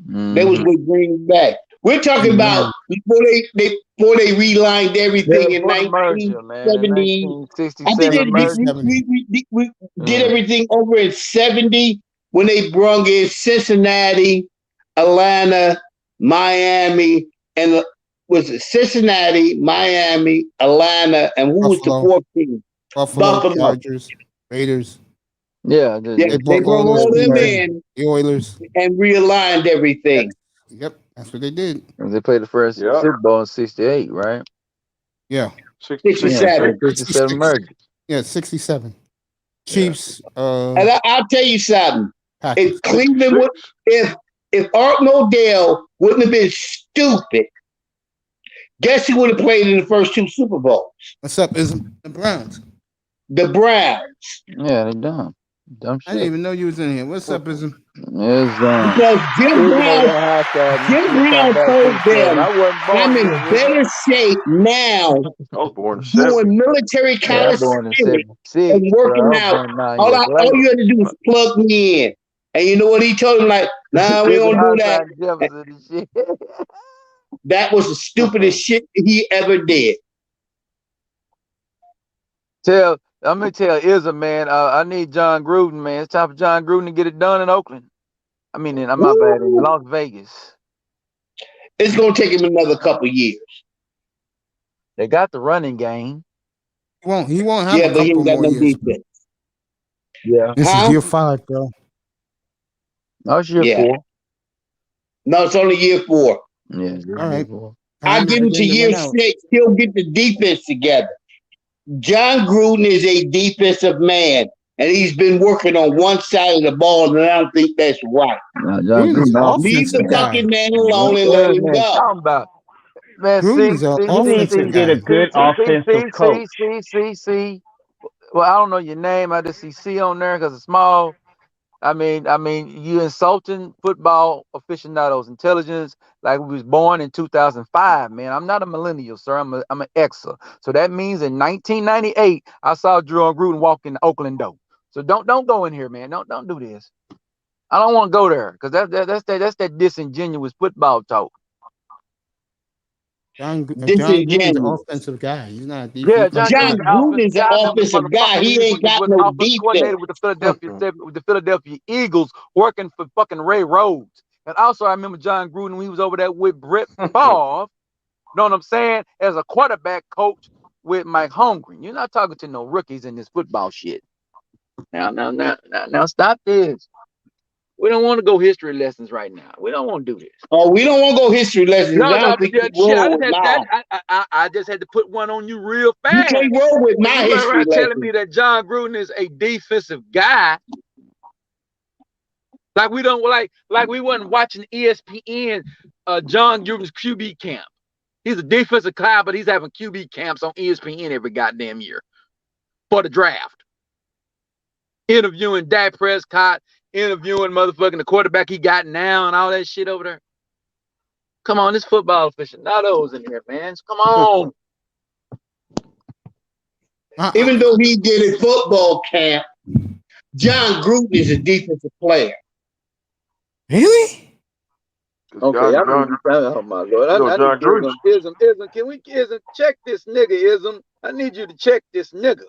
They was with Green Bay. We're talking about before they relined everything in 1970. I think we did everything over in 70 when they brung in Cincinnati, Atlanta, Miami, and was it Cincinnati, Miami, Atlanta, and who was the fourth team? Buffalo Chargers, Raiders. Yeah, they brought all them in, the Oilers, and realigned everything. Yep, that's what they did. They played the first Super Bowl in '68, right? Yeah, 67. 67 mergers. Yeah, 67. Chiefs. And I'll tell you something. If Cleveland if Art Modell wouldn't have been stupid, guess who would have played in the first two Super Bowls? What's up? Is the Browns? The Browns. Yeah, they dumb. Dumb shit. I didn't even know you was in here. What's up, Ism? Because Jim Brown told them, I'm in better shape now doing military calisthenics and working out. All you had to do was plug me in. And you know what he told him? Like, nah, we don't do that. That was the stupidest shit he ever did. I'm gonna tell Izza, man. I need John Gruden, man. It's time for John Gruden to get it done in Oakland. I mean, in Las Vegas. It's gonna take him another couple years. They got the running game. He won't have a but he couple ain't got more no years. defense. Yeah. This is year 5, bro. No, it's year 4. No, it's only year 4. Yeah. All right. I give him to year 6. He'll get the defense together. John Gruden is a defensive man, and he's been working on one side of the ball, and I don't think that's right. Leave the fucking man alone and let him go. Talking about, man, see, get a good offensive coach. See. Well, I don't know your name. I just see C on there because it's small. I mean, you insulting football aficionados' intelligence like we was born in 2005, man. I'm not a millennial, sir. I'm an Xer. So that means in 1998, I saw John Gruden walk in the Oakland door. So don't go in here, man. Don't do this. I don't want to go there because that's that disingenuous football talk. John Gruden's an offensive guy. He's not a defensive guy. John Gruden's an offensive guy. He ain't got no defense. With the Philadelphia Eagles, working for fucking Ray Rhodes. And also, I remember John Gruden when he was over there with Brett Favre. Know what I'm saying? As a quarterback coach with Mike Holmgren. You're not talking to no rookies in this football shit. Now, stop this. We don't want to go history lessons right now. We don't want to do this. Oh, we don't want to go history lessons. I just had to put one on you real fast. You can't roll with my history lessons. Telling me that John Gruden is a defensive guy. Like we don't like we wasn't watching ESPN John Gruden's QB camp. He's a defensive guy, but he's having QB camps on ESPN every goddamn year for the draft. Interviewing Dak Prescott, interviewing motherfucking the quarterback he got now and all that shit over there. Come on, this football aficionados in here, man. Come on. Even though he did a football camp, John Gruden is a defensive player. Really? Okay, oh my Lord. Ism, can we check this nigga, Ism? I need you to check this nigga.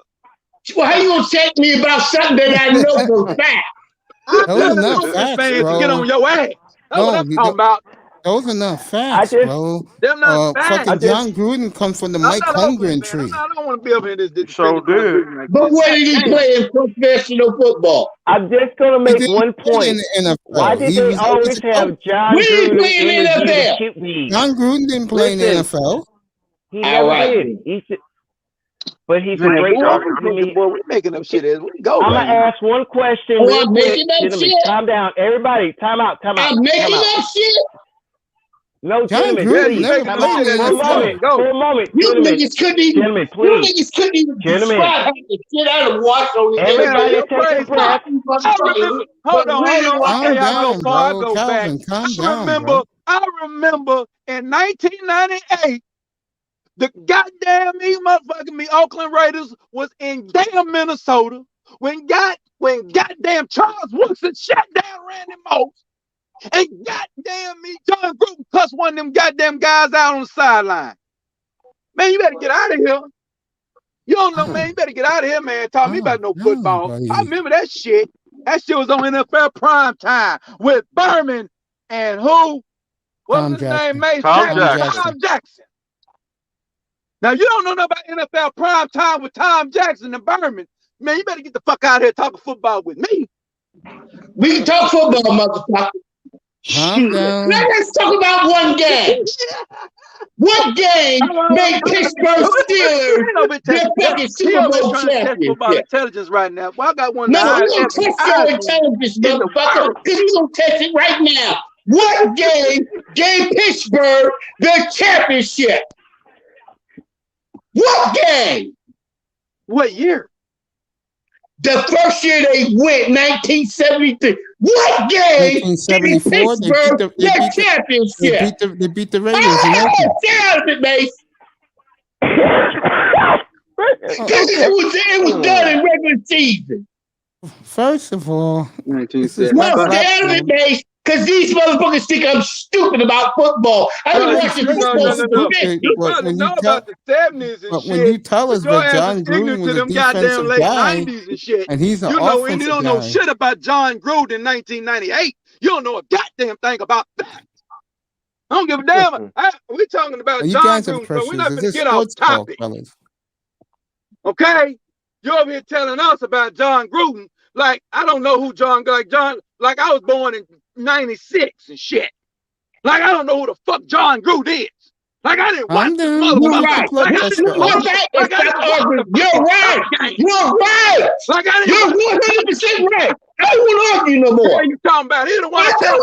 Well, how you gonna check me about something that I know for a fact? Those are enough facts, bro. Get on your ass. That's what I'm talking about. Those are enough facts, bro. Them not facts. Fucking John Gruden comes from the Mike Holmgren tree. I don't want to be up here this so did. But where did he play in professional football? I'm just gonna make one point. Why did they always have John Gruden in the NFL? John Gruden didn't play in the NFL. He never did. But he's a great boy, we're making up shit. I'm gonna ask one question. I'm making up shit. Calm down, everybody. Time out. I'm making up shit. No, John gentlemen, Gruden never played in the NFL. For a moment, you niggas couldn't even. You niggas couldn't even describe the shit out of Washington. Everybody take a breath. Hold on. Calm down, bro. I remember in 1998. The goddamn Oakland Raiders was in damn Minnesota when goddamn Charles Woodson shut down Randy Moss, and goddamn me John Gruden cussed one of them goddamn guys out on the sideline. Man, you better get out of here. You don't know, man. You better get out of here, man. Talk me about no football. Buddy. I remember that shit. That shit was on NFL prime time with Berman and who? What's his name? Tom Jackson. Now, you don't know nothing about NFL prime time with Tom Jackson and Berman. Man, you better get the fuck out of here talking football with me. We can talk football, motherfucker. Let's talk about one game. What game made Pittsburgh Steelers their fucking Super Bowl champion? Football intelligence right now. Well, I got one. No, we're going to test your intelligence, motherfucker, because we're going to test it right now. What game gave Pittsburgh their championship? What game? What year? The first year they went, 1973. What game? 1974. Their championship. They beat the Raiders. Get out of it, Mace. Because it was done in regular season. First of all, 1970. No, get out of it, Mace. Because these motherfuckers think I'm stupid about football. I've been watching football since You probably know about the 70s and shit. When you tell us that John Gruden was a defensive guy, and shit, and he's an you don't know guy. shit about John Gruden in 1998. You don't know a goddamn thing about that. I don't give a damn. We're talking about John Gruden, so we're not going to get off topic. Okay? You're over here telling us about John Gruden. Like, I don't know who like I was born in 96 and shit. Like, I don't know who the fuck John Gruden is. Like, I didn't watch this motherfucker. You're right. You're right. Like, I didn't. You're 100% right. I won't argue no more. What are you talking about? He don't want to talk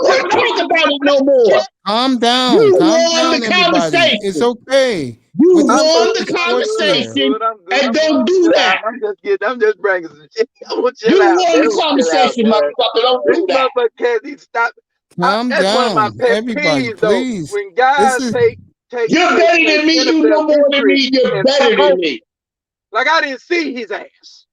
about it no more. Calm down. You Calm won down, the everybody. conversation. It's okay. You won the conversation, and don't do that. I'm just bringing some shit. You won the conversation, motherfucker. Don't do that. Motherfucker can't even stop. Calm That's down, one of my pet everybody, peeves, please. Though, when guys take you're better than me. You know more than me. You're better than me. Like I didn't see his ass.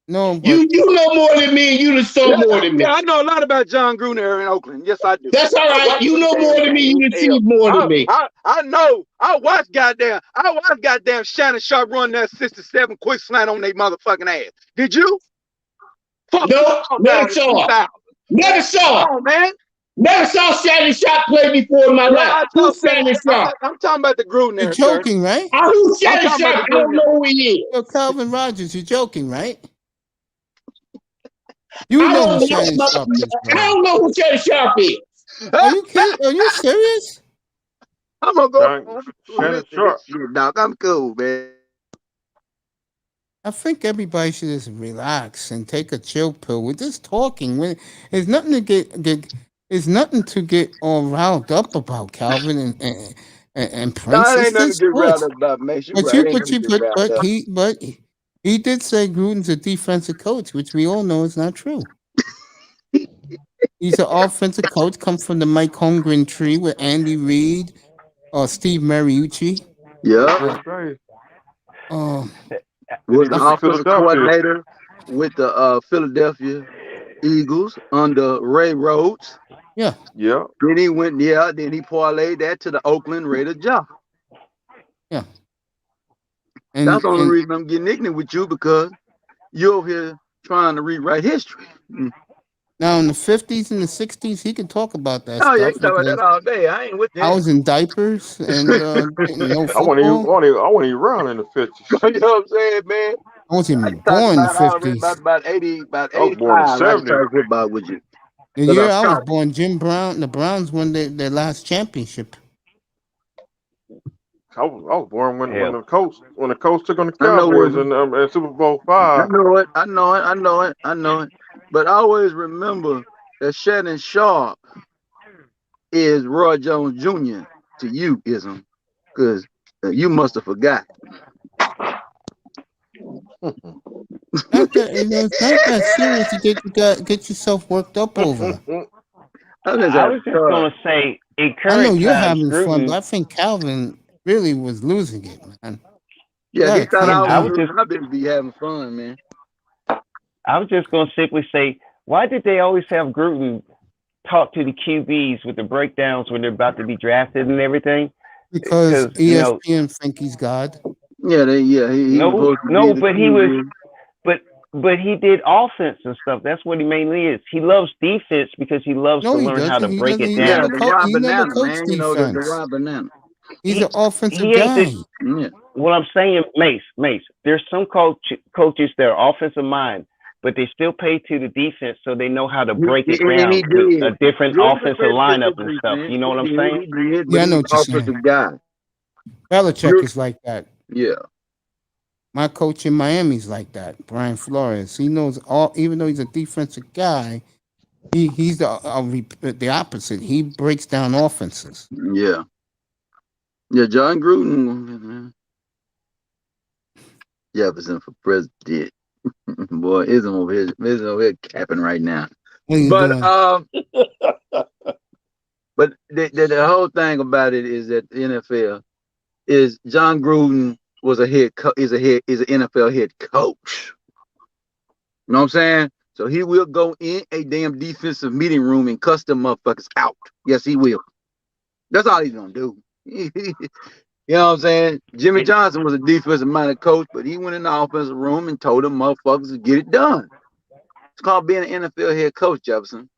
No, you know more than me, and you saw more than me. Yeah, I know a lot about John Gruden here in Oakland. Yes, I do. That's all right. You know more than me. You see more than me. I know. I watched goddamn Shannon Sharp run that 67 quick slant on their motherfucking ass. Did you? Fuck no, never saw. Never saw. Come on, man. Never saw Shannon Sharp play before in my life. Who's Shannon Sharp? I'm talking about the Gruden. You're joking, right? Who's Shannon Sharp? I don't know who he is. Yo, Calvin Rogers, you're joking, right? You know who Shannon Sharp is, bro. I don't know who Shannon Sharp is. Are you kidding? Are you serious? I'm gonna go. Shannon Sharp. Doc, I'm cool, man. I think everybody should just relax and take a chill pill. We're just talking. There's nothing to get all riled up about, Calvin and Prince. No, ain't nothing to get riled up about, man. But he did say Gruden's a defensive coach, which we all know is not true. He's an offensive coach, comes from the Mike Holmgren tree with Andy Reid or Steve Mariucci. Yeah. Was the offensive coordinator with the Philadelphia Eagles under Ray Rhodes. Yeah. Yeah. Then he went, then he parlayed that to the Oakland Raiders job. Yeah. And that's the only reason I'm getting ignorant with you, because you're over here trying to rewrite history. Now, in the 50s and the 60s, he could talk about that. Oh, yeah, he talk about that all day. I ain't with that. I was in diapers and no football. I wasn't even around in the 50s. You know what I'm saying, man? I wasn't even born in the 50s. About 80, about 85. I was born in the 70s. Football with you. The year I was born, Jim Brown, the Browns won their last championship. I was born when the Colts took on the Cowboys in Super Bowl 5. I know it. But I always remember that Shannon Sharp is Roy Jones Jr. to you, ism, because you must have forgot. It's not that serious to get yourself worked up over. I was just going to say, I know you're having fun, but I think Calvin really was losing it, man. Yeah, he thought I would be having fun, man. I was just going to simply say, why did they always have Gruden talk to the QBs with the breakdowns when they're about to be drafted and everything? Because ESPN think he's God. Yeah, but he did offense and stuff. That's what he mainly is. He loves defense because he loves to learn how to break it down. The Rob Banana. He's an offensive guy. What I'm saying, Mace, there's some coaches that are offensive mind, but they still pay to the defense so they know how to break it down with a different offensive lineup and stuff. You know what I'm saying? Yeah, I know what you're saying. Guy. Belichick is like that. Yeah. My coach in Miami's like that, Brian Flores. He knows even though he's a defensive guy, he's the opposite. He breaks down offenses. Yeah. Yeah, John Gruden. Jefferson for president. Boy, isn't over here capping right now. But but the whole thing about it is that the NFL is John Gruden was is an NFL head coach. You know what I'm saying? So he will go in a damn defensive meeting room and cuss them motherfuckers out. Yes, he will. That's all he's gonna do. You know what I'm saying? Jimmy Johnson was a defensive-minded coach, but he went in the offensive room and told them motherfuckers to get it done. It's called being an NFL head coach, Jefferson.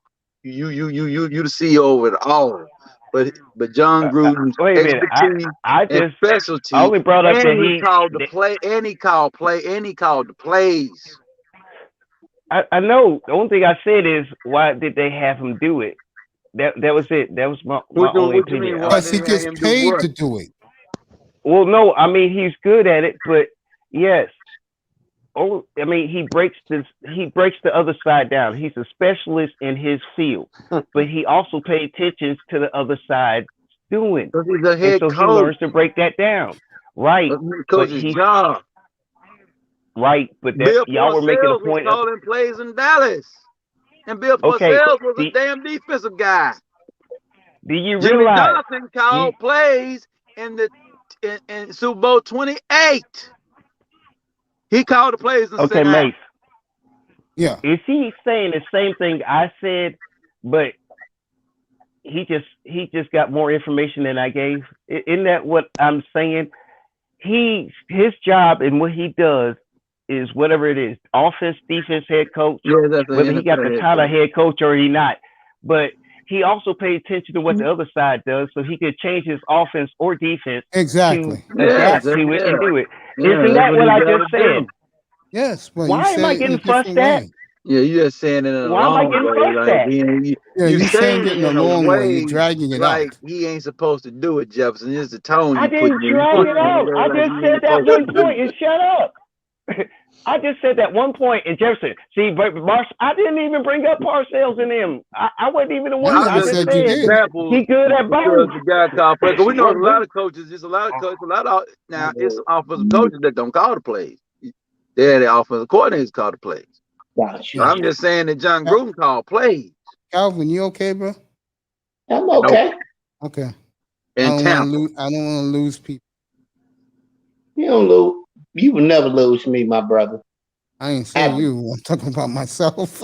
You the CEO of it all. But John Gruden's wait a minute. I and specialty. I only brought up that he called the play, and he called the plays. I know. The only thing I said is, why did they have him do it? That was it. That was my only opinion. Because he gets paid to do it. Well, no, I mean he's good at it, but yes. Oh, I mean he breaks the other side down. He's a specialist in his field, but he also pays attention to the other side doing. He's a head coach. He learns to break that down. Right. Coach's job. Right, but y'all were making a point. Calling plays in Dallas, and Bill Parcells was a damn defensive guy. Do you Jimmy realize? Johnson called plays in Super Bowl 28. He called the plays in Okay, Mace. Yeah. Is he saying the same thing I said, but he just got more information than I gave? Isn't that what I'm saying? His job and what he does is whatever it is, offense, defense, head coach, whether he got the title of head coach or he not. But he also pays attention to what the other side does, so he could change his offense or defense exactly to adapt to it and do it. Isn't that what I just said? Yes. Well, why am I getting fussed at? Yeah, you're just saying it in a why long am I getting way. fussed at? You're saying it in a long way. You're dragging it like out. He ain't supposed to do it, Jefferson. It's the tone. I didn't drag it out. I just said that one point and shut up. I just said that one point in Jefferson. See, but I didn't even bring up Parcells in him. I wasn't even the one. I just said he good at both. The guy called plays. We know a lot of coaches. Just a lot of coaches. Now it's offensive coaches that don't call the plays. They're the offensive coordinators call the plays. Gotcha. I'm just saying that John Gruden called plays. Calvin, you okay, bro? I'm okay. Okay. And I don't want to lose people. You don't lose. You will never lose me, my brother. I ain't saying you. I'm talking about myself.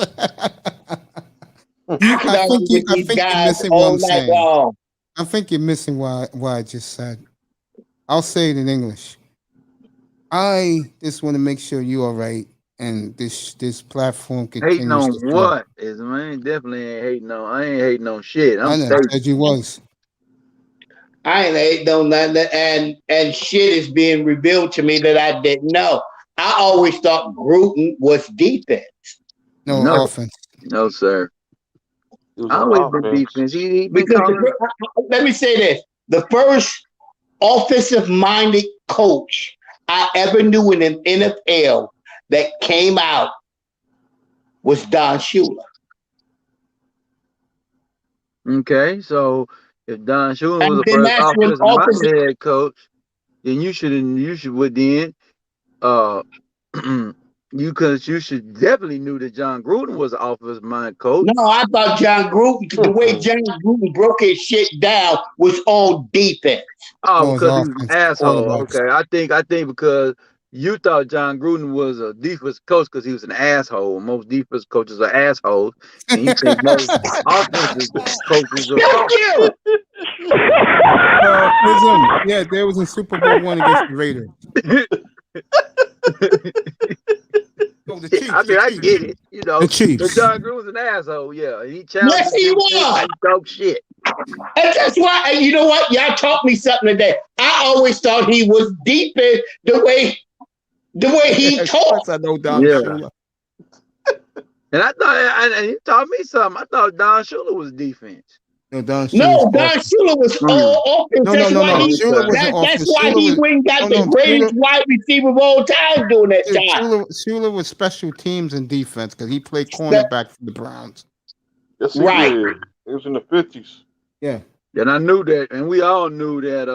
I think you're missing what I just said. I'll say it in English. I just want to make sure you're all right, and this platform continues. Hating on what? Man, definitely ain't hating on. I ain't hating on shit. I never said you was. I ain't hating on nothing, and shit is being revealed to me that I didn't know. I always thought Gruden was defense. No offense. No, sir. I always been defense. Let me say this: the first offensive-minded coach I ever knew in an NFL that came out was Don Shula. Okay, so if Don Shula was the first offensive head coach, then you should you should definitely knew that John Gruden was an offensive minded coach. No, I thought John Gruden, the way John Gruden broke his shit down was on defense. Oh, because he was an asshole. Okay, I think because you thought John Gruden was a defense coach because he was an asshole. Most defense coaches are assholes, and you think most offensive coaches are. Yeah, there was a Super Bowl one against the Raiders. I get it. You know, the Chiefs. John Gruden was an asshole. Yeah, he challenged. Yes, he was. He talked shit. And that's why, you know what? Y'all taught me something today. I always thought he was defense the way he talked. I know Don Shula. And I thought, and he taught me something. I thought Don Shula was defense. No, Don Shula was all offense. That's why he went and got the greatest wide receiver of all time during that time. Shula was special teams and defense because he played cornerback for the Browns. Yes, right. It was in the 50s. Yeah. And I knew that, and we all knew that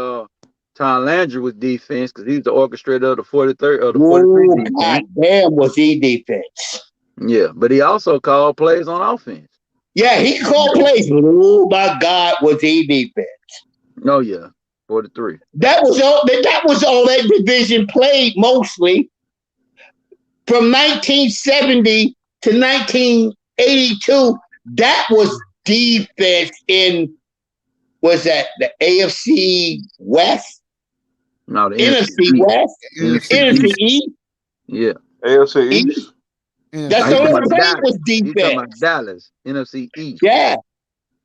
Tom Landry was defense because he was the orchestrator of the 43rd of the 43rd. God damn, was he defense? Yeah, but he also called plays on offense. Yeah, he called plays. Oh my God, was he defense? Oh yeah, 43. That was all that division played mostly from 1970 to 1982. That was defense in. Was that the AFC West? No, the NFC West. NFC East. Yeah, AFC East. That's all they played was defense. Dallas, NFC East. Yeah,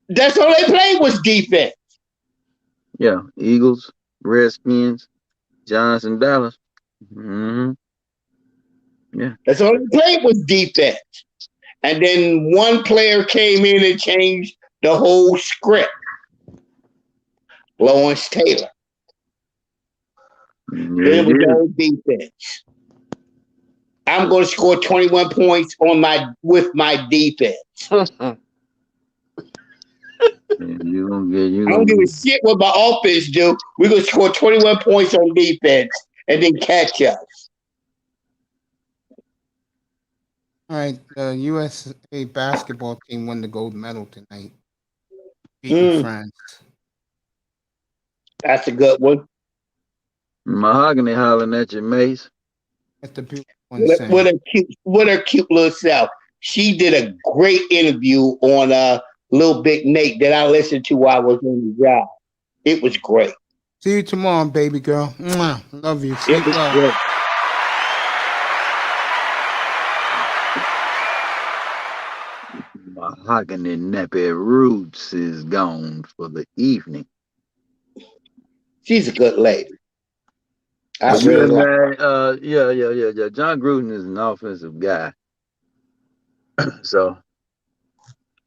that's all they played was defense. Yeah, Eagles, Redskins, Giants, and Dallas. Mm-hmm. Yeah. That's all they played was defense. And then one player came in and changed the whole script. Lawrence Taylor. It was all defense. I'm going to score 21 points with my defense. I don't give a shit what my offense do. We're going to score 21 points on defense and then catch us. All right, the USA basketball team won the gold medal tonight. Beating France. That's a good one. Mahogany hollering at your mace. That's the beautiful one. What her cute little self. She did a great interview on Little Big Nate that I listened to while I was on the job. It was great. See you tomorrow, baby girl. Mwah. Love you. Sleep well. Great. Mahogany nappy roots is gone for the evening. She's a good lady. I really like. Yeah. John Gruden is an offensive guy, so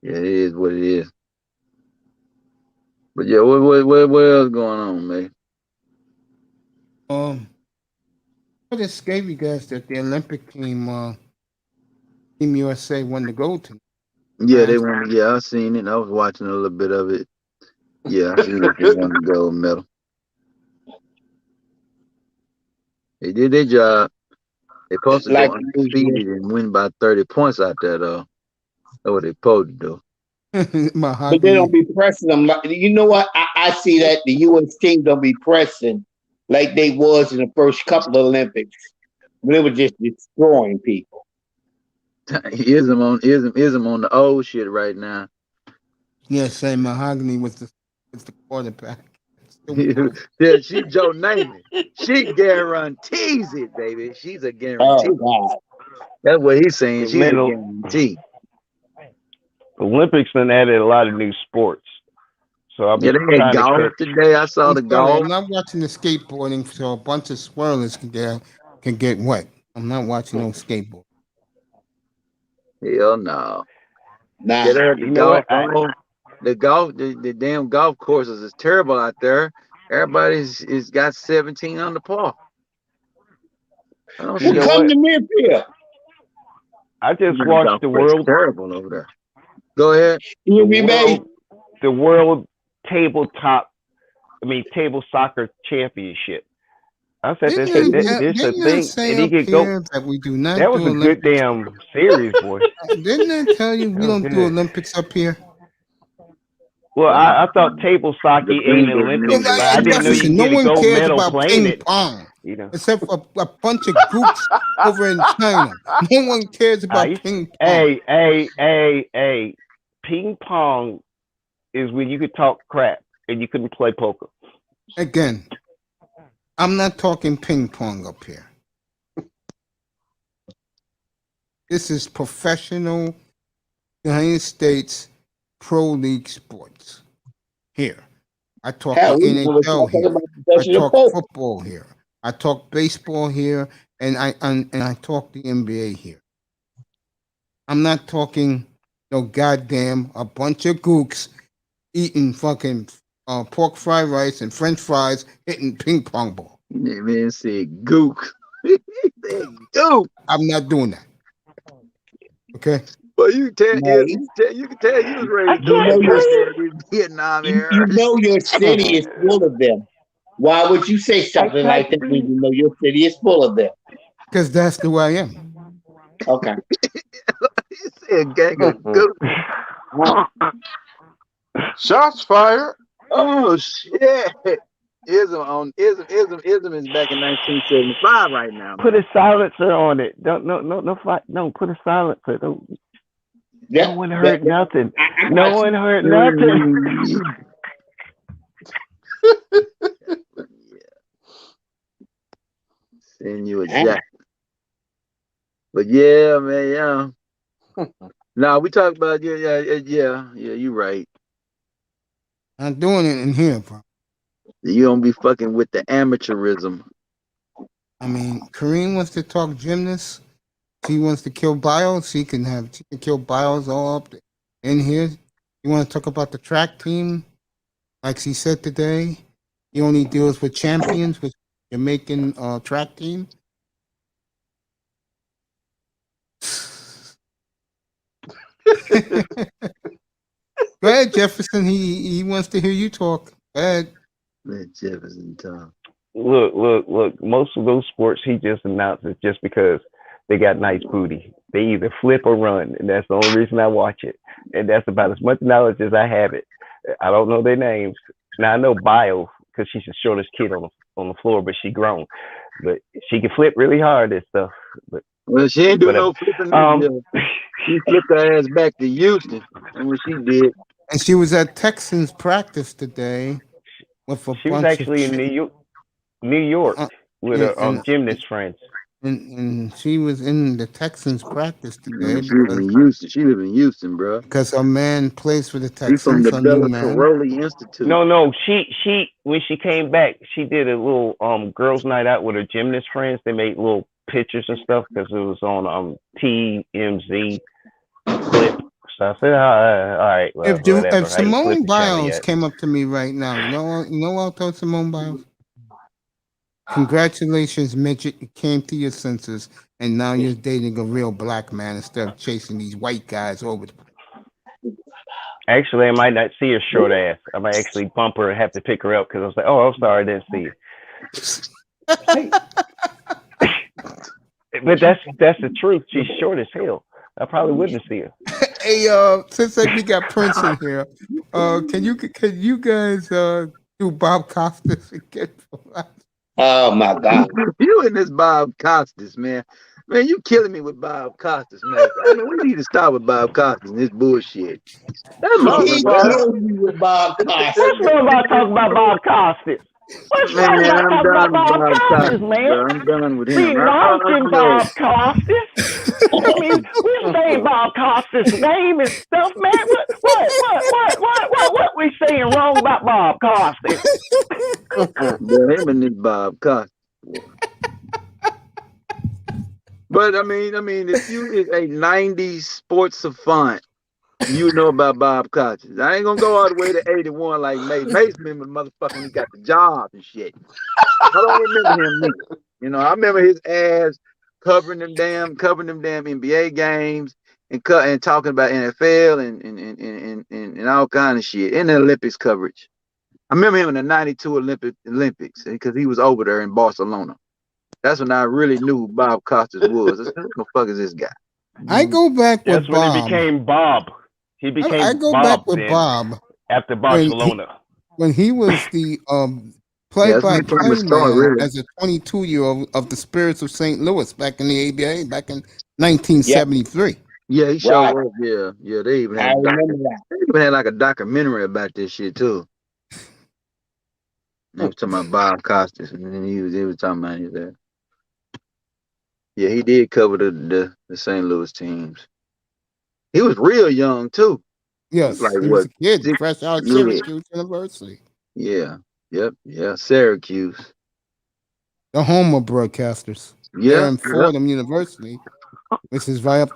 yeah, it is what it is. But yeah, what else going on, man? I just gave you guys that the Olympic team, Team USA won the gold tonight. Yeah, they won. Yeah, I seen it. I was watching a little bit of it. Yeah, I seen that they won the gold medal. They did their job. They supposed to go undefeated and win by 30 points out there, though. That's what they supposed to do. But they don't be pressing them. You know what? I see that the U.S. team don't be pressing like they was in the first couple of Olympics. They were just destroying people. Ism on the old shit right now. Yeah, say Mahogany was the quarterback. Yeah, she Joe Namath. She guarantees it, baby. She's a guarantee. Oh, that's what he's saying. She's a guarantee. Olympics then added a lot of new sports. So I'll be they had golf today. I saw the golf. I'm not watching the skateboarding, so a bunch of swirlers can get wet. I'm not watching no skateboard. Hell no. Nah. The damn golf courses is terrible out there. Everybody's got 17 on the par. Come to Memphis. I just watched the world. Terrible over there. Go ahead. The world table soccer championship. I said this is a thing, and he could go. That we do not. That was a good damn series, boy. Didn't I tell you we don't do Olympics up here? Well, I thought table soccer ain't Olympics, but I didn't know you get a gold medal playing it. Pong, except for a bunch of groups over in China. No one cares about ping pong. Hey. Ping pong is when you could talk crap and you couldn't play poker. Again, I'm not talking ping pong up here. This is professional United States pro league sports. Here, I talk NHL here. I talk football here. I talk baseball here, and I talk the NBA here. I'm not talking no goddamn a bunch of gooks eating fucking pork fried rice and French fries, hitting ping pong ball. Yeah, man, say gook. Gook. I'm not doing that. Okay. Well, you can tell you was ready to do Vietnam era. You know your city is full of them. Why would you say something like that when you know your city is full of them? Because that's the way I am. Okay. You said gang of gook. Shots fired. Oh shit. Ism is back in 1975 right now. Put a silencer on it. Don't put a silencer. No one heard nothing. No one heard nothing. Send you a jacket. But yeah, man, yeah. Now we talk about yeah, you're right. I'm doing it in here, bro. You don't be fucking with the amateurism. I mean, Kareem wants to talk gymnasts. She wants to kill bios. She can kill bios all up in here. You want to talk about the track team? Like she said today, he only deals with champions, with Jamaican track team. Go ahead, Jefferson. He wants to hear you talk. Go ahead. Let Jefferson talk. Look. Most of those sports he just announces just because they got nice booty. They either flip or run, and that's the only reason I watch it. And that's about as much knowledge as I have it. I don't know their names. Now I know Bio because she's the shortest kid on the floor, but she grown. But she can flip really hard and stuff. But well, she ain't doing no flipping. She flipped her ass back to Houston, and what she did. And she was at Texans practice today with a she was bunch actually of in New York with her gymnast friends. And she was in the Texans practice today. She live in Houston. She live in Houston, bro. Because her man plays for the Texans. She's from the Bella Caroli Institute. No. She when she came back, she did a little girls' night out with her gymnast friends. They made little pictures and stuff because it was on TMZ clip. So I said, all right. Well, if Simone Biles came up to me right now, you know what I'll tell Simone Biles? Congratulations, midget. You came to your senses, and now you're dating a real black man instead of chasing these white guys over. Actually, I might not see her short ass. I might actually bump her and have to pick her up because I was like, oh, I'm sorry, I didn't see you. But that's the truth. She's short as hell. I probably wouldn't see her. Hey, since we got Prince in here, can you guys do Bob Costas again for us? Oh my God! You and this Bob Costas, man. Man, you killing me with Bob Costas, man. I mean, we need to stop with Bob Costas and this bullshit. That's my killed me with Bob Costas. What's wrong about talking about Bob Costas? What's wrong about talking about Bob Costas, man? I'm done with him. We launching Bob Costas. I mean, we say Bob Costas' name and stuff, man. What we saying wrong about Bob Costas? Yeah, him and this Bob Costas. But I mean, if you is a '90s sports savant, you know about Bob Costas. I ain't gonna go all the way to '81 like Mace. Mace remember the motherfucker when he got the job and shit. I don't remember him, nigga. You know, I remember his ass covering them damn NBA games and talking about NFL and all kind of shit in the Olympics coverage. I remember him in the '92 Olympics because he was over there in Barcelona. That's when I really knew who Bob Costas was. Who the fuck is this guy? I go back with That's when Bob. he became Bob. He became I go Bob back with Bob after Barcelona. When he was the play-by-play man really. As a 22-year-old of the Spirits of St. Louis back in the ABA back in 1973. Yeah, he showed up. Yeah. They even had like a documentary about this shit too. They was talking about Bob Costas, and then he was talking about his there. Yeah, he did cover the St. Louis teams. He was real young too. Yes, like he was a kid, fresh out of Syracuse University. Yeah, Syracuse. The home of broadcasters. Yeah, they're in Fordham University, which is right up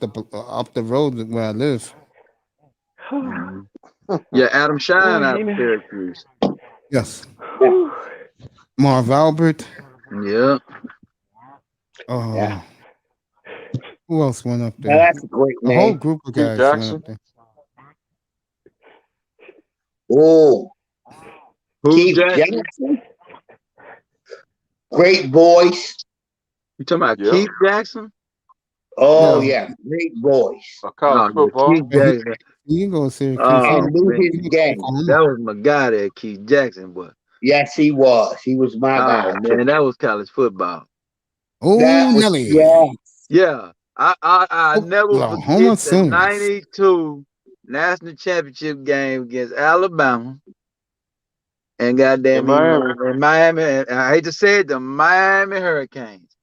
the road where I live. Yeah, Adam Shine out of Syracuse. Yes. Marv Albert. Yeah. Oh. Yeah. Who else went up there? Now that's a great name. A whole group of guys went up there. Oh. Keith Jackson. Great voice. You talking about Keith Jackson? Oh yeah, great voice. College football. Keith Jackson. You go Syracuse. That was my guy there, Keith Jackson, boy. Yes, he was. He was my guy. Man, that was college football. Oh, Nelly. Yeah. I never forget the '92 national championship game against Alabama. And goddamn Miami. I hate to say it, the Miami Hurricanes.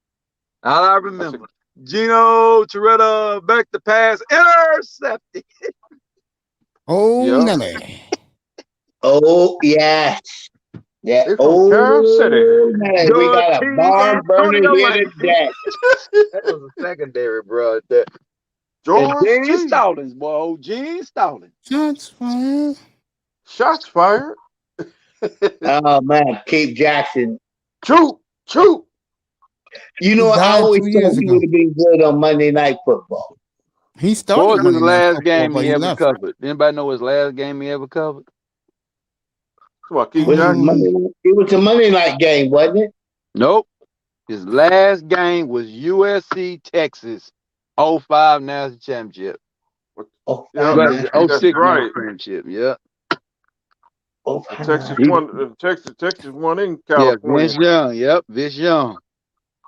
All I remember, Gino Toretta back to pass, intercepted. Oh, Nelly. Oh, yes. Yeah. They from Kansas City. Man, we got a barn burner here today. That was a secondary, bro. That George Gene T. Stallings, boy. Old Gene Stallings. Shots fired. Shots fired. Oh man, Cape Jackson. Shoot. You know, I always thought he would have been good on Monday Night Football. He started. What was his Monday Night last Football, game but he he ever left. covered? Anybody know his last game he ever covered? Come on, Keith It Jackson. was a Monday night game, wasn't it? Nope. His last game was USC Texas 05 national championship. Oh, Yeah, man. that's 06 right. national championship. Yeah. Oh, Texas won. Texas won in Yeah, California. Vince Young. Yep, Vince Young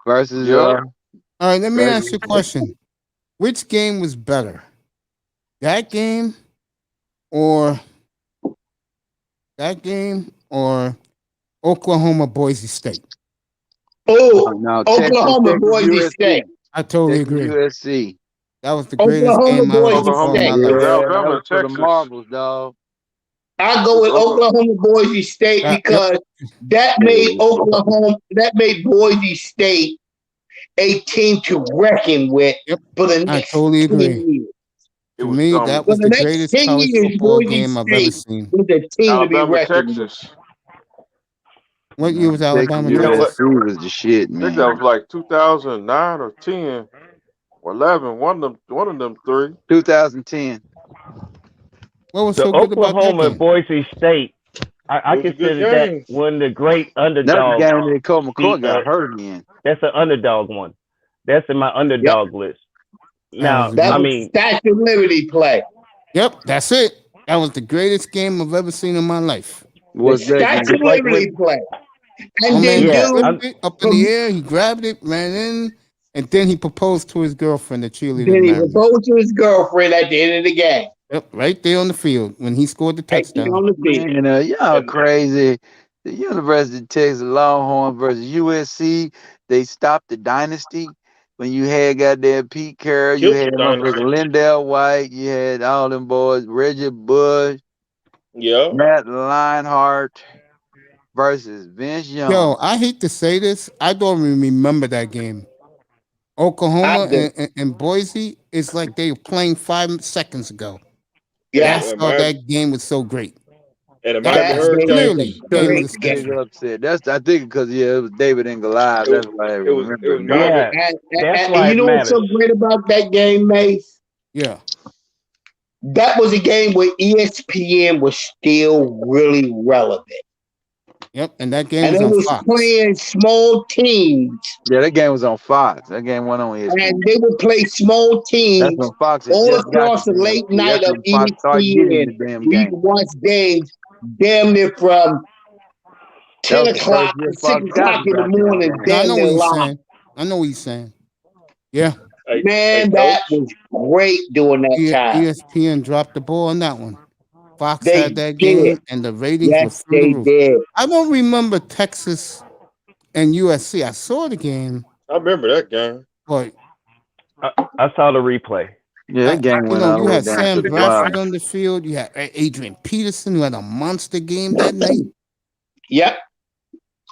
versus. All right, let me Right. ask you a question. Which game was better? That game or Oklahoma Boise State? Oh, no, Oklahoma Texas, Boise USC. State. I totally Texas, agree. USC. That was the greatest Oklahoma game I ever Boise saw in State. my It was life. Alabama that and was for the Texas. marbles, dog. I go with Oklahoma Boise State Yep. because that made Boise State a team to reckon with for the I next totally 10 agree. years. To me, that For was the the next greatest 10 college years, football Boise game I've ever State seen. was a team to be Alabama, reckoned with. Texas. What year was Alabama? Yeah, Texas? USC was the shit, I think man. that was like 2009 or 10 or 11. One of them three. 2010. What was The so good about that Oklahoma game? and Boise State, I It was a good consider that game. one of the great That's the underdogs. game that Cole McCoy got hurt in. That's an underdog one. That's in my underdog list. Now, That I was mean, Statue of Liberty play. Yep, that's it. That was the greatest game I've ever seen in my life. Was The that Statue of game? Liberty play. My And then man Yeah, flipped it up in the air, he grabbed it, ran in, and then he proposed to his girlfriend, the cheerleader. Then he married him. proposed to his girlfriend at the end of the game. Yep, right there on the field when he scored the touchdown. On the field. Man, y'all crazy. The University of Texas Longhorn versus USC. They stopped the dynasty when you had goddamn Pete Carroll, you had Lindell White, you had all them boys, Reggie Bush, Matt Leinart versus Vince Young. Yo, I hate to say this. I don't even remember that game. Oklahoma and Boise, it's like they were playing 5 seconds ago. Yeah. That's how that game was so great. And That was clearly game of the Big schedule. upset. That's I think because it was David and Goliath. That's why I remember. yeah, that's why And it you know what's matters. so great about that game, Mace? Yeah. That was a game where ESPN was still really relevant. Yep, and that game And was it on was Fox. playing small teams. Yeah, that game was on Fox. That game went on ESPN. And they would play small teams That's when Fox had all just got across the the late damn night That's of when Fox started getting the ESPN. damn We game. could watch games damn near from 10 That was the o'clock first year to 6 Fox got o'clock in the goddamn morning. game. No, I Damn know near what he's live. saying. I know what he's saying. Yeah. Man, that was great during that time. ESPN dropped the ball on that one. Fox They had that did. game, and the ratings were Yes, through they the roof. did. I don't remember Texas and USC. I saw the game, I remember that game. but I saw the replay. Yeah, that game went all the you way had down Sam to the Bradford wire. on the field. You had Adrian Peterson, who had a monster game that night. Yep.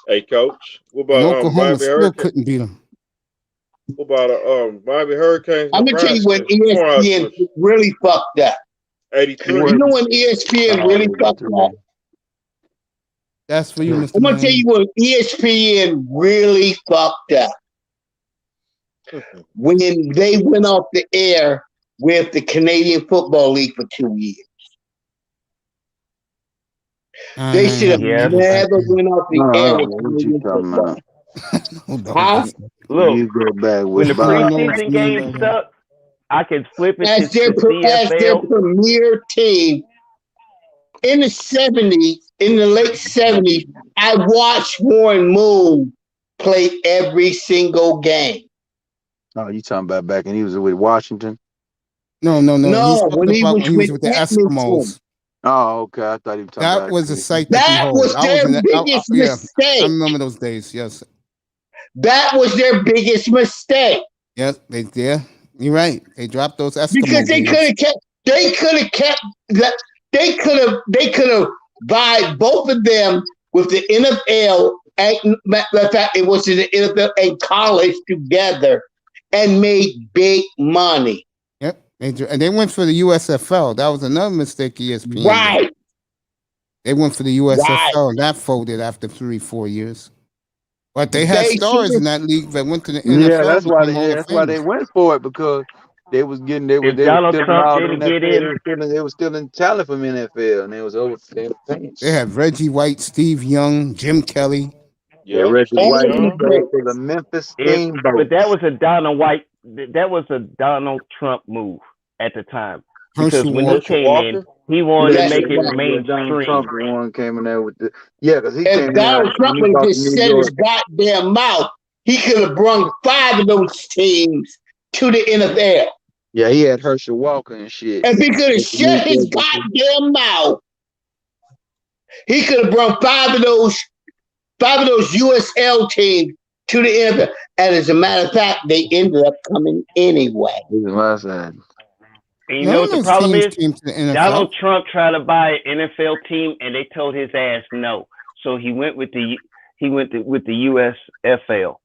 Hey, coach. What And about Oklahoma Miami still Hurricanes? couldn't beat them. What about Miami Hurricanes? I'm gonna tell you when Nebraska, ESPN really fucked up. 83. You know when ESPN really fucked up? That's for you, Mr. I'm gonna Man. tell you when ESPN really fucked up. When they went off the air with the Canadian Football League for 2 years. They should have never went off the air with Canadian football. Look, You go back when with the Bob. preseason game sucked, I could flip it As to their CFL. premier team in the 70s, in the late 70s, I watched Warren Moon play every single game. Oh, you talking about back when he was with Washington? No. No, He's talking when he about was when he was with with the Edmonton. Eskimos. Oh, okay. I thought he was talking That about was a sight to That behold. was their biggest Yeah, mistake. I remember those days. Yes. That was their biggest mistake. Yes, yeah, you're right. They dropped those Eskimo Because they games. could have kept that. They could have vied both of them with the NFL. Matter of fact, it was in the NFL and college together and made big money. Yep. And they went for the USFL. That was another mistake ESPN Right. did. They went for the USFL and that folded after 3-4 years. But they had stars in that league that went to the NFL. Yeah, that's why they went for it, because they was getting they were Donald still Trump out didn't in get NFL, they were still in talent from NFL, and they was over. They had Reggie White, Steve Young, Jim Kelly. Yeah, Reggie White played for the Memphis Steamboat. But that was a Donald Trump move at the time. Because when he came in, he wanted to make it mainstream. Trump one came in there with the because he came if Donald Trump would have just said his goddamn mouth, he could have brought 5 of those teams to the NFL. Yeah, he had Herschel Walker and shit. If he could have shut his goddamn mouth, he could have brought 5 of those USL teams to the NFL. And as a matter of fact, they ended up coming anyway. This is my side. And you know what the problem is? Donald Trump tried to buy an NFL team, and they told his ass no. So he went with the USFL,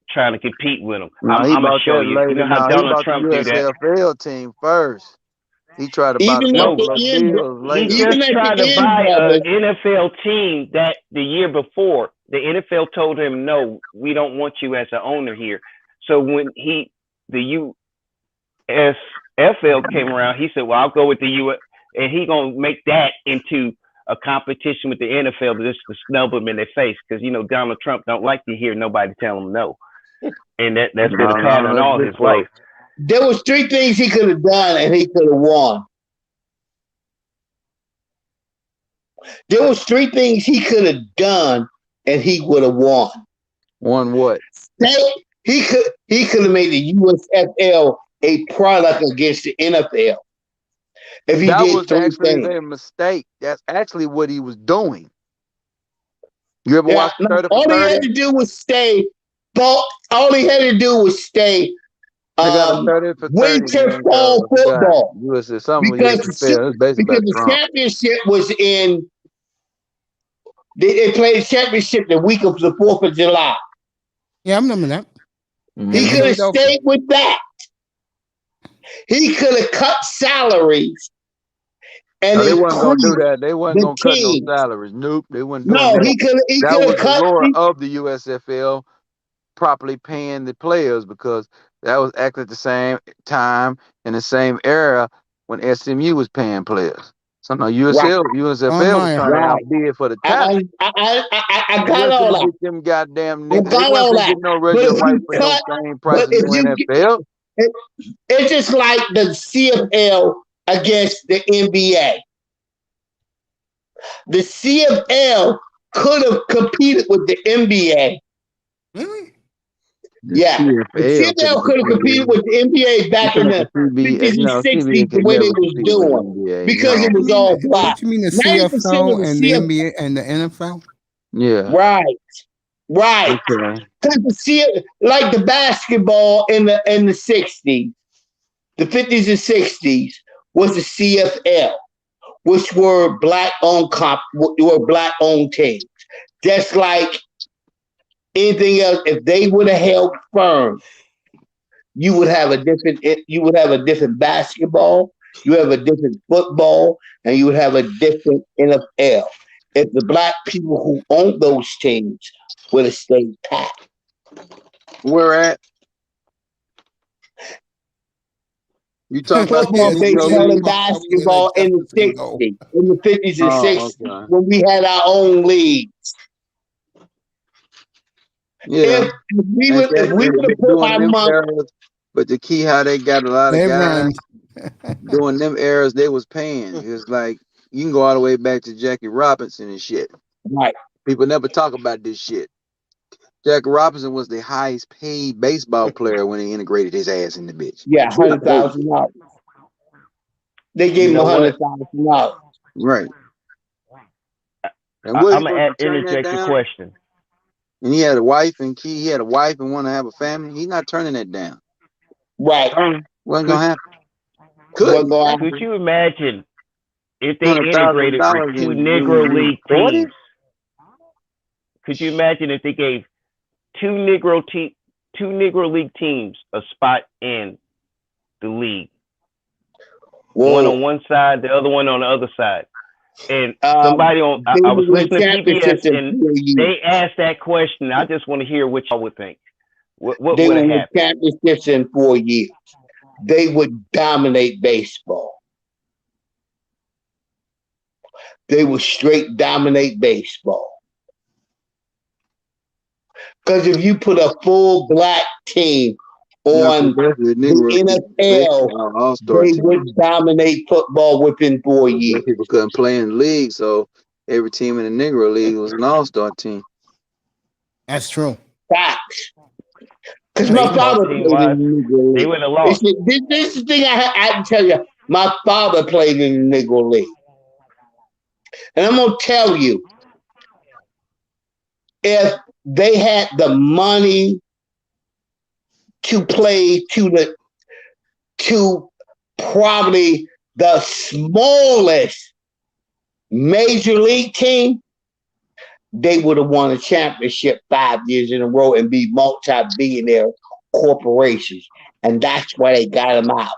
trying to compete with them. I'm gonna show you. You know how Donald Trump did that. USFL team first. He tried to buy he just tried to buy an NFL team that the year before. The NFL told him, no, we don't want you as an owner here. So when the USFL came around, he said, well, I'll go with the US, and he gonna make that into a competition with the NFL just to snub them in their face, because you know Donald Trump don't like to hear nobody tell him no, and that's been a pattern all his life. There was 3 things he could have done, and he could have won. There was 3 things he could have done, and he would have won. Won what? He could have made the USFL a product against the NFL. If he that did was actually a mistake. That's actually what he was doing. You ever watch 30 all he had to do was stay. All he had to do was stay. Winter fall football. Because the championship was in. They played the championship the week of the 4th of July. Yeah, I remember that. He could have stayed with that. He could have cut salaries. And they wasn't going to do that. They wasn't going to cut no salaries. Nope. They wasn't doing that. He could have cut. That was the law of the USFL, properly paying the players, because that was actually at the same time in the same era when SMU was paying players. So no, USFL was trying to outbid for the talent. I got all that. Them goddamn niggas. They wasn't getting no regular rights for no same price as the NFL. It's just like the CFL against the NBA. The CFL could have competed with the NBA. Really? Yeah. The CFL could have competed with the NBA back in the 50s and 60s the way they was doing, because it was all black. You mean the CFL and the NBA and the NFL? Yeah. Right. Because like the basketball in the 60s, the 50s and 60s was the CFL, which were black-owned teams. Just like anything else, if they would have held firm, you would have a different basketball, you have a different football, and you would have a different NFL. If the black people who owned those teams would have stayed pat. Where at? You talking about football, baseball, and basketball in the 60s, in the 50s and 60s, when we had our own leagues. Yeah. If we would have put our money. But the key, how they got a lot of guys doing them eras, they was paying. It's like you can go all the way back to Jackie Robinson and shit. Right. People never talk about this shit. Jackie Robinson was the highest paid baseball player when he integrated his ass in the bitch. Yeah, $100,000. They gave him $100,000. Right. I'm gonna interject a question. And he had a wife and kid. He had a wife and want to have a family. He's not turning that down. Right. Wasn't gonna happen. Could you imagine if they integrated with 2 Negro League teams? Could you imagine if they gave two Negro League teams a spot in the league? One on one side, the other one on the other side. And somebody I was listening to PBS, and they asked that question. I just want to hear what y'all would think. What would have happened? Championships in 4 years. They would dominate baseball. They would straight dominate baseball. Because if you put a full black team on the NFL, they would dominate football within 4 years. People couldn't play in the league, so every team in the Negro League was an all-star team. That's true. Facts. Because my father played in the Negro League. They would have lost. This is the thing I can tell you. My father played in the Negro League. And I'm going to tell you, if they had the money to play to probably the smallest major league team, they would have won a championship 5 years in a row and be multi-billionaire corporations. And that's why they got them out.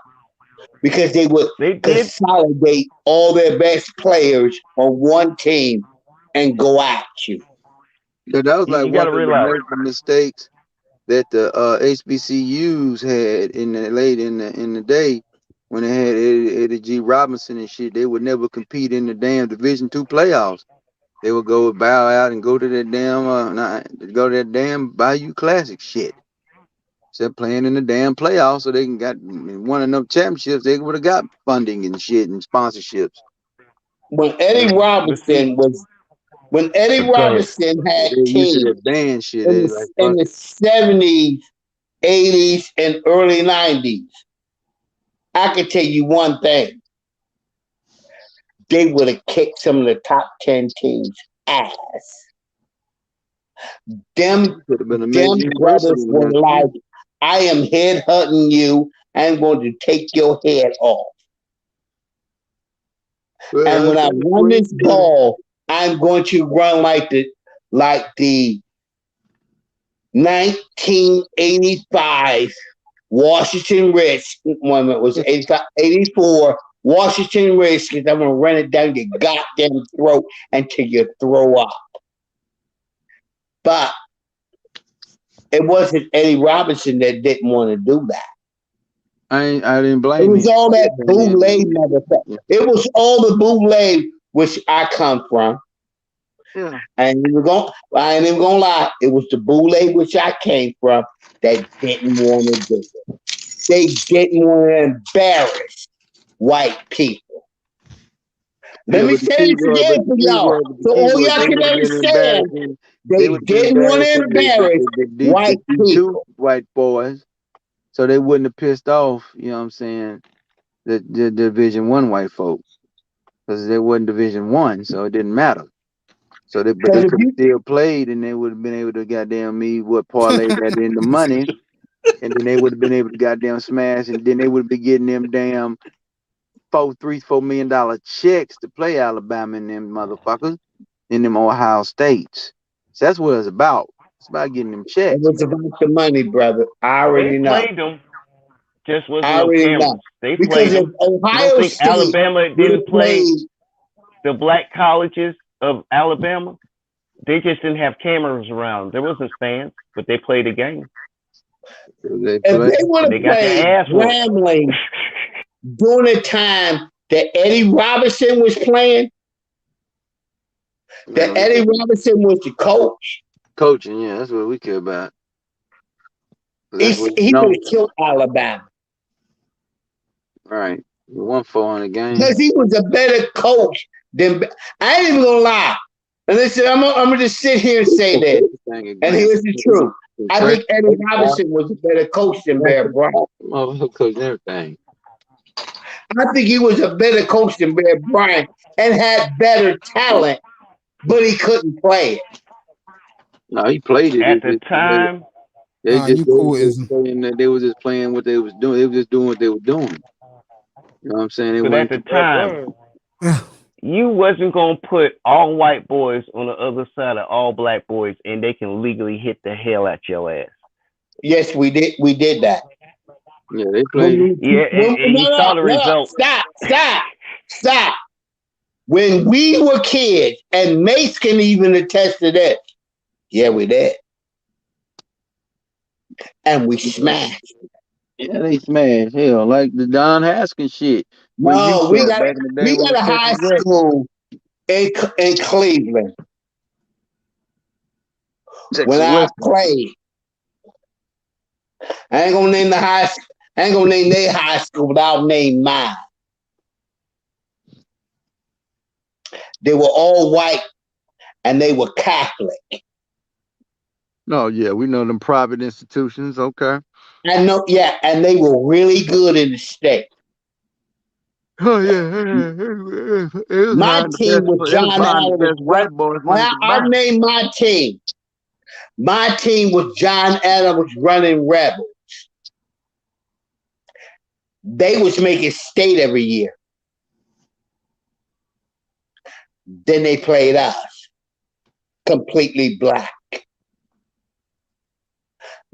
Because they would consolidate all their best players on one team and go at you. Yeah, that was like one of the mistakes that the HBCUs had in the day when they had Eddie G. Robinson and shit. They would never compete in the damn Division II playoffs. They would go bow out and go to that damn Bayou Classic shit. Instead of playing in the damn playoffs, so they can got won enough championships, they would have got funding and shit and sponsorships. When Eddie Robinson had teams in the 70s, 80s, and early 90s, I can tell you one thing. They would have kicked some of the top 10 teams' ass. Them brothers were like, I am headhunting you. I'm going to take your head off. And when I run this ball, I'm going to run like the 1985 Washington Redskins. It was 84 Washington Redskins. I'm going to run it down your goddamn throat until you throw up. But it wasn't Eddie Robinson that didn't want to do that. I didn't blame him. It was all that bootleg motherfucker. It was all the bootleg which I come from. Yeah. I ain't even gonna lie. It was the bootleg which I came from that didn't want to do it. They didn't want to embarrass white people. Let me say this again for y'all, so all y'all can understand. They didn't want to embarrass white people, white boys, so they wouldn't have pissed off. You know what I'm saying? The Division I white folks, because they wasn't Division I, so it didn't matter. So they could have still played, and they would have been able to goddamn me what parlay that into money, and then they would have been able to goddamn smash, and then they would be getting them damn $4 million checks to play Alabama and them motherfuckers in them Ohio States. So that's what it's about. It's about getting them checks. It was about the money, brother. I already know. They played them. Just wasn't no cameras. They played them. Ohio State Alabama didn't play the black colleges of Alabama. They just didn't have cameras around. There wasn't fans, but they played the game. If they would have played Grambling during the time that Eddie Robinson was playing, that Eddie Robinson was the coach. Coaching, yeah, that's what we care about. He would have killed Alabama. All right. We won 400 games. Because he was a better coach than... I ain't even going to lie. And listen, I'm going to just sit here and say that. And here's the truth. I think Eddie Robinson was a better coach than Bear Bryant. Coaching everything. I think he was a better coach than Bear Bryant and had better talent, but he couldn't play it. No, he played it. At the time... They were just playing what they was doing. They were just doing what they were doing. You know what I'm saying? But at the time, you wasn't gonna put all white boys on the other side of all black boys, and they can legally hit the hell at your ass. Yes, we did. We did that. Yeah, they played. And you saw the result. Stop. When we were kids, and Mace can even attest to that. Yeah, we did. And we smashed. Yeah, they smashed. Hell, like the Don Haskins shit. No, we got a high school in Cleveland. When I played, I ain't gonna name their high school, but I'll name mine. They were all white and they were Catholic. No, yeah, we know them private institutions. Okay. I know, yeah, and they were really good in the state. Oh yeah, my team was John Adams. I'll name my team. My team was John Adams running Rebels. They was making state every year. Then they played us, completely black.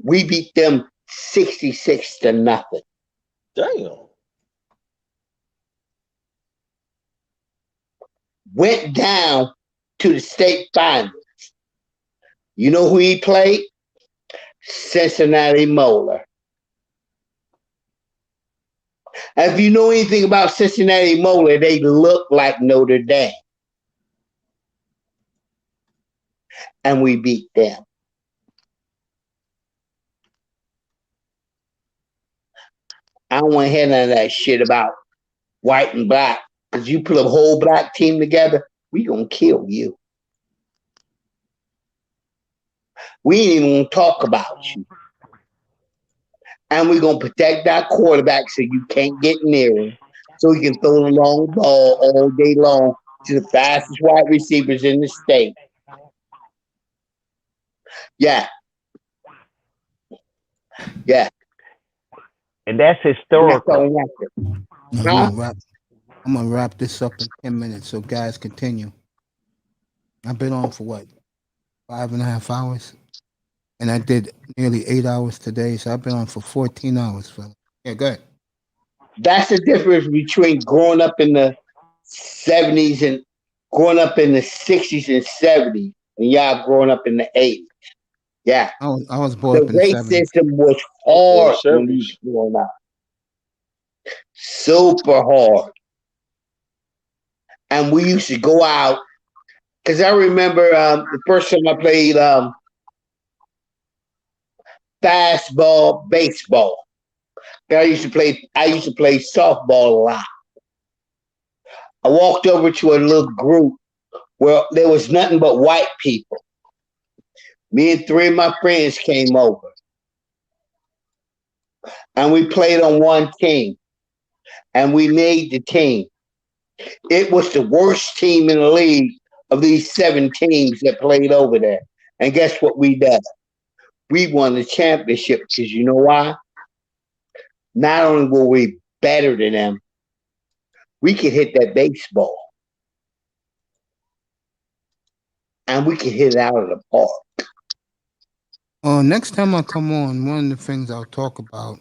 We beat them 66-0. Damn. Went down to the state finals. You know who he played? Cincinnati Moeller. If you know anything about Cincinnati Moeller, they look like Notre Dame. And we beat them. I don't want to hear none of that shit about white and black. Because you put a whole black team together, we gonna kill you. We ain't even gonna talk about you. And we're gonna protect our quarterback so you can't get near him. So he can throw the long ball all day long to the fastest wide receivers in the state. Yeah. Yeah. And that's historical. I'm gonna wrap this up in 10 minutes. So guys, continue. I've been on for what? 5.5 hours? And I did nearly 8 hours today. So I've been on for 14 hours, fella. Yeah, go ahead. That's the difference between growing up in the 70s and growing up in the 60s and 70s and y'all growing up in the 80s. Yeah. I was born up in the 70s. The racism was hard when we was growing up. Super hard. And we used to go out, because I remember the first time I played fastball, baseball. I used to play softball a lot. I walked over to a little group where there was nothing but white people. Me and 3 of my friends came over. And we played on one team. And we made the team. It was the worst team in the league of these 7 teams that played over there. And guess what we did? We won the championship because you know why? Not only were we better than them, we could hit that baseball. And we could hit it out of the park. Next time I come on, one of the things I'll talk about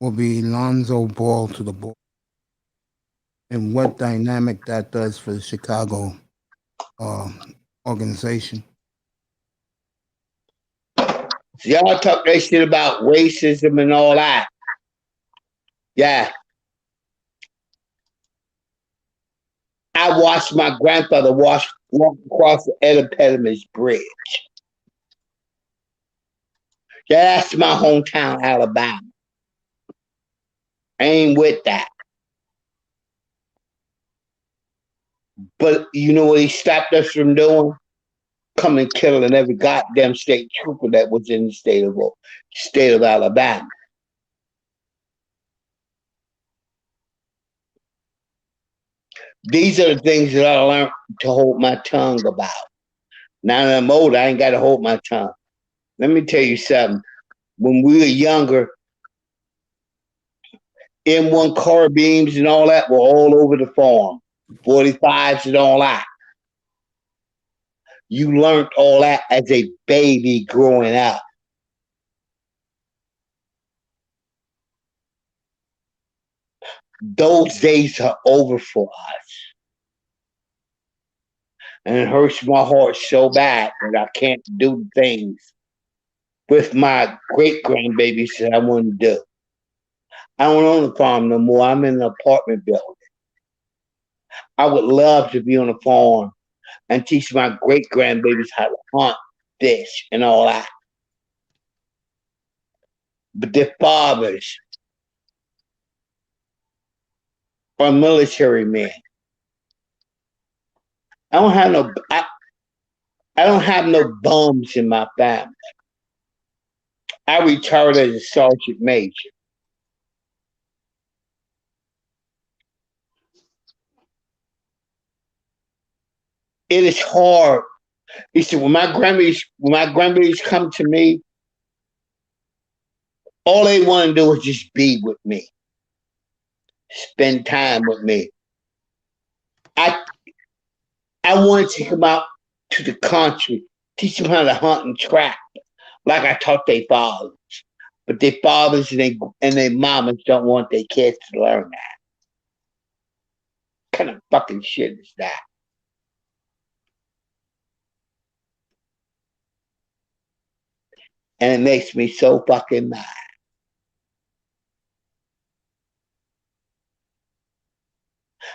will be Lonzo Ball to the ball and what dynamic that does for the Chicago organization. So y'all talk that shit about racism and all that. Yeah. I watched my grandfather walk across the Episode-382 Bridge. Yeah, that's my hometown, Alabama. I ain't with that. But you know what he stopped us from doing? Coming killing every goddamn state trooper that was in the state of Alabama. These are the things that I learned to hold my tongue about. Now that I'm older, I ain't got to hold my tongue. Let me tell you something. When we were younger, M1 car beams and all that were all over the farm. 45s and all that. You learned all that as a baby growing up. Those days are over for us. And it hurts my heart so bad that I can't do things with my great-grandbabies that I want to do. I don't own a farm no more. I'm in an apartment building. I would love to be on a farm and teach my great-grandbabies how to hunt, fish, and all that. But their fathers are military men. I don't have no bums in my family. I retired as a sergeant major. It is hard. You see, when my grandbabies come to me, all they want to do is just be with me, spend time with me. I want to take them out to the country, teach them how to hunt and trap, like I taught their fathers. But their fathers and their mamas don't want their kids to learn that. What kind of fucking shit is that? And it makes me so fucking mad.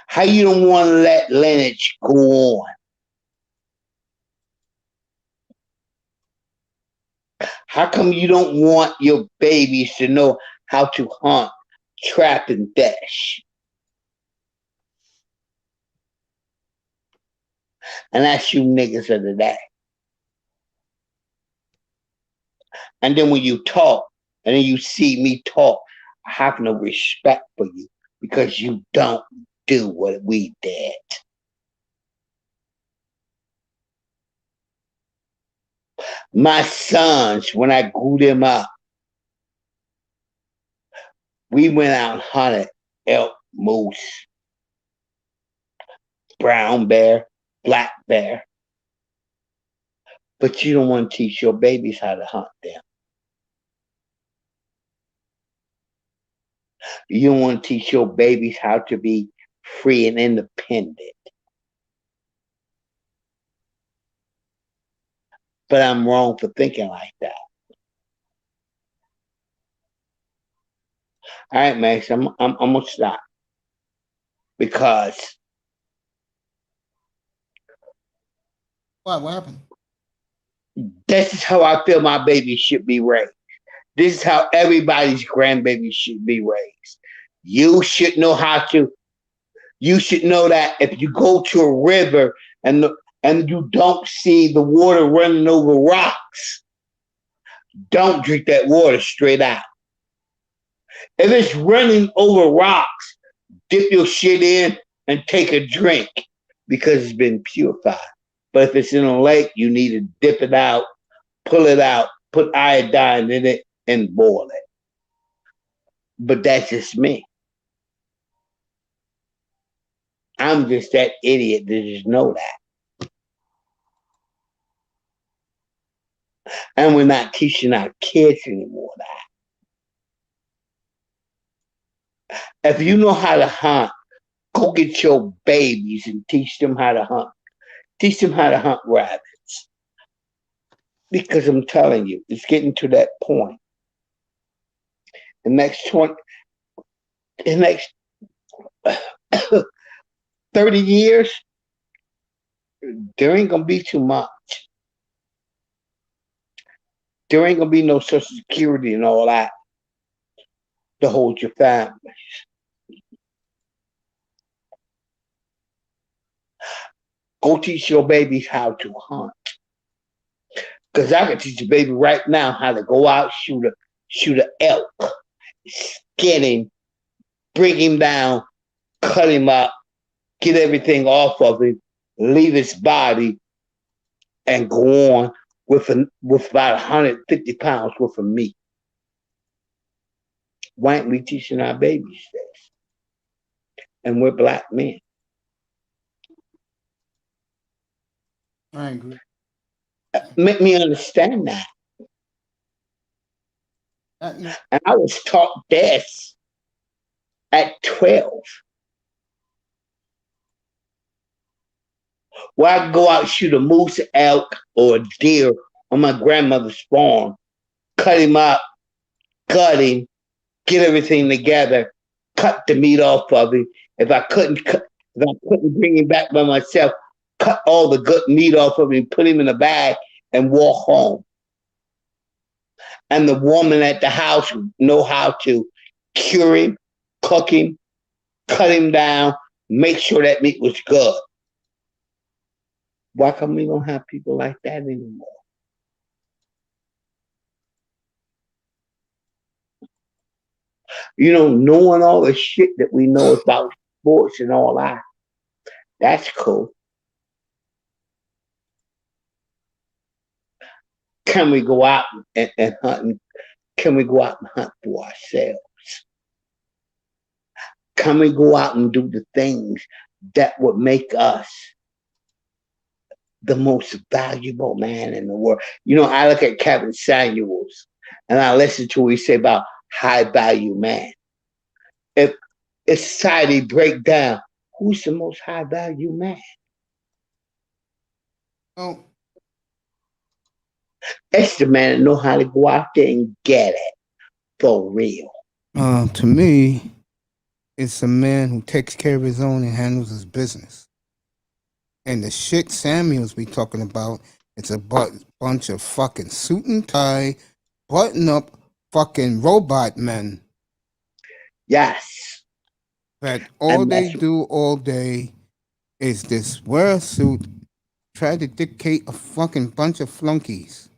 How you don't want to let lineage go on? How come you don't want your babies to know how to hunt, trap, and fish? And that's you niggas of the day. And then when you talk, and then you see me talk, I have no respect for you because you don't do what we did. My sons, when I grew them up, we went out and hunted elk, moose, brown bear, black bear. But you don't want to teach your babies how to hunt them. You don't want to teach your babies how to be free and independent. But I'm wrong for thinking like that. All right, Max, I'm gonna stop because what happened? This is how I feel my baby should be raised. This is how everybody's grandbaby should be raised. You should know how to. You should know that if you go to a river and you don't see the water running over rocks, don't drink that water straight out. If it's running over rocks, dip your shit in and take a drink because it's been purified. But if it's in a lake, you need to dip it out, pull it out, put iodine in it, and boil it. But that's just me. I'm just that idiot that just know that. And we're not teaching our kids anymore that. If you know how to hunt, go get your babies and teach them how to hunt. Teach them how to hunt rabbits. Because I'm telling you, it's getting to that point. The next 30 years, there ain't gonna be too much. There ain't gonna be no Social Security and all that to hold your families. Go teach your babies how to hunt. Because I can teach a baby right now how to go out, shoot an elk, skin him, bring him down, cut him up, get everything off of him, leave his body, and go on with about 150 pounds worth of meat. Why ain't we teaching our babies this? And we're black men. I agree. Make me understand that. No. And I was taught this at 12. Where I go out, shoot a moose, elk, or a deer on my grandmother's farm, cut him up, gut him, get everything together, cut the meat off of him. If I couldn't bring him back by myself, cut all the good meat off of him, put him in a bag, and walk home. And the woman at the house know how to cure him, cook him, cut him down, make sure that meat was good. Why come we don't have people like that anymore? You know, knowing all the shit that we know about sports and all that. That's cool. Can we go out and hunt? Can we go out and hunt for ourselves? Can we go out and do the things that would make us the most valuable man in the world? You know, I look at Kevin Samuels and I listen to what he say about high value man. If society break down, who's the most high value man? Oh. It's the man that know how to go out there and get it for real. To me, it's a man who takes care of his own and handles his business. And the shit Samuels be talking about, it's a bunch of fucking suit and tie, button up fucking robot men. Yes. That all they do all day is this wear a suit, try to dictate a fucking bunch of flunkies.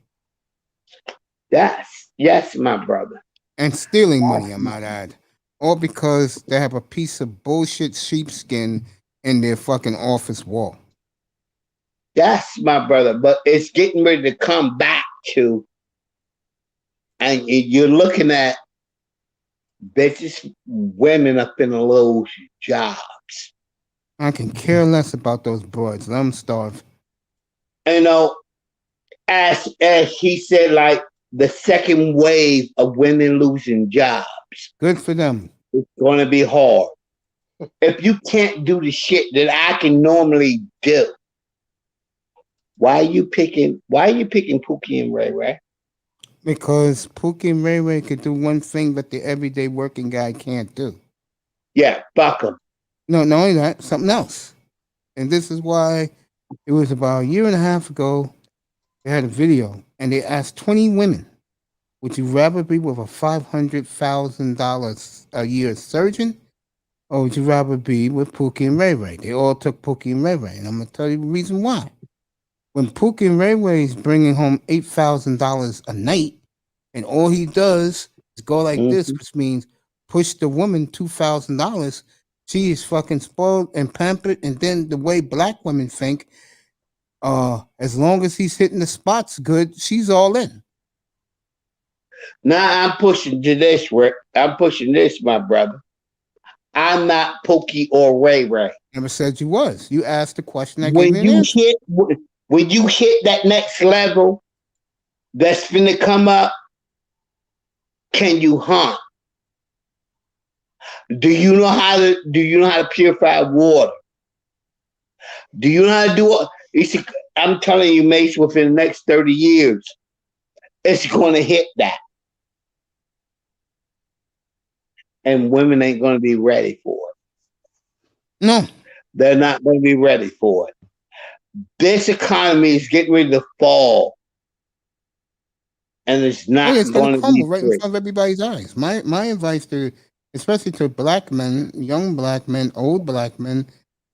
Yes, my brother. And stealing money, I might add. All because they have a piece of bullshit sheepskin in their fucking office wall. Yes, my brother. But it's getting ready to come back to, and you're looking at bitches, women up in those jobs. I can care less about those broads. Let them starve. You know, as he said, like the second wave of women losing jobs. Good for them. It's going to be hard. If you can't do the shit that I can normally do, why are you picking Pookie and Ray Ray? Because Pookie and Ray Ray could do one thing that the everyday working guy can't do. Yeah, fuck them. No, not only that, something else. And this is why it was about a year and a half ago, they had a video, and they asked 20 women, would you rather be with a $500,000 a year surgeon, or would you rather be with Pookie and Ray Ray? They all took Pookie and Ray Ray, and I'm going to tell you the reason why. When Pookie and Ray Ray is bringing home $8,000 a night, and all he does is go like this, which means push the woman $2,000, she is fucking spoiled and pampered, and then the way black women think, as long as he's hitting the spots good, she's all in. Now I'm pushing to this, Rick. I'm pushing this, my brother. I'm not Pookie or Ray Ray. Never said you was. You asked the question. When you hit that next level that's finna come up, can you hunt? Do you know how to purify water? Do you know how to do it? I'm telling you, Mace, within the next 30 years, it's going to hit that. And women ain't going to be ready for it. No. They're not going to be ready for it. This economy is getting ready to fall. And it's not going to be right in front of everybody's eyes. My advice to, especially to black men, young black men, old black men,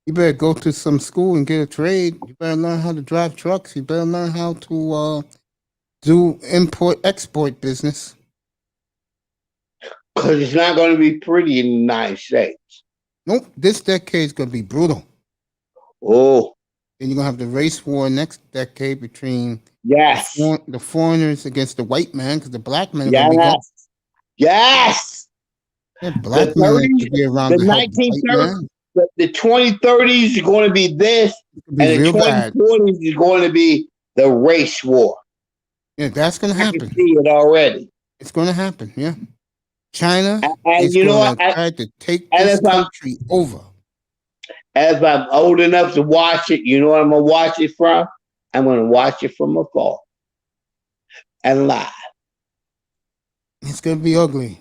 you better go to some school and get a trade. You better learn how to drive trucks. You better learn how to do import-export business. Because it's not going to be pretty in the United States. Nope. This decade is going to be brutal. Oh. Then you're going to have the race war next decade between the foreigners against the white man, because the black men are going to be gone. Yes. Yeah, black men like to be around the 1930s. The 2030s is going to be this, and the 2040s is going to be the race war. Yeah, that's going to happen. I can see it already. It's going to happen. Yeah, China and is going to try to take this country over. As I'm old enough to watch it, you know what I'm going to watch it from? I'm going to watch it from afar and live. It's going to be ugly.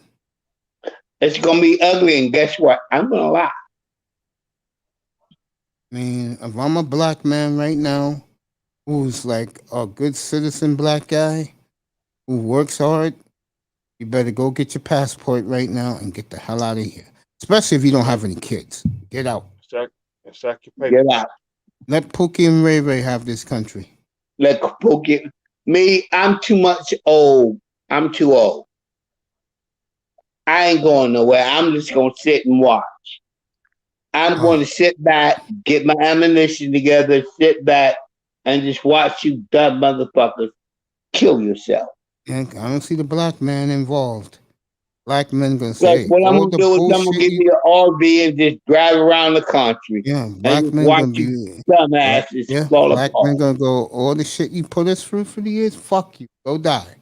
It's going to be ugly, and guess what? I'm going to lie. I mean, if I'm a black man right now who's like a good citizen black guy who works hard, you better go get your passport right now and get the hell out of here. Especially if you don't have any kids. Get out. Get out. Let Pookie and Ray Ray have this country. Let Pookie. Me, I'm too much old. I'm too old. I ain't going nowhere. I'm just going to sit and watch. I'm going to sit back, get my ammunition together, sit back, and just watch you dumb motherfuckers kill yourself. I don't see the black man involved. Black men gonna say, what I'm gonna do is I'm gonna give you an RV and just drive around the country. Yeah, black men gonna be dumbasses fall black apart. men gonna go, all the shit you put us through for the years, fuck you. Go die.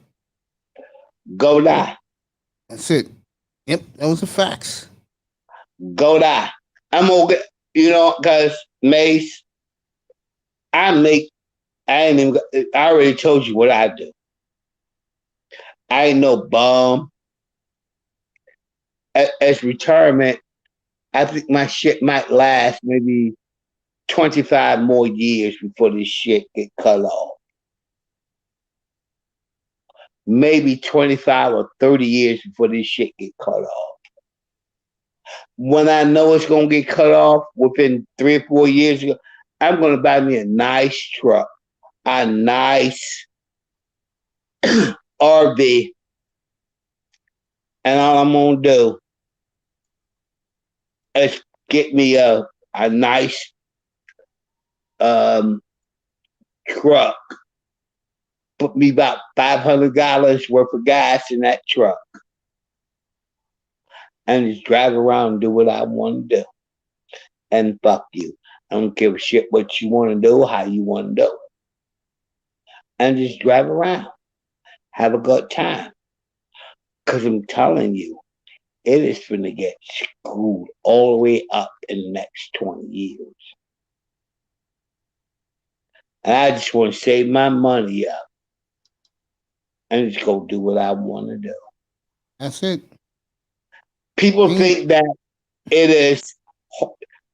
Go die. That's it. Yep, those are facts. Go die. I'm gonna get, because Mace, I already told you what I do. I ain't no bum. As retirement, I think my shit might last maybe 25 more years before this shit get cut off. Maybe 25 or 30 years before this shit get cut off. When I know it's going to get cut off within 3 or 4 years ago, I'm going to buy me a nice truck, a nice RV, and all I'm going to do is get me a nice truck, put me about $500 worth of gas in that truck, and just drive around and do what I want to do. And fuck you. I don't give a shit what you want to do, how you want to do it. And just drive around. Have a good time. Because I'm telling you, it is going to get screwed all the way up in the next 20 years. And I just want to save my money up and just go do what I want to do. That's it. People think that it is,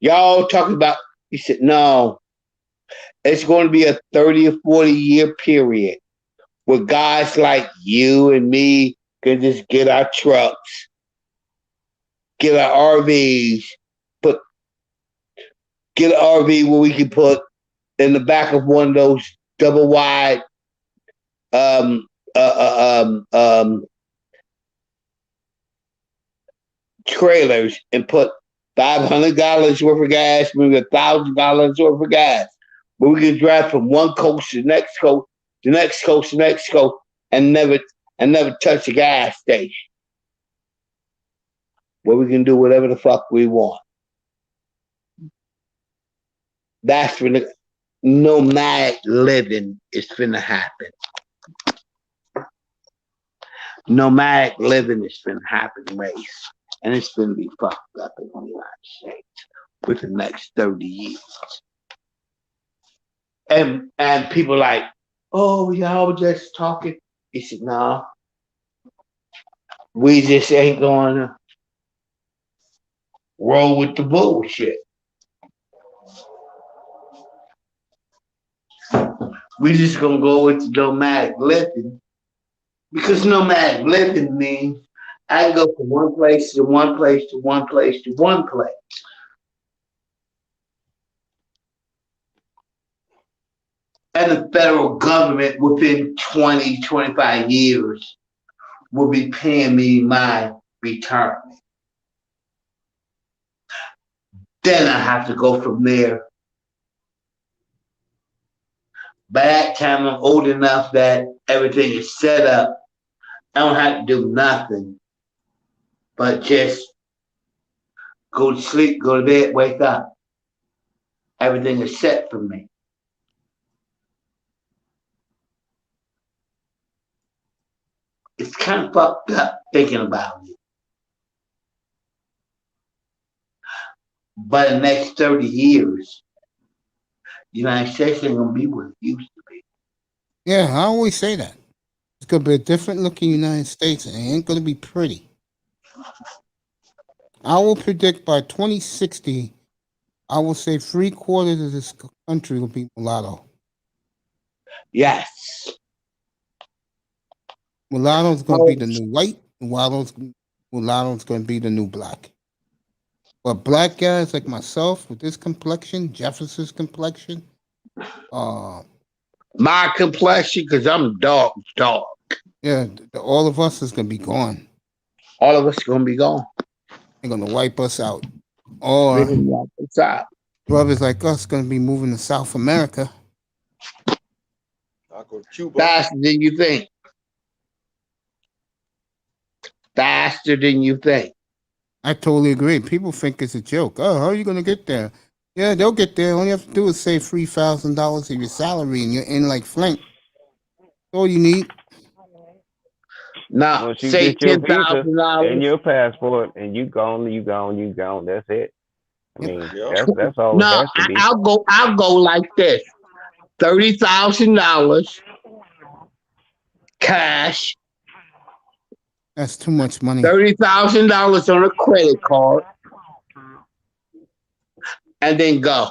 y'all talking about, he said, no, it's going to be a 30 or 40 year period where guys like you and me can just get our trucks, get our RVs, get an RV where we can put in the back of one of those double wide trailers and put $500 worth of gas, maybe $1,000 worth of gas, where we can drive from one coast to the next coast, the next coast, the next coast, and never touch a gas station. Where we can do whatever the fuck we want. That's when the nomadic living is finna happen. Nomadic living is finna happen, race. And it's going to be fucked up in the United States within the next 30 years. And people like, oh, y'all just talking. He said, no. We just ain't going to roll with the bullshit. We just going to go with the nomadic living. Because nomadic living means I can go from one place to one place to one place to one place. And the federal government within 20, 25 years will be paying me my retirement. Then I have to go from there. By that time, I'm old enough that everything is set up. I don't have to do nothing but just go to sleep, go to bed, wake up. Everything is set for me. It's kind of fucked up thinking about it. But in the next 30 years, the United States ain't gonna be what it used to be. Yeah, I always say that. It's gonna be a different looking United States, and it ain't gonna be pretty. I will predict by 2060, I will say 3/4 of this country will be mulatto. Yes. Mulatto's gonna be the new white. Mulatto's gonna be the new black. But black guys like myself with this complexion, Jefferson's complexion, my complexion, because I'm dark. Yeah, all of us is gonna be gone. All of us are gonna be gone. They're gonna wipe us out. Or brothers like us gonna be moving to South America. I'll go to Cuba. Faster than you think. Faster than you think. I totally agree. People think it's a joke. Oh, how are you gonna get there? Yeah, they'll get there. All you have to do is save $3,000 of your salary, and you're in like Flint. That's all you need. Now, once you say get your visa $10,000 and your passport, and you gone. That's it. I mean, that's all no, it has to be. I'll go like this: $30,000 cash. That's too much money. $30,000 on a credit card, and then go.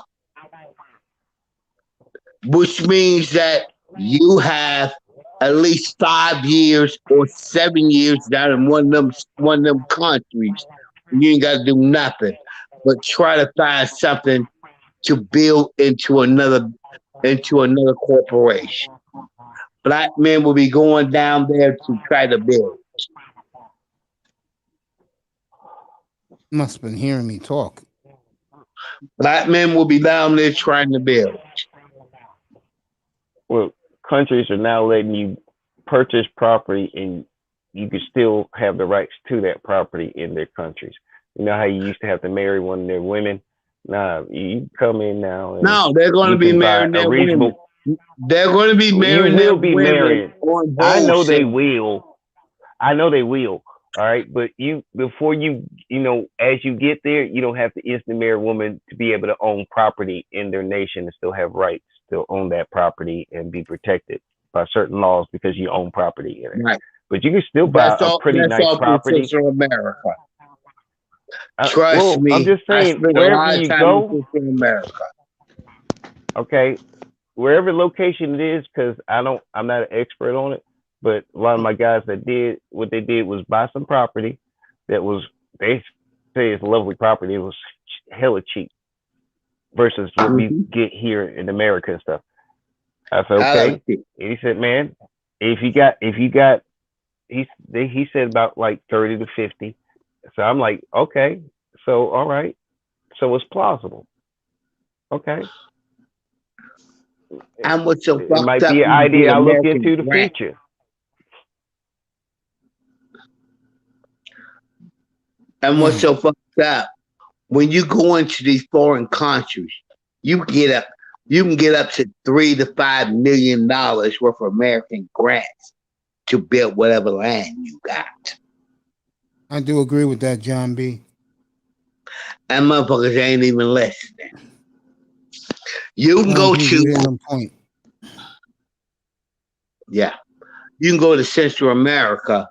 Which means that you have at least 5 years or 7 years down in one of them countries. You ain't got to do nothing but try to find something to build into another corporation. Black men will be going down there to try to build. Must have been hearing me talk. Black men will be down there trying to build. Well, countries are now letting you purchase property, and you can still have the rights to that property in their countries. You know how you used to have to marry one of their women? Nah, you come in now. And no, they're going to be marrying their women. They're going to be marrying their women. I know they will. All right, but before you as you get there, you don't have to instantly marry a woman to be able to own property in their nation and still have rights to own that property and be protected by certain laws because you own property in it. Right. But you can still buy a pretty nice property. Central America. Trust me. I'm just saying, wherever you go, America. Okay, wherever location it is, because I'm not an expert on it. But a lot of my guys that did what they did was buy some property that was, they say it's lovely property. It was hella cheap versus what we get here in America and stuff. I said, okay. And he said, man, if you got, he said about like 30 to 50. So I'm like, okay, so all right, so it's plausible. Okay. And what's so it might be an idea I look into the future. And what's so fucked up, when you go into these foreign countries, you can get up to $3 to $5 million worth of American grants to build whatever land you got. I do agree with that, John B. And motherfuckers ain't even listening. You can go to point. Yeah. You can go to Central America,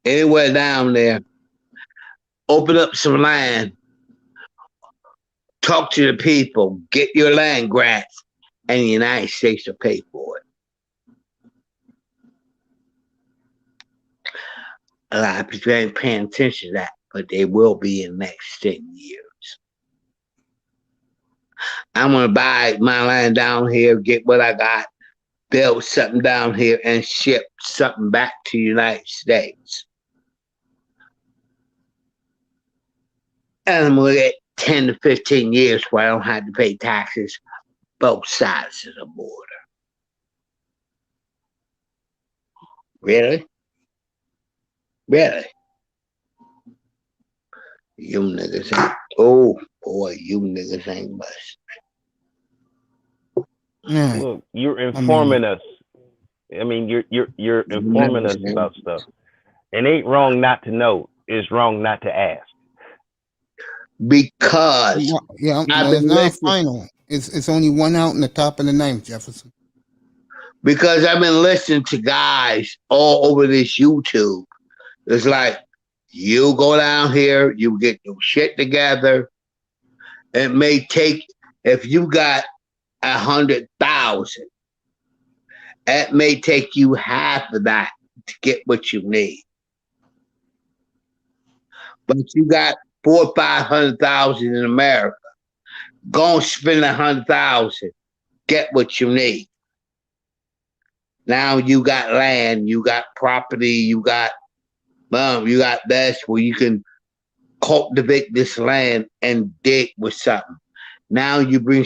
anywhere down there, open up some land, talk to the people, get your land grants, and the United States will pay for it. A lot of people ain't paying attention to that, but they will be in the next 10 years. I'm going to buy my land down here, get what I got, build something down here, and ship something back to the United States. And I'm going to get 10 to 15 years where I don't have to pay taxes both sides of the border. Really? Really? You niggas ain't. Oh boy, you niggas ain't much. Look, you're informing us. I mean, you're informing us about stuff. It ain't wrong not to know. It's wrong not to ask. Because yeah, it's not final. It's only one out in the top of the ninth, Jefferson. Because I've been listening to guys all over this YouTube. It's like you go down here, you get your shit together. It may take, if you got 100,000, it may take you half of that to get what you need. But you got 400,000 or 500,000 in America. Go and spend 100,000, get what you need. Now you got land, you got property, you got this where you can cultivate this land and dig with something. Now you bring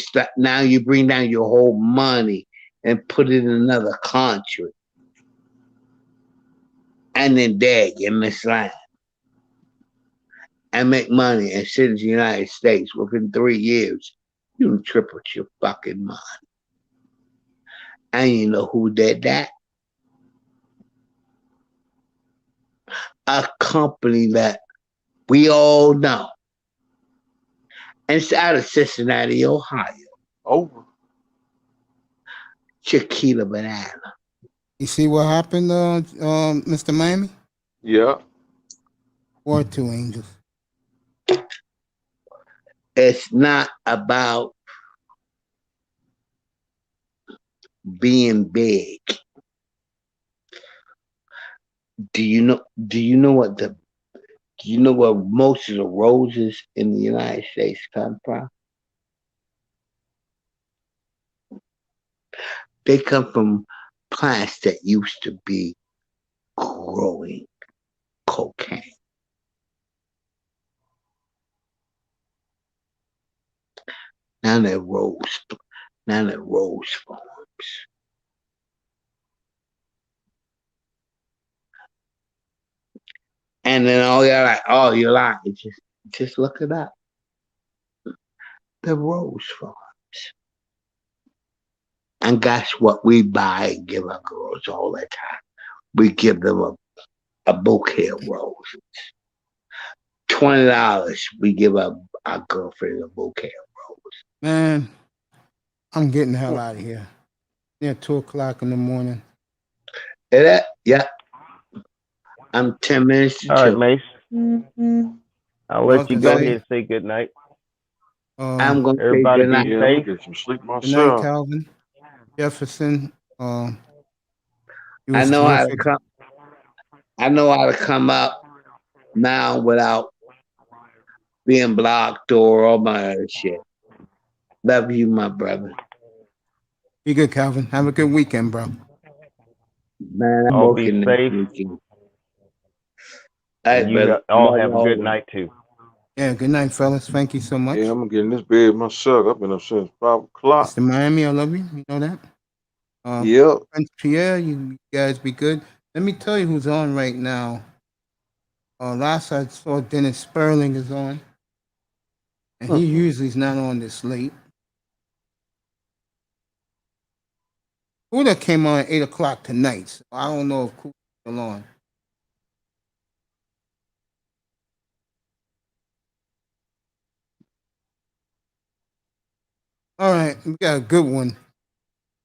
down your whole money and put it in another country, and then dig in this land and make money and sit in the United States within 3 years. You tripled your fucking money. And you know who did that? A company that we all know. And it's out of Cincinnati, Ohio. Over. Chiquita Banana. You see what happened, Mr. Miami? Yeah. 4-2 Angels. It's not about being big. Do you know where most of the roses in the United States come from? They come from plants that used to be growing cocaine. Now they're rose forms. And then you're like, just look it up. The rose forms. And that's what we buy and give our girls all the time. We give them a bouquet of roses. $20, we give our girlfriend a bouquet of roses. Man, I'm getting the hell out of here. Yeah, 2:00 in the morning. Yeah. I'm 10 minutes to 2. All right, Mace. I'll let you go ahead and say good night. I'm going to everybody say be safe. Get some sleep myself. Good night, Calvin. Jefferson. I know how to come up now without being blocked or all my other shit. Love you, my brother. Be good, Calvin. Have a good weekend, bro. Man, I'm all be safe. Hey, you all have a good night too. Yeah, good night, fellas. Thank you so much. Yeah, I'm gonna get in this bed myself. I've been up since 5 o'clock. Mr. Miami, I love you. You know that. Yep. Prince Pierre, you guys be good. Let me tell you who's on right now. Last I saw, Dennis Sperling is on, and he usually is not on this late. Kuda came on at 8:00 tonight, so I don't know if Kuda's still on. All right, we got a good one.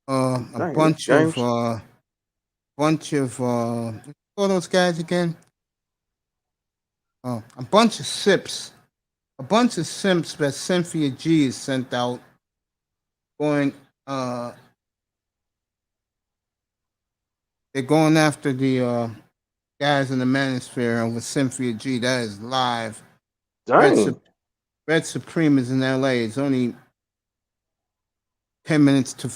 A bunch of what are those guys again? A bunch of sips. A bunch of simps that Cynthia G is sent out going they're going after the guys in the manosphere over Cynthia G. That is live. Red Supreme is in LA. It's only 10 minutes to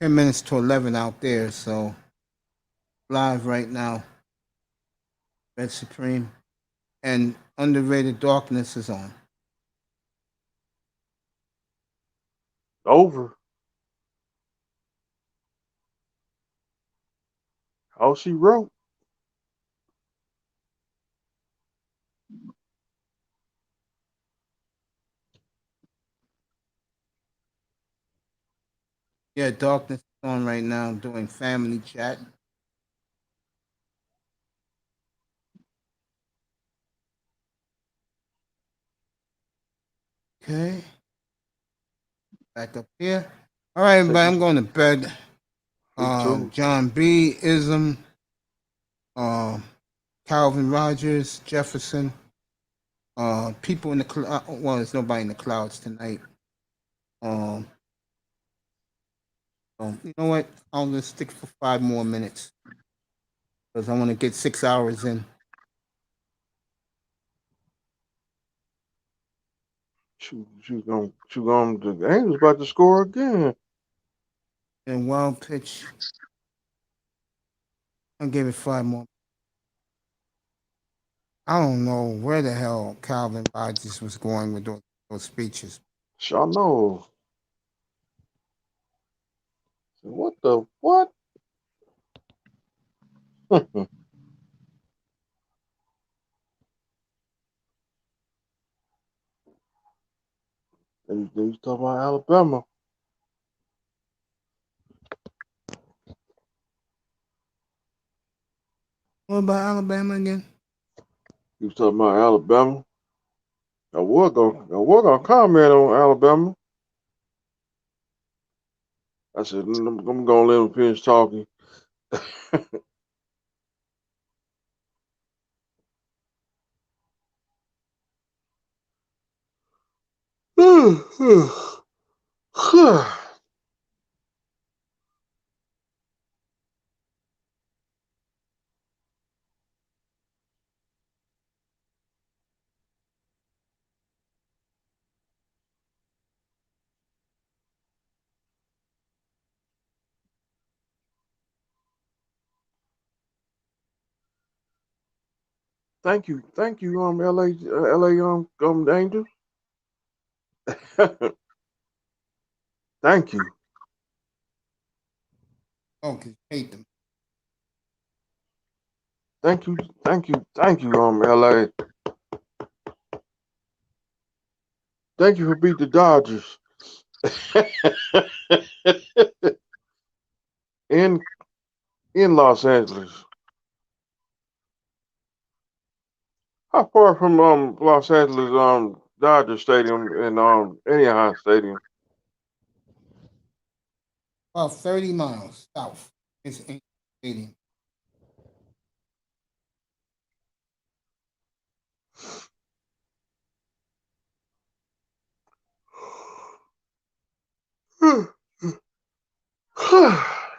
10 minutes to 11 out there, so live right now. Red Supreme. And Underrated Darkness is on. Over. All she wrote. Yeah, darkness is on right now. I'm doing family chat. Okay. Back up here. All right, everybody, I'm going to bed. John B. Ism, Calvin Rogers, Jefferson, people in the cloud. Well, there's nobody in the clouds tonight. You know what? I'll just stick for 5 more minutes because I want to get 6 hours in. The Angels about to score again. And wild pitch. I'll give it 5 more. I don't know where the hell Calvin Rogers was going with those speeches. Sure know. What the what? They talking about Alabama. What about Alabama again? You was talking about Alabama. I was gonna comment on Alabama. I said I'm gonna let him finish talking. Thank you, LA, Angels. Thank you. Oh, because you hate them. Thank you, LA. Thank you for beating the Dodgers. in Los Angeles. How far from Los Angeles Dodger Stadium and Anaheim Stadium? About 30 miles south is Angel Stadium.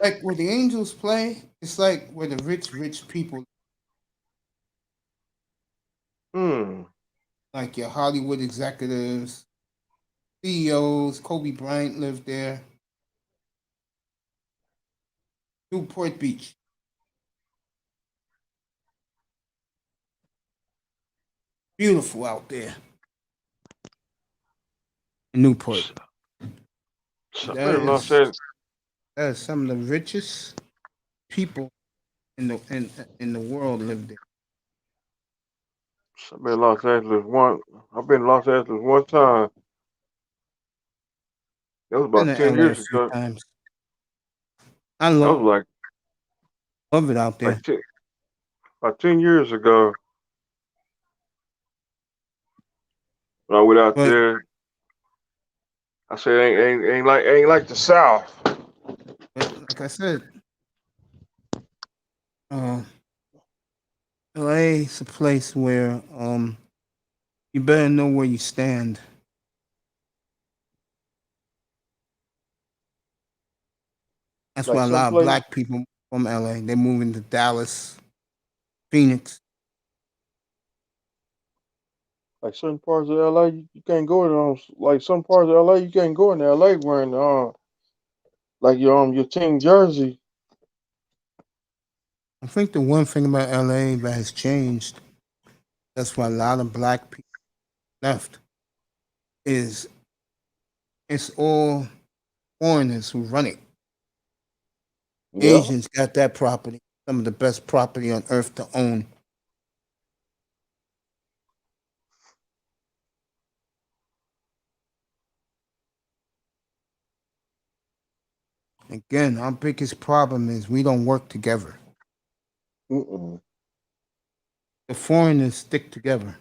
Like where the Angels play, it's like where the rich people. Like your Hollywood executives, CEOs. Kobe Bryant lived there. Newport Beach. Beautiful out there. In Newport. That is some of the richest people in the world live there. I've been in Los Angeles one time. That was about 10 years ago. Times. I love it out there. About 10 years ago. When I went out there, I said ain't like the South. Like I said, LA is a place where you better know where you stand. That's why a lot of black people from LA, they're moving to Dallas, Phoenix. Like certain parts of LA, you can't go in. Like some parts of LA, you can't go in LA wearing like your team jersey. I think the one thing about LA that has changed, that's why a lot of black people left, is it's all foreigners who run it. Yeah. Asians got that property, some of the best property on earth to own. Again, our biggest problem is we don't work together. Mm-mm. The foreigners stick together.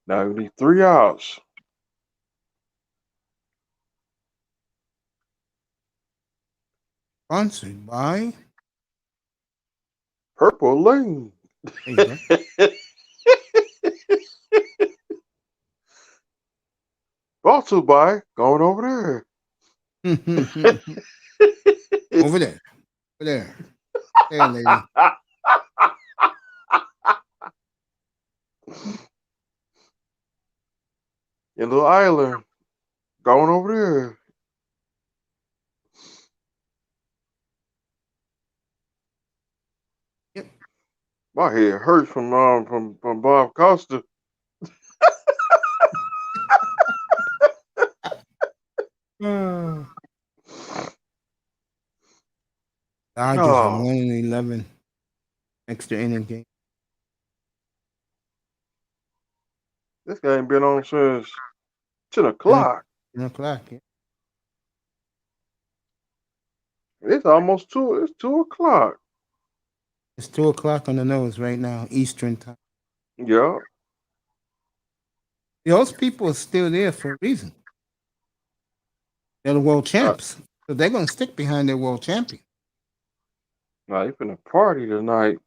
Now you need 3 outs. Sponsored by Purple Lane. There you go. Brought to you by going over Over there. Over there. There, lady. Your little island. Going over there. Yep. My head hurts from Bob Costa. Dodgers are 1-11 extra inning game. This game been on since 10 o'clock. 10 o'clock, yeah. It's almost 2. It's 2 o'clock. It's 2 o'clock on the nose right now, Eastern time. Yeah. Those people are still there for a reason. They're the world champs. So they're going to stick behind their world champion. Nah, you finna party tonight.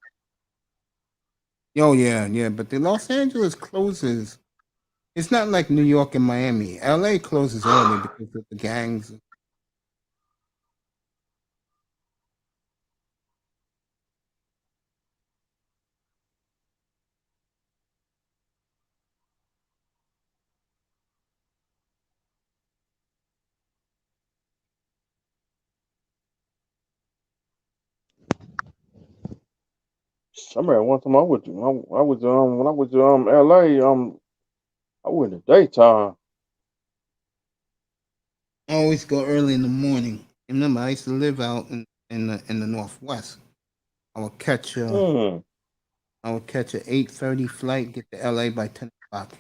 Oh, yeah. But the Los Angeles closes. It's not like New York and Miami. LA closes early because of the gangs. I remember one time I was when I was LA, I went in the daytime. I always go early in the morning. Remember, I used to live out in the Northwest. I would catch a 8:30 flight, get to LA by 10 o'clock.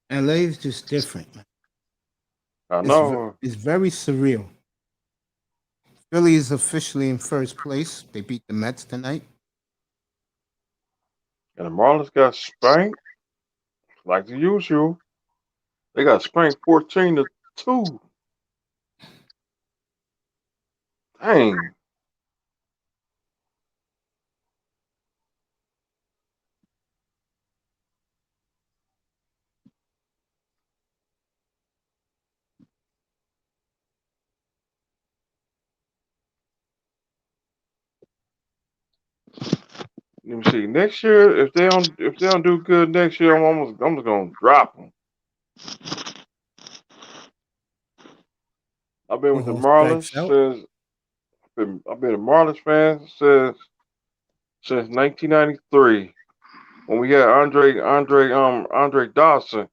LA is just different, man. I know. It's very surreal. Philly is officially in first place. They beat the Mets tonight. And the Marlins got spanked, like the usual. They got spanked 14-2. Dang. Let me see. Next year, if they don't do good next year, I'm just gonna drop them. I've been with the Marlins since I've been a Marlins fan since 1993 when we had Andre Dawson.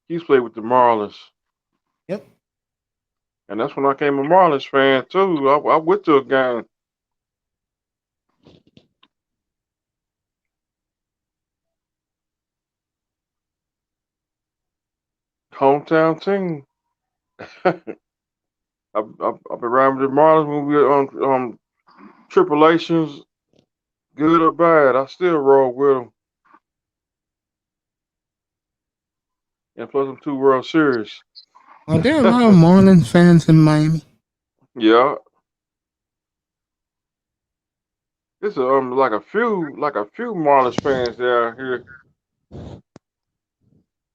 He's played with the Marlins. Yep. And that's when I became a Marlins fan too. I went to a game. Hometown team. I've been riding with the Marlins when we were on tribulations, good or bad. I still roll with them. And plus them 2 World Series. Are there a lot of Marlins fans in Miami? Yeah. It's like a few Marlins fans down here.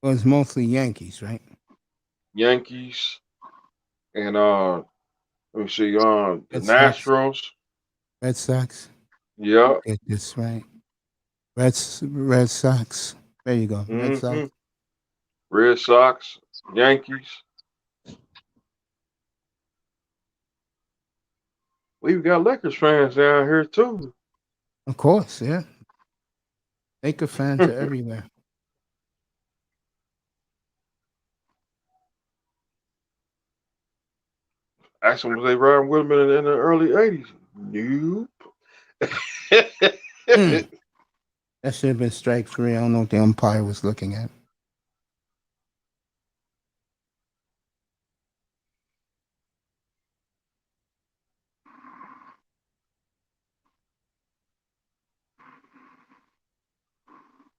Well, it's mostly Yankees, right? Yankees and let me see, the Nationals. Red Sox. Yeah. Get this right. Red Sox. There you go. Red Sox. Red Sox, Yankees. We've got Lakers fans down here too. Of course, yeah. Laker fans are everywhere. Ask them, was they riding with them in the early 80s? Nope. That should have been strike 3. I don't know what the umpire was looking at.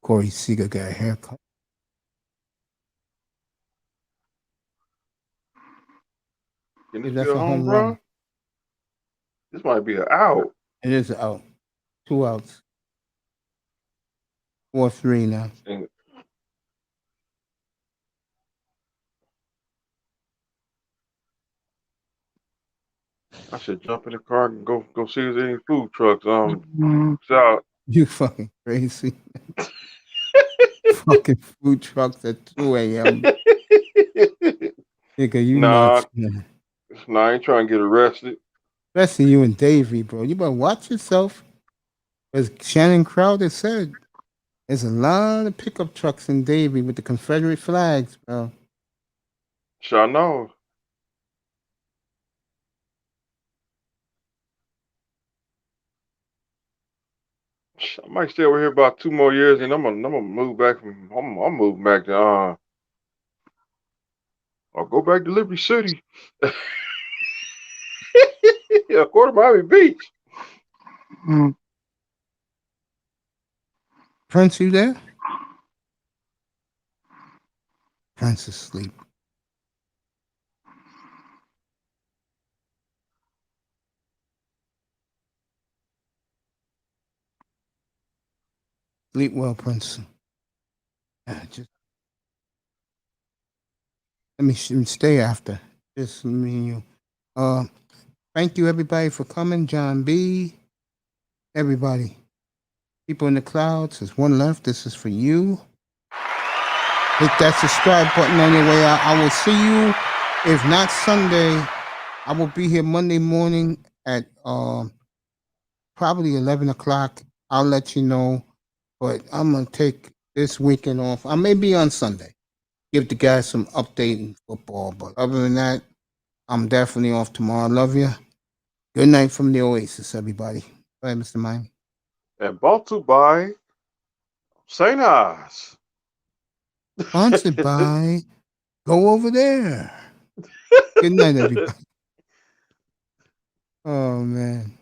Corey Seager got a haircut. Can this be a home run? This might be an out. It is an out. 2 outs. 4-3 now. I should jump in the car and go see if there's any food trucks. Out. You fucking crazy. Fucking food trucks at 2 a.m. Nigga, you nuts, man. Nah, I ain't trying to get arrested. Especially you and Davey, bro. You better watch yourself. As Shannon Crowder said, there's a lot of pickup trucks in Davey with the Confederate flags, bro. Sure know. I might stay over here about 2 more years, and I'm gonna move back from. I'm moving back to I'll go back to Liberty City. Yeah, Quarter Miami Beach. Prince, you there? Prince is asleep. Sleep well, Prince. Just let me stay after. Just me and you. Thank you, everybody, for coming. John B. Everybody. People in the clouds. There's one left. This is for you. Hit that subscribe button on your way out. I will see you. If not Sunday, I will be here Monday morning at probably 11 o'clock. I'll let you know. But I'm going to take this weekend off. I may be on Sunday. Give the guys some update in football. But other than that, I'm definitely off tomorrow. Love you. Good night from the Oasis, everybody. Bye, Mr. Mine. And brought to by St. Ives. Sponsored by Go Over There. Good night, everybody. Oh, man.